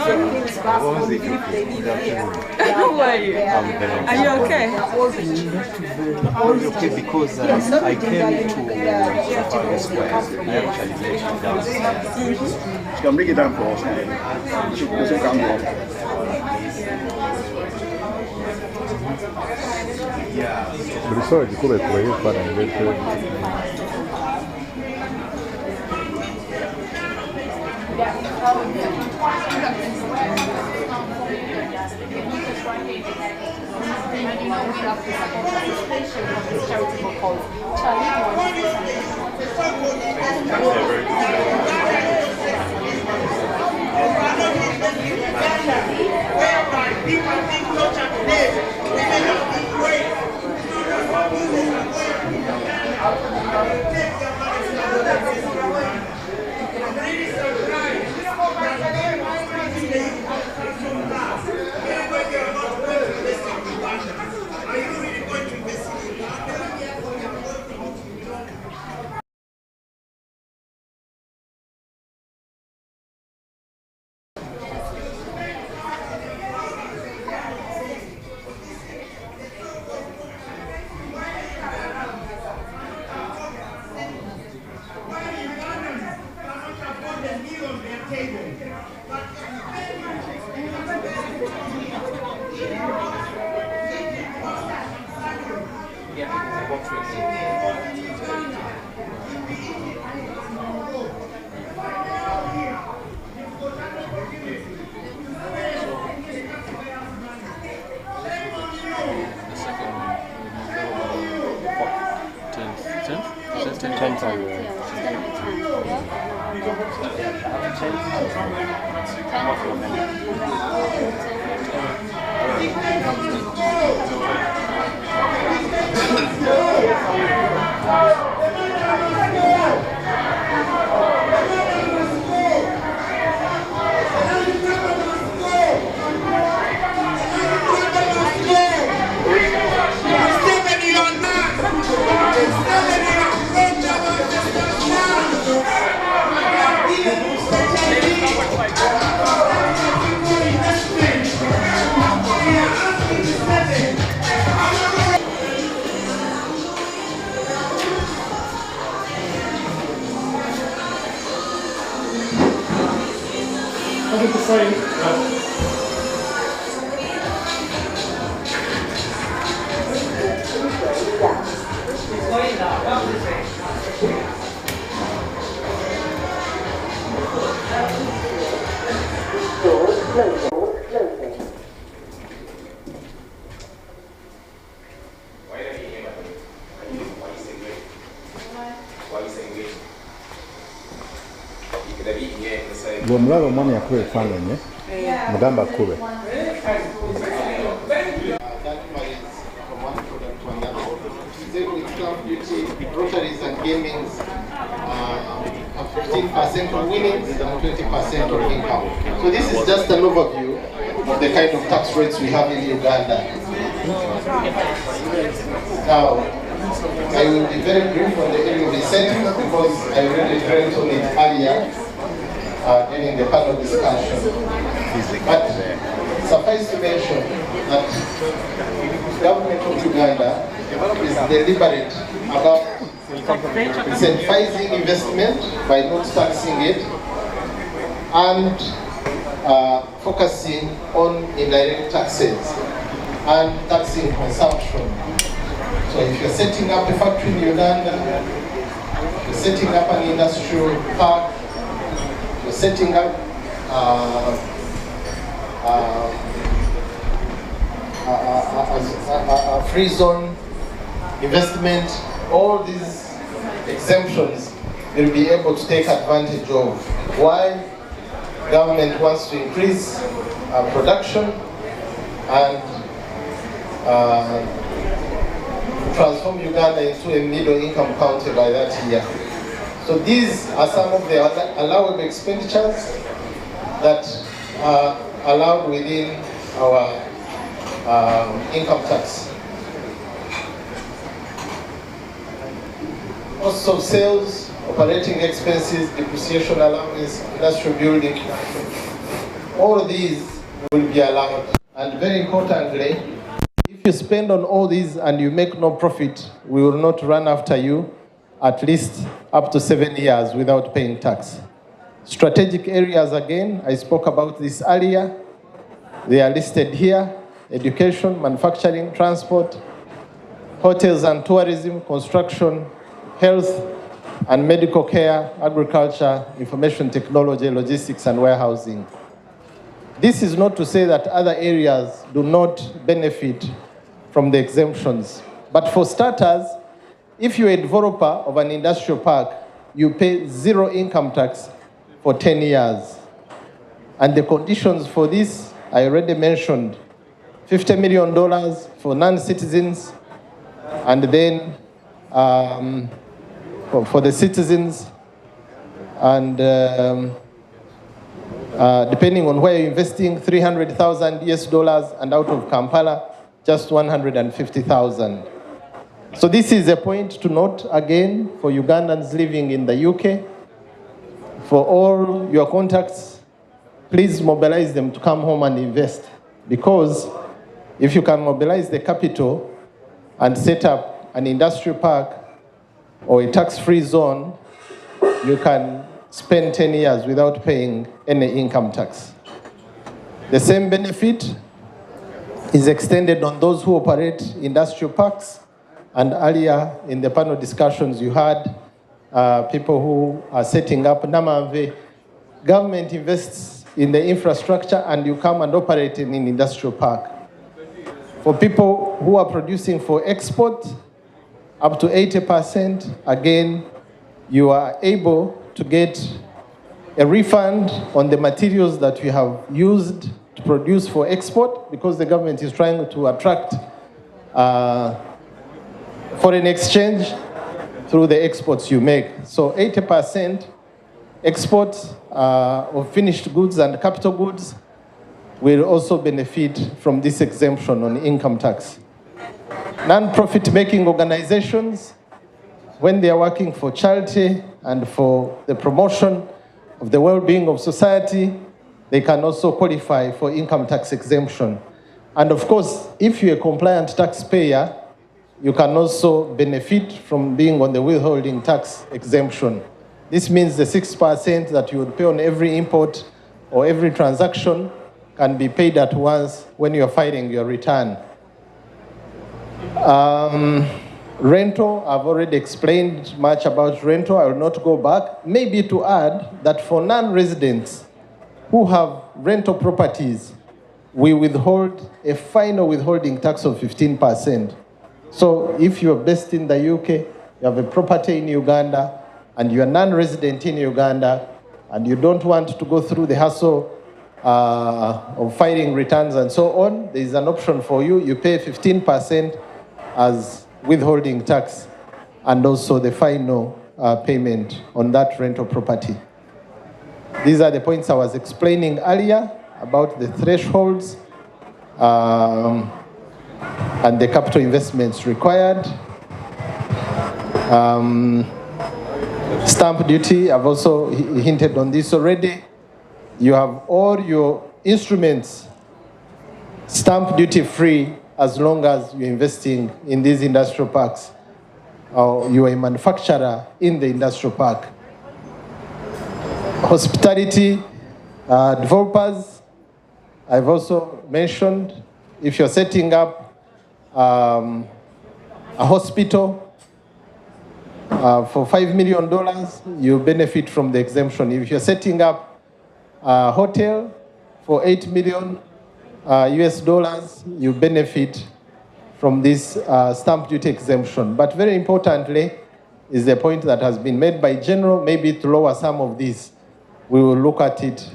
How are you? Are you okay? I'm okay because I came to Trafalgar Square. I actually met downstairs. She can bring it down for us. She can come down. Brisol jikube kwa hiyo para ngete. Gomulaba omwami yakuba ebifaananyi mugamba akube. Rotaries and gamings have 15% of winnings and 20% of income. So this is just an overview of the kind of tax rates we have in Uganda. Now, I will be very brief on the area of incentives because I already referred on it earlier during the panel discussion. But suffice to mention that the government of Uganda is deliberate about incentivizing investment by not taxing it and focusing on indirect taxes and taxing consumption. So if you're setting up a factory in Uganda, you're setting up an industrial park, you're setting up a free zone investment, all these exemptions will be able to take advantage of. Why? Government wants to increase production and transform Uganda into a middle-income country by that year. So these are some of the allowable expenditures that are allowed within our income tax. Cost of sales, operating expenses, depreciation allowance, industrial building, all of these will be allowed. And very importantly, if you spend on all these and you make no profit, we will not run after you at least up to 7 years without paying tax. Strategic areas, again, I spoke about this earlier. They are listed here: education, manufacturing, transport, hotels and tourism, construction, health and medical care, agriculture, information technology, logistics and warehousing. This is not to say that other areas do not benefit from the exemptions. But for starters, if you're a developer of an industrial park, you pay 0 income tax for 10 years. And the conditions for this, I already mentioned: $50 million for non-citizens, and then for the citizens, and depending on where you're investing, $300,000 US, and out of Kampala, just $150,000. So this is a point to note again for Ugandans living in the UK. For all your contacts, please mobilize them to come home and invest, because if you can mobilize the capital and set up an industrial park or a tax-free zone, you can spend 10 years without paying any income tax. The same benefit is extended on those who operate industrial parks. And earlier in the panel discussions, you had people who are setting up Namave. Government invests in the infrastructure and you come and operate in an industrial park. For people who are producing for export, up to 80%, again, you are able to get a refund on the materials that you have used to produce for export, because the government is trying to attract foreign exchange through the exports you make. So 80% exports of finished goods and capital goods will also benefit from this exemption on income tax. Non-profit making organizations, when they are working for charity and for the promotion of the well-being of society, they can also qualify for income tax exemption. And of course, if you're a compliant taxpayer, you can also benefit from being on the withholding tax exemption. This means the 6% that you would pay on every import or every transaction can be paid at once when you're filing your return. Rental, I've already explained much about rental. I will not go back. Maybe to add that for non-residents who have rental properties, we withhold a final withholding tax of 15%. So if you're based in the UK, you have a property in Uganda, and you're non-resident in Uganda, and you don't want to go through the hassle of filing returns and so on, there is an option for you. You pay 15% as withholding tax, and also the final payment on that rental property. These are the points I was explaining earlier about the thresholds and the capital investments required. Stamp duty, I've also hinted on this already. You have all your instruments stamp duty free as long as you're investing in these industrial parks or you are a manufacturer in the industrial park. Hospitality, developers, I've also mentioned, if you're setting up a hospital, For $5 million, you benefit from the exemption. If you're setting up a hotel for $8 million US dollars, you benefit from this stamp duty exemption. But very importantly, is the point that has been made by General, maybe to lower some of these. We will look at it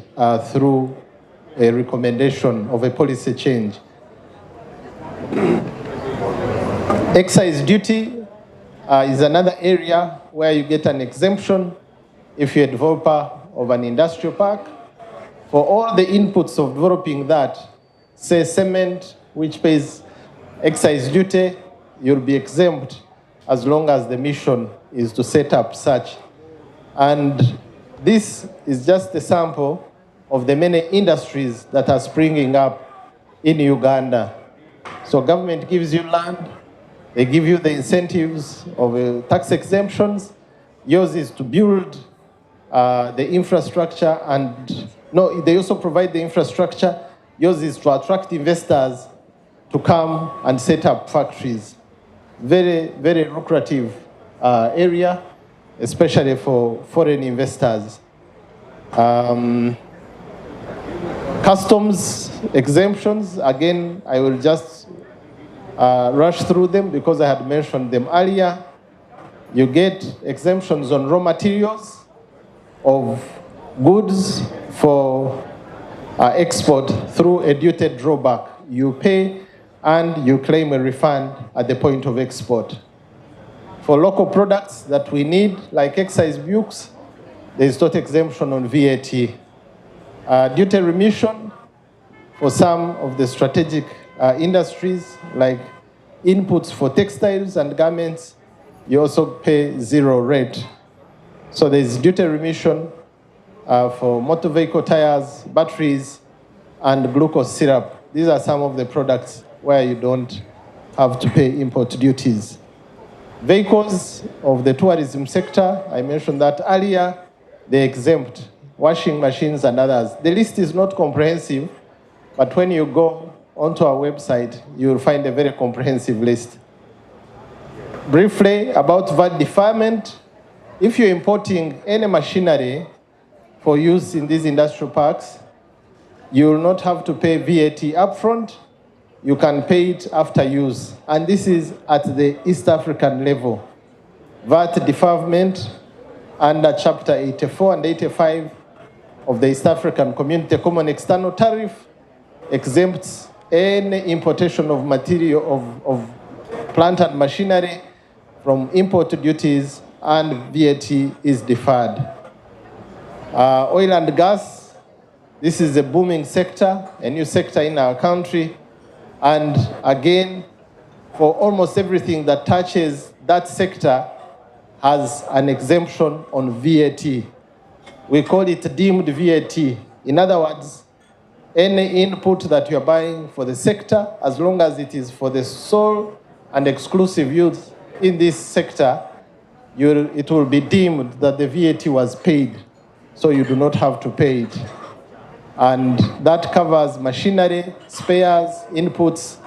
through a recommendation of a policy change. Excise duty is another area where you get an exemption if you're a developer of an industrial park. For all the inputs of developing that, say cement, which pays excise duty, you'll be exempt as long as the mission is to set up such. And this is just a sample of the many industries that are springing up in Uganda. So government gives you land, they give you the incentives of tax exemptions. Yours is to build the infrastructure, and no, they also provide the infrastructure. Yours is to attract investors to come and set up factories. Very, very lucrative area, especially for foreign investors. Customs exemptions, again, I will just rush through them because I had mentioned them earlier. You get exemptions on raw materials of goods for export through a duty drawback. You pay and you claim a refund at the point of export. For local products that we need, like excise bukes, there is not exemption on VAT. Duty remission for some of the strategic industries, like inputs for textiles and garments, you also pay zero rate. So there is duty remission for motor vehicle tires, batteries, and glucose syrup. These are some of the products where you don't have to pay import duties. Vehicles of the tourism sector, I mentioned that earlier, they exempt washing machines and others. The list is not comprehensive, but when you go onto our website, you'll find a very comprehensive list. Briefly about VAT deferment, if you're importing any machinery for use in these industrial parks, you will not have to pay VAT upfront. You can pay it after use. And this is at the East African level. VAT deferment under Chapter 84 and 85 of the East African Community Common External Tariff exempts any importation of material of plant and machinery from import duties, and VAT is deferred. Oil and gas, this is a booming sector, a new sector in our country. And again, for almost everything that touches that sector has an exemption on VAT. We call it deemed VAT. In other words, any input that you're buying for the sector, as long as it is for the sole and exclusive use in this sector, it will be deemed that the VAT was paid, so you do not have to pay it. And that covers machinery, spares, inputs,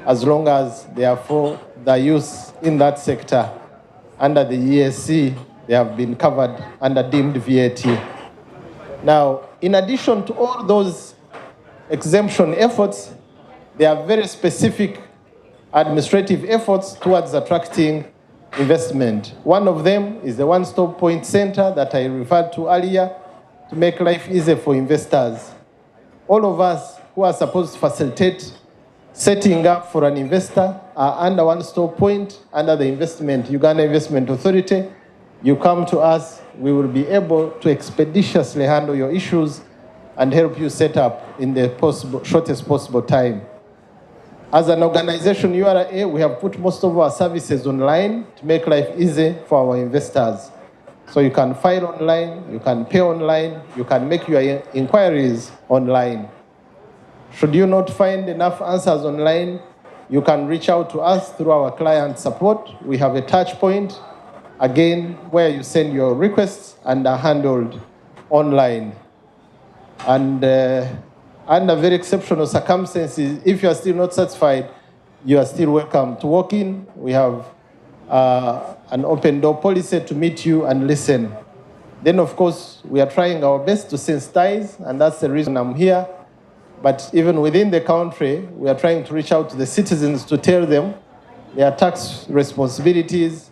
as long as they are for the use in that sector. Under the ESC, they have been covered under deemed VAT. Now, in addition to all those exemption efforts, there are very specific administrative efforts towards attracting investment. One of them is the one-stop point center that I referred to earlier to make life easier for investors. All of us who are supposed to facilitate setting up for an investor are under one-stop point, under the Uganda Investment Authority. You come to us, we will be able to expeditiously handle your issues and help you set up in the shortest possible time. As an organization, URA, we have put most of our services online to make life easy for our investors. So you can file online, you can pay online, you can make your inquiries online. Should you not find enough answers online, you can reach out to us through our client support. We have a touch point, again, where you send your requests and are handled online. And under very exceptional circumstances, if you are still not satisfied, you are still welcome to walk in. We have an open door policy to meet you and listen. Then, of course, we are trying our best to sensitize, and that's the reason I'm here. But even within the country, we are trying to reach out to the citizens to tell them their tax responsibilities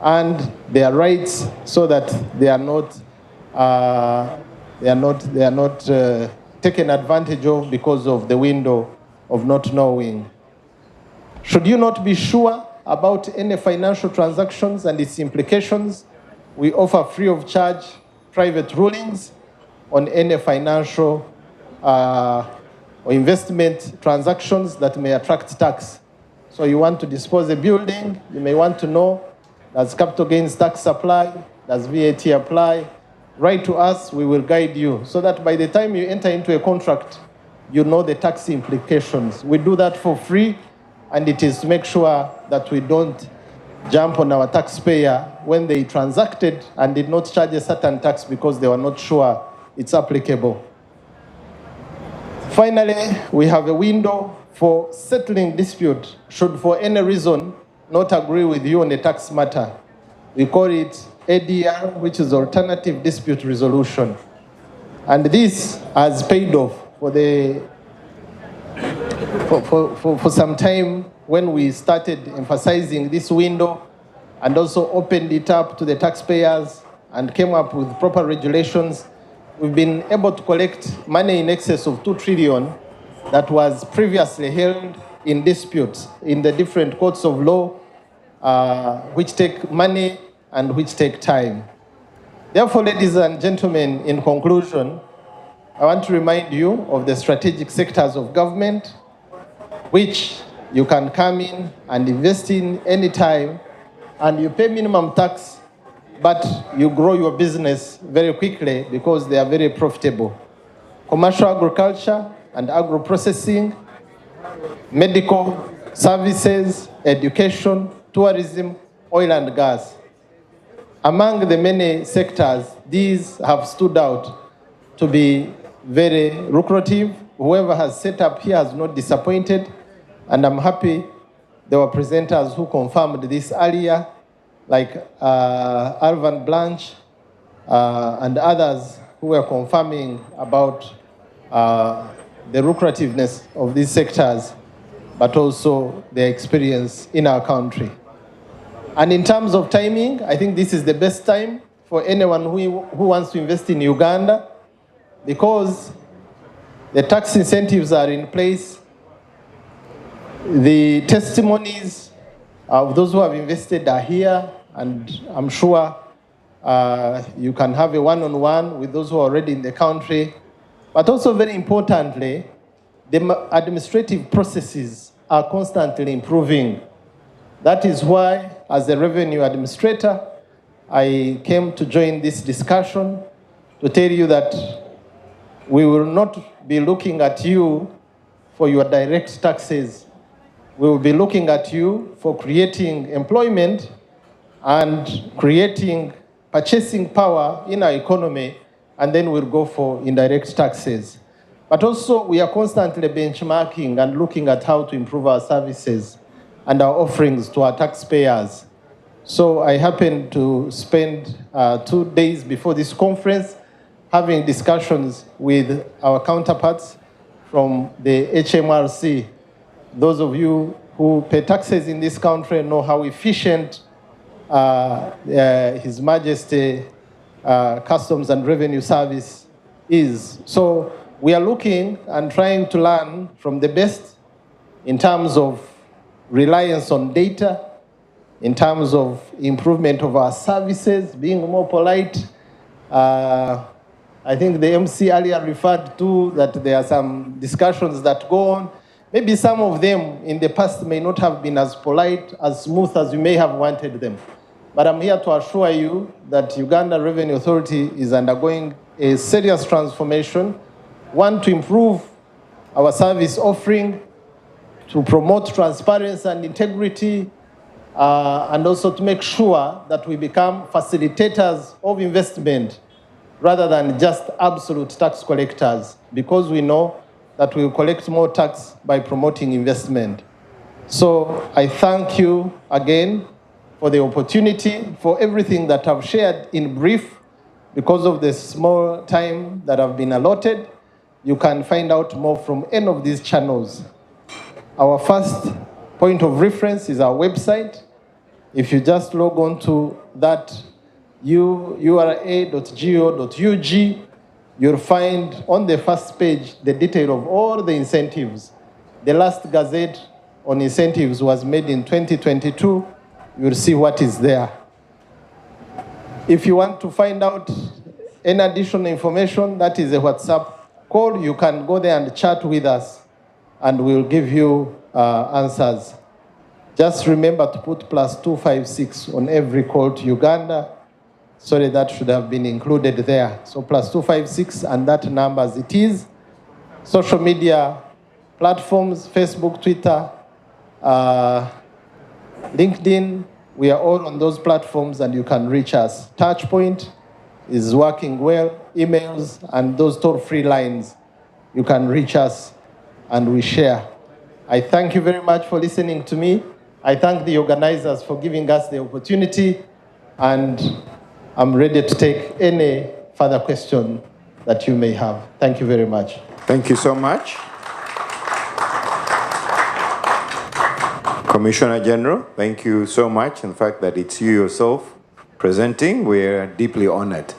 and their rights, so that they are not taken advantage of because of the window of not knowing. Should you not be sure about any financial transactions and its implications, we offer free of charge private rulings on any financial or investment transactions that may attract tax. So you want to dispose a building, you may want to know, does capital gains tax apply? Does VAT apply? Write to us, we will guide you, so that by the time you enter into a contract, you know the tax implications. We do that for free, and it is to make sure that we don't jump on our taxpayer when they transacted and did not charge a certain tax because they were not sure it's applicable. Finally, we have a window for settling dispute should for any reason not agree with you on a tax matter. We call it ADR, which is Alternative Dispute Resolution. And this has paid off for some time when we started emphasizing this window and also opened it up to the taxpayers and came up with proper regulations. We've been able to collect money in excess of 2 trillion that was previously held in disputes in the different courts of law, which take money and which take time. Therefore, ladies and gentlemen, in conclusion, I want to remind you of the strategic sectors of government, which you can come in and invest in anytime, and you pay minimum tax, but you grow your business very quickly because they are very profitable. Commercial agriculture and agro-processing, medical services, education, tourism, oil and gas. Among the many sectors, these have stood out to be very lucrative. Whoever has set up here has not disappointed, and I'm happy there were presenters who confirmed this earlier, like Alvan Blanche and others who were confirming about the lucrativeness of these sectors, but also their experience in our country. And in terms of timing, I think this is the best time for anyone who wants to invest in Uganda, because the tax incentives are in place. The testimonies of those who have invested are here, and I'm sure you can have a one-on-one with those who are already in the country. But also, very importantly, the administrative processes are constantly improving. That is why, as a revenue administrator, I came to join this discussion to tell you that we will not be looking at you for your direct taxes. We will be looking at you for creating employment and creating purchasing power in our economy, and then we'll go for indirect taxes. But also, we are constantly benchmarking and looking at how to improve our services and our offerings to our taxpayers. So I happened to spend 2 days before this conference having discussions with our counterparts from the HMRC. Those of you who pay taxes in this country know how efficient His Majesty Customs and Revenue Service is. So we are looking and trying to learn from the best in terms of reliance on data, in terms of improvement of our services, being more polite. I think the MC earlier referred to that there are some discussions that go on. Maybe some of them in the past may not have been as polite, as smooth as you may have wanted them. But I'm here to assure you that Uganda Revenue Authority is undergoing a serious transformation, one, to improve our service offering, to promote transparency and integrity, and also to make sure that we become facilitators of investment rather than just absolute tax collectors, because we know that we will collect more tax by promoting investment. So I thank you again for the opportunity, for everything that I've shared in brief. Because of the small time that I've been allotted, you can find out more from any of these channels. Our first point of reference is our website. If you just log on to that ura.go.ug, you'll find on the first page the detail of all the incentives. The last gazette on incentives was made in 2022. You'll see what is there. If you want to find out any additional information, that is a WhatsApp call. You can go there and chat with us, and we'll give you answers. Just remember to put +256 on every call to Uganda. Sorry, that should have been included there. So +256 and that number as it is. Social media platforms, Facebook, Twitter, LinkedIn, we are all on those platforms and you can reach us. Touchpoint is working well, emails and those toll-free lines. You can reach us and we share. I thank you very much for listening to me. I thank the organizers for giving us the opportunity, and I'm ready to take any further question that you may have. Thank you very much. Thank you so much. Commissioner General, thank you so much. In fact, that it's you yourself presenting, we're deeply honored.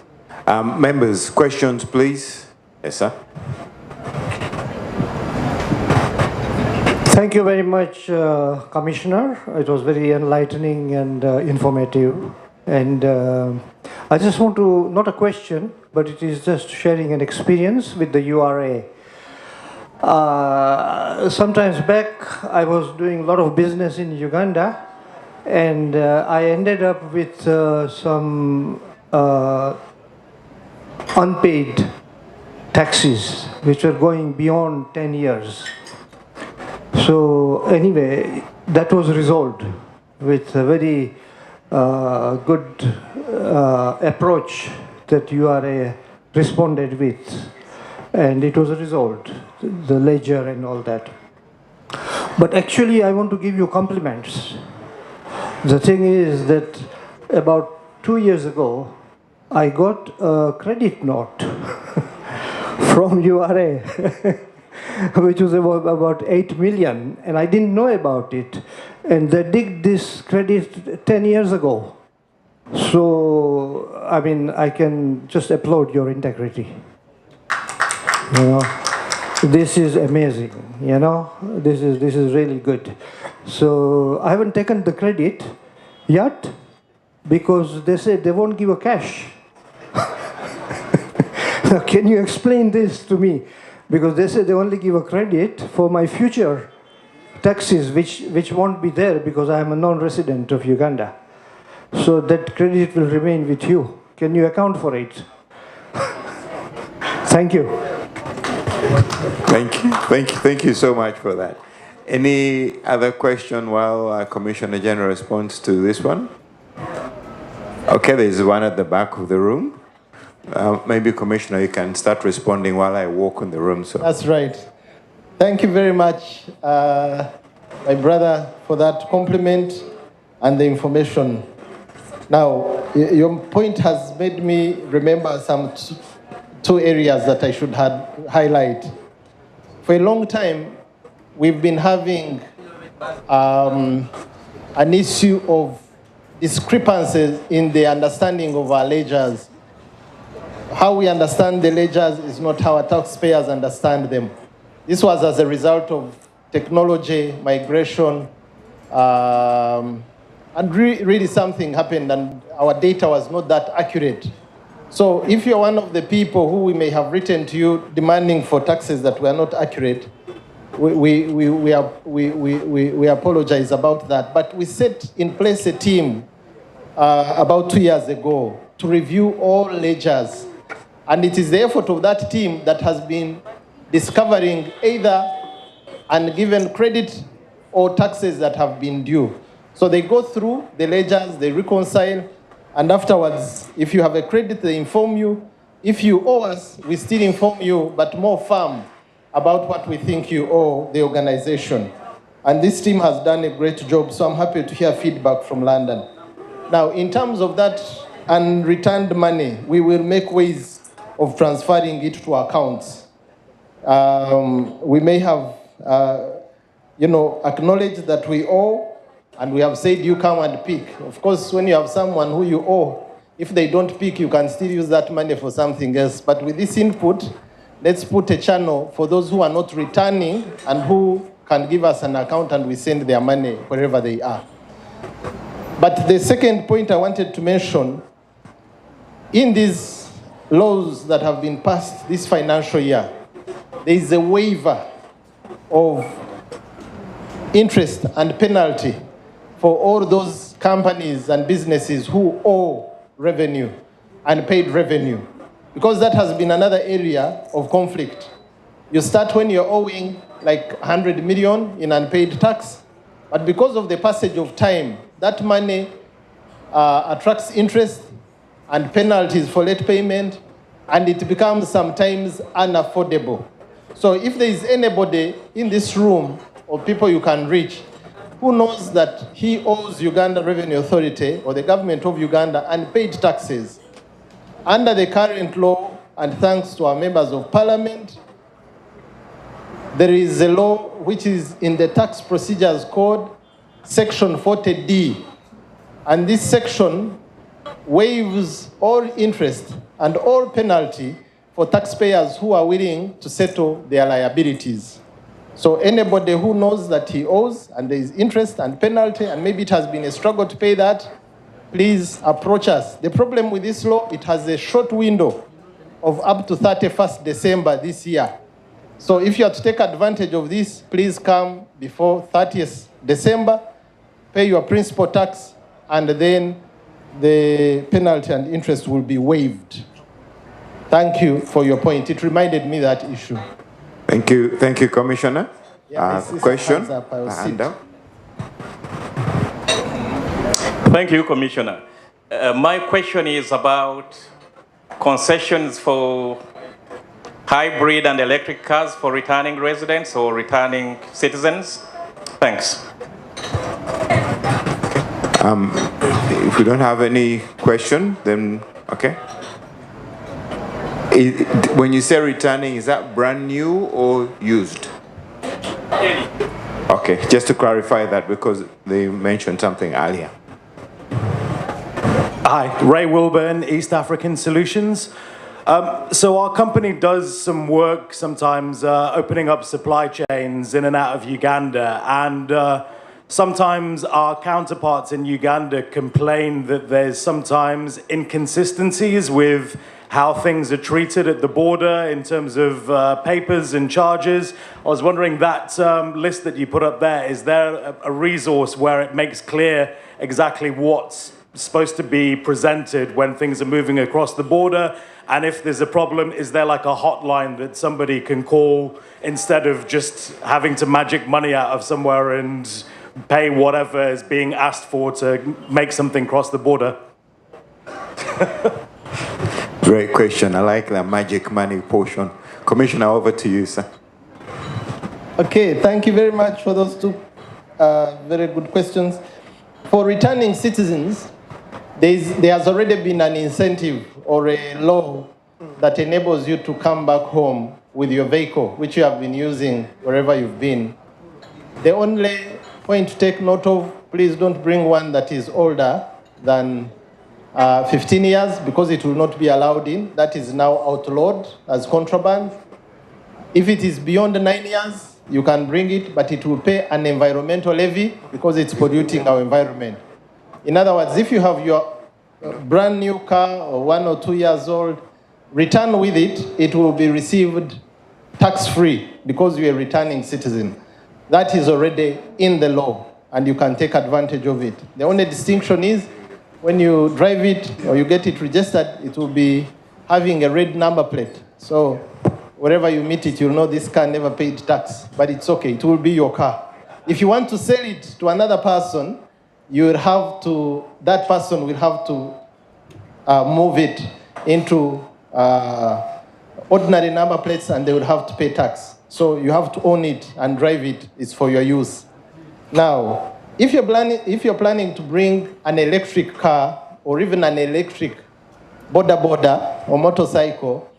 Members, questions, please. Yes, sir. Thank you very much, Commissioner. It was very enlightening and informative. And I just want to, not a question, but it is just sharing an experience with the URA. Sometimes back, I was doing a lot of business in Uganda, and I ended up with some unpaid taxes, which were going beyond 10 years. So anyway, that was resolved with a very good approach that URA responded with, and it was resolved, the ledger and all that. But actually, I want to give you compliments. The thing is that about 2 years ago, I got a credit note from URA, which was about 8 million, and I didn't know about it. And they did this credit 10 years ago. So, I mean, I can just applaud your integrity. You know, this is amazing, you know, this is really good. So, I haven't taken the credit yet, because they said they won't give a cash. Can you explain this to me? Because they said they only give a credit for my future taxes, which won't be there because I am a non-resident of Uganda. So that credit will remain with you. Can you account for it? Thank you. Thank you so much for that. Any other question while Commissioner General responds to this one? Okay, there's one at the back of the room. Maybe, Commissioner, you can start responding while I walk in the room. So. That's right. Thank you very much, my brother, for that compliment and the information. Now, your point has made me remember some two areas that I should highlight. For a long time, we've been having an issue of discrepancies in the understanding of our ledgers. How we understand the ledgers is not how our taxpayers understand them. This was as a result of technology, migration, and really something happened and our data was not that accurate. So if you're one of the people who we may have written to you demanding for taxes that were not accurate, we apologize about that. But we set in place a team about 2 years ago to review all ledgers. And it is the effort of that team that has been discovering either ungiven credit or taxes that have been due. So they go through the ledgers, they reconcile, and afterwards, if you have a credit, they inform you. If you owe us, we still inform you, but more firm about what we think you owe the organization. And this team has done a great job, so I'm happy to hear feedback from London. Now, in terms of that unreturned money, we will make ways of transferring it to accounts. We may have, acknowledged that we owe, and we have said you come and pick. Of course, when you have someone who you owe, if they don't pick, you can still use that money for something else. But with this input, let's put a channel for those who are not returning and who can give us an account and we send their money wherever they are. But the second point I wanted to mention, in these laws that have been passed this financial year, there is a waiver of interest and penalty for all those companies and businesses who owe revenue, unpaid revenue, because that has been another area of conflict. You start when you're owing like 100 million in unpaid tax, but because of the passage of time, that money attracts interest and penalties for late payment, and it becomes sometimes unaffordable. So if there is anybody in this room or people you can reach who knows that he owes Uganda Revenue Authority or the government of Uganda unpaid taxes, under the current law, and thanks to our members of parliament, there is a law which is in the Tax Procedures Code, Section 40D. And this section waives all interest and all penalty for taxpayers who are willing to settle their liabilities. So anybody who knows that he owes and there is interest and penalty and maybe it has been a struggle to pay that, please approach us. The problem with this law, it has a short window of up to 31st December this year. So if you are to take advantage of this, please come before 30th December, pay your principal tax, and then the penalty and interest will be waived. Thank you for your point. It reminded me that issue. Thank you, Commissioner. Question? Thank you, Commissioner. My question is about concessions for hybrid and electric cars for returning residents or returning citizens. Thanks. If we don't have any question, then okay. When you say returning, is that brand new or used? Okay, just to clarify that because they mentioned something earlier. Hi, Ray Wilburn, East African Solutions. So our company does some work sometimes opening up supply chains in and out of Uganda, and sometimes our counterparts in Uganda complain that there's sometimes inconsistencies with how things are treated at the border in terms of papers and charges. I was wondering that list that you put up there, is there a resource where it makes clear exactly what's supposed to be presented when things are moving across the border? And if there's a problem, is there like a hotline that somebody can call instead of just having to magic money out of somewhere and pay whatever is being asked for to make something cross the border? Great question. I like the magic money portion. Commissioner, over to you, sir. Okay, thank you very much for those two very good questions. For returning citizens, there has already been an incentive or a law that enables you to come back home with your vehicle, which you have been using wherever you've been. The only point to take note of, please don't bring one that is older than 15 years because it will not be allowed in. That is now outlawed as contraband. If it is beyond 9 years, you can bring it, but it will pay an environmental levy because it's polluting our environment. In other words, if you have your brand new car or 1 or 2 years old, return with it, it will be received tax-free because you're a returning citizen. That is already in the law and you can take advantage of it. The only distinction is when you drive it or you get it registered, it will be having a red number plate. So wherever you meet it, you'll know this car never paid tax, but it's okay, it will be your car. If you want to sell it to another person, that person will have to move it into ordinary number plates and they will have to pay tax. So you have to own it and drive it. It's for your use. Now, if you're planning to bring an electric car or even an electric boda or motorcycle,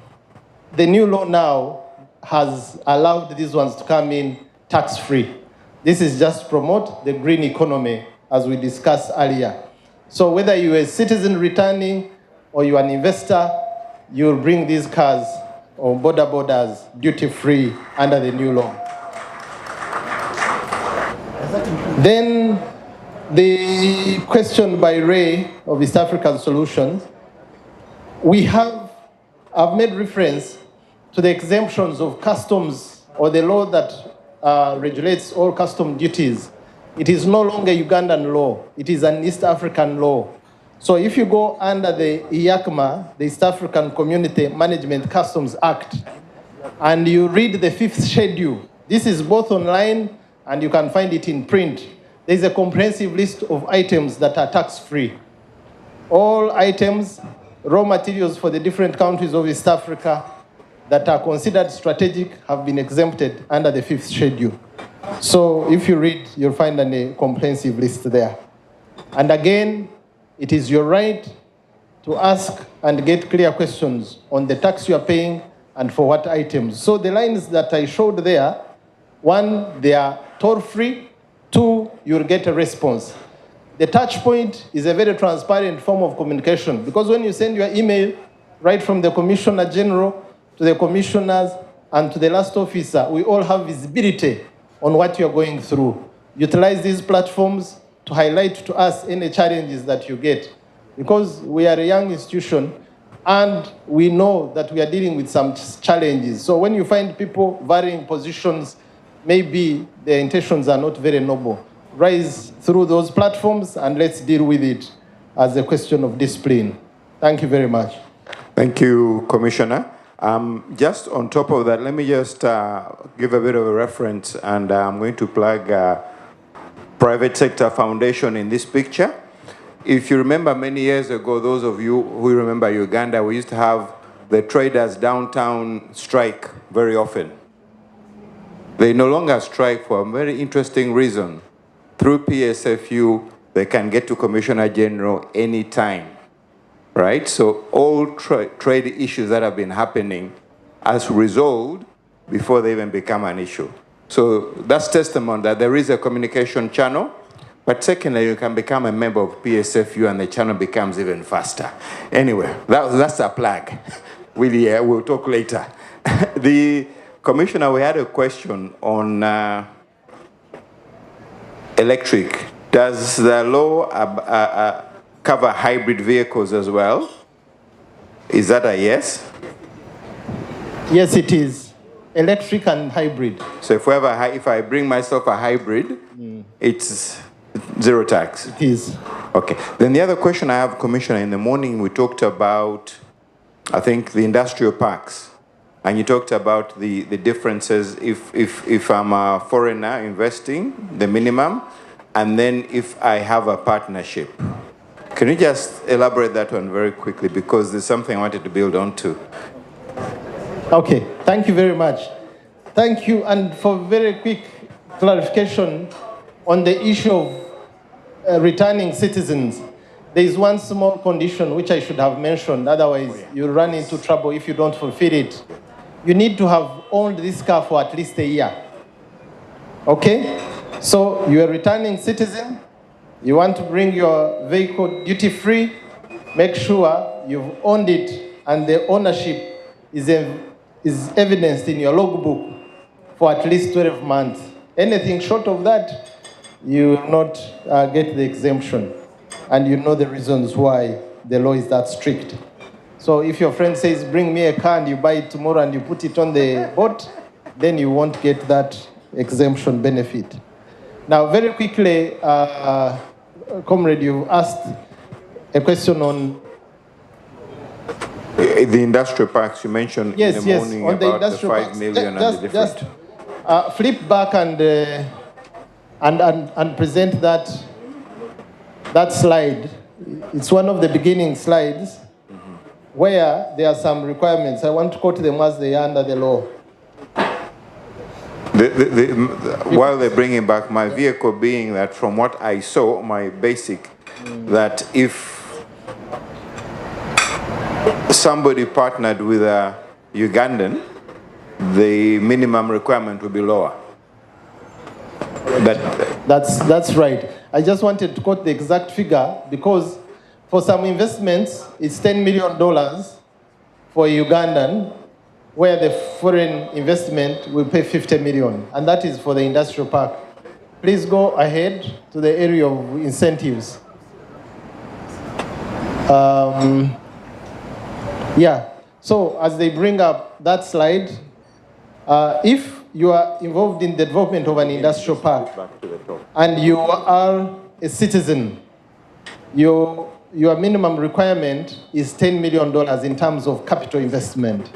the new law now has allowed these ones to come in tax-free. This is just to promote the green economy, as we discussed earlier. So whether you're a citizen returning or you're an investor, you'll bring these cars or bodas duty-free under the new law. Then the question by Ray of East African Solutions, I've made reference to the exemptions of customs or the law that regulates all custom duties. It is no longer Ugandan law. It is an East African law. So if you go under the IACMA, the East African Community Management Customs Act, and you read the 5th schedule, this is both online and you can find it in print. There's a comprehensive list of items that are tax-free. All items, raw materials for the different countries of East Africa that are considered strategic have been exempted under the 5th schedule. So if you read, you'll find a comprehensive list there. And again, it is your right to ask and get clear questions on the tax you are paying and for what items. So the lines that I showed there, 1, they are toll-free. 2, you'll get a response. The touch point is a very transparent form of communication, because when you send your email right from the Commissioner General to the commissioners and to the last officer, we all have visibility on what you're going through. Utilize these platforms to highlight to us any challenges that you get, because we are a young institution and we know that we are dealing with some challenges. So when you find people varying positions, maybe their intentions are not very noble. Rise through those platforms and let's deal with it as a question of discipline. Thank you very much. Thank you, Commissioner. Just on top of that, let me just give a bit of a reference, and I'm going to plug Private Sector Foundation in this picture. If you remember many years ago, those of you who remember Uganda, we used to have the traders downtown strike very often. They no longer strike for a very interesting reason. Through PSFU, they can get to Commissioner General anytime, right? So all trade issues that have been happening are resolved before they even become an issue. So that's testament that there is a communication channel, but secondly, you can become a member of PSFU and the channel becomes even faster. Anyway, that's a plug. We'll talk later. The Commissioner, we had a question on electric. Does the law cover hybrid vehicles as well? Is that a yes? Yes, it is. Electric and hybrid. So if I bring myself a hybrid, it's zero tax? It is. Okay. Then the other question I have, Commissioner, in the morning we talked about, I think, the industrial parks. And you talked about the differences if I'm a foreigner investing, the minimum, and then if I have a partnership. Can you just elaborate that one very quickly, because there's something I wanted to build on to. Okay, thank you very much. Thank you, and for very quick clarification on the issue of returning citizens, there is one small condition which I should have mentioned, otherwise you'll run into trouble if you don't fulfill it. You need to have owned this car for at least a year. Okay? So you're a returning citizen, you want to bring your vehicle duty-free, make sure you've owned it and the ownership is evidenced in your logbook for at least 12 months. Anything short of that, you will not get the exemption. And you know the reasons why the law is that strict. So if your friend says, bring me a car and you buy it tomorrow and you put it on the boat, then you won't get that exemption benefit. Now, very quickly, Comrade, you asked a question on the industrial parks. You mentioned in the morning on about the the 5 million and the different. Just flip back and present that slide. It's one of the beginning slides where there are some requirements. I want to quote them as they are under the law. While they're bringing back, my vehicle being that from what I saw, my basic, that if somebody partnered with a Ugandan, the minimum requirement would be lower. That's right. I just wanted to quote the exact figure because for some investments, it's $10 million for a Ugandan, where the foreign investment will pay 50 million, and that is for the industrial park. Please go ahead to the area of incentives. Yeah, so as they bring up that slide, if you are involved in the development of an industrial park and you are a citizen, your minimum requirement is $10 million in terms of capital investment.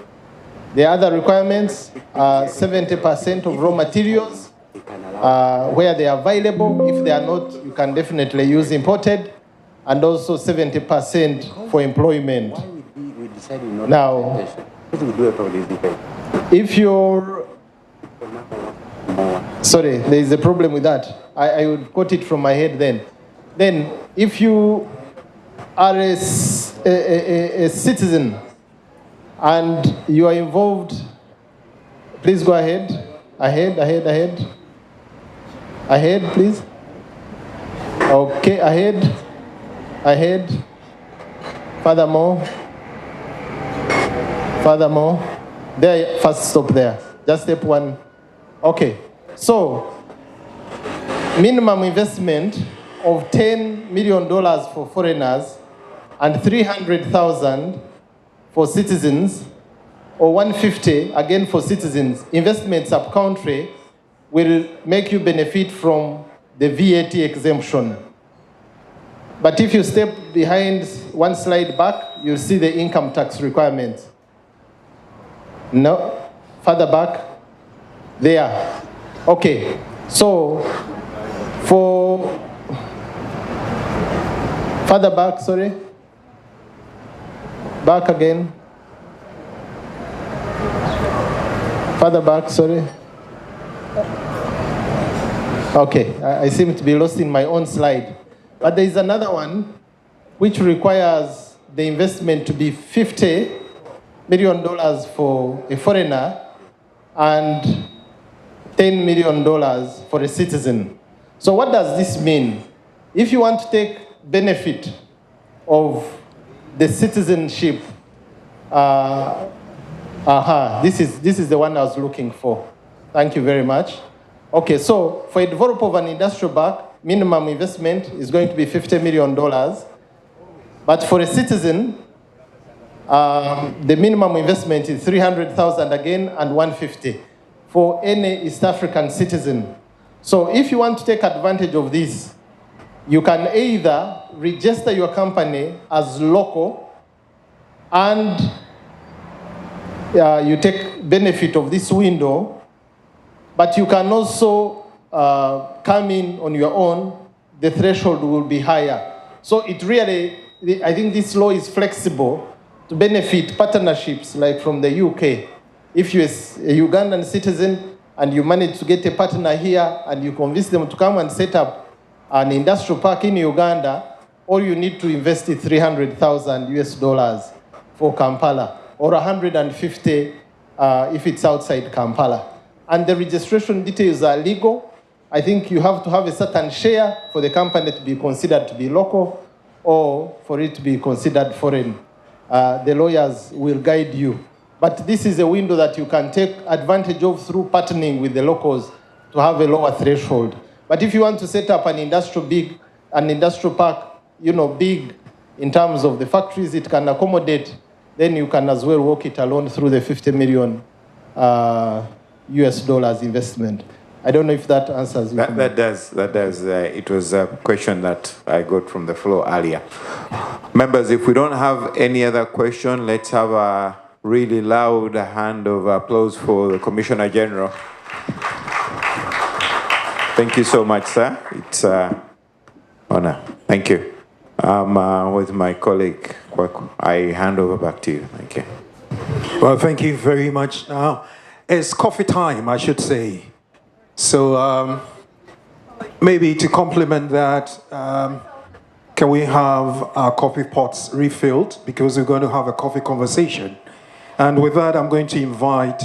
The other requirements are 70% of raw materials, where they are available. If they are not, you can definitely use imported, and also 70% for employment. Now, if you're, sorry, there is a problem with that. I would quote it from my head then. Then, if you are a citizen and you are involved, please go ahead. Ahead, please. Okay, ahead. Furthermore. There, first stop there. Just step one. Okay, so minimum investment of $10 million for foreigners and 300,000 for citizens, or 150 again for citizens. Investments up country will make you benefit from the VAT exemption. But if you step behind one slide back, you'll see the income tax requirements. No, further back, there. Okay, so for further back, sorry. Back again. Further back, sorry. Okay, I seem to be lost in my own slide. But there is another one which requires the investment to be $50 million for a foreigner and $10 million for a citizen. So what does this mean? If you want to take benefit of the citizenship, this is the one I was looking for. Thank you very much. Okay, so for a developer of an industrial park, minimum investment is going to be $50 million. But for a citizen, the minimum investment is 300,000 again and 150 for any East African citizen. So if you want to take advantage of this, you can either register your company as local and you take benefit of this window, but you can also come in on your own. The threshold will be higher. So it really, I think this law is flexible to benefit partnerships like from the UK. If you're a Ugandan citizen and you manage to get a partner here and you convince them to come and set up an industrial park in Uganda, all you need to invest is $300,000 for Kampala, or 150 if it's outside Kampala. And the registration details are legal. I think you have to have a certain share for the company to be considered to be local or for it to be considered foreign. The lawyers will guide you. But this is a window that you can take advantage of through partnering with the locals to have a lower threshold. But if you want to set up an industrial park, big in terms of the factories it can accommodate, then you can as well walk it alone through the $50 million US dollars investment. I don't know if that answers you. That does. It was a question that I got from the floor earlier. Members, if we don't have any other question, let's have a really loud hand of applause for the Commissioner General. Thank you so much, sir. It's an honor. Thank you. With my colleague, I hand over back to you. Thank you. Well, thank you very much. Now, it's coffee time, I should say. So maybe to complement that, can we have our coffee pots refilled, because we're going to have a coffee conversation. And with that, I'm going to invite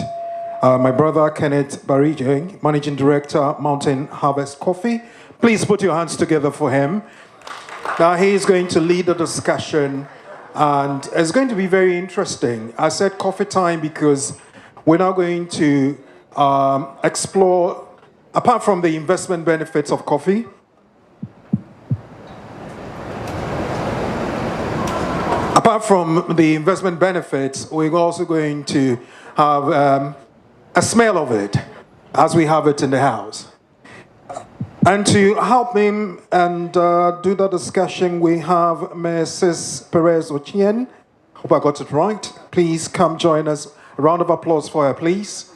my brother Kenneth Barije, Managing Director, Mountain Harvest Coffee. Please put your hands together for him. Now he is going to lead the discussion, and it's going to be very interesting. I said coffee time because we're now going to explore, apart from the investment benefits of coffee, apart from the investment benefits, we're also going to have a smell of it as we have it in the house. And to help him and do the discussion, we have Mrs. Perez Ochien. Hope I got it right. Please come join us. A round of applause for her, please.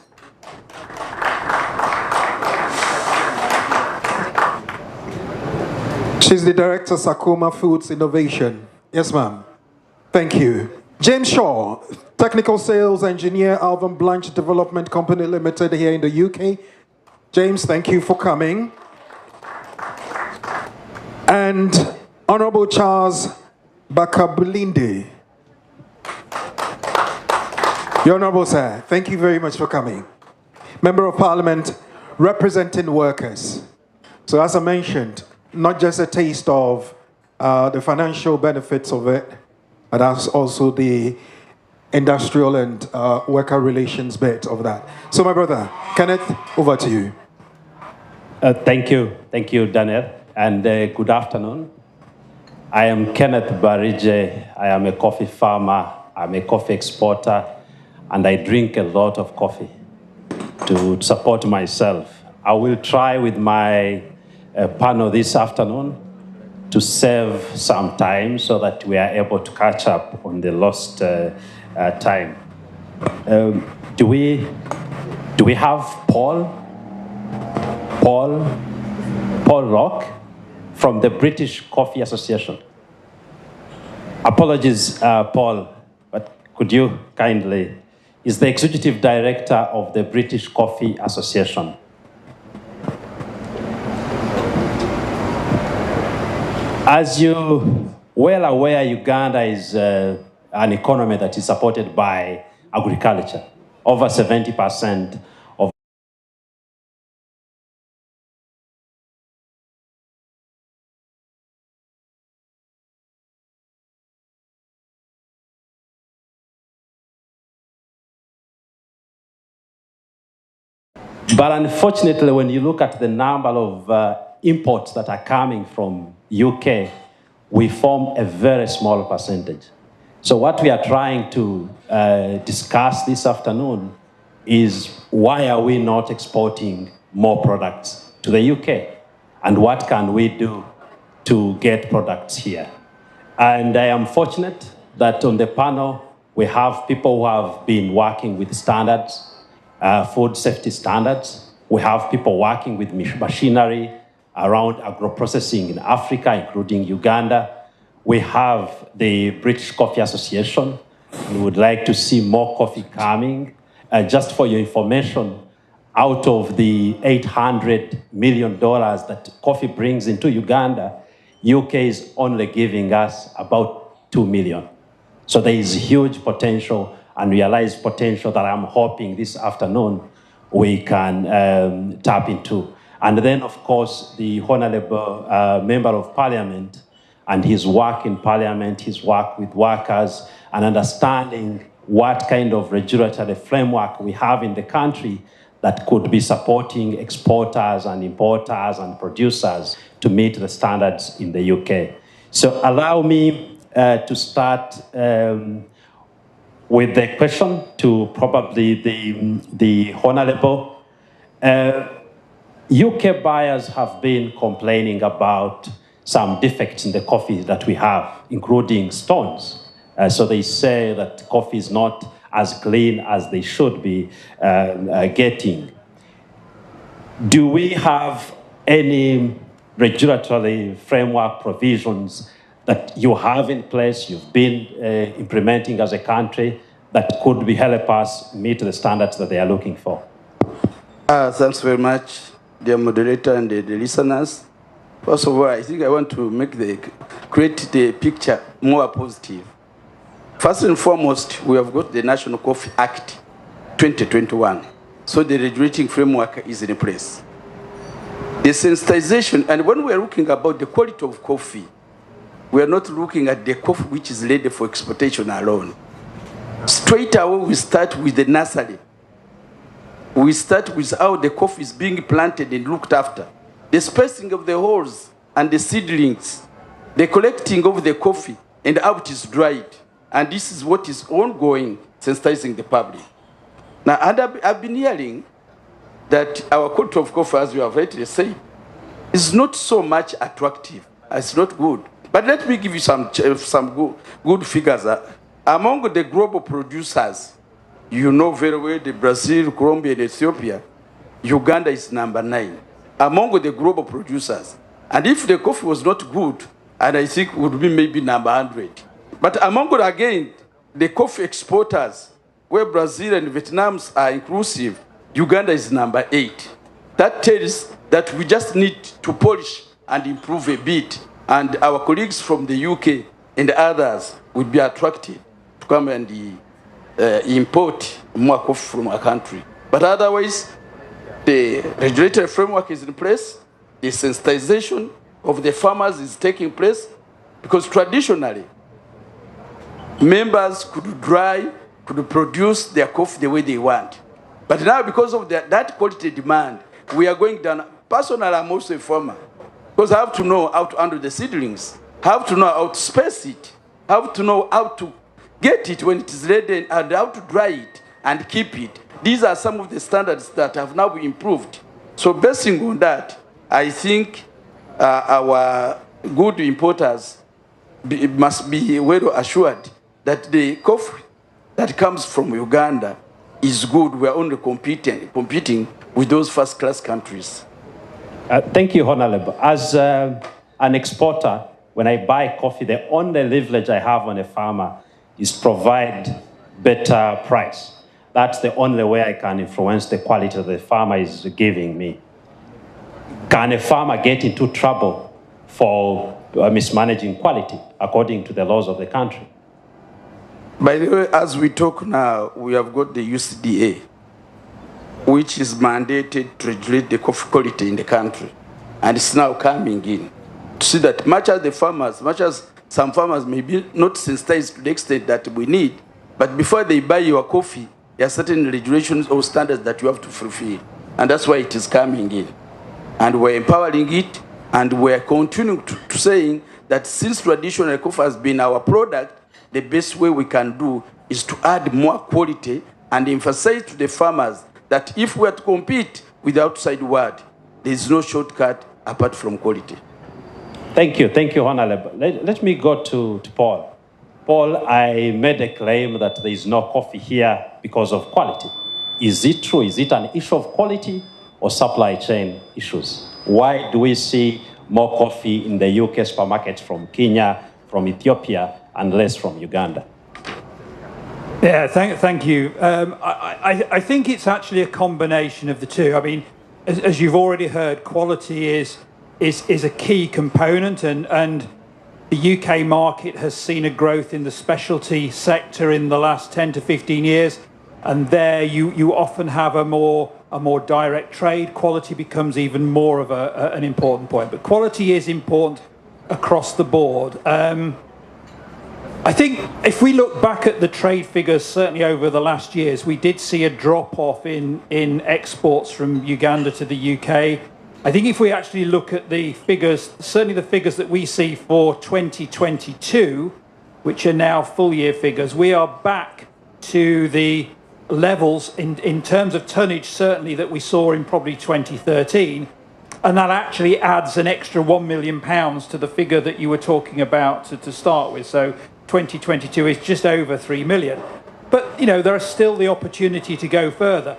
She's the Director, Sakuma Foods Innovation. Yes, ma'am. Thank you. James Shaw, Technical Sales Engineer, Alvin Blanche Development Company Limited here in the UK. James, thank you for coming. And Honorable Charles Bakabulinde. Your Honorable Sir, thank you very much for coming. Member of Parliament representing workers. So as I mentioned, not just a taste of the financial benefits of it, but that's also the industrial and worker relations bit of that. So my brother, Kenneth, over to you. Thank you, Daniel, and good afternoon. I am Kenneth Barije. I am a coffee farmer, I'm a coffee exporter, and I drink a lot of coffee to support myself. I will try with my panel this afternoon to save some time so that we are able to catch up on the lost time. Do we have Paul Rock from the British Coffee Association? Apologies, Paul, but could you kindly, is the Executive Director of the British Coffee Association. As you well aware, Uganda is an economy that is supported by agriculture. Over 70% of But unfortunately, when you look at the number of imports that are coming from UK, we form a very small percentage. So what we are trying to discuss this afternoon is why are we not exporting more products to the UK? And what can we do to get products here? And I am fortunate that on the panel, we have people who have been working with standards, food safety standards. We have people working with machinery around agro-processing in Africa, including Uganda. We have the British Coffee Association. We would like to see more coffee coming. Just for your information, out of the $800 million that coffee brings into Uganda, UK is only giving us about 2 million. So there is huge potential and realized potential that I'm hoping this afternoon we can tap into. And then, of course, the Honorable Member of Parliament and his work in Parliament, his work with workers, and understanding what kind of regulatory framework we have in the country that could be supporting exporters and importers and producers to meet the standards in the UK. So allow me to start with the question to probably the Honorable. UK buyers have been complaining about some defects in the coffee that we have, including stones. So they say that coffee is not as clean as they should be getting. Do we have any regulatory framework provisions that you have in place, you've been implementing as a country, that could be help us meet the standards that they are looking for? Thanks very much. dear moderator and the listeners. First of all, I think I want to create the picture more positive. First and foremost, we have got the National Coffee Act 2021. So the regulating framework is in place. The sensitization, and when we are looking about the quality of coffee, we are not looking at the coffee which is ready for exportation alone. Straight away, we start with the nursery. We start with how the coffee is being planted and looked after. The spacing of the holes and the seedlings, the collecting of the coffee and how it is dried. And this is what is ongoing, sensitizing the public. Now, I've been hearing that our quality of coffee, as you have rightly said, is not so much attractive. It's not good. But let me give you some good figures. Among the global producers, you know very well the Brazil, Colombia, and Ethiopia, Uganda is number 9 among the global producers. And if the coffee was not good, and I think would be maybe number 100. But among, again, the coffee exporters, where Brazil and Vietnam are inclusive, Uganda is number 8. That tells that we just need to polish and improve a bit. And our colleagues from the UK and others would be attracted to come and import more coffee from our country. But otherwise, the regulatory framework is in place, the sensitization of the farmers is taking place, because traditionally, members could produce their coffee the way they want. But now, because of that quality demand, we are going down. Personally, I'm also a farmer, because I have to know how to handle the seedlings, have to know how to space it, have to know how to get it when it is ready, and how to dry it and keep it. These are some of the standards that have now been improved. So basing on that, I think our good importers must be well assured that the coffee that comes from Uganda is good. We are only competing with those first-class countries. Thank you, Honorable. As an exporter, when I buy coffee, the only leverage I have on a farmer is provide better price. That's the only way I can influence the quality the farmer is giving me. Can a farmer get into trouble for mismanaging quality according to the laws of the country? By the way, as we talk now, we have got the UCDA, which is mandated to regulate the coffee quality in the country. And it's now coming in to see that much as some farmers may be not sensitized to the extent that we need, but before they buy your coffee, there are certain regulations or standards that you have to fulfill. And that's why it is coming in. And we're empowering it, and we're continuing to saying that since traditional coffee has been our product, the best way we can do is to add more quality and emphasize to the farmers that if we are to compete with the outside world, there is no shortcut apart from quality. Thank you, Honorable. Let me go to Paul. Paul, I made a claim that there is no coffee here because of quality. Is it true? Is it an issue of quality or supply chain issues? Why do we see more coffee in the UK supermarkets from Kenya, from Ethiopia, and less from Uganda? Yeah, thank you. I think it's actually a combination of the two. I mean, as you've already heard, quality is a key component, and the UK market has seen a growth in the specialty sector in the last 10 to 15 years, and there you often have a more direct trade. Quality becomes even more of an important point, but quality is important across the board. I think if we look back at the trade figures, certainly over the last years, we did see a drop-off in exports from Uganda to the UK. I think if we actually look at the figures, certainly the figures that we see for 2022, which are now full-year figures, we are back to the levels in terms of tonnage, certainly, that we saw in probably 2013. And that actually adds an extra £1 million to the figure that you were talking about to start with. So 2022 is just over 3 million. But, you know, there is still the opportunity to go further.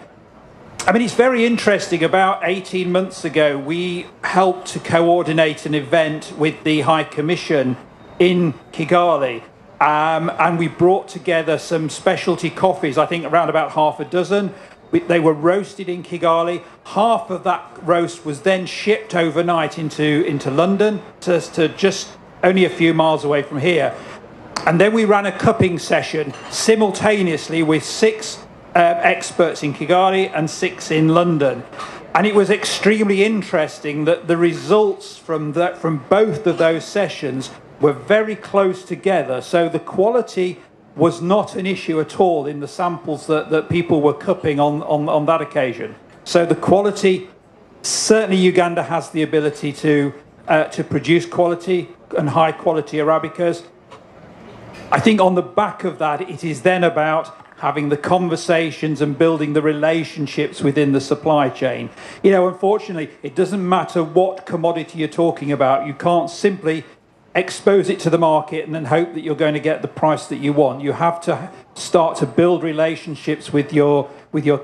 I mean, it's very interesting. About 18 months ago, we helped to coordinate an event with the High Commission in Kigali. And we brought together some specialty coffees, I think around about half a dozen. They were roasted in Kigali. half of that roast was then shipped overnight into London, to just only a few miles away from here. And then we ran a cupping session simultaneously with 6 experts in Kigali and 6 in London. And it was extremely interesting that the results from both of those sessions were very close together. So the quality was not an issue at all in the samples that people were cupping on that occasion. So the quality, certainly Uganda has the ability to produce quality and high quality Arabicas. I think on the back of that, it is then about having the conversations and building the relationships within the supply chain. You know, unfortunately, it doesn't matter what commodity you're talking about. You can't simply expose it to the market and then hope that you're going to get the price that you want. You have to start to build relationships with your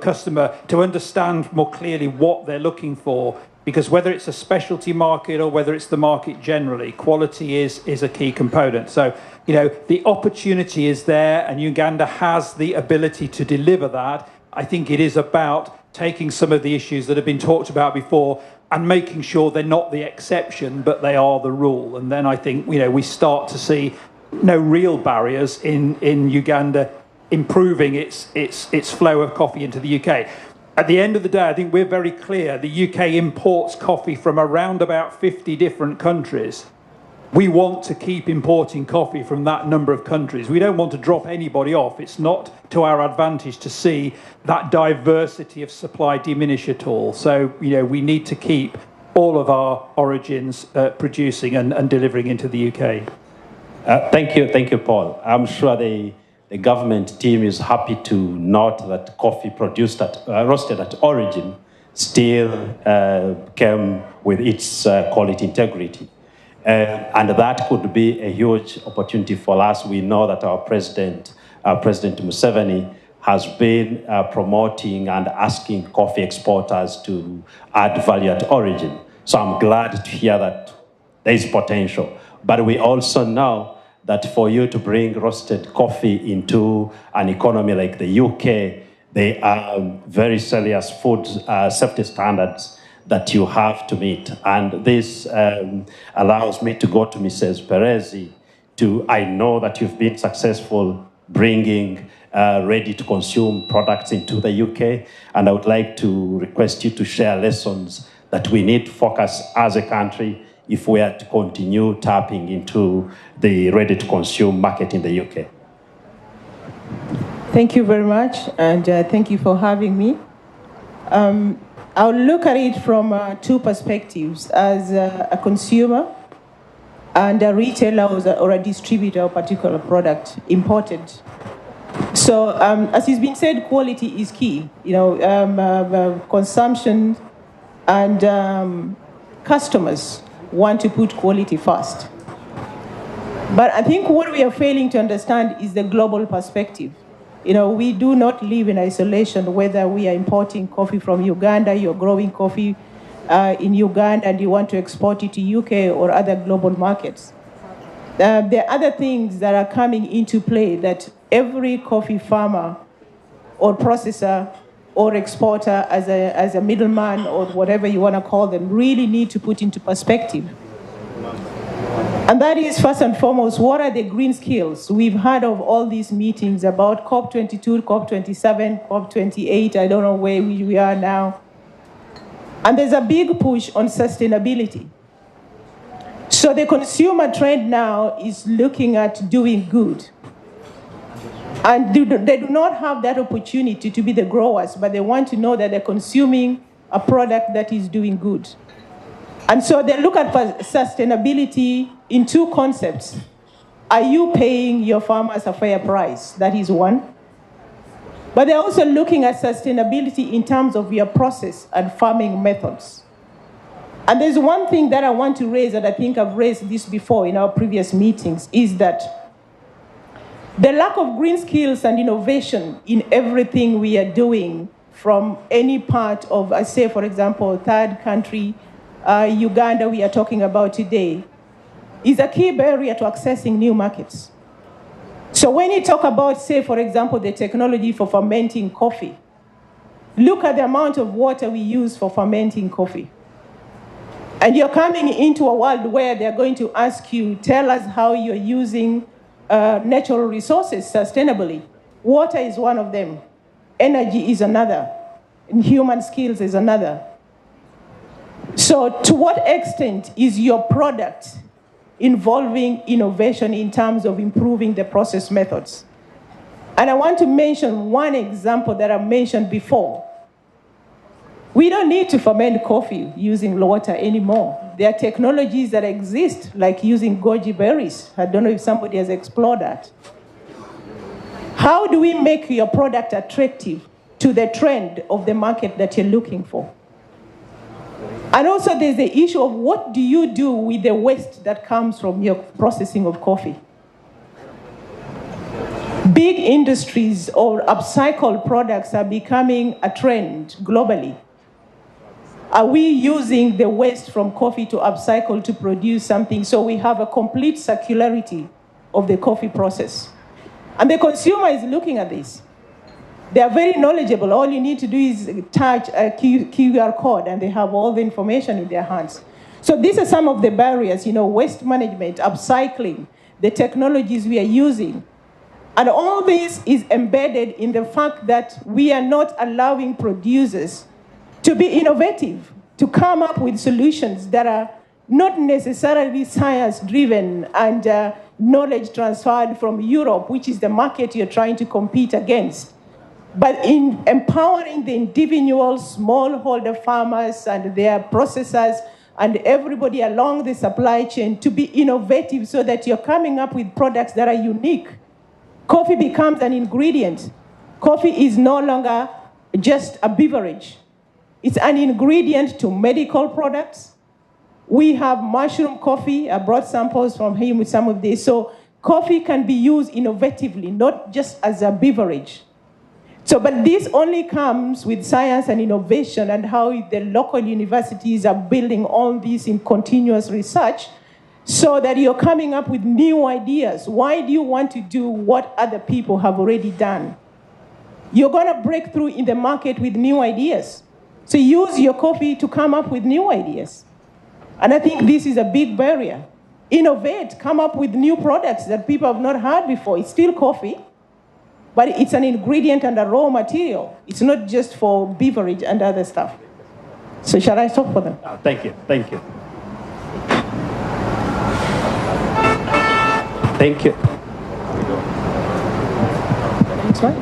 customer to understand more clearly what they're looking for. Because whether it's a specialty market or whether it's the market generally, quality is a key component. So, you know, the opportunity is there and Uganda has the ability to deliver that. I think it is about taking some of the issues that have been talked about before and making sure they're not the exception, but they are the rule. And then I think, you know, we start to see no real barriers in Uganda improving its flow of coffee into the UK. At the end of the day, I think we're very clear. The UK imports coffee from around about 50 different countries. We want to keep importing coffee from that number of countries. We don't want to drop anybody off. It's not to our advantage to see that diversity of supply diminish at all. So, you know, we need to keep all of our origins producing and delivering into the UK. Thank you, Paul. I'm sure the government team is happy to note that coffee produced roasted at origin still came with its quality integrity. And that could be a huge opportunity for us. We know that our President Museveni, has been promoting and asking coffee exporters to add value at origin. So I'm glad to hear that there is potential. But we also know that for you to bring roasted coffee into an economy like the UK, there are very serious food safety standards that you have to meet. And this allows me to go to Mrs. Perezi. I know that you've been successful bringing ready-to-consume products into the UK, and I would like to request you to share lessons that we need to focus as a country if we are to continue tapping into the ready-to-consume market in the UK. Thank you very much, and thank you for having me. I'll look at it from 2 perspectives, as a consumer and a retailer or a distributor of a particular product imported. So, as has been said, quality is key. You know, consumption and customers want to put quality first. But I think what we are failing to understand is the global perspective. You know, we do not live in isolation, whether we are importing coffee from Uganda, you're growing coffee in Uganda and you want to export it to UK or other global markets. There are other things that are coming into play that every coffee farmer or processor or exporter as a middleman or whatever you want to call them really need to put into perspective. And that is, first and foremost, what are the green skills? We've heard of all these meetings about COP22, COP27, COP28, I don't know where we are now. And there's a big push on sustainability. So the consumer trend now is looking at doing good. And they do not have that opportunity to be the growers, but they want to know that they're consuming a product that is doing good. And so they look at sustainability in 2 concepts. Are you paying your farmers a fair price? That is one. But they're also looking at sustainability in terms of your process and farming methods. And there's one thing that I want to raise, and I think I've raised this before in our previous meetings, is that the lack of green skills and innovation in everything we are doing from any part of, say, for example, third country, Uganda we are talking about today, is a key barrier to accessing new markets. So when you talk about, say, for example, the technology for fermenting coffee, Look at the amount of water we use for fermenting coffee. And you're coming into a world where they're going to ask you, tell us how you're using natural resources sustainably. Water is one of them. Energy is another. And human skills is another. So to what extent is your product involving innovation in terms of improving the process methods? And I want to mention one example that I mentioned before. We don't need to ferment coffee using water anymore. There are technologies that exist, like using goji berries. I don't know if somebody has explored that. How do we make your product attractive to the trend of the market that you're looking for? And also there's the issue of what do you do with the waste that comes from your processing of coffee? Big industries or upcycled products are becoming a trend globally. Are we using the waste from coffee to upcycle to produce something so we have a complete circularity of the coffee process? And the consumer is looking at this. They are very knowledgeable. All you need to do is touch a QR code and they have all the information in their hands. So these are some of the barriers, waste management, upcycling, the technologies we are using. And all this is embedded in the fact that we are not allowing producers to be innovative, to come up with solutions that are not necessarily science-driven and knowledge transferred from Europe, which is the market you're trying to compete against, but in empowering the individual smallholder farmers and their processors and everybody along the supply chain to be innovative so that you're coming up with products that are unique. Coffee becomes an ingredient. Coffee is no longer just a beverage. It's an ingredient to medical products. We have mushroom coffee. I brought samples from him with some of this. So coffee can be used innovatively, not just as a beverage. But this only comes with science and innovation and how the local universities are building all this in continuous research so that you're coming up with new ideas. Why do you want to do what other people have already done? You're going to break through in the market with new ideas. So use your coffee to come up with new ideas. And I think this is a big barrier. Innovate, come up with new products that people have not had before. It's still coffee, but it's an ingredient and a raw material. It's not just for beverage and other stuff. So shall I stop for them? Thank you. Thank you. Thank you. That's right.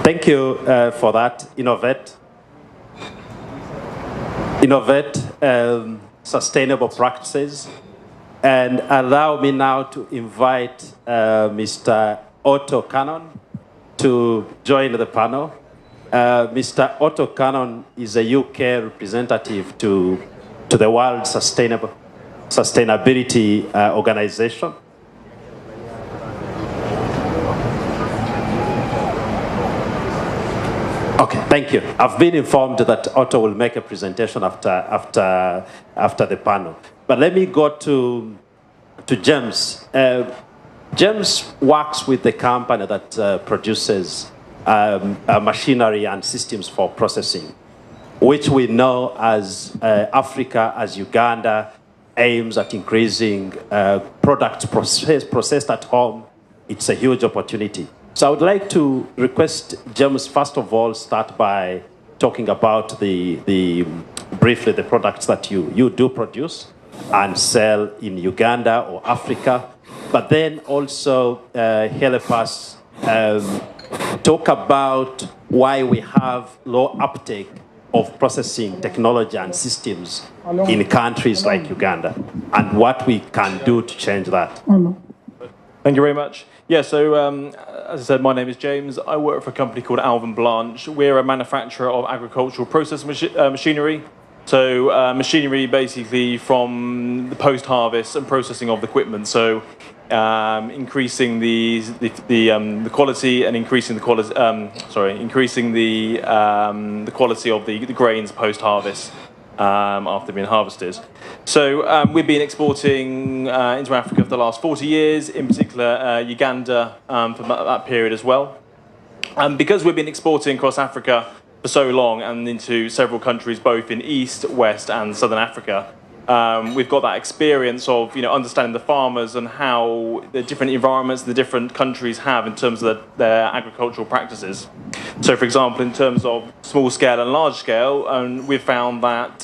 Thank you for that. Innovate, sustainable practices. And allow me now to invite Mr. Otto Cannon to join the panel. Mr. Otto Cannon is a UK representative to the World Sustainability Organization. Okay, thank you. I've been informed that Otto will make a presentation after the panel. But let me go to James. James works with the company that produces machinery and systems for processing, which we know as Africa, as Uganda, aims at increasing products processed at home. It's a huge opportunity. So I would like to request James, first of all, start by talking about briefly the products that you do produce and sell in Uganda or Africa, but then also help us talk about why we have low uptake of processing technology and systems in countries like Uganda and what we can do to change that. Thank you very much. Yeah, so as I said, my name is James. I work for a company called Alvin Blanche. We're a manufacturer of agricultural process machinery. So machinery basically from the post-harvest and processing of the equipment. So increasing the quality and increasing the quality. Increasing the quality of the grains post-harvest after being harvested. So we've been exporting into Africa for the last 40 years, in particular Uganda for that period as well. because we've been exporting across Africa for so long and into several countries, both in East, West, and Southern Africa, we've got that experience of understanding the farmers and how the different environments the different countries have in terms of their agricultural practices. So, for example, in terms of small scale and large scale, we've found that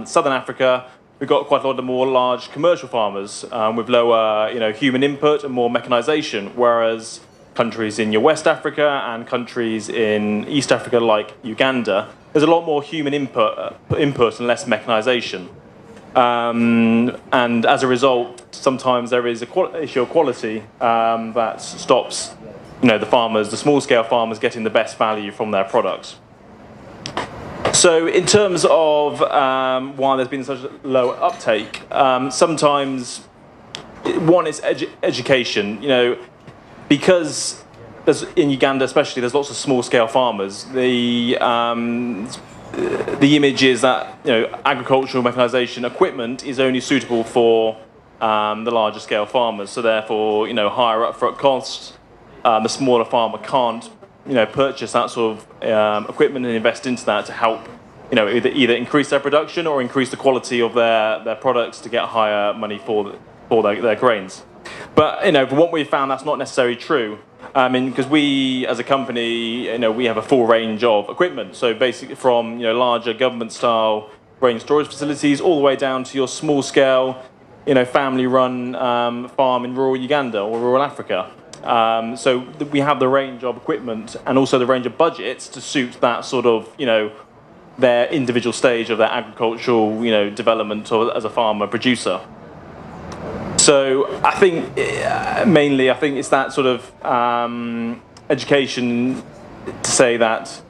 Southern Africa, we've got quite a lot of more large commercial farmers with lower human input and more mechanization, whereas countries in your West Africa and countries in East Africa like Uganda, there's a lot more human input and less mechanization. And as a result, sometimes there is an issue of quality that stops the small-scale farmers getting the best value from their products. So in terms of why there's been such a low uptake, sometimes one is education. Because in Uganda especially, there's lots of small-scale farmers. The image is that agricultural mechanization equipment is only suitable for the larger scale farmers. So therefore, higher upfront costs. The smaller farmer can't, purchase that sort of equipment and invest into that to help, either increase their production or increase the quality of their products to get higher money for their grains. But from what we've found, that's not necessarily true. Because we, as a company, we have a full range of equipment. So basically, from larger government-style grain storage facilities, all the way down to your small-scale, family-run farm in rural Uganda or rural Africa. So we have the range of equipment and also the range of budgets to suit that sort of, their individual stage of their agricultural, development or as a farmer producer. So I think mainly, it's that sort of education to say that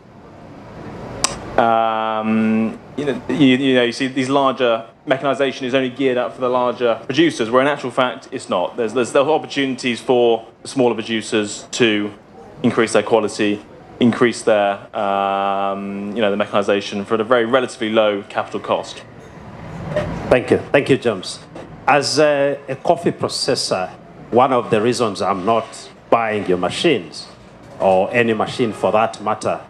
you see these larger mechanization is only geared up for the larger producers, where in actual fact it's not. There's opportunities for the smaller producers to increase their quality, increase their the mechanization for a very relatively low capital cost. Thank you, James. As a coffee processor, one of the reasons I'm not buying your machines, or any machine for that matter,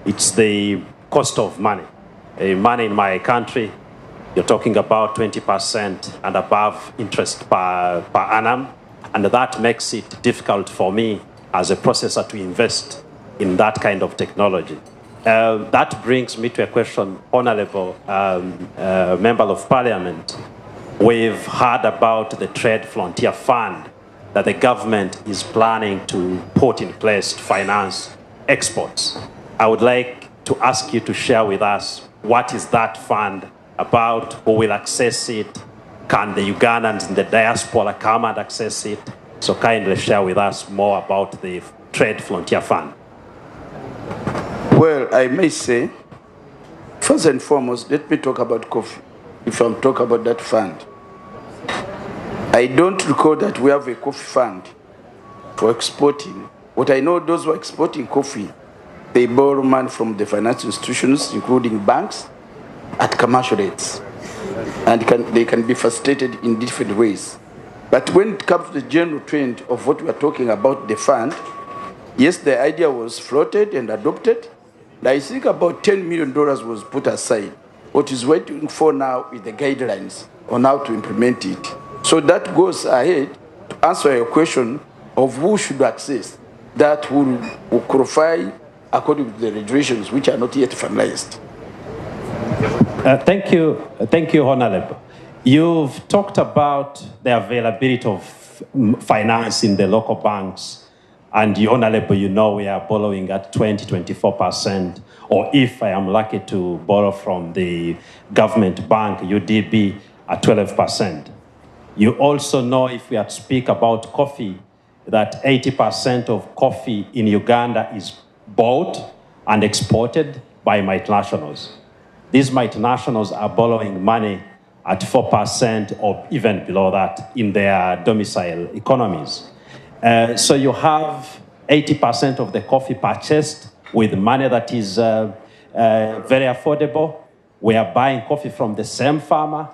it's the cost of money. Money in my country, you're talking about 20% and above interest per annum, and that makes it difficult for me as a processor to invest in that kind of technology. That brings me to a question, Honorable Member of Parliament. We've heard about the Trade Frontier Fund that the government is planning to put in place to finance exports. I would like to ask you to share with us what is that fund about, who will access it, can the Ugandans in the diaspora come and access it? So kindly share with us more about the Trade Frontier Fund. Well, I may say, first and foremost, let me talk about coffee, if I'm talking about that fund. I don't recall that we have a coffee fund for exporting. What I know, those who are exporting coffee, they borrow money from the financial institutions, including banks, at commercial rates. And they can be facilitated in different ways. But when it comes to the general trend of what we are talking about, the fund, yes, the idea was floated and adopted. And I think about $10 million was put aside. What is waiting for now is the guidelines on how to implement it. So that goes ahead to answer your question of who should access that will qualify according to the regulations, which are not yet finalized. Thank you, Honorable. You've talked about the availability of finance in the local banks, and the Honorable, we are borrowing at 24%, or if I am lucky to borrow from the government bank, UDB, at 12%. You also know, if we are to speak about coffee, that 80% of coffee in Uganda is bought and exported by multinationals. These multinationals are borrowing money at 4% or even below that in their domicile economies. So you have 80% of the coffee purchased with money that is very affordable. We are buying coffee from the same farmer.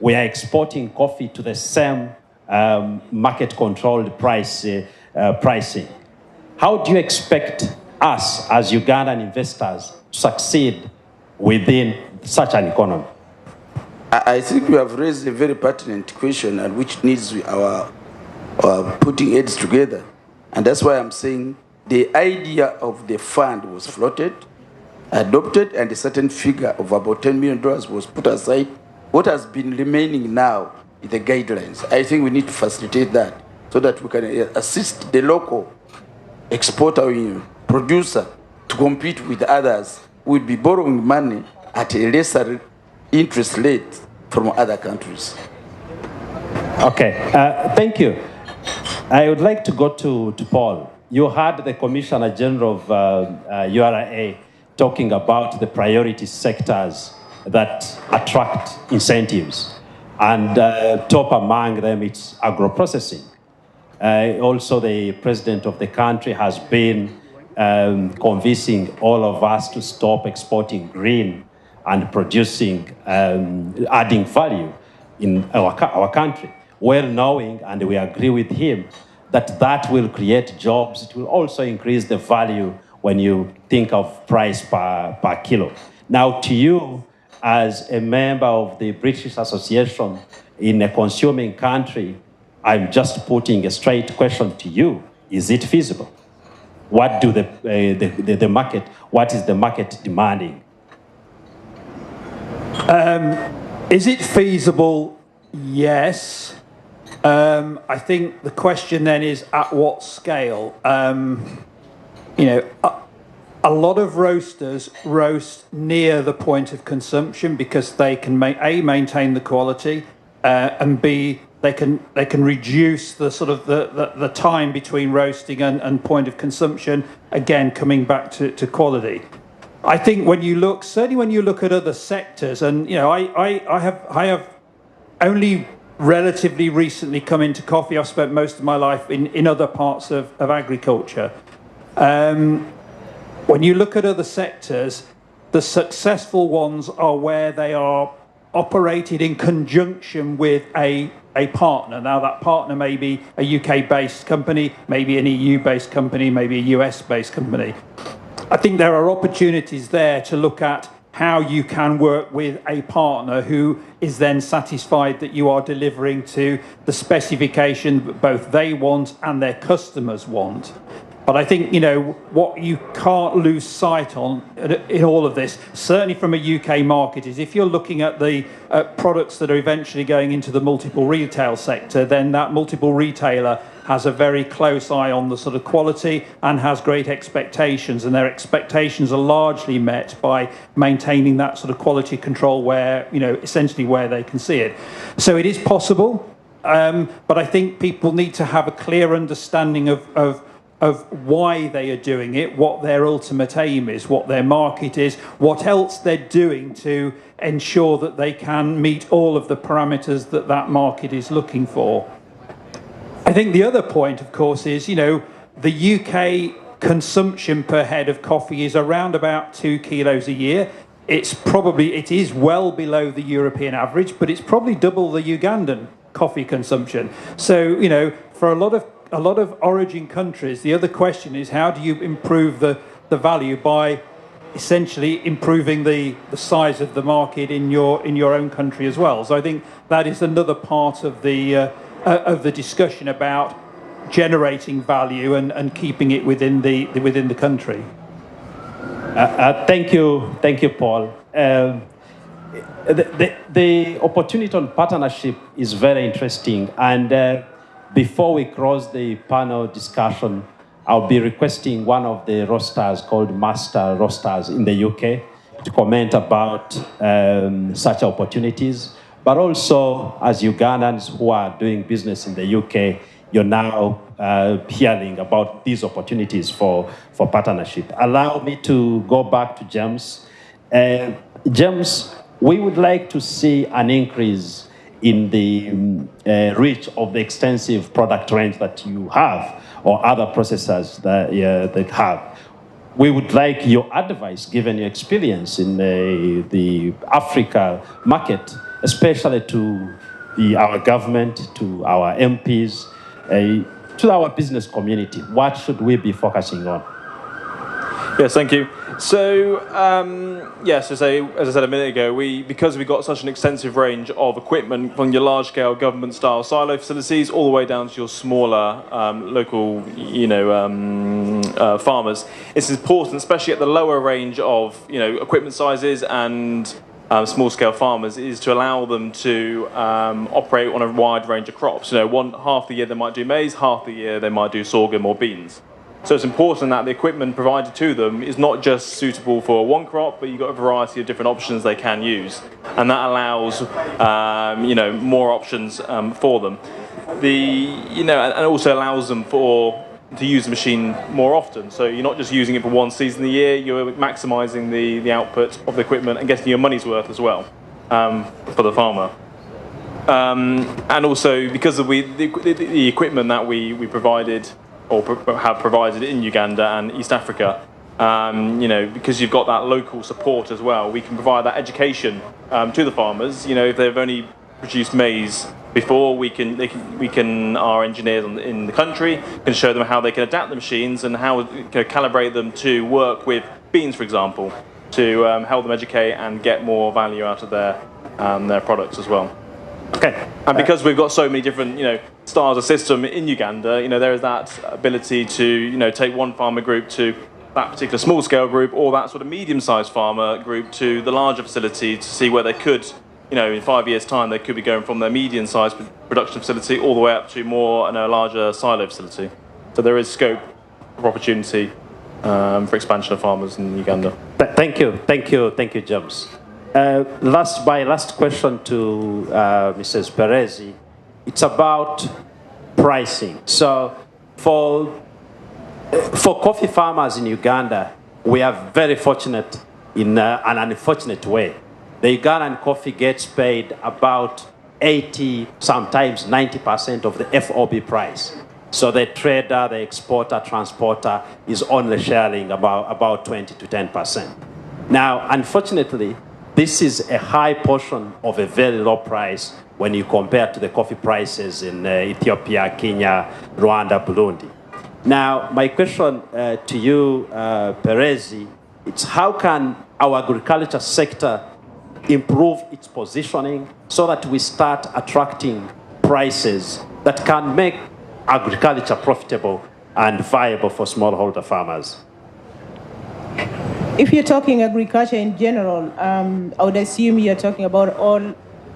We are exporting coffee to the same market-controlled pricing. How do you expect us as Ugandan investors succeed within such an economy? I think we have raised a very pertinent question and which needs our putting heads together. And that's why I'm saying the idea of the fund was floated, adopted, and a certain figure of about $10 million was put aside. What has been remaining now is the guidelines. I think we need to facilitate that so that we can assist the local exporter or producer to compete with others who will be borrowing money at a lesser interest rate from other countries. Okay, thank you. I would like to go to Paul. You heard the Commissioner General of URA talking about the priority sectors that attract incentives. And top among them, it's agro-processing. Also, the president of the country has been convincing all of us to stop exporting green and producing, adding value in our country, well knowing, and we agree with him, that will create jobs. It will also increase the value when you think of price per kilo. Now, to you, as a member of the British Association in a consuming country, I'm just putting a straight question to you. Is it feasible? What do the market, what is the market demanding? Is it feasible? Yes. I think the question then is at what scale? You know, a lot of roasters roast near the point of consumption because they can A, maintain the quality, and B, they can reduce the sort of the time between roasting and point of consumption, again coming back to quality. I think when you look, certainly when you look at other sectors, and you know, I have only relatively recently come into coffee. I've spent most of my life in other parts of agriculture. When you look at other sectors, the successful ones are where they are operated in conjunction with a partner. Now, that partner may be a UK-based company, maybe an EU-based company, maybe a US-based company. I think there are opportunities there to look at how you can work with a partner who is then satisfied that you are delivering to the specification that both they want and their customers want. But I think, you know, what you can't lose sight on in all of this, certainly from a UK market, is if you're looking at the products that are eventually going into the multiple retail sector, then that multiple retailer has a very close eye on the sort of quality and has great expectations, and their expectations are largely met by maintaining that sort of quality control where, you know, essentially where they can see it. So it is possible, but I think people need to have a clear understanding of why they are doing it, what their ultimate aim is, what their market is, what else they're doing to ensure that they can meet all of the parameters that that market is looking for. I think the other point, of course, is, you know, the UK consumption per head of coffee is around about 2 kilos a year. It is well below the European average, but it's probably double the Ugandan coffee consumption. So, you know, for a lot of origin countries, the other question is how do you improve the value by essentially improving the size of the market in your own country as well. So I think that is another part of the discussion about generating value and keeping it within the country. Thank you, Paul. The opportunity on partnership is very interesting, and before we close the panel discussion, I'll be requesting one of the roasters called Master Roasters in the UK to comment about such opportunities. But also, as Ugandans who are doing business in the UK, you're now hearing about these opportunities for partnership. Allow me to go back to James. James, we would like to see an increase in the reach of the extensive product range that you have or other processors that have. We would like your advice, given your experience in the Africa market, especially to our government, to our MPs, to our business community. What should we be focusing on? Yes, thank you. So, as I said a minute ago, because we've got such an extensive range of equipment from your large-scale government-style silo facilities all the way down to your smaller local, farmers, it's important, especially at the lower range of, equipment sizes and small-scale farmers, is to allow them to operate on a wide range of crops. Half the year they might do maize, half the year they might do sorghum or beans. So it's important that the equipment provided to them is not just suitable for one crop, but you've got a variety of different options they can use, and that allows more options for them. And also allows them to use the machine more often. So you're not just using it for one season of the year; you're maximising the output of the equipment and getting your money's worth as well for the farmer. And also because of the equipment that we provided, or have provided in Uganda and East Africa, because you've got that local support as well, we can provide that education to the farmers. If they've only produced maize before, our engineers in the country can show them how they can adapt the machines and how calibrate them to work with beans, for example, to help them educate and get more value out of their products as well. Okay. And because we've got so many different, styles of system in Uganda, there is that ability to, take one farmer group to that particular small scale group, or that sort of medium-sized farmer group to the larger facility, to see where they could, in 5 years' time, they could be going from their medium-sized production facility all the way up to more and a larger silo facility. So there is scope for opportunity for expansion of farmers in Uganda. Thank you, James. My last question to Mrs. Perezi, it's about pricing. So for coffee farmers in Uganda, we are very fortunate in an unfortunate way. The Ugandan coffee gets paid about 80, sometimes 90% of the FOB price. So the trader, the exporter, transporter is only sharing about 20 to 10%. Now, unfortunately, this is a high portion of a very low price when you compare to the coffee prices in Ethiopia, Kenya, Rwanda, Burundi. Now, my question to you, Perezi, it's how can our agriculture sector improve its positioning so that we start attracting prices that can make agriculture profitable and viable for smallholder farmers? If you're talking agriculture in general, I would assume you're talking about all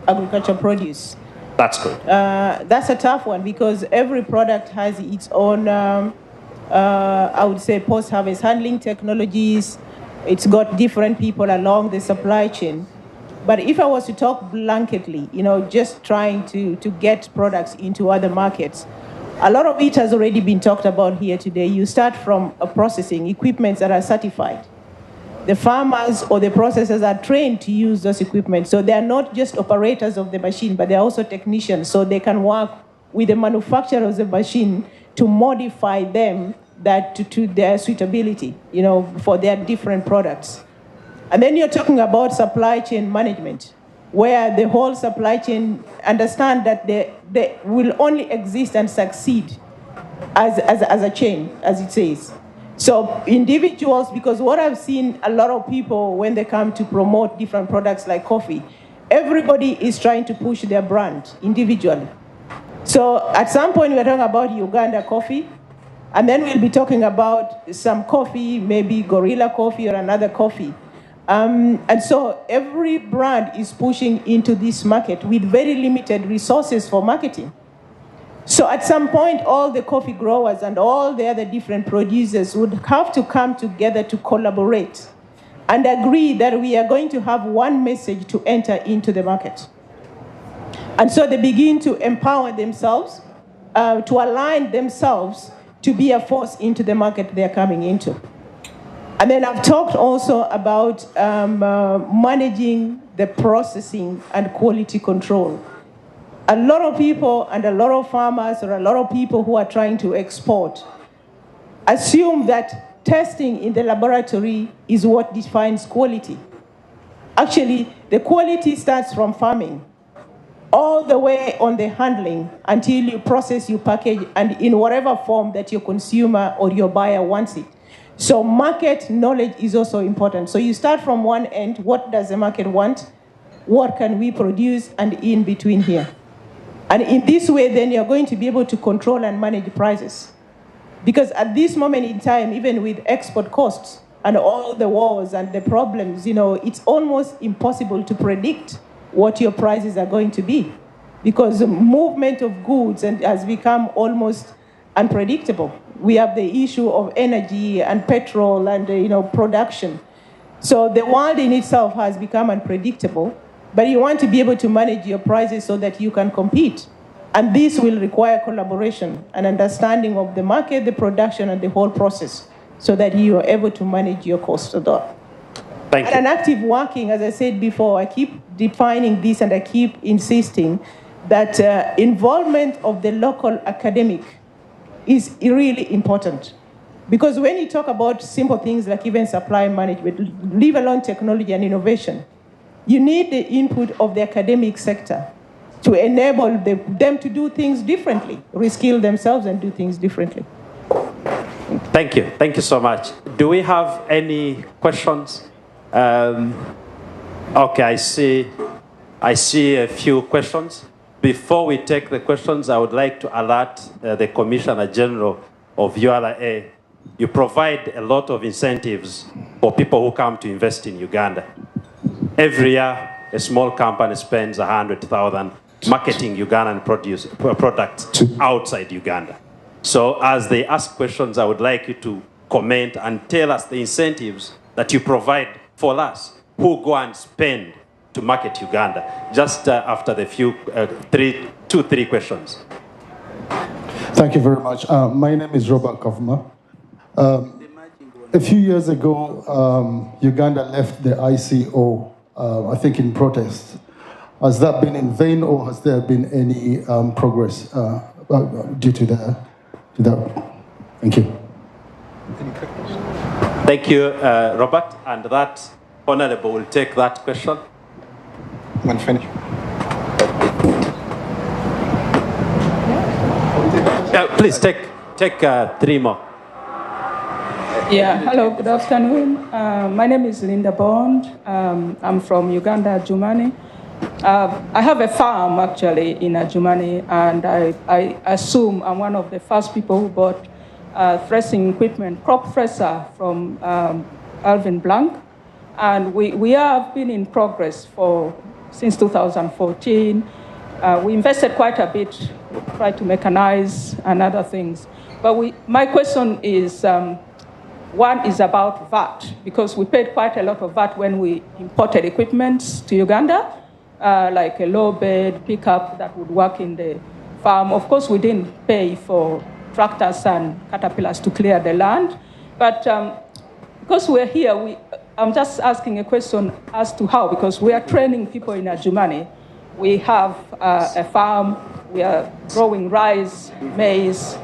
agricultural produce. That's good. That's a tough one because every product has its own, I would say, post-harvest handling technologies. It's got different people along the supply chain. But if I was to talk blanketly, just trying to get products into other markets, a lot of it has already been talked about here today. You start from a processing, equipments that are certified. The farmers or the processors are trained to use those equipment. So they are not just operators of the machine, but they're also technicians. So they can work with the manufacturer of the machine to modify them to their suitability, for their different products. And then you're talking about supply chain management, where the whole supply chain understand that they will only exist and succeed as a chain, as it says. So individuals, because what I've seen a lot of people when they come to promote different products like coffee, everybody is trying to push their brand individually. So at some point we're talking about Uganda coffee, and then we'll be talking about some coffee, maybe Gorilla Coffee or another coffee. And so every brand is pushing into this market with very limited resources for marketing. So at some point, all the coffee growers and all the other different producers would have to come together to collaborate and agree that we are going to have one message to enter into the market. And so they begin to empower themselves, to align themselves to be a force into the market they're coming into. And then I've talked also about managing the processing and quality control. A lot of people and a lot of farmers or a lot of people who are trying to export assume that testing in the laboratory is what defines quality. Actually, the quality starts from farming, all the way on the handling until you process, you package, and in whatever form that your consumer or your buyer wants it. So market knowledge is also important. So you start from one end, what does the market want? What can we produce? And in between here. And in this way, then you're going to be able to control and manage prices. Because at this moment in time, even with export costs and all the wars and the problems, it's almost impossible to predict what your prices are going to be. Because the movement of goods has become almost unpredictable. We have the issue of energy and petrol and production. So the world in itself has become unpredictable, but you want to be able to manage your prices so that you can compete. And this will require collaboration and understanding of the market, the production, and the whole process so that you are able to manage your costs. Thank you. And active working, as I said before, I keep defining this and I keep insisting that involvement of the local academic is really important. Because when you talk about simple things like even supply management, leave alone technology and innovation, you need the input of the academic sector to enable them to do things differently, reskill themselves and do things differently. Thank you. Thank you so much. Do we have any questions? Okay, I see a few questions. Before we take the questions, I would like to alert the Commissioner General of URA. You provide a lot of incentives for people who come to invest in Uganda. Every year, a small company spends 100,000 marketing Ugandan products outside Uganda. So as they ask questions, I would like you to comment and tell us the incentives that you provide for us who go and spend to market Uganda, just after the few, 2-3 questions. Thank you very much. My name is Robert Kovma. A few years ago, Uganda left the ICO, I think in protest. Has that been in vain or has there been any progress due to that? Thank you. Thank you, Robert. And that Honorable will take that question. When finished. Please take 3 more. Yeah, hello, good afternoon. My name is Linda Bond. I'm from Uganda, Jumani. I have a farm actually in Jumani, and I assume I'm one of the first people who bought threshing equipment, crop thresher from Alvin Blanc. And we have been in progress since 2014. We invested quite a bit, tried to mechanize and other things. But my question is, one is about VAT, because we paid quite a lot of VAT when we imported equipment to Uganda, like a low bed pickup that would work in the farm. Of course, we didn't pay for tractors and caterpillars to clear the land. But because we're here, I'm just asking a question as to how, because we are training people in Ajumani. We have a farm, we are growing rice, maize,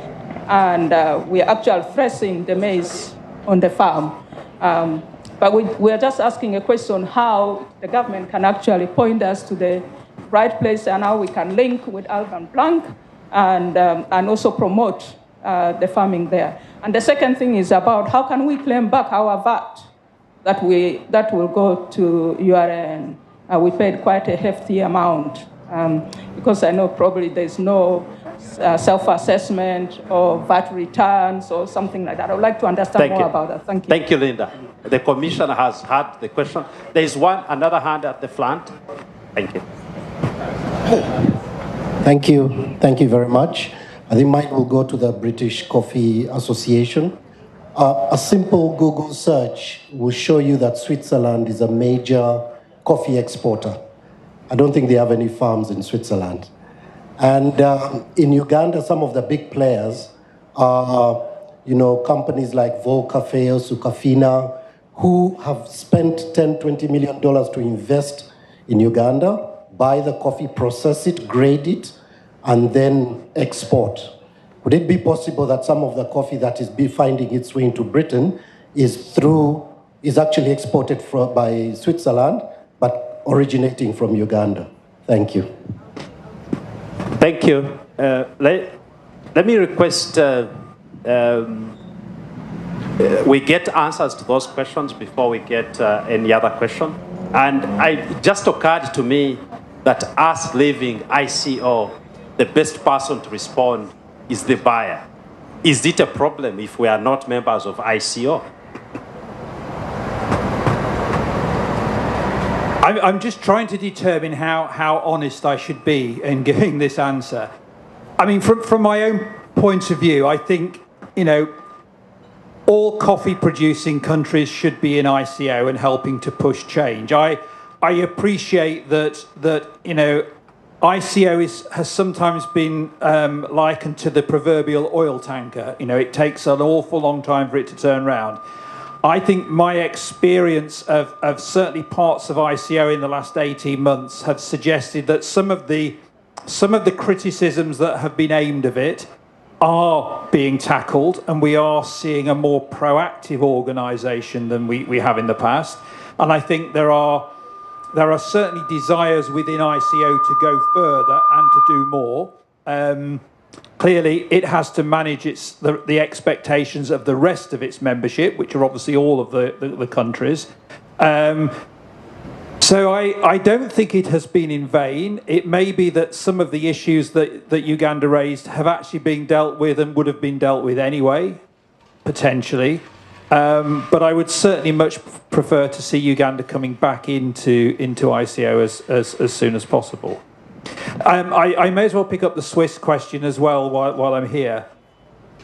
and we are actually threshing the maize on the farm. But we are just asking a question how the government can actually point us to the right place and how we can link with Alvin Blanc and also promote the farming there. And the second thing is about how can we claim back our VAT that will go to URN. We paid quite a hefty amount because I know probably there's no self-assessment or VAT returns or something like that. I would like to understand more about that. Thank you. Thank you, Linda. The Commissioner has heard the question. There is another hand at the front. Thank you. Thank you. Thank you very much. I think mine will go to the British Coffee Association. A simple Google search will show you that Switzerland is a major coffee exporter. I don't think they have any farms in Switzerland. And in Uganda, some of the big players are, companies like Volcafe or Sukafina, who have spent $10, $20 million to invest in Uganda, buy the coffee, process it, grade it, and then export. Would it be possible that some of the coffee that is finding its way into Britain is actually exported by Switzerland, but originating from Uganda? Thank you. Thank you. Let me request we get answers to those questions before we get any other question. And it just occurred to me that us leaving ICO, the best person to respond is the buyer. Is it a problem if we are not members of ICO? I'm just trying to determine how honest I should be in giving this answer. I mean, from my own point of view, I think, all coffee producing countries should be in ICO and helping to push change. I appreciate that ICO has sometimes been likened to the proverbial oil tanker. It takes an awful long time for it to turn around. I think my experience of certainly parts of ICO in the last 18 months have suggested that some of the criticisms that have been aimed of it are being tackled, and we are seeing a more proactive organisation than we have in the past. And I think there are certainly desires within ICO to go further and to do more. Clearly, it has to manage the expectations of the rest of its membership, which are obviously all of the countries. So I don't think it has been in vain. It may be that some of the issues that Uganda raised have actually been dealt with and would have been dealt with anyway, potentially. But I would certainly much prefer to see Uganda coming back into ICO as soon as possible. I may as well pick up the Swiss question as well while I'm here.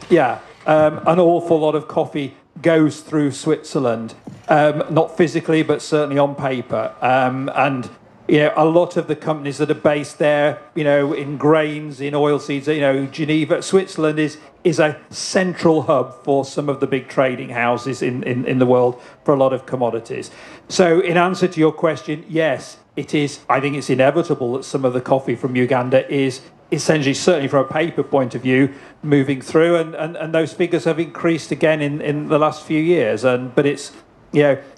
Yeah, an awful lot of coffee goes through Switzerland, not physically, but certainly on paper. And a lot of the companies that are based there, in grains, in oilseeds, Geneva, Switzerland is a central hub for some of the big trading houses in the world for a lot of commodities. So in answer to your question, yes, it is. I think it's inevitable that some of the coffee from Uganda is essentially, certainly from a paper point of view, moving through, and those figures have increased again in the last few years. But it's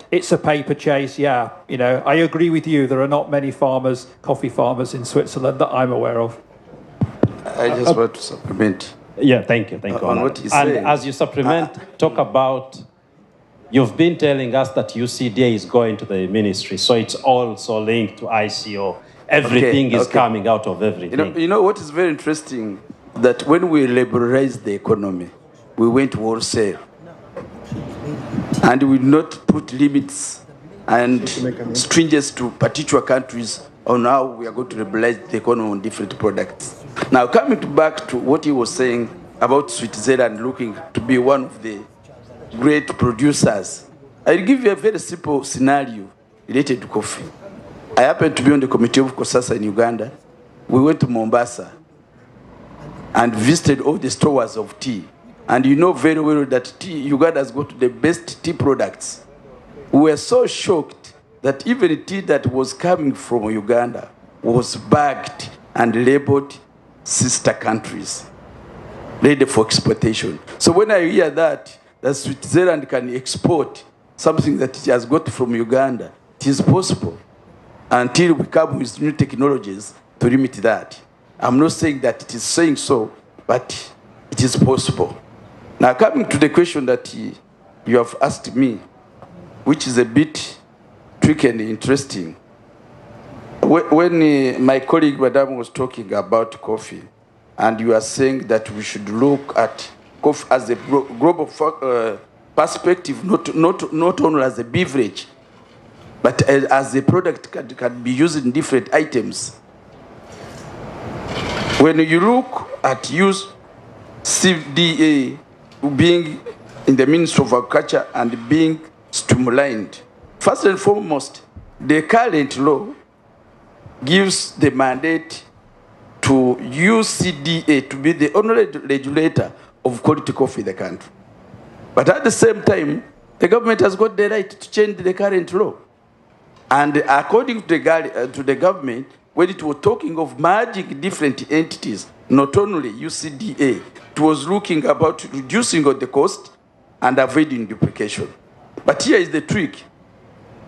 it's a paper chase. Yeah, I agree with you. There are not many coffee farmers in Switzerland that I'm aware of. I just want to supplement. Yeah, thank you. On what he's and saying. As you supplement, talk about. You've been telling us that UCDA is going to the ministry, so it's also linked to ICO. Everything is coming out of everything. You know what is very interesting? That when we liberalized the economy, we went wholesale. And we did not put limits and stringence to particular countries on how we are going to liberalize the economy on different products. Now, coming back to what he was saying about Switzerland looking to be one of the great producers, I'll give you a very simple scenario related to coffee. I happen to be on the committee of COSASA in Uganda. We went to Mombasa and visited all the stores of tea. And you know very well that Uganda has got the best tea products. We were so shocked that even the tea that was coming from Uganda was bagged and labeled sister countries, ready for exportation. So when I hear that Switzerland can export something that it has got from Uganda, it is possible until we come with new technologies to limit that. I'm not saying that it is saying so, but it is possible. Now, coming to the question that you have asked me, which is a bit tricky and interesting. When my colleague, Madam, was talking about coffee, and you are saying that we should look at coffee as a global perspective, not only as a beverage, but as a product can be used in different items. When you look at use CDA being in the Ministry of Agriculture and being streamlined, first and foremost, the current law gives the mandate to use CDA to be the only regulator of quality coffee in the country. But at the same time, the government has got the right to change the current law. And according to the government, when it was talking of merging different entities, not only UCDA, it was looking about reducing the cost and avoiding duplication. But here is the trick.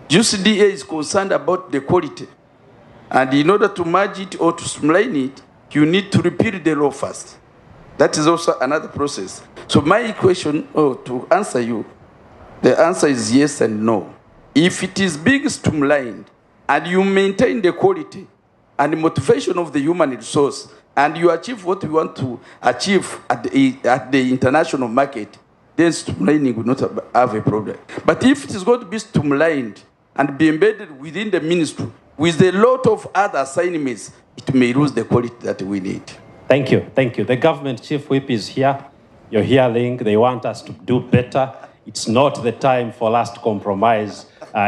UCDA is concerned about the quality. And in order to merge it or to streamline it, you need to repeal the law first. That is also another process. So my question, to answer you, The answer is yes and no. If it is big streamlined and you maintain the quality and the motivation of the human resource and you achieve what you want to achieve at the international market, then streamlining will not have a problem. But if it is going to be streamlined and be embedded within the ministry with a lot of other assignments, it may lose the quality that we need. Thank you, thank you. The government chief whip is here. You're hearing, they want us to do better. It's not the time for us to compromise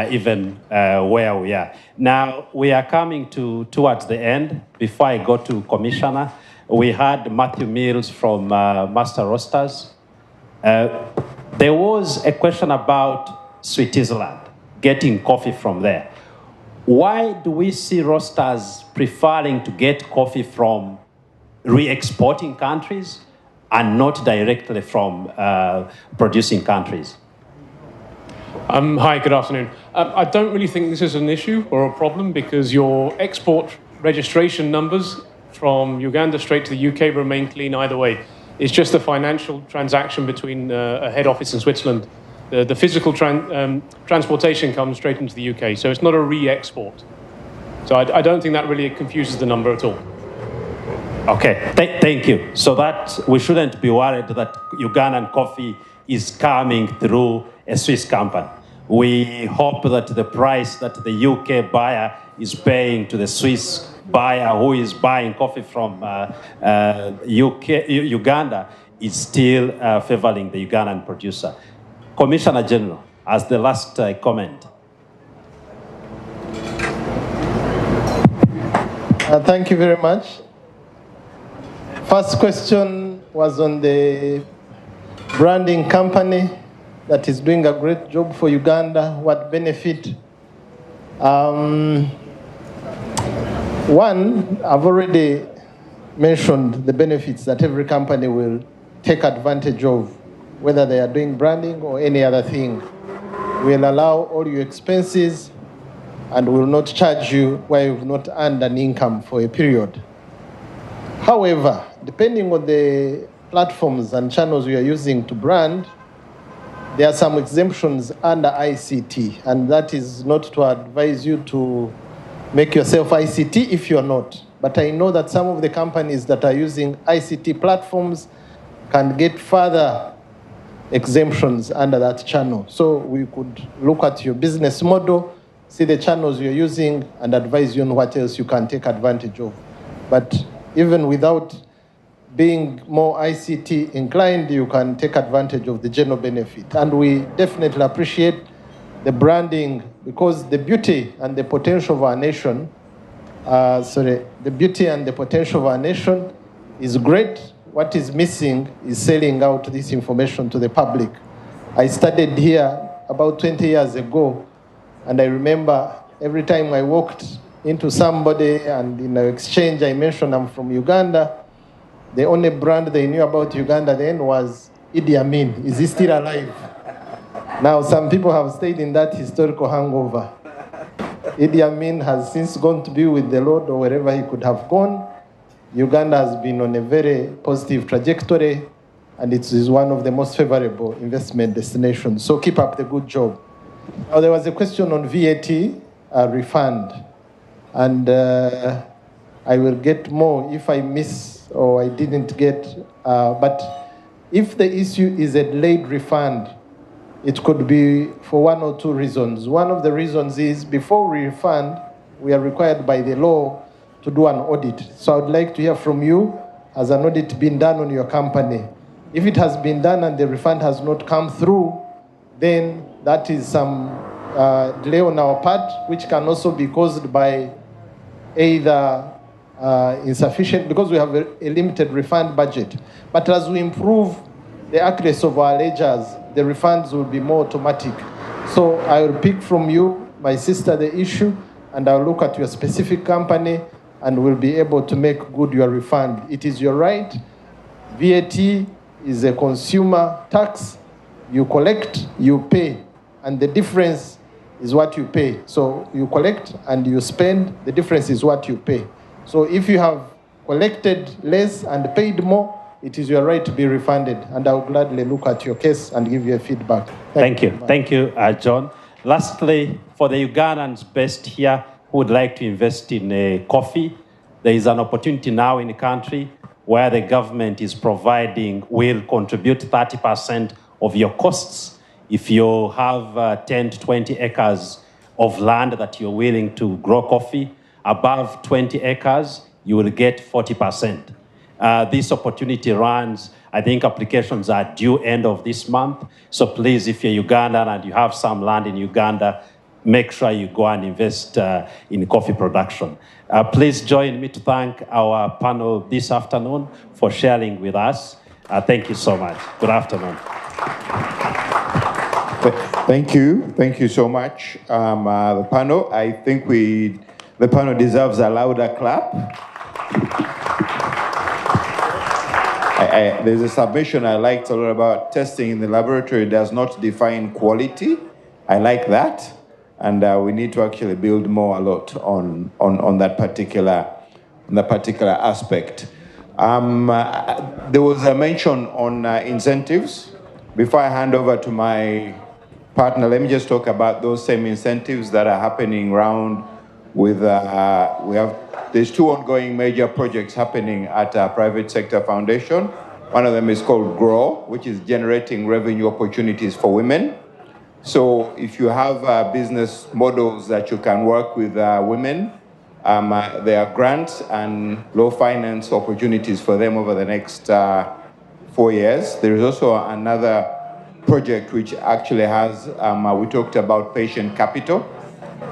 even where we are. Now, we are coming towards the end. Before I go to Commissioner, we had Matthew Mills from Master Roasters. There was a question about Switzerland, getting coffee from there. Why do we see roasters preferring to get coffee from re-exporting countries and not directly from producing countries? Hi, good afternoon. I don't really think this is an issue or a problem because your export registration numbers from Uganda straight to the UK remain clean either way. It's just a financial transaction between a head office in Switzerland. The physical transportation comes straight into the UK, so it's not a re-export. So I don't think that really confuses the number at all. Okay, thank you. So that we shouldn't be worried that Ugandan coffee is coming through a Swiss company. We hope that the price that the UK buyer is paying to the Swiss buyer who is buying coffee from Uganda is still favoring the Ugandan producer. Commissioner General, as the last comment. Thank you very much. First question was on the branding company that is doing a great job for Uganda. What benefit? One, I've already mentioned the benefits that every company will take advantage of, whether they are doing branding or any other thing. We'll allow all your expenses and will not charge you where you've not earned an income for a period. However, depending on the platforms and channels we are using to brand, there are some exemptions under ICT, and that is not to advise you to make yourself ICT if you're not. But I know that some of the companies that are using ICT platforms can get further exemptions under that channel. So we could look at your business model, see the channels you're using, and advise you on what else you can take advantage of. But even without being more ICT inclined, you can take advantage of the general benefit. And we definitely appreciate the branding because the beauty and the potential of our nation, the beauty and the potential of our nation is great. What is missing is selling out this information to the public. I started here about 20 years ago, and I remember every time I walked into somebody and in an exchange I mentioned I'm from Uganda, the only brand they knew about Uganda then was Idi Amin. Is he still alive? Now some people have stayed in that historical hangover. Idi Amin has since gone to be with the Lord or wherever he could have gone. Uganda has been on a very positive trajectory and it is one of the most favorable investment destinations. So keep up the good job. Now there was a question on VAT refund. And I will get more if I miss or I didn't get. But if the issue is a delayed refund, it could be for one or two reasons. One of the reasons is before we refund, we are required by the law to do an audit. So I would like to hear from you, has an audit been done on your company? If it has been done and the refund has not come through, then that is some delay on our part, which can also be caused by either insufficient, because we have a limited refund budget. But as we improve the accuracy of our ledgers, the refunds will be more automatic. So I will pick from you, my sister, the issue, and I'll look at your specific company and we'll be able to make good your refund. It is your right. VAT is a consumer tax. You collect, you pay, and the difference is what you pay. So you collect and you spend, the difference is what you pay. So if you have collected less and paid more, it is your right to be refunded, and I will gladly look at your case and give you a feedback. Thank you. Thank you, John. Lastly, for the Ugandans based here who would like to invest in coffee, there is an opportunity now in the country where the government is providing, will contribute 30% of your costs. If you have 10 to 20 acres of land that you're willing to grow coffee, above 20 acres, you will get 40%. This opportunity runs, I think applications are due end of this month. So please, if you're Ugandan and you have some land in Uganda, make sure you go and invest in coffee production. Please join me to thank our panel this afternoon for sharing with us. Thank you so much. Good afternoon. Thank you. Thank you so much, the panel. I think the panel deserves a louder clap. There's a submission I liked a lot about testing in the laboratory does not define quality. I like that. And we need to actually build more a lot on that particular aspect. There was a mention on incentives. Before I hand over to my partner, let me just talk about those same incentives that are happening around with, there's two ongoing major projects happening at our private sector foundation. One of them is called GROW, which is generating revenue opportunities for women. So if you have business models that you can work with women, there are grants and low finance opportunities for them over the next 4 years. There is also another project which actually has, we talked about patient capital.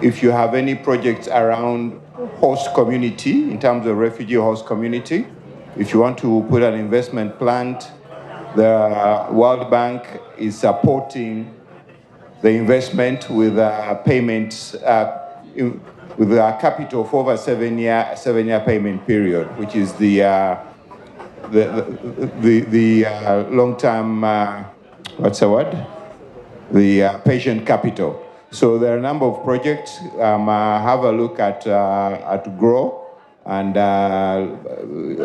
If you have any projects around host community, in terms of refugee host community, if you want to put an investment plan, the World Bank is supporting the investment with payments, with a capital for over seven-year payment period, which is the long-term, what's the word? The patient capital. So there are a number of projects. Have a look at GROW and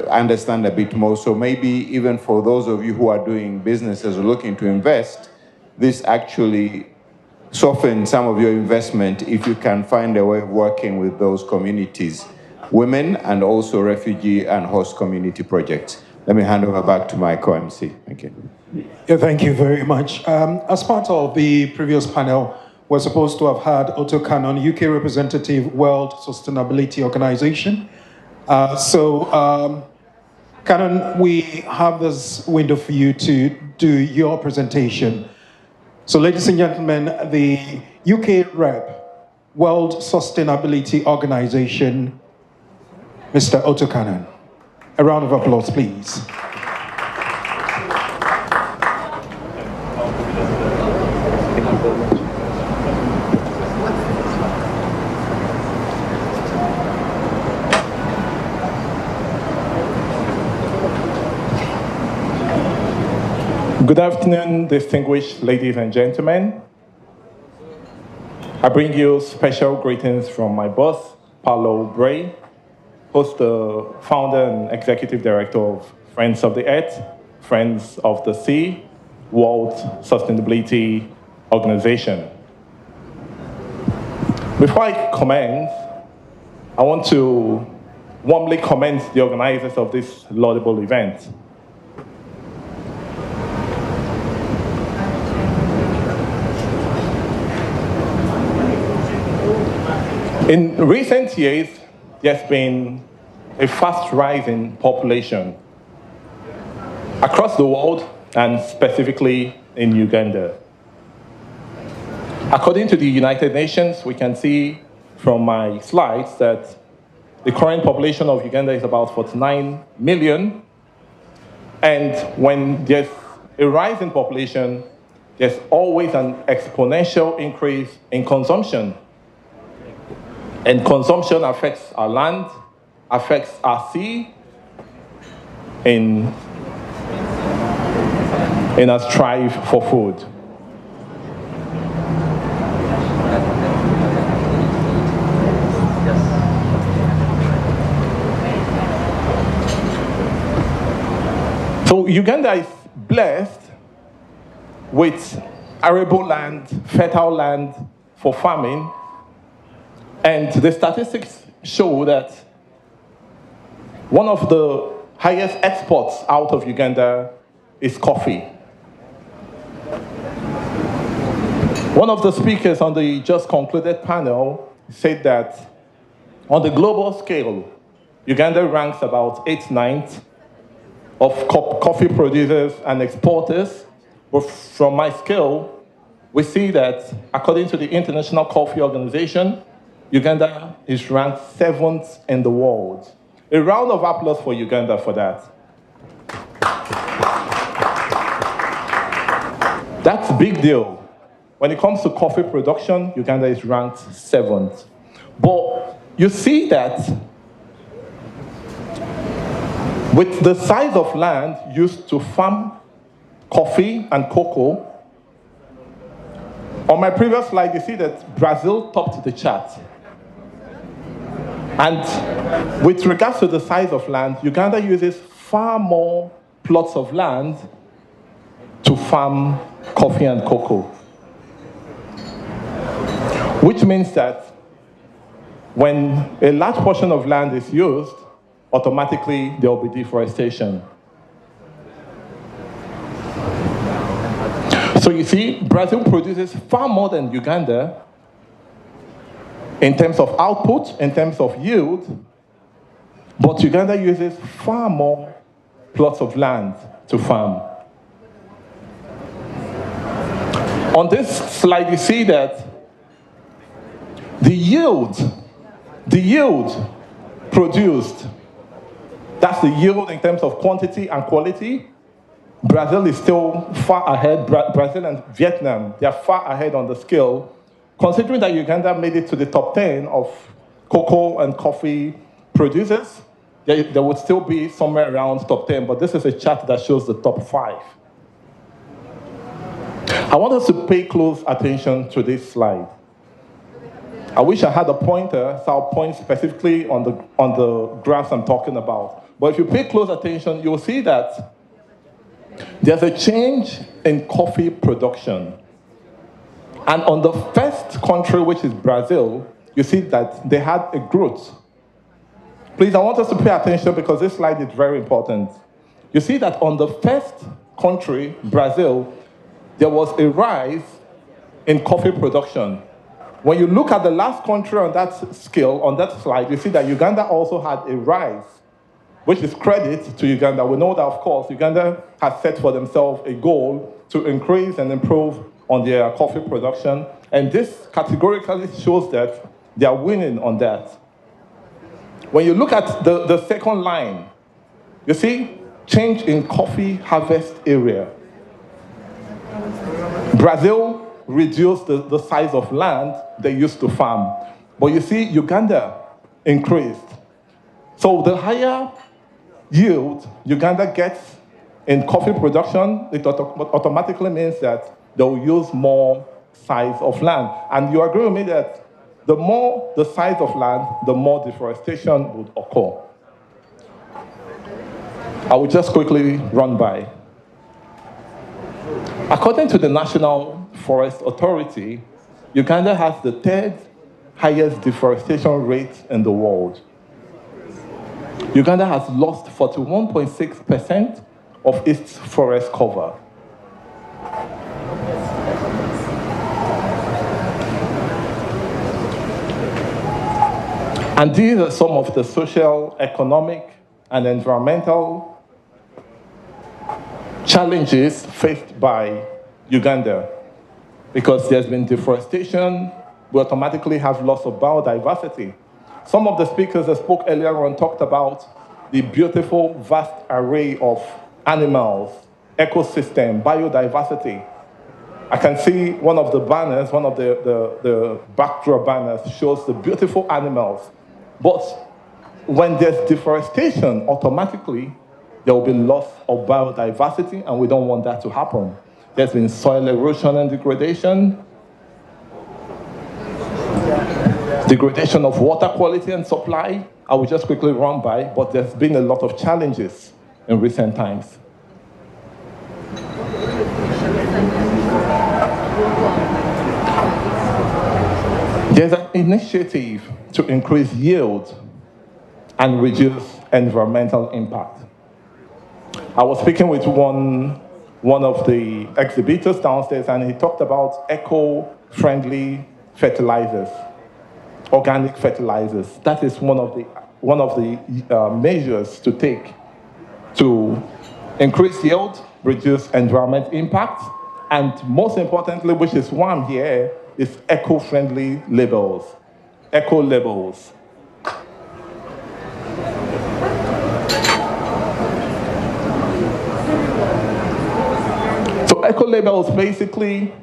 understand a bit more. So maybe even for those of you who are doing businesses or looking to invest, this actually soften some of your investment if you can find a way of working with those communities, women and also refugee and host community projects. Let me hand over back to my co-MC. Thank you. Yeah, thank you very much. As part of the previous panel, we're supposed to have had Otto Cannon, UK representative, World Sustainability Organization. Cannon, we have this window for you to do your presentation. So ladies and gentlemen, the UK rep, World Sustainability Organization, Mr. Otto Cannon. A round of applause, please. Good afternoon, distinguished ladies and gentlemen. I bring you special greetings from my boss, Paulo Bray, who's the founder and executive director of Friends of the Earth, Friends of the Sea, World Sustainability Organization. Before I commence, I want to warmly commend the organizers of this laudable event. In recent years, there's been a fast rise in population across the world and specifically in Uganda. According to the United Nations, we can see from my slides that the current population of Uganda is about 49 million. And when there's a rise in population, there's always an exponential increase in consumption. And consumption affects our land, affects our sea, in our strive for food. So So Uganda is blessed with arable land, fertile land for farming, and the statistics show that one of the highest exports out of Uganda is coffee. One of the speakers on the just concluded panel said that on the global scale, Uganda ranks about 8th, 9th of coffee producers and exporters. But from my scale, we see that according to the International Coffee Organization, Uganda is ranked 7th in the world. A round of applause for Uganda for that. That's a big deal. When it comes to coffee production, Uganda is ranked 7th. But you see that with the size of land used to farm coffee and cocoa, on my previous slide, you see that Brazil topped the chart. And with regards to the size of land, Uganda uses far more plots of land to farm coffee and cocoa. Which means that when a large portion of land is used, automatically there will be deforestation. So you see, Brazil produces far more than Uganda in terms of output, in terms of yield, but Uganda uses far more plots of land to farm. On this slide, you see that the yield produced, that's the yield in terms of quantity and quality. Brazil is still far ahead. Brazil and Vietnam, they are far ahead on the scale. Considering that Uganda made it to the top 10 of cocoa and coffee producers, there would still be somewhere around top 10, but this is a chart that shows the top 5. I want us to pay close attention to this slide. I wish I had a pointer, so I'll point specifically on the graphs I'm talking about. But if you pay close attention, you'll see that there's a change in coffee production. And on the first country, which is Brazil, you see that they had a growth. Please, I want us to pay attention because this slide is very important. You see that on the first country, Brazil, there was a rise in coffee production. When you look at the last country on that scale, on that slide, you see that Uganda also had a rise, which is credit to Uganda. We know that, of course, Uganda has set for themselves a goal to increase and improve on their coffee production. And this categorically shows that they are winning on that. When you look at the second line, you see change in coffee harvest area. Brazil reduced the size of land they used to farm. But you see, Uganda increased. So the higher yield Uganda gets in coffee production, it automatically means that they'll use more size of land. And you agree with me that the more the size of land, the more deforestation would occur. I will just quickly run by. According to the National Forest Authority, Uganda has the 3rd highest deforestation rate in the world. Uganda has lost 41.6% of its forest cover. And these are some of the social, economic, and environmental challenges faced by Uganda. Because there's been deforestation, we automatically have loss of biodiversity. Some of the speakers that spoke earlier on talked about the beautiful, vast array of animals, ecosystem, biodiversity. I can see one of the banners, one of the backdrop banners shows the beautiful animals. But when there's deforestation, automatically there will be loss of biodiversity, and we don't want that to happen. There's been soil erosion and degradation of water quality and supply. I will just quickly run by, but there's been a lot of challenges in recent times. There's an initiative to increase yield and reduce environmental impact. I was speaking with one of the exhibitors downstairs, and he talked about eco-friendly fertilizers, organic fertilizers. That is one of the measures to take to increase yield, reduce environment impact, and most importantly, which is why I'm here, is eco-friendly labels, eco labels. So eco labels basically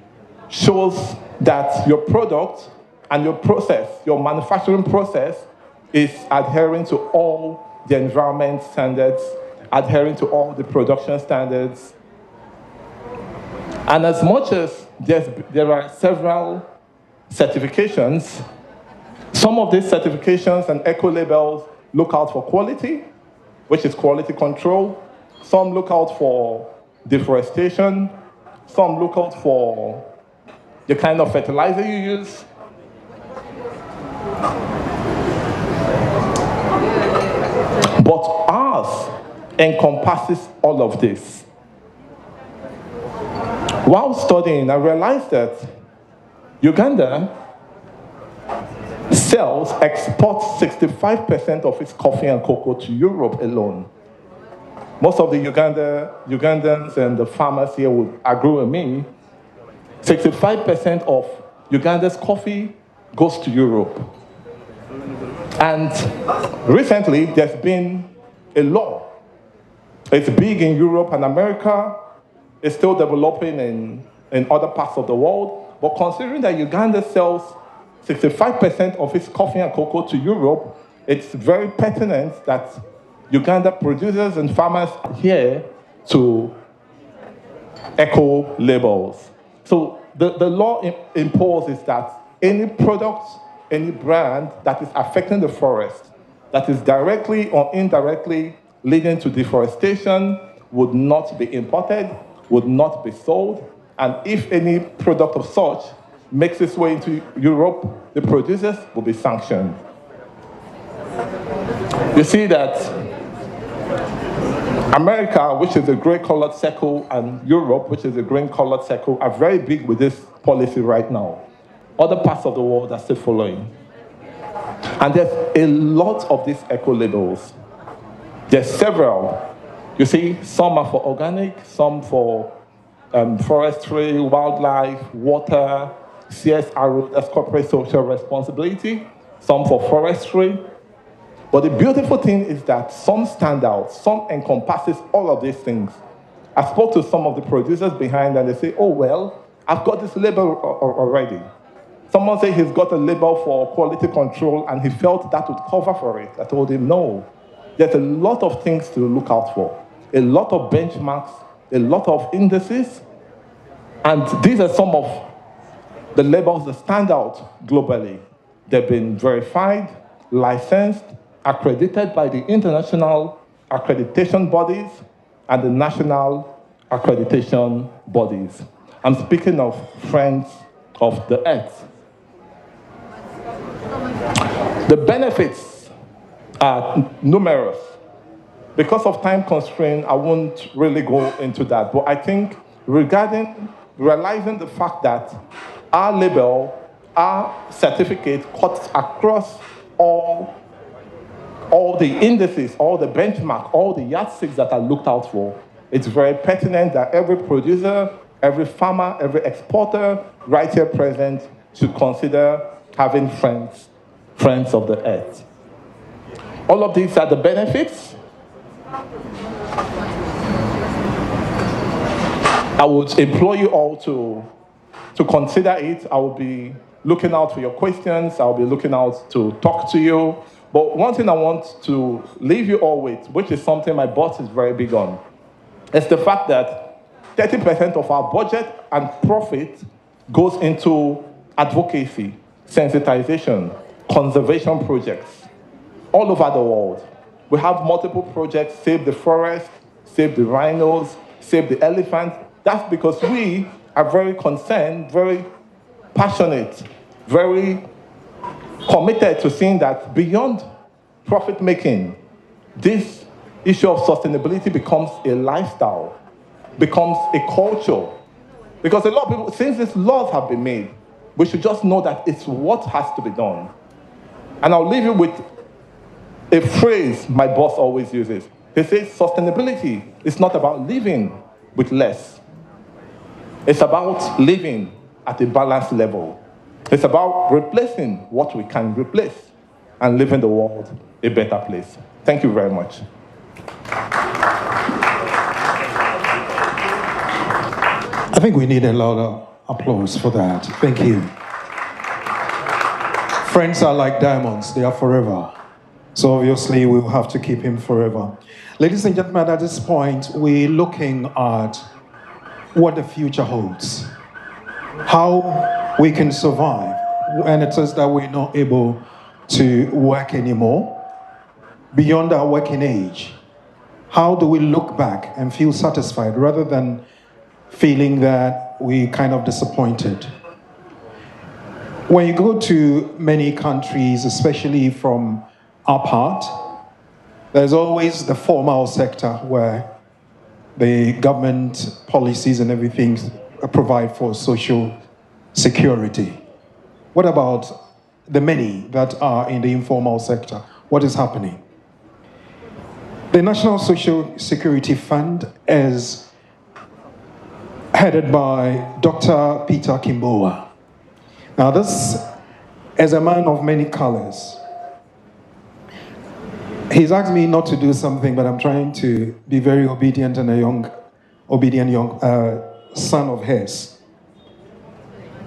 shows that your product and your process, your manufacturing process, is adhering to all the environment standards, adhering to all the production standards. And as much as there are several certifications, some of these certifications and eco labels look out for quality, which is quality control. Some look out for deforestation. Some look out for the kind of fertilizer you use. But ours encompasses all of this. While studying, I realized that Uganda exports 65% of its coffee and cocoa to Europe alone. Most of the Ugandans and the farmers here would agree with me. 65% of Uganda's coffee goes to Europe. And recently, there's been a law. It's big in Europe and America. It's still developing in other parts of the world. But considering that Uganda sells 65% of its coffee and cocoa to Europe, it's very pertinent that Uganda producers and farmers here to eco labels. So the law imposes that any product, any brand that is affecting the forest, that is directly or indirectly leading to deforestation, would not be imported, would not be sold, and if any product of such makes its way into Europe, the producers will be sanctioned. You see that America, which is a gray-colored circle, and Europe, which is a green-colored circle, are very big with this policy right now. Other parts of the world are still following. And there's a lot of these eco-labels. There's several. You see, some are for organic, some for forestry, wildlife, water, CSR, that's corporate social responsibility, some for forestry. But the beautiful thing is that some stand out, some encompasses all of these things. I spoke to some of the producers behind and they say, oh, well, I've got this label already. Someone said he's got a label for quality control and he felt that would cover for it. I told him, no. There's a lot of things to look out for, a lot of benchmarks, a lot of indices, and these are some of the labels that stand out globally. They've been verified, licensed, accredited by the international accreditation bodies and the national accreditation bodies. I'm speaking of Friends of the Earth. The benefits are numerous. Because of time constraint, I won't really go into that. But I think realizing the fact that our label, our certificate cuts across all the indices, all the benchmark, all the yardsticks that are looked out for, it's very pertinent that every producer, every farmer, every exporter right here present should consider having friends of the earth. All of these are the benefits. I would implore you all to consider it. I will be looking out for your questions. I'll be looking out to talk to you. But one thing I want to leave you all with, which is something my boss is very big on, is the fact that 30% of our budget and profit goes into advocacy, sensitization, conservation projects all over the world. We have multiple projects, Save the Forest, Save the Rhinos, Save the Elephant. That's because we are very concerned, very passionate, very committed to seeing that beyond profit making, this issue of sustainability becomes a lifestyle, becomes a culture. Because a lot of people, since these laws have been made, we should just know that it's what has to be done. And I'll leave you with a phrase my boss always uses. He says, sustainability is not about living with less. It's about living at a balanced level. It's about replacing what we can replace and leaving the world a better place. Thank you very much. I think we need a lot of applause for that. Thank you. Friends are like diamonds, they are forever. So obviously we'll have to keep him forever. Ladies and gentlemen, at this point, we're looking at what the future holds. How we can survive when it is that we're not able to work anymore, beyond our working age. How do we look back and feel satisfied rather than feeling that we're kind of disappointed? When you go to many countries, especially from our part, there's always the formal sector where the government policies and everything provide for social security. What about the many that are in the informal sector? What is happening? The National Social Security Fund is headed by Dr. Peter Kimboa. Now this is a man of many colors. He's asked me not to do something, but I'm trying to be very obedient and obedient young son of his.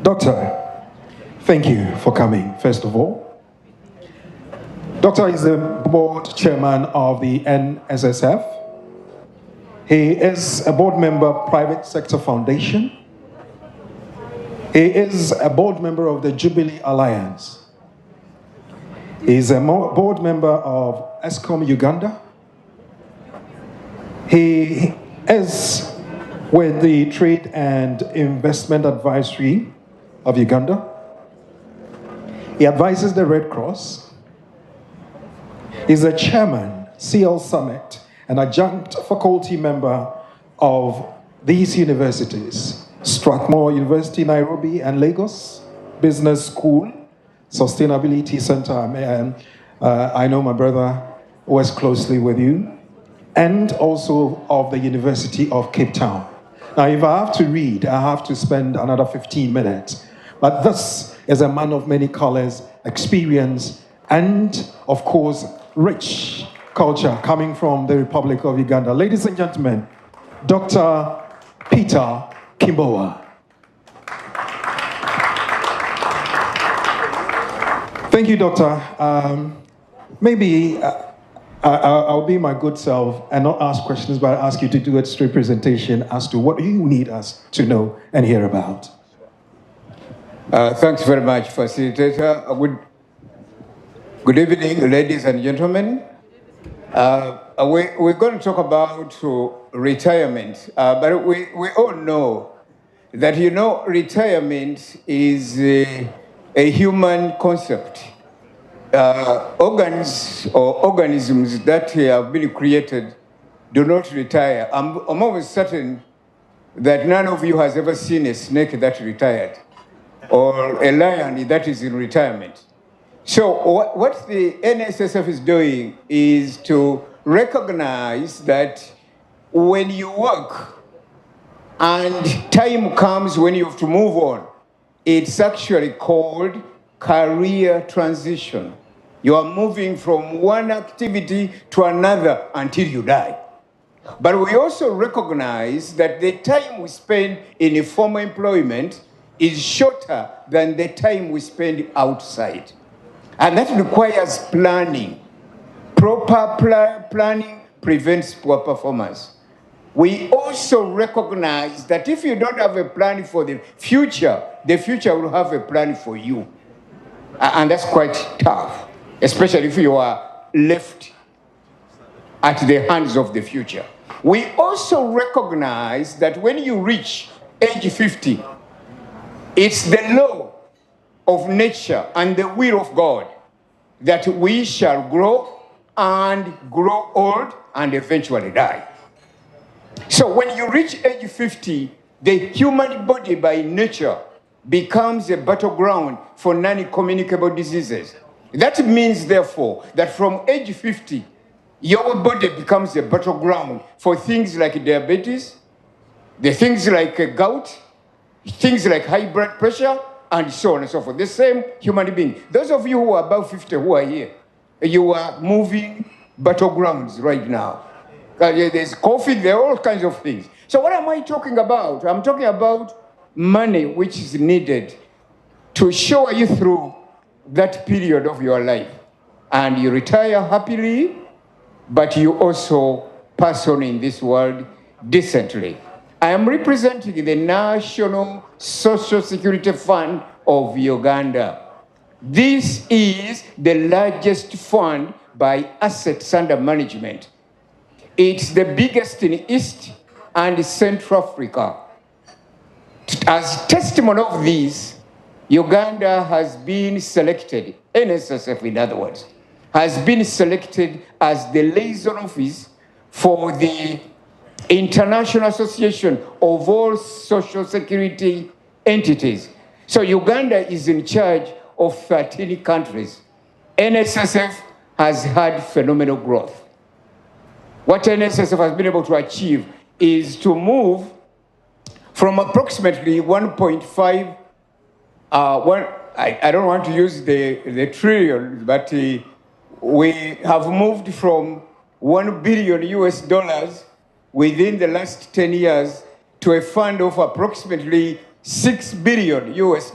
Doctor, thank you for coming, first of all. Doctor is the board chairman of the NSSF. He is a board member of Private Sector Foundation. He is a board member of the Jubilee Alliance. He is a board member of ESCOM Uganda. He is with the Trade and Investment Advisory of Uganda. He advises the Red Cross. He's a chairman, CL Summit, an adjunct faculty member of these universities, Strathmore University, Nairobi, and Lagos Business School, Sustainability Center. I know my brother works closely with you, and also of the University of Cape Town. Now, if I have to read, I have to spend another 15 minutes. But this is a man of many colors, experience, and, of course, rich culture coming from the Republic of Uganda. Ladies and gentlemen, Dr. Peter Kimboa. Thank you, Doctor. Maybe I'll be my good self and not ask questions, but ask you to do a straight presentation as to what you need us to know and hear about. Thanks very much, Facilitator. Good evening, ladies and gentlemen. We're going to talk about retirement, but we all know that, retirement is a human concept. Organs or organisms that have been created do not retire. I'm almost certain that none of you has ever seen a snake that retired or a lion that is in retirement. So what the NSSF is doing is to recognize that when you work and time comes when you have to move on, it's actually called career transition. You are moving from one activity to another until you die. But we also recognize that the time we spend in a formal employment is shorter than the time we spend outside. And that requires planning. Proper planning prevents poor performance. We also recognize that if you don't have a plan for the future will have a plan for you. And that's quite tough, especially if you are left at the hands of the future. We also recognize that when you reach age 50, it's the law of nature and the will of God that we shall grow and grow old and eventually die. So when you reach age 50, the human body by nature becomes a battleground for non-communicable diseases. That means, therefore, that from age 50, your body becomes a battleground for things like diabetes, the things like gout, things like high blood pressure, and so on and so forth. The same human being. Those of you who are above 50 who are here, you are moving battlegrounds right now. There's COVID, there are all kinds of things. So what am I talking about? I'm talking about money which is needed to show you through that period of your life. And you retire happily, but you also pass on in this world decently. I am representing the National Social Security Fund of Uganda. This is the largest fund by assets under management. It's the biggest in East and Central Africa. As testimony of this, Uganda has been selected, NSSF in other words, has been selected as the liaison office for the International Association of all social security entities. So Uganda is in charge of 13 countries. NSSF has had phenomenal growth. What NSSF has been able to achieve is to move from approximately 1.5, I don't want to use the trillion, but we have moved from $1 billion US within the last 10 years to a fund of approximately $6 billion US.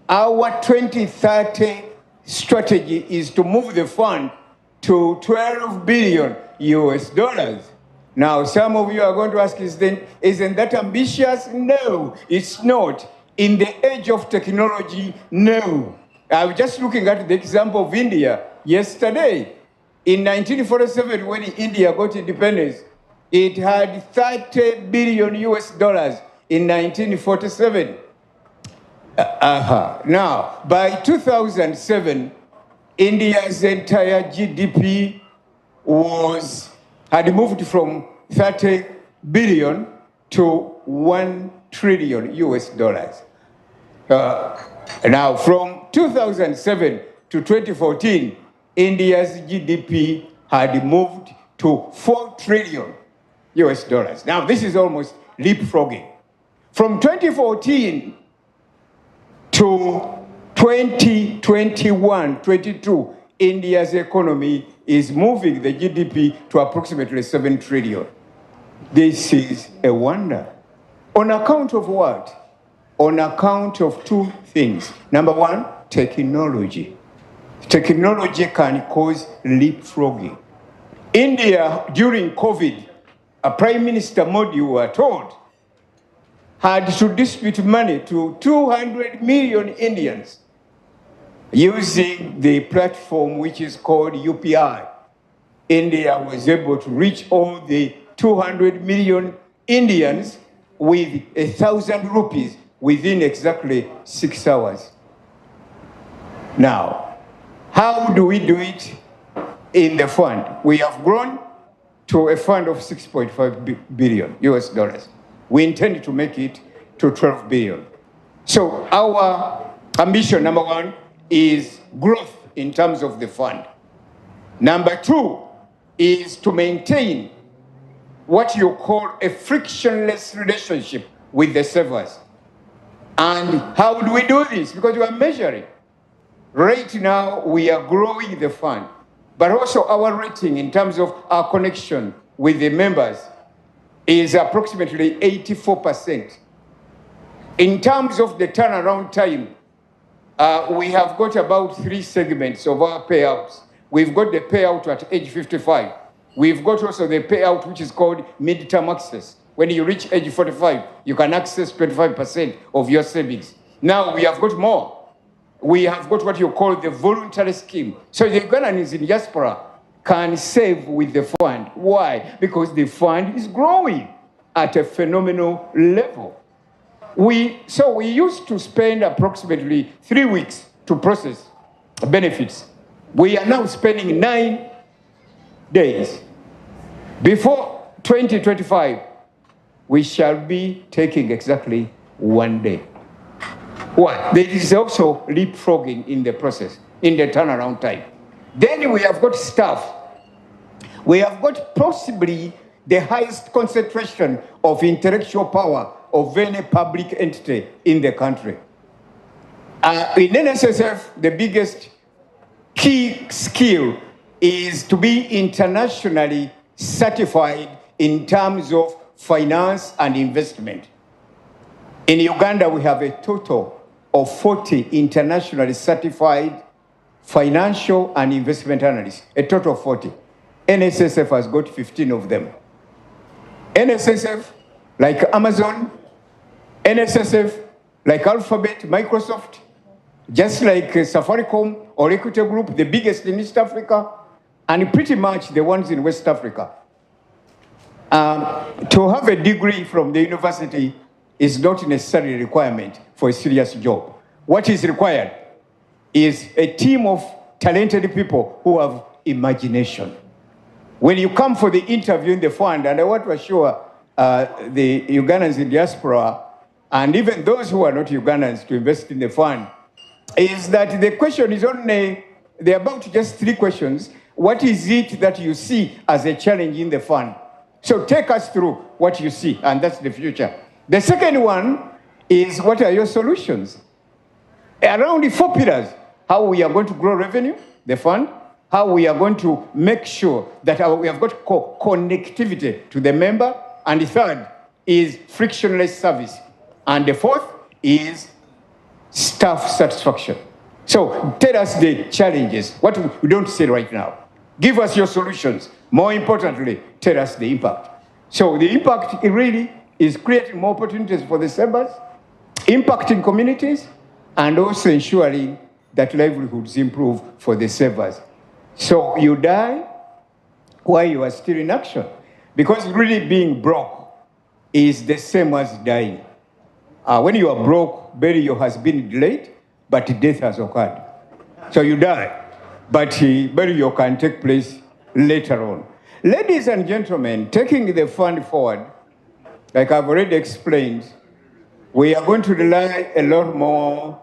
Our 2030 strategy is to move the fund to 12 billion US dollars. Now, some of you are going to ask, isn't that ambitious? No, it's not. In the age of technology, no. I was just looking at the example of India yesterday. In 1947, when India got independence, it had 30 billion US dollars in 1947. Now, by 2007, India's entire GDP had moved from 30 billion to 1 trillion US dollars. Now, from 2007 to 2014, India's GDP had moved to 4 trillion US dollars. Now, this is almost leapfrogging. From 2014 to 2021-22, India's economy is moving the GDP to approximately 7 trillion. This is a wonder. On account of what? On account of two things. Number one, technology. Technology can cause leapfrogging. India, during COVID, Prime Minister Modi, we were told, had to distribute money to 200 million Indians using the platform which is called UPI. India was able to reach all the 200 million Indians with 1,000 rupees within exactly 6 hours. Now, how do we do it in the fund? We have grown to a fund of 6.5 billion US dollars. We intend to make it to 12 billion. So our ambition, number one, is growth in terms of the fund. Number two is to maintain what you call a frictionless relationship with the servers. And how do we do this? Because we are measuring. Right now, we are growing the fund, but also our rating in terms of our connection with the members is approximately 84%. In terms of the turnaround time, we have got about 3 segments of our payouts. We've got the payout at age 55. We've got also the payout which is called mid-term access. When you reach age 45, you can access 25% of your savings. Now we have got more. We have got what you call the voluntary scheme. So the Ugandans in diaspora can save with the fund. Why? Because the fund is growing at a phenomenal level. So we used to spend approximately 3 weeks to process benefits. We are now spending 9 days. Before 2025, we shall be taking exactly 1 day. What? There is also leapfrogging in the process, in the turnaround time. Then we have got staff. We have got possibly the highest concentration of intellectual power of any public entity in the country. In NSSF, the biggest key skill is to be internationally certified in terms of finance and investment. In Uganda, we have a total of 40 internationally certified financial and investment analysts, a total of 40. NSSF has got 15 of them. NSSF, like Amazon, NSSF, like Alphabet, Microsoft, just like Safaricom or Equity Group, the biggest in East Africa, and pretty much the ones in West Africa. To have a degree from the university is not necessarily a requirement for a serious job. What is required is a team of talented people who have imagination. When you come for the interview in the fund, and I want to assure the Ugandans in diaspora, and even those who are not Ugandans to invest in the fund, is that the question is only, they're about just 3 questions. What is it that you see as a challenge in the fund? So take us through what you see, and that's the future. The second one is, what are your solutions? Around the 4 pillars, how we are going to grow revenue, the fund, how we are going to make sure that we have got connectivity to the member, and the third is frictionless service, and the fourth is staff satisfaction. So tell us the challenges, what we don't see right now. Give us your solutions. More importantly, tell us the impact. So the impact, it really is creating more opportunities for the servers, impacting communities, and also ensuring that livelihoods improve for the servers. So you die while you are still in action. Because really being broke is the same as dying. When you are broke, burial has been delayed, but death has occurred. So you die, but burial can take place later on. Ladies and gentlemen, taking the fund forward, like I've already explained, we are going to rely a lot more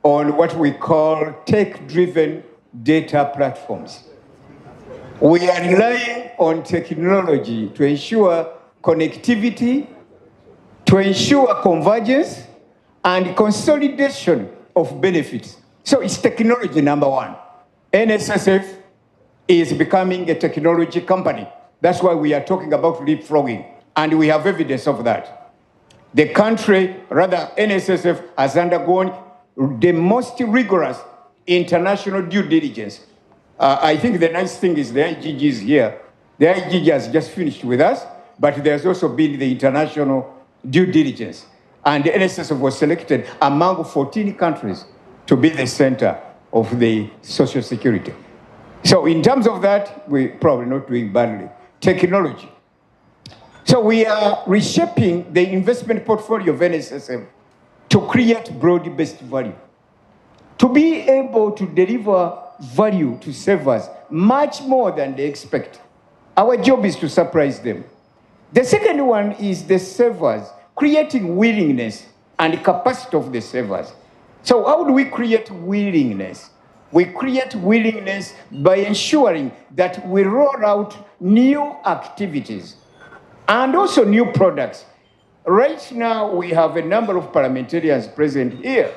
on what we call tech-driven data platforms. We are relying on technology to ensure connectivity, to ensure convergence, and consolidation of benefits. So it's technology, number one. NSSF is becoming a technology company. That's why we are talking about leapfrogging, and we have evidence of that. The country, rather NSSF, has undergone the most rigorous international due diligence. I think the nice thing is the IGG is here. The IGG has just finished with us, but there's also been the international due diligence. And the NSSF was selected among 14 countries to be the center of the social security. So in terms of that, we're probably not doing badly. Technology. So we are reshaping the investment portfolio of NSSF to create broad-based value. To be able to deliver value to savers much more than they expect. Our job is to surprise them. The second one is the savers, creating willingness and capacity of the savers. So how do we create willingness? We create willingness by ensuring that we roll out new activities and also new products. Right now, we have a number of parliamentarians present here.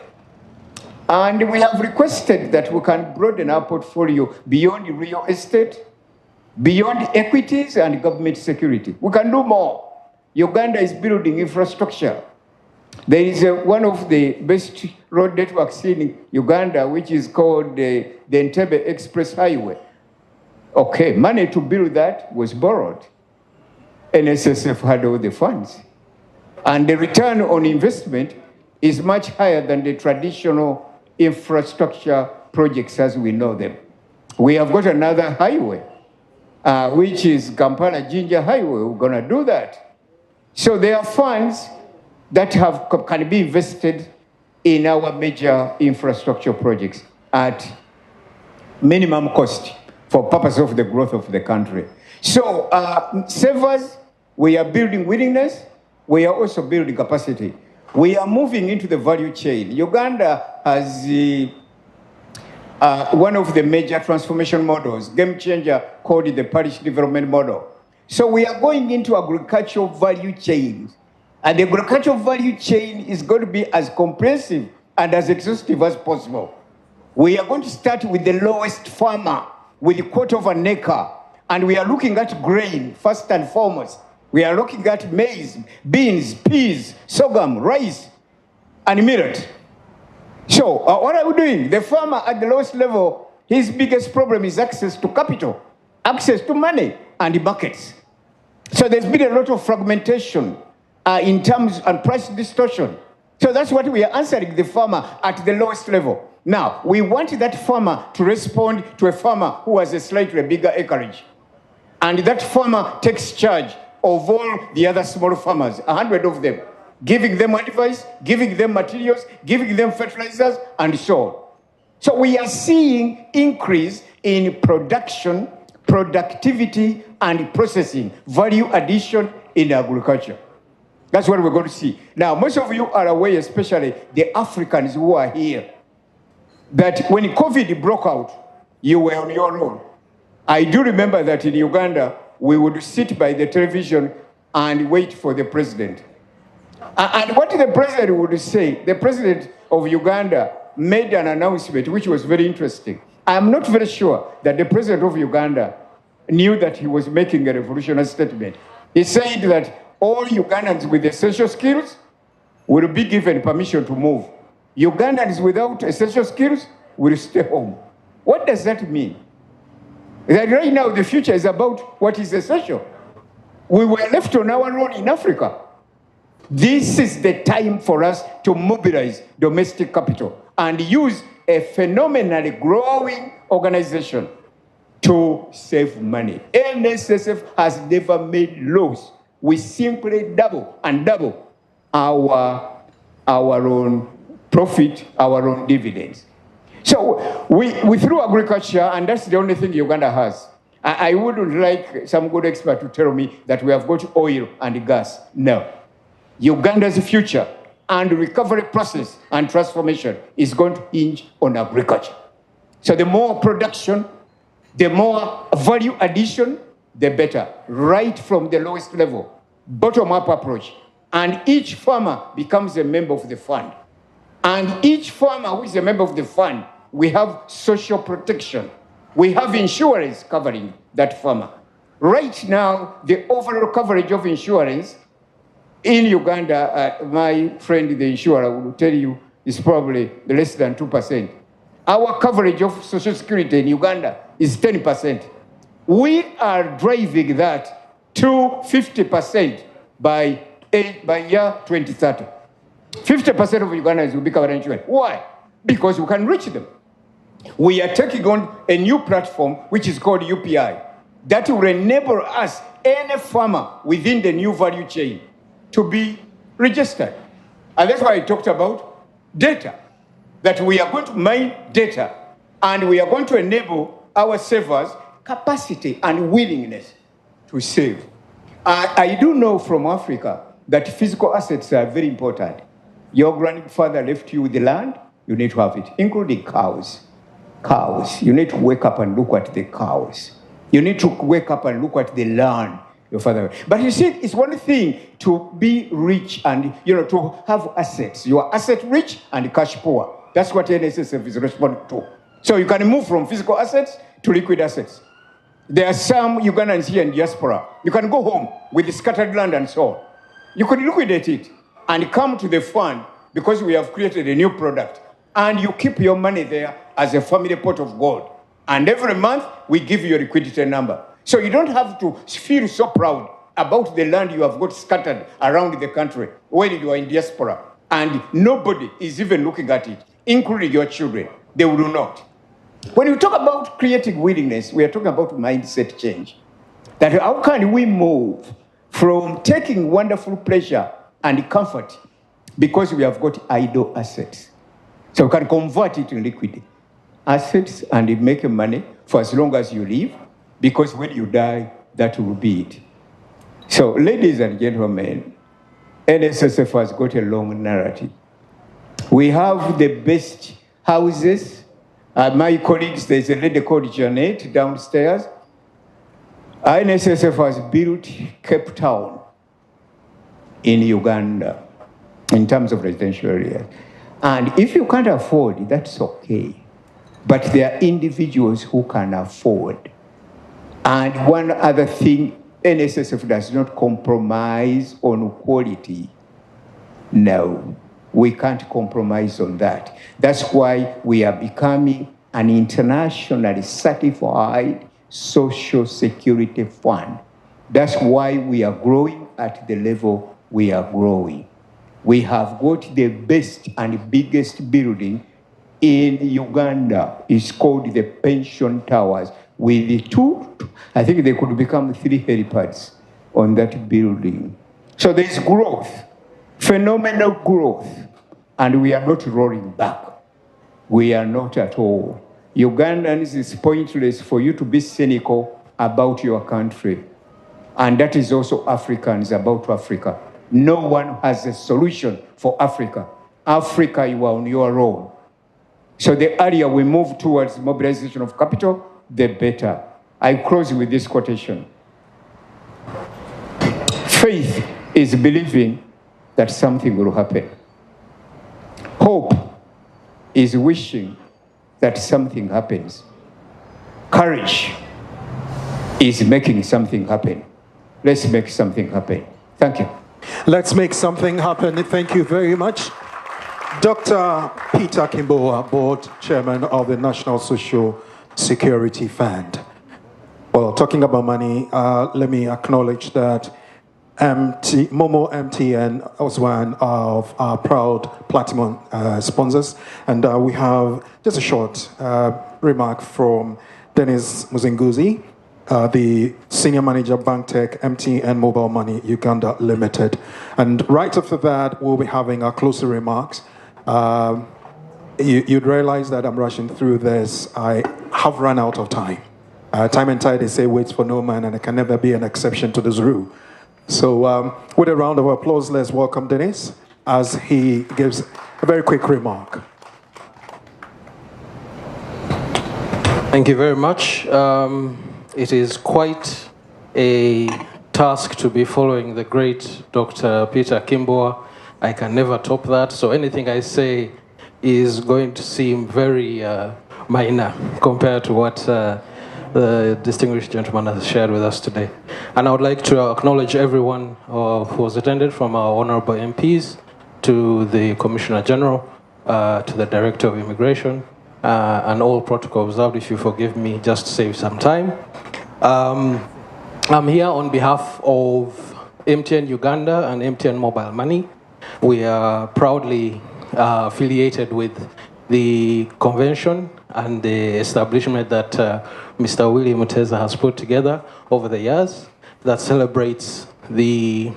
And we have requested that we can broaden our portfolio beyond real estate, beyond equities and government security. We can do more. Uganda is building infrastructure. There is one of the best road networks in Uganda, which is called the Entebbe Express Highway. Okay, money to build that was borrowed. NSSF had all the funds. And the return on investment is much higher than the traditional infrastructure projects as we know them. We have got another highway, which is Kampala-Jinja Highway. We're going to do that. So there are funds that can be invested in our major infrastructure projects at minimum cost for purpose of the growth of the country. So savers, we are building willingness, we are also building capacity. We are moving into the value chain. Uganda has one of the major transformation models, game changer, called the parish development model. So we are going into agricultural value chains. And the agricultural value chain is going to be as comprehensive and as exhaustive as possible. We are going to start with the lowest farmer, with a quarter of an acre. And we are looking at grain, first and foremost. We are looking at maize, beans, peas, sorghum, rice, and millet. So what are we doing? The farmer at the lowest level, his biggest problem is access to capital, access to money, and markets. So there's been a lot of fragmentation in terms and price distortion. So that's what we are answering the farmer at the lowest level. Now, we want that farmer to respond to a farmer who has a slightly bigger acreage. And that farmer takes charge of all the other small farmers, 100 of them, giving them advice, giving them materials, giving them fertilizers, and so on. So we are seeing increase in production, productivity, and processing, value addition in agriculture. That's what we're going to see. Now, most of you are aware, especially the Africans who are here, that when COVID broke out, you were on your own. I do remember that in Uganda, we would sit by the television and wait for the president. And what the president would say, the president of Uganda made an announcement which was very interesting. I'm not very sure that the president of Uganda knew that he was making a revolutionary statement. He said that all Ugandans with essential skills will be given permission to move. Ugandans without essential skills will stay home. What does that mean? That right now the future is about what is essential. We were left on our own in Africa. This is the time for us to mobilize domestic capital and use a phenomenally growing organization to save money. NSSF has never made laws. We simply double and double our own profit, our own dividends. So we through agriculture, and that's the only thing Uganda has. I wouldn't like some good expert to tell me that we have got oil and gas. No. Uganda's future and recovery process and transformation is going to hinge on agriculture. So the more production, the more value addition, the better, right from the lowest level, bottom-up approach. And each farmer becomes a member of the fund. And each farmer who is a member of the fund, we have social protection. We have insurance covering that farmer. Right now, the overall coverage of insurance in Uganda, my friend, the insurer, will tell you, is probably less than 2%. Our coverage of Social Security in Uganda is 10%. We are driving that to 50% by year 2030. 50% of Ugandans will be covered in insurance. Why? Because we can reach them. We are taking on a new platform, which is called UPI, that will enable us, any farmer within the new value chain, to be registered. And that's why I talked about data, that we are going to mine data, and we are going to enable our savers capacity and willingness to save. I do know from Africa that physical assets are very important. Your grandfather left you with the land, you need to have it, including cows. Cows, you need to wake up and look at the cows. You need to wake up and look at the land your father. But you see, it's one thing to be rich and, to have assets. You are asset rich and cash poor. That's what NSSF is responding to. So you can move from physical assets to liquid assets. There are some Ugandans here in diaspora. You can go home with the scattered land and so on. You could liquidate it and come to the fund because we have created a new product. And you keep your money there as a family pot of gold. And every month, we give you a liquidity number. So you don't have to feel so proud about the land you have got scattered around the country when you are in diaspora. And nobody is even looking at it, including your children. They will not. When you talk about creating willingness, we are talking about mindset change. That how can we move from taking wonderful pleasure and comfort because we have got idle assets. So we can convert it to liquid assets and make money for as long as you live, because when you die, that will be it. So, ladies and gentlemen, NSSF has got a long narrative. We have the best houses. My colleagues, there's a lady called Janet downstairs. NSSF has built Cape Town in Uganda in terms of residential areas. And if you can't afford, that's okay. But there are individuals who can afford. And one other thing, NSSF does not compromise on quality. No, we can't compromise on that. That's why we are becoming an internationally certified social security fund. That's why we are growing at the level we are growing. We have got the best and biggest building in Uganda. It's called the Pension Towers, with the I think they could become 3 helipads on that building. So there's growth, phenomenal growth, and we are not rolling back. We are not at all. Ugandans, it's pointless for you to be cynical about your country. And that is also Africans about Africa. No one has a solution for Africa. Africa, you are on your own. So the earlier we move towards mobilization of capital, the better. I close with this quotation. Faith is believing that something will happen. Hope is wishing that something happens. Courage is making something happen. Let's make something happen. Thank you. Let's make something happen. Thank you very much. Dr. Peter Kimboa, Board Chairman of the National Social Security Fund. Well, talking about money, let me acknowledge that Momo MTN was one of our proud platinum sponsors. And we have just a short remark from Dennis Muzinguzi, the Senior Manager, Bank Tech, MTN Mobile Money, Uganda Limited. And right after that, we'll be having our closing remarks. You'd realize that I'm rushing through this. I have run out of time. Time and tide, they say, waits for no man, and there can never be an exception to this rule. So with a round of applause, let's welcome Dennis as he gives a very quick remark. Thank you very much. It is quite a task to be following the great Dr. Peter Kimboa. I can never top that, so anything I say is going to seem very minor compared to what the distinguished gentleman has shared with us today. And I would like to acknowledge everyone who has attended, from our honorable MPs to the Commissioner General, to the Director of Immigration, and all protocol observed. If you forgive me, just to save some time. I'm here on behalf of MTN Uganda and MTN Mobile Money. We are proudly affiliated with the convention and the establishment that Mr. Willie Muteza has put together over the years that celebrates the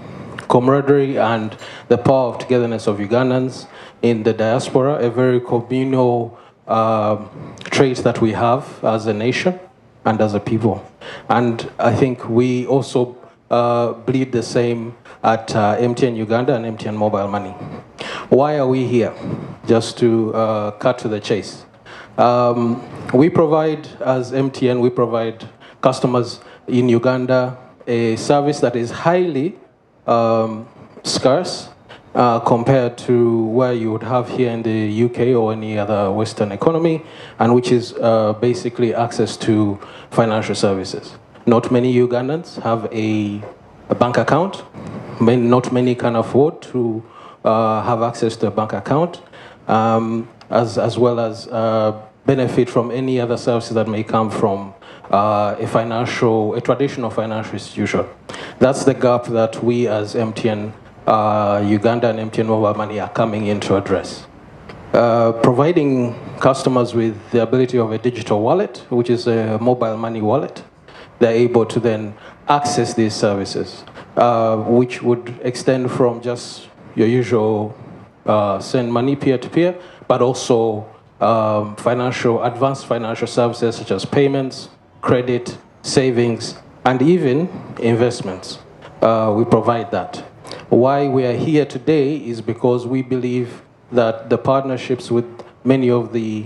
camaraderie and the power of togetherness of Ugandans in the diaspora, a very communal trait that we have as a nation and as a people. And I think we also bleed the same at MTN Uganda and MTN Mobile Money. Why are we here? Just to cut to the chase. We provide, as MTN, we provide customers in Uganda a service that is highly scarce compared to where you would have here in the UK or any other Western economy, and which is basically access to financial services. Not many Ugandans have a bank account. Not many can afford to have access to a bank account, as well as benefit from any other services that may come from a traditional financial institution. That's the gap that we as MTN Uganda and MTN Mobile Money are coming in to address. Providing customers with the ability of a digital wallet, which is a mobile money wallet, they're able to then access these services, which would extend from just your usual send money peer-to-peer, but also advanced financial services such as payments, credit, savings, and even investments. We provide that. Why we are here today is because we believe that the partnerships with many of the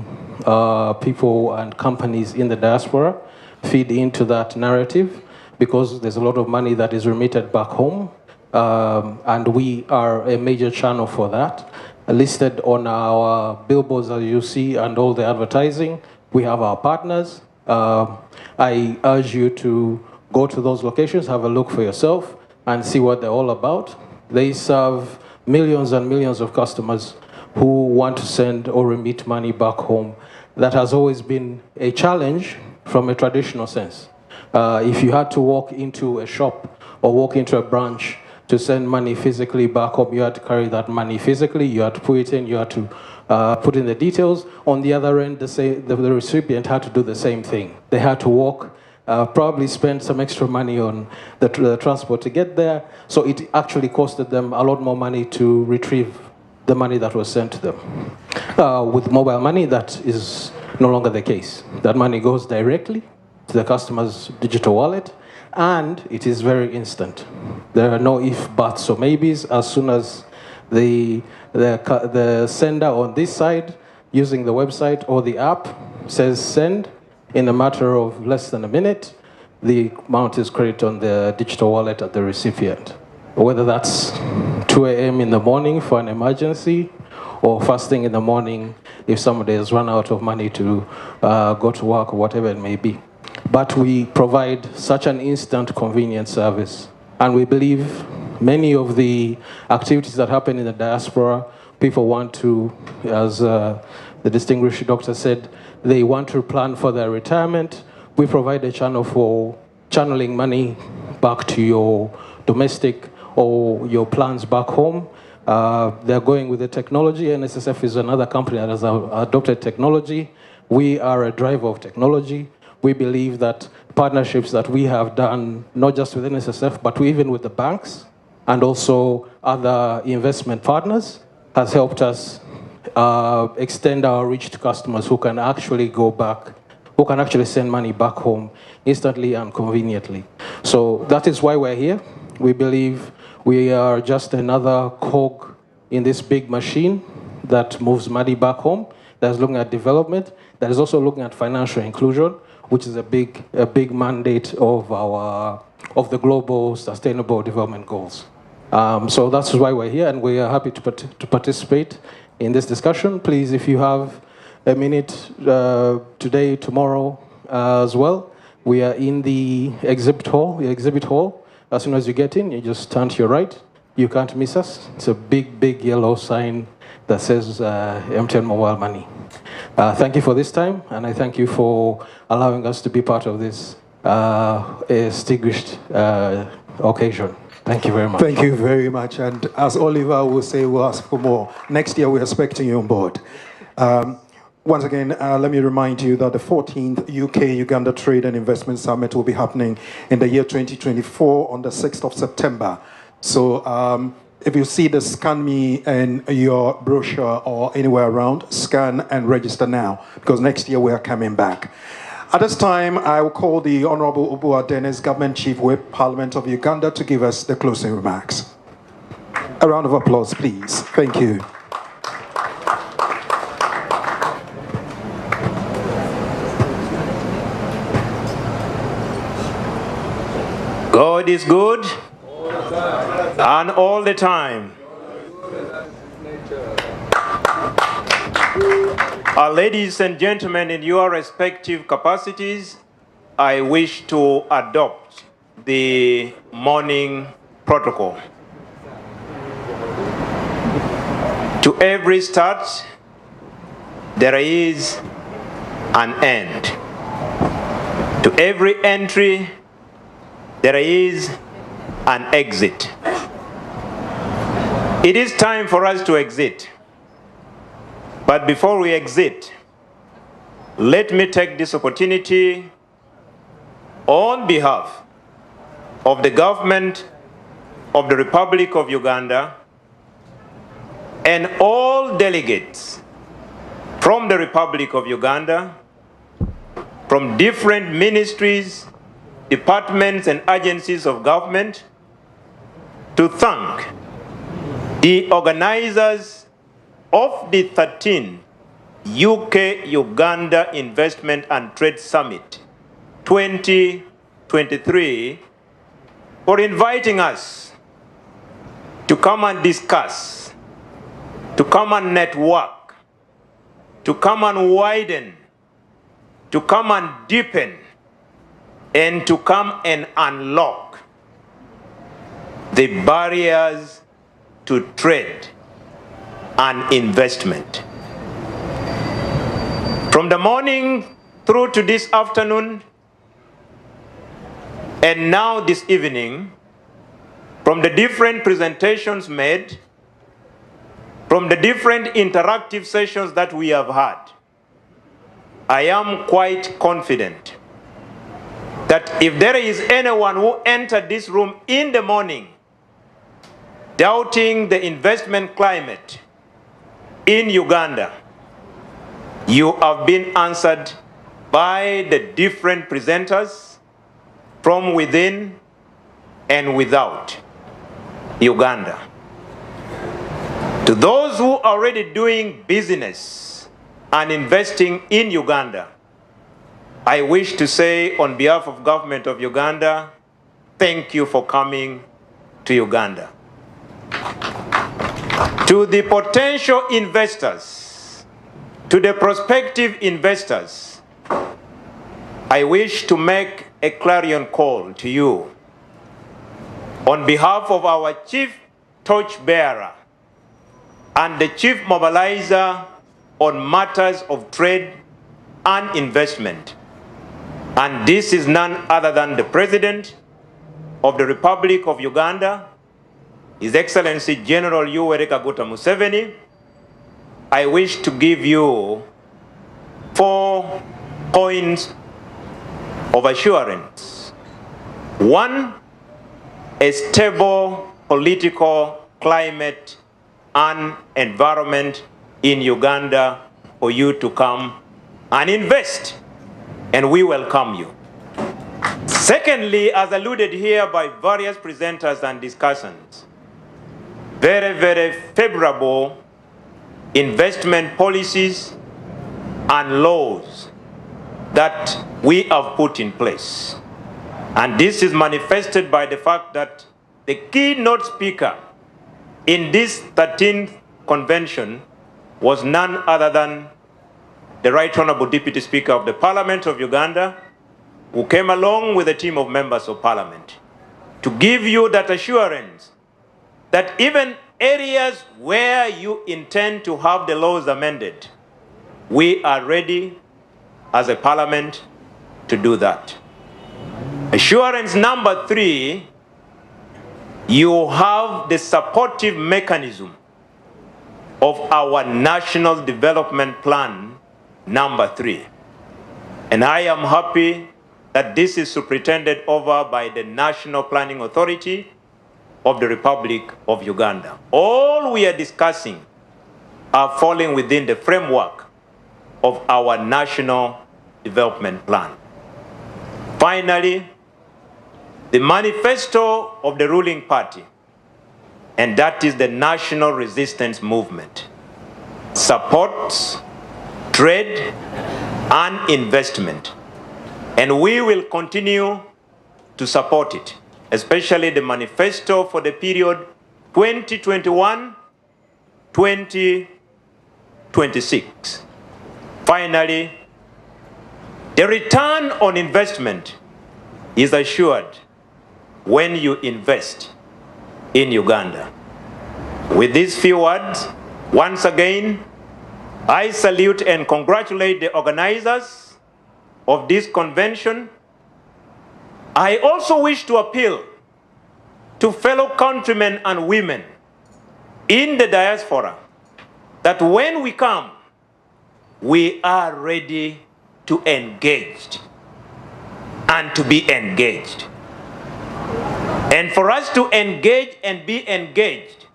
people and companies in the diaspora feed into that narrative, because there's a lot of money that is remitted back home, and we are a major channel for that. Listed on our billboards, as you see, and all the advertising, we have our partners. I urge you to go to those locations, have a look for yourself, and see what they're all about. They serve millions and millions of customers who want to send or remit money back home. That has always been a challenge from a traditional sense. If you had to walk into a shop or walk into a branch to send money physically back home, you had to carry that money physically, you had to put it in, you had to put in the details. On the other end, the recipient had to do the same thing. They had to walk, probably spend some extra money on the transport to get there, so it actually costed them a lot more money to retrieve the money that was sent to them. With mobile money, that is no longer the case. That money goes directly to the customer's digital wallet, and it is very instant. There are no if, buts, or maybes. As soon as the sender on this side, using the website or the app, says send, in a matter of less than a minute, the amount is credited on the digital wallet at the recipient. Whether that's 2 a.m. in the morning for an emergency, or first thing in the morning if somebody has run out of money to go to work, or whatever it may be. But we provide such an instant, convenient service. And we believe many of the activities that happen in the diaspora, people want to, as the distinguished doctor said, they want to plan for their retirement. We provide a channel for channeling money back to your domestic or your plans back home. They're going with the technology. NSSF is another company that has adopted technology. We are a driver of technology. We believe that partnerships that we have done, not just with NSSF, but even with the banks and also other investment partners, has helped us extend our reach to customers who can actually go back, who can actually send money back home instantly and conveniently. So that is why we're here. We believe we are just another cog in this big machine that moves money back home, that's looking at development, that is also looking at financial inclusion, which is a big mandate of the global sustainable development goals. So that's why we're here, and we are happy to participate in this discussion. Please, if you have a minute today, tomorrow as well, we are in the exhibit hall. As soon as you get in, you just turn to your right. You can't miss us. It's a big yellow sign that says MTN Mobile Money. Thank you for this time, and I thank you for allowing us to be part of this distinguished occasion. Thank you very much. Thank you very much. And as Oliver will say, we'll ask for more. Next year, we're expecting you on board. Once again, let me remind you that the 14th UK-Uganda Trade and Investment Summit will be happening in the year 2024 on the 6th of September. So if you see the Scan Me in your brochure or anywhere around, scan and register now, because next year we are coming back. At this time, I will call the Honorable Ubua Dennis, Government Chief Whip, Parliament of Uganda, to give us the closing remarks. A round of applause, please. Thank you. God is good, and all the time. Ladies and gentlemen, in your respective capacities, I wish to adopt the morning protocol. To every start, there is an end. To every entry, there is an exit. It is time for us to exit. But before we exit, let me take this opportunity on behalf of the government of the Republic of Uganda and all delegates from the Republic of Uganda, from different ministries, departments, and agencies of government, to thank the organizers of the 13th UK-Uganda Investment and Trade Summit 2023 for inviting us to come and discuss, to come and network, to come and widen, to come and deepen, and to come and unlock the barriers to trade and investment. From the morning through to this afternoon, and now this evening, from the different presentations made, from the different interactive sessions that we have had, I am quite confident that if there is anyone who entered this room in the morning doubting the investment climate in Uganda, you have been answered by the different presenters from within and without Uganda. To those who are already doing business and investing in Uganda, I wish to say on behalf of government of Uganda, thank you for coming to Uganda. To the potential investors, to the prospective investors, I wish to make a clarion call to you on behalf of our chief torchbearer and the chief mobilizer on matters of trade and investment. And this is none other than the President of the Republic of Uganda, His Excellency General Yoweri Kaguta Museveni. I wish to give you 4 points of assurance. 1, a stable political climate and environment in Uganda for you to come and invest, and we welcome you. Secondly, as alluded here by various presenters and discussants, very, very favorable investment policies and laws that we have put in place. And this is manifested by the fact that the keynote speaker in this 13th convention was none other than the Right Honorable Deputy Speaker of the Parliament of Uganda, who came along with a team of members of Parliament to give you that assurance that even areas where you intend to have the laws amended, we are ready as a Parliament to do that. Assurance number 3, you have the supportive mechanism of our National Development Plan number 3. And I am happy that this is superintended over by the National Planning Authority of the Republic of Uganda. All we are discussing are falling within the framework of our National Development Plan. Finally, the manifesto of the ruling party, and that is the National Resistance Movement, supports trade and investment, and we will continue to support it, especially the manifesto for the period 2021-2026. Finally, the return on investment is assured when you invest in Uganda. With these few words, once again, I salute and congratulate the organizers of this convention. I also wish to appeal to fellow countrymen and women in the diaspora that when we come, we are ready to engage and to be engaged. And for us to engage and be engaged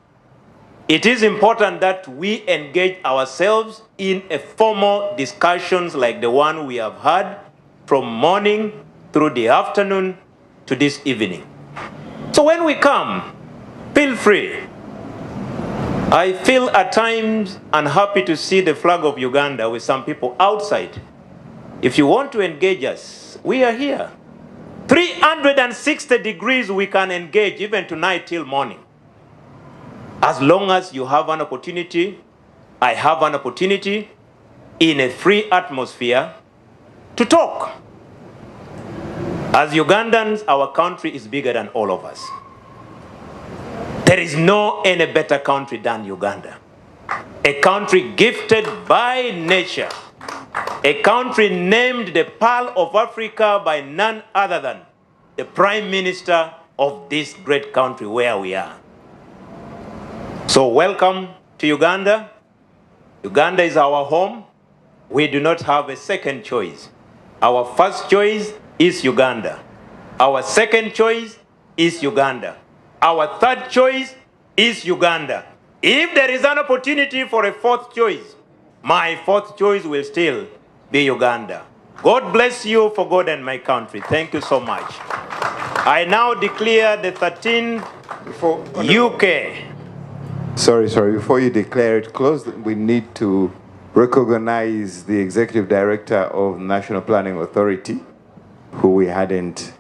it is important that we engage ourselves in a formal discussions like the one we have had from morning through the afternoon to this evening. So when we come, feel free. I feel at times unhappy to see the flag of Uganda with some people outside. If you want to engage us, we are here. 360 degrees we can engage even tonight till morning. As long as you have an opportunity, I have an opportunity in a free atmosphere to talk. As Ugandans, our country is bigger than all of us. There is no any better country than Uganda. A country gifted by nature. A country named the Pearl of Africa by none other than the Prime Minister of this great country where we are. So welcome to Uganda. Uganda is our home. We do not have a second choice. Our first choice is Uganda. Our second choice is Uganda. Our third choice is Uganda. If there is an opportunity for a fourth choice, my fourth choice will still be Uganda. God bless you for God and my country. Thank you so much. I now declare the 13th UK. Sorry, before you declare it closed, we need to recognize the Executive Director of National Planning Authority, who we hadn't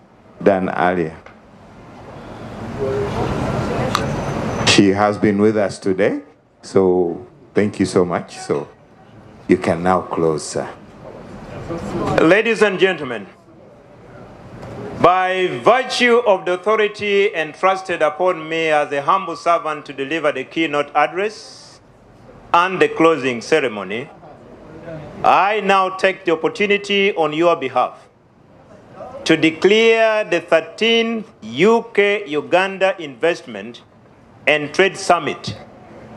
done earlier. She has been with us today, so thank you so much. So you can now close, sir. Ladies and gentlemen, by virtue of the authority entrusted upon me as a humble servant to deliver the keynote address and the closing ceremony, I now take the opportunity on your behalf to declare the 13th UK-Uganda Investment and Trade Summit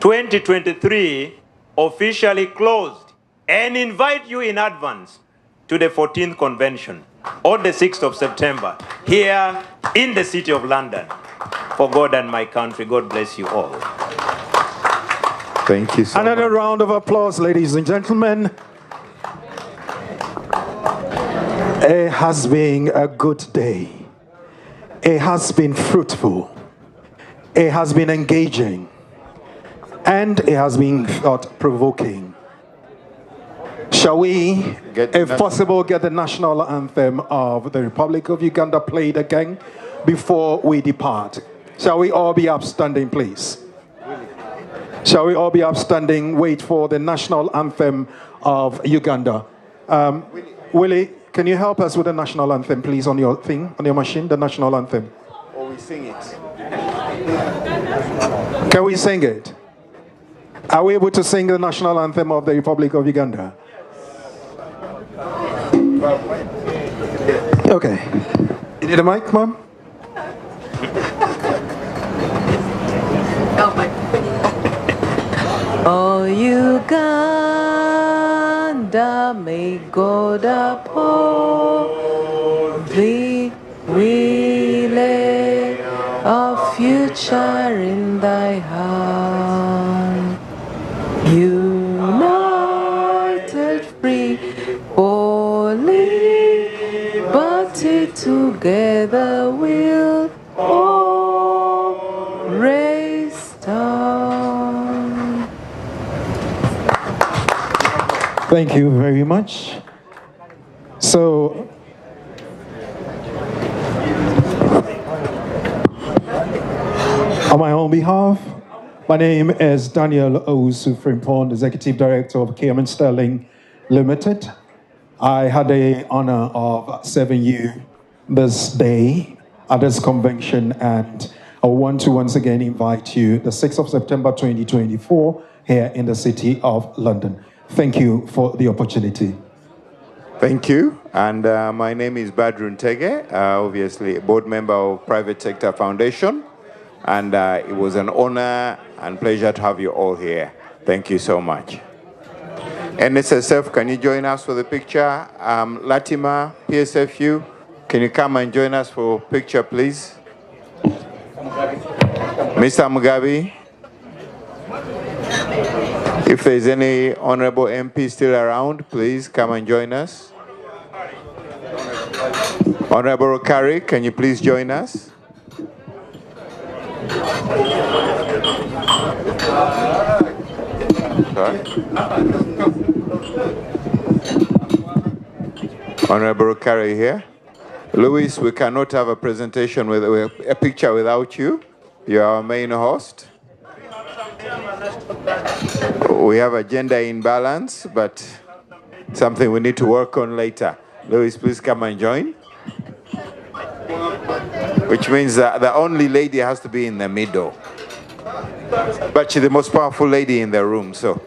2023 officially closed and invite you in advance to the 14th convention on the 6th of September here in the city of London. For God and my country, God bless you all. Thank you so much. Another round of applause, ladies and gentlemen. It has been a good day. It has been fruitful. It has been engaging. And it has been thought-provoking. Shall we, if possible, get the national anthem of the Republic of Uganda played again before we depart? Shall we all be upstanding, please? Shall we all be upstanding? Wait for the national anthem of Uganda. Willie, can you help us with the national anthem, please, on your thing, on your machine, the national anthem? Or we sing it. Can we sing it? Are we able to sing the national anthem of the Republic of Uganda? Okay. You need a mic, Mom? Oh, Uganda, may God uphold thee. We lay our future in thy hand. United, free, for liberty, together we'll all raise down. Thank you very much. So, on my own behalf, my name is Daniel Owusu-Frimpong, Executive Director of KM Sterling Limited. I had the honor of serving you this day at this convention, and I want to once again invite you the 6th of September 2024 here in the city of London. Thank you for the opportunity. Thank you. And my name is Badrun Tege, obviously a board member of Private Sector Foundation. And it was an honor and pleasure to have you all here. Thank you so much. NSSF, can you join us for the picture? Latima, PSFU, can you come and join us for a picture, please? Mr. Mugabe. If there's any honorable MP still around, please come and join us. Honorable Kari, can you please join us? Sorry? Honorable Kari here. Louis, we cannot have a presentation with a picture without you. You're our main host. We have a gender imbalance, but something we need to work on later. Louis, please come and join. Which means that the only lady has to be in the middle. But she's the most powerful lady in the room, so.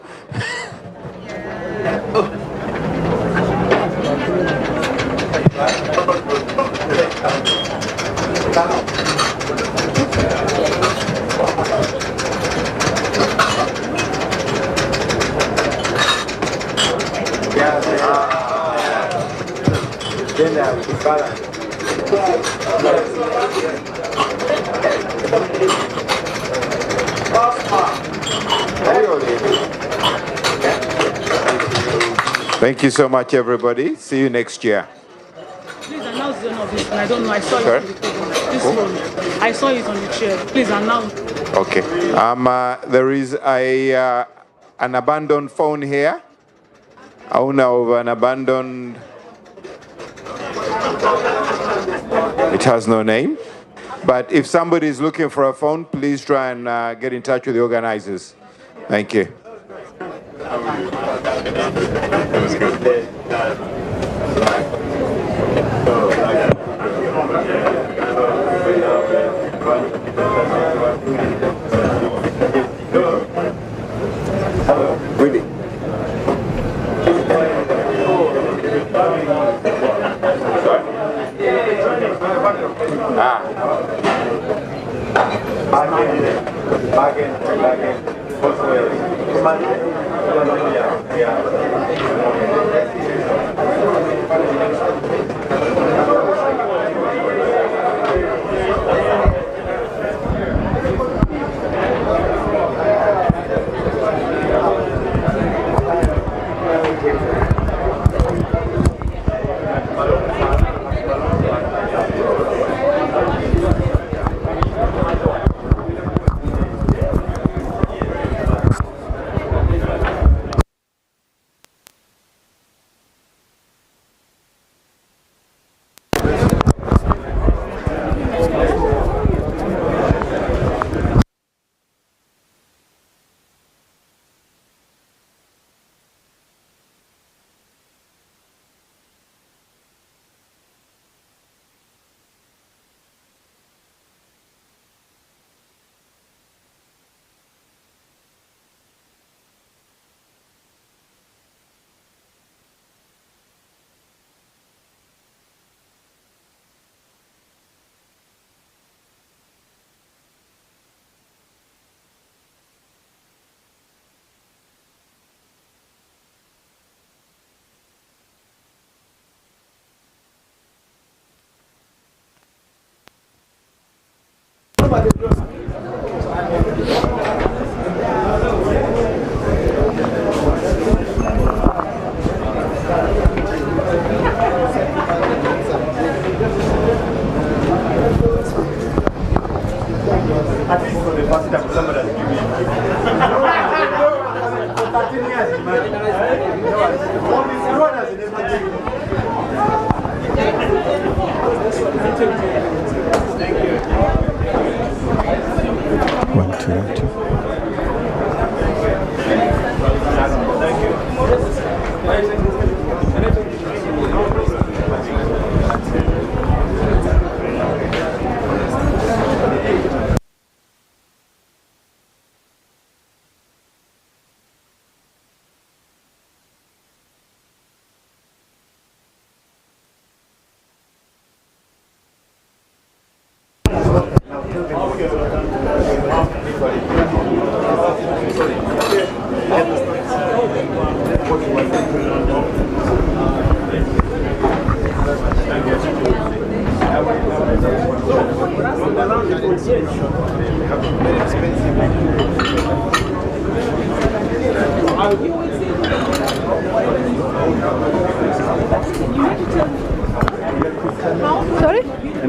Thank you so much, everybody. See you next year. Please announce the owner of this one. I don't know. I saw it on the table. This one. I saw it on the chair. Please announce. Okay. There is an abandoned phone here. Owner of an abandoned. It has no name. But if somebody is looking for a phone, please try and get in touch with the organizers. Thank you. That was good. Really?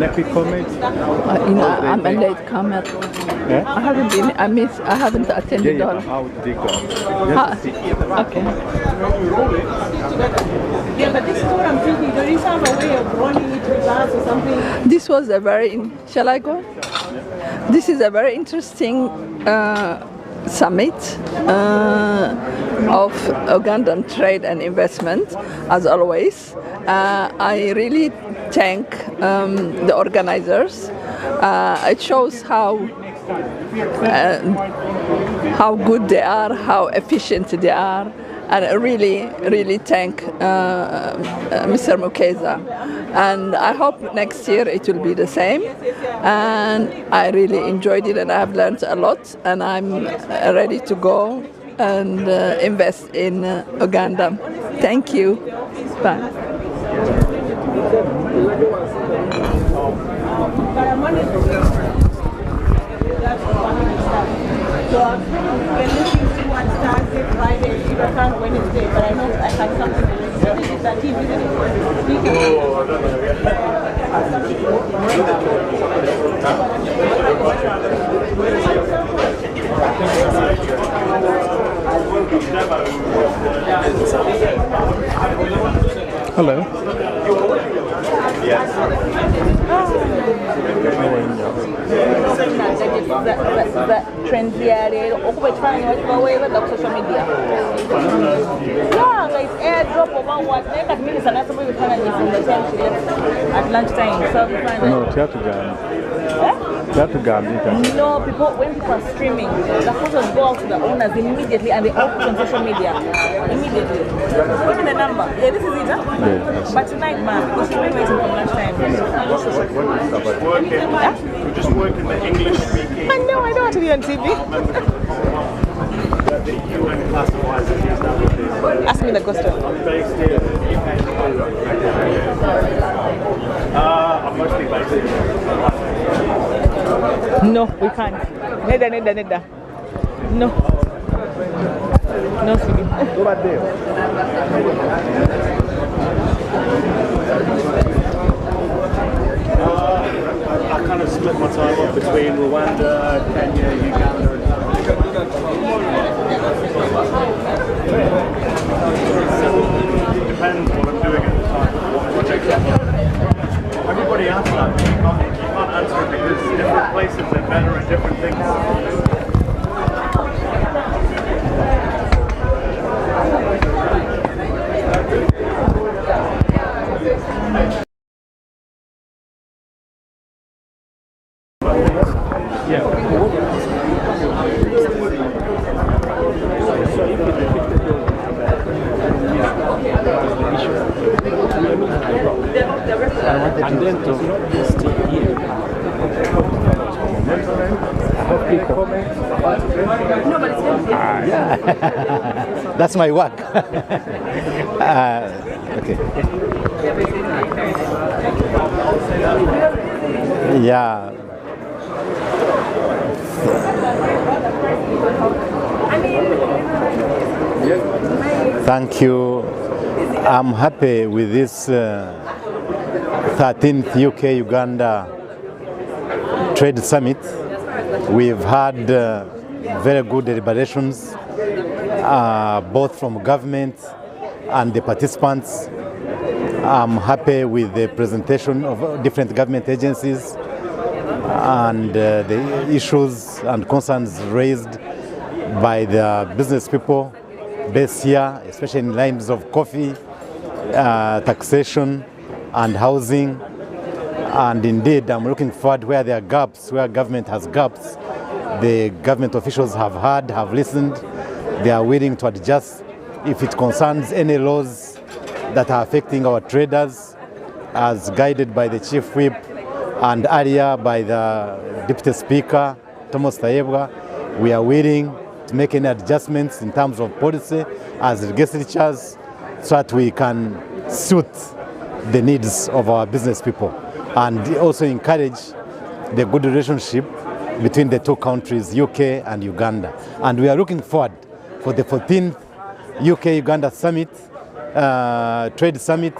Any quick comment? I'm a late comer. Yeah? I haven't attended all. How did it go? Okay. Yeah, but this is what I'm thinking. There is have a way of rolling it with us or something. This was a shall I go? This is a very interesting summit of Ugandan trade and investment, as always. I really thank the organizers. It shows how good they are, how efficient they are, and I really thank Mr. Mukeza. And I hope next year it will be the same. And I really enjoyed it, and I have learned a lot, and I'm ready to go and invest in Uganda. Thank you. Bye. So we're looking towards Thursday, Friday, Wednesday, but I know I have something to do. This is the TV, isn't Hello. Yes. Trends here, okuba ekifaananyi wakibaweebwa ku social media. Yeah, like airdrop over what? Naye kati minisita n'asaba ebifaananyi from the time she left at lunchtime. So No, No, when people are streaming, the photos go out to the owners immediately and they all put on social media. Immediately. Give me the number. Yeah, this is it, huh? Yes. But tonight, man, because we've been waiting from lunchtime. You're just working the English speaking. I know, I don't want to be on TV. The UN classifies it as that. Ask me the question. Based in I'm mostly based in No, we can't. Neda. No. No, Sidi. What about there? I kind of split my time up between Rwanda, Kenya, Uganda, and depends what I'm doing at the time, what project I'm on. Everybody asks that, but you can't answer it because different places are better at different things. That's my work. Okay. Yeah. Thank you. I'm happy with this 13th UK-Uganda Trade Summit. We've had very good deliberations, both from government and the participants. I'm happy with the presentation of different government agencies and the issues and concerns raised by the business people based here, especially in lines of coffee, taxation and housing. And indeed, I'm looking forward where there are gaps, where government has gaps. The government officials have heard, have listened. They are willing to adjust if it concerns any laws that are affecting our traders, as guided by the Chief Whip and earlier by the Deputy Speaker, Thomas Tayebwa. We are willing to make any adjustments in terms of policy as legislatures so that we can suit the needs of our business people and also encourage the good relationship between the two countries, UK and Uganda. And we are looking forward for the 14th UK-Uganda Summit, Trade Summit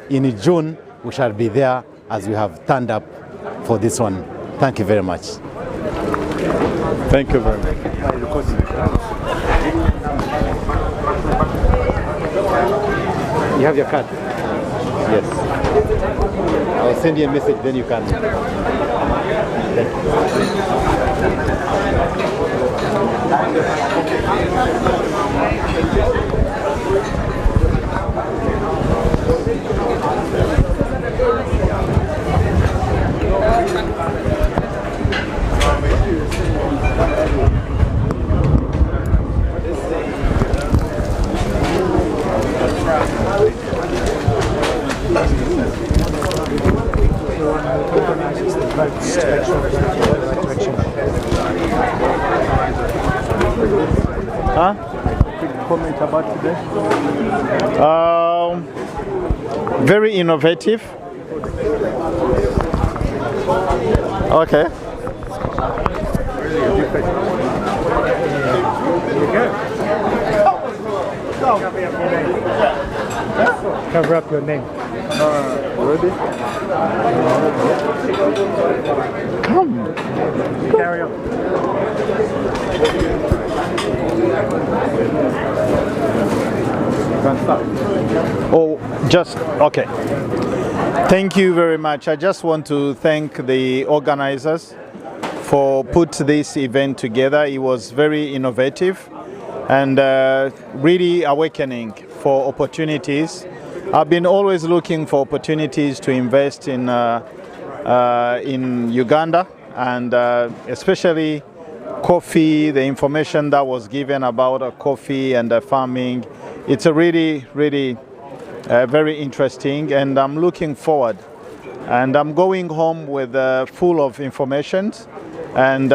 in June. We shall be there as we have turned up for this one. Thank you very much. Thank you very much. You have your card? Yes. I'll send you a message, then you can. Thank Huh? Quick comment about today. Very innovative. Okay. Cover up your name. Ready? Come. Carry on. Oh, just okay. Thank you very much. I just want to thank the organizers for put this event together. It was very innovative and really awakening for opportunities. I've been always looking for opportunities to invest in Uganda, and especially coffee, the information that was given about coffee and farming. It's a really very interesting, and I'm looking forward. And I'm going home with full of information, and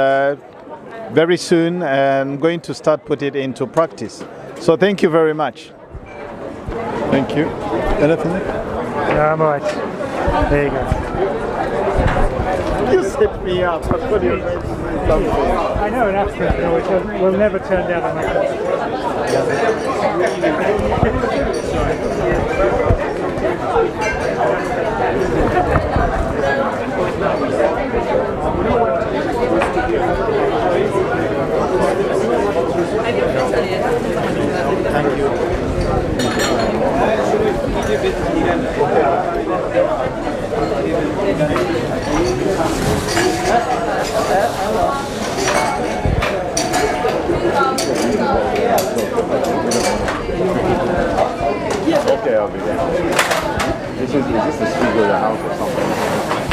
very soon I'm going to start put it into practice. So thank you very much. Thank you. Anything? No, I'm all right. There you go. You set me up. I thought you were going to say something. I know an absent noise will never turn down a microphone. Thank you. Okay, I'll be there. Is this the speaker of the house or something?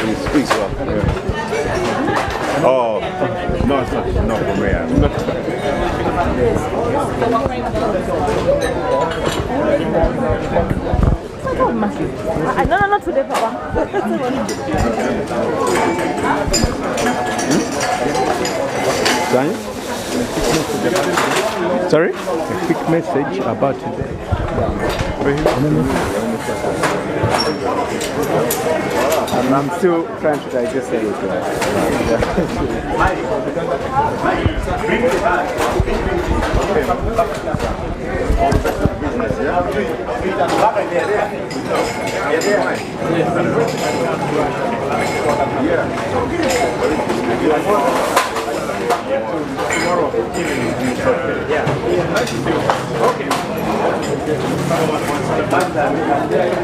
He speaks well. Yeah. Oh, no, it's not for me. I'm not. No, not today, Papa. Sorry? A quick message about today. I'm still trying to digest everything. Okay.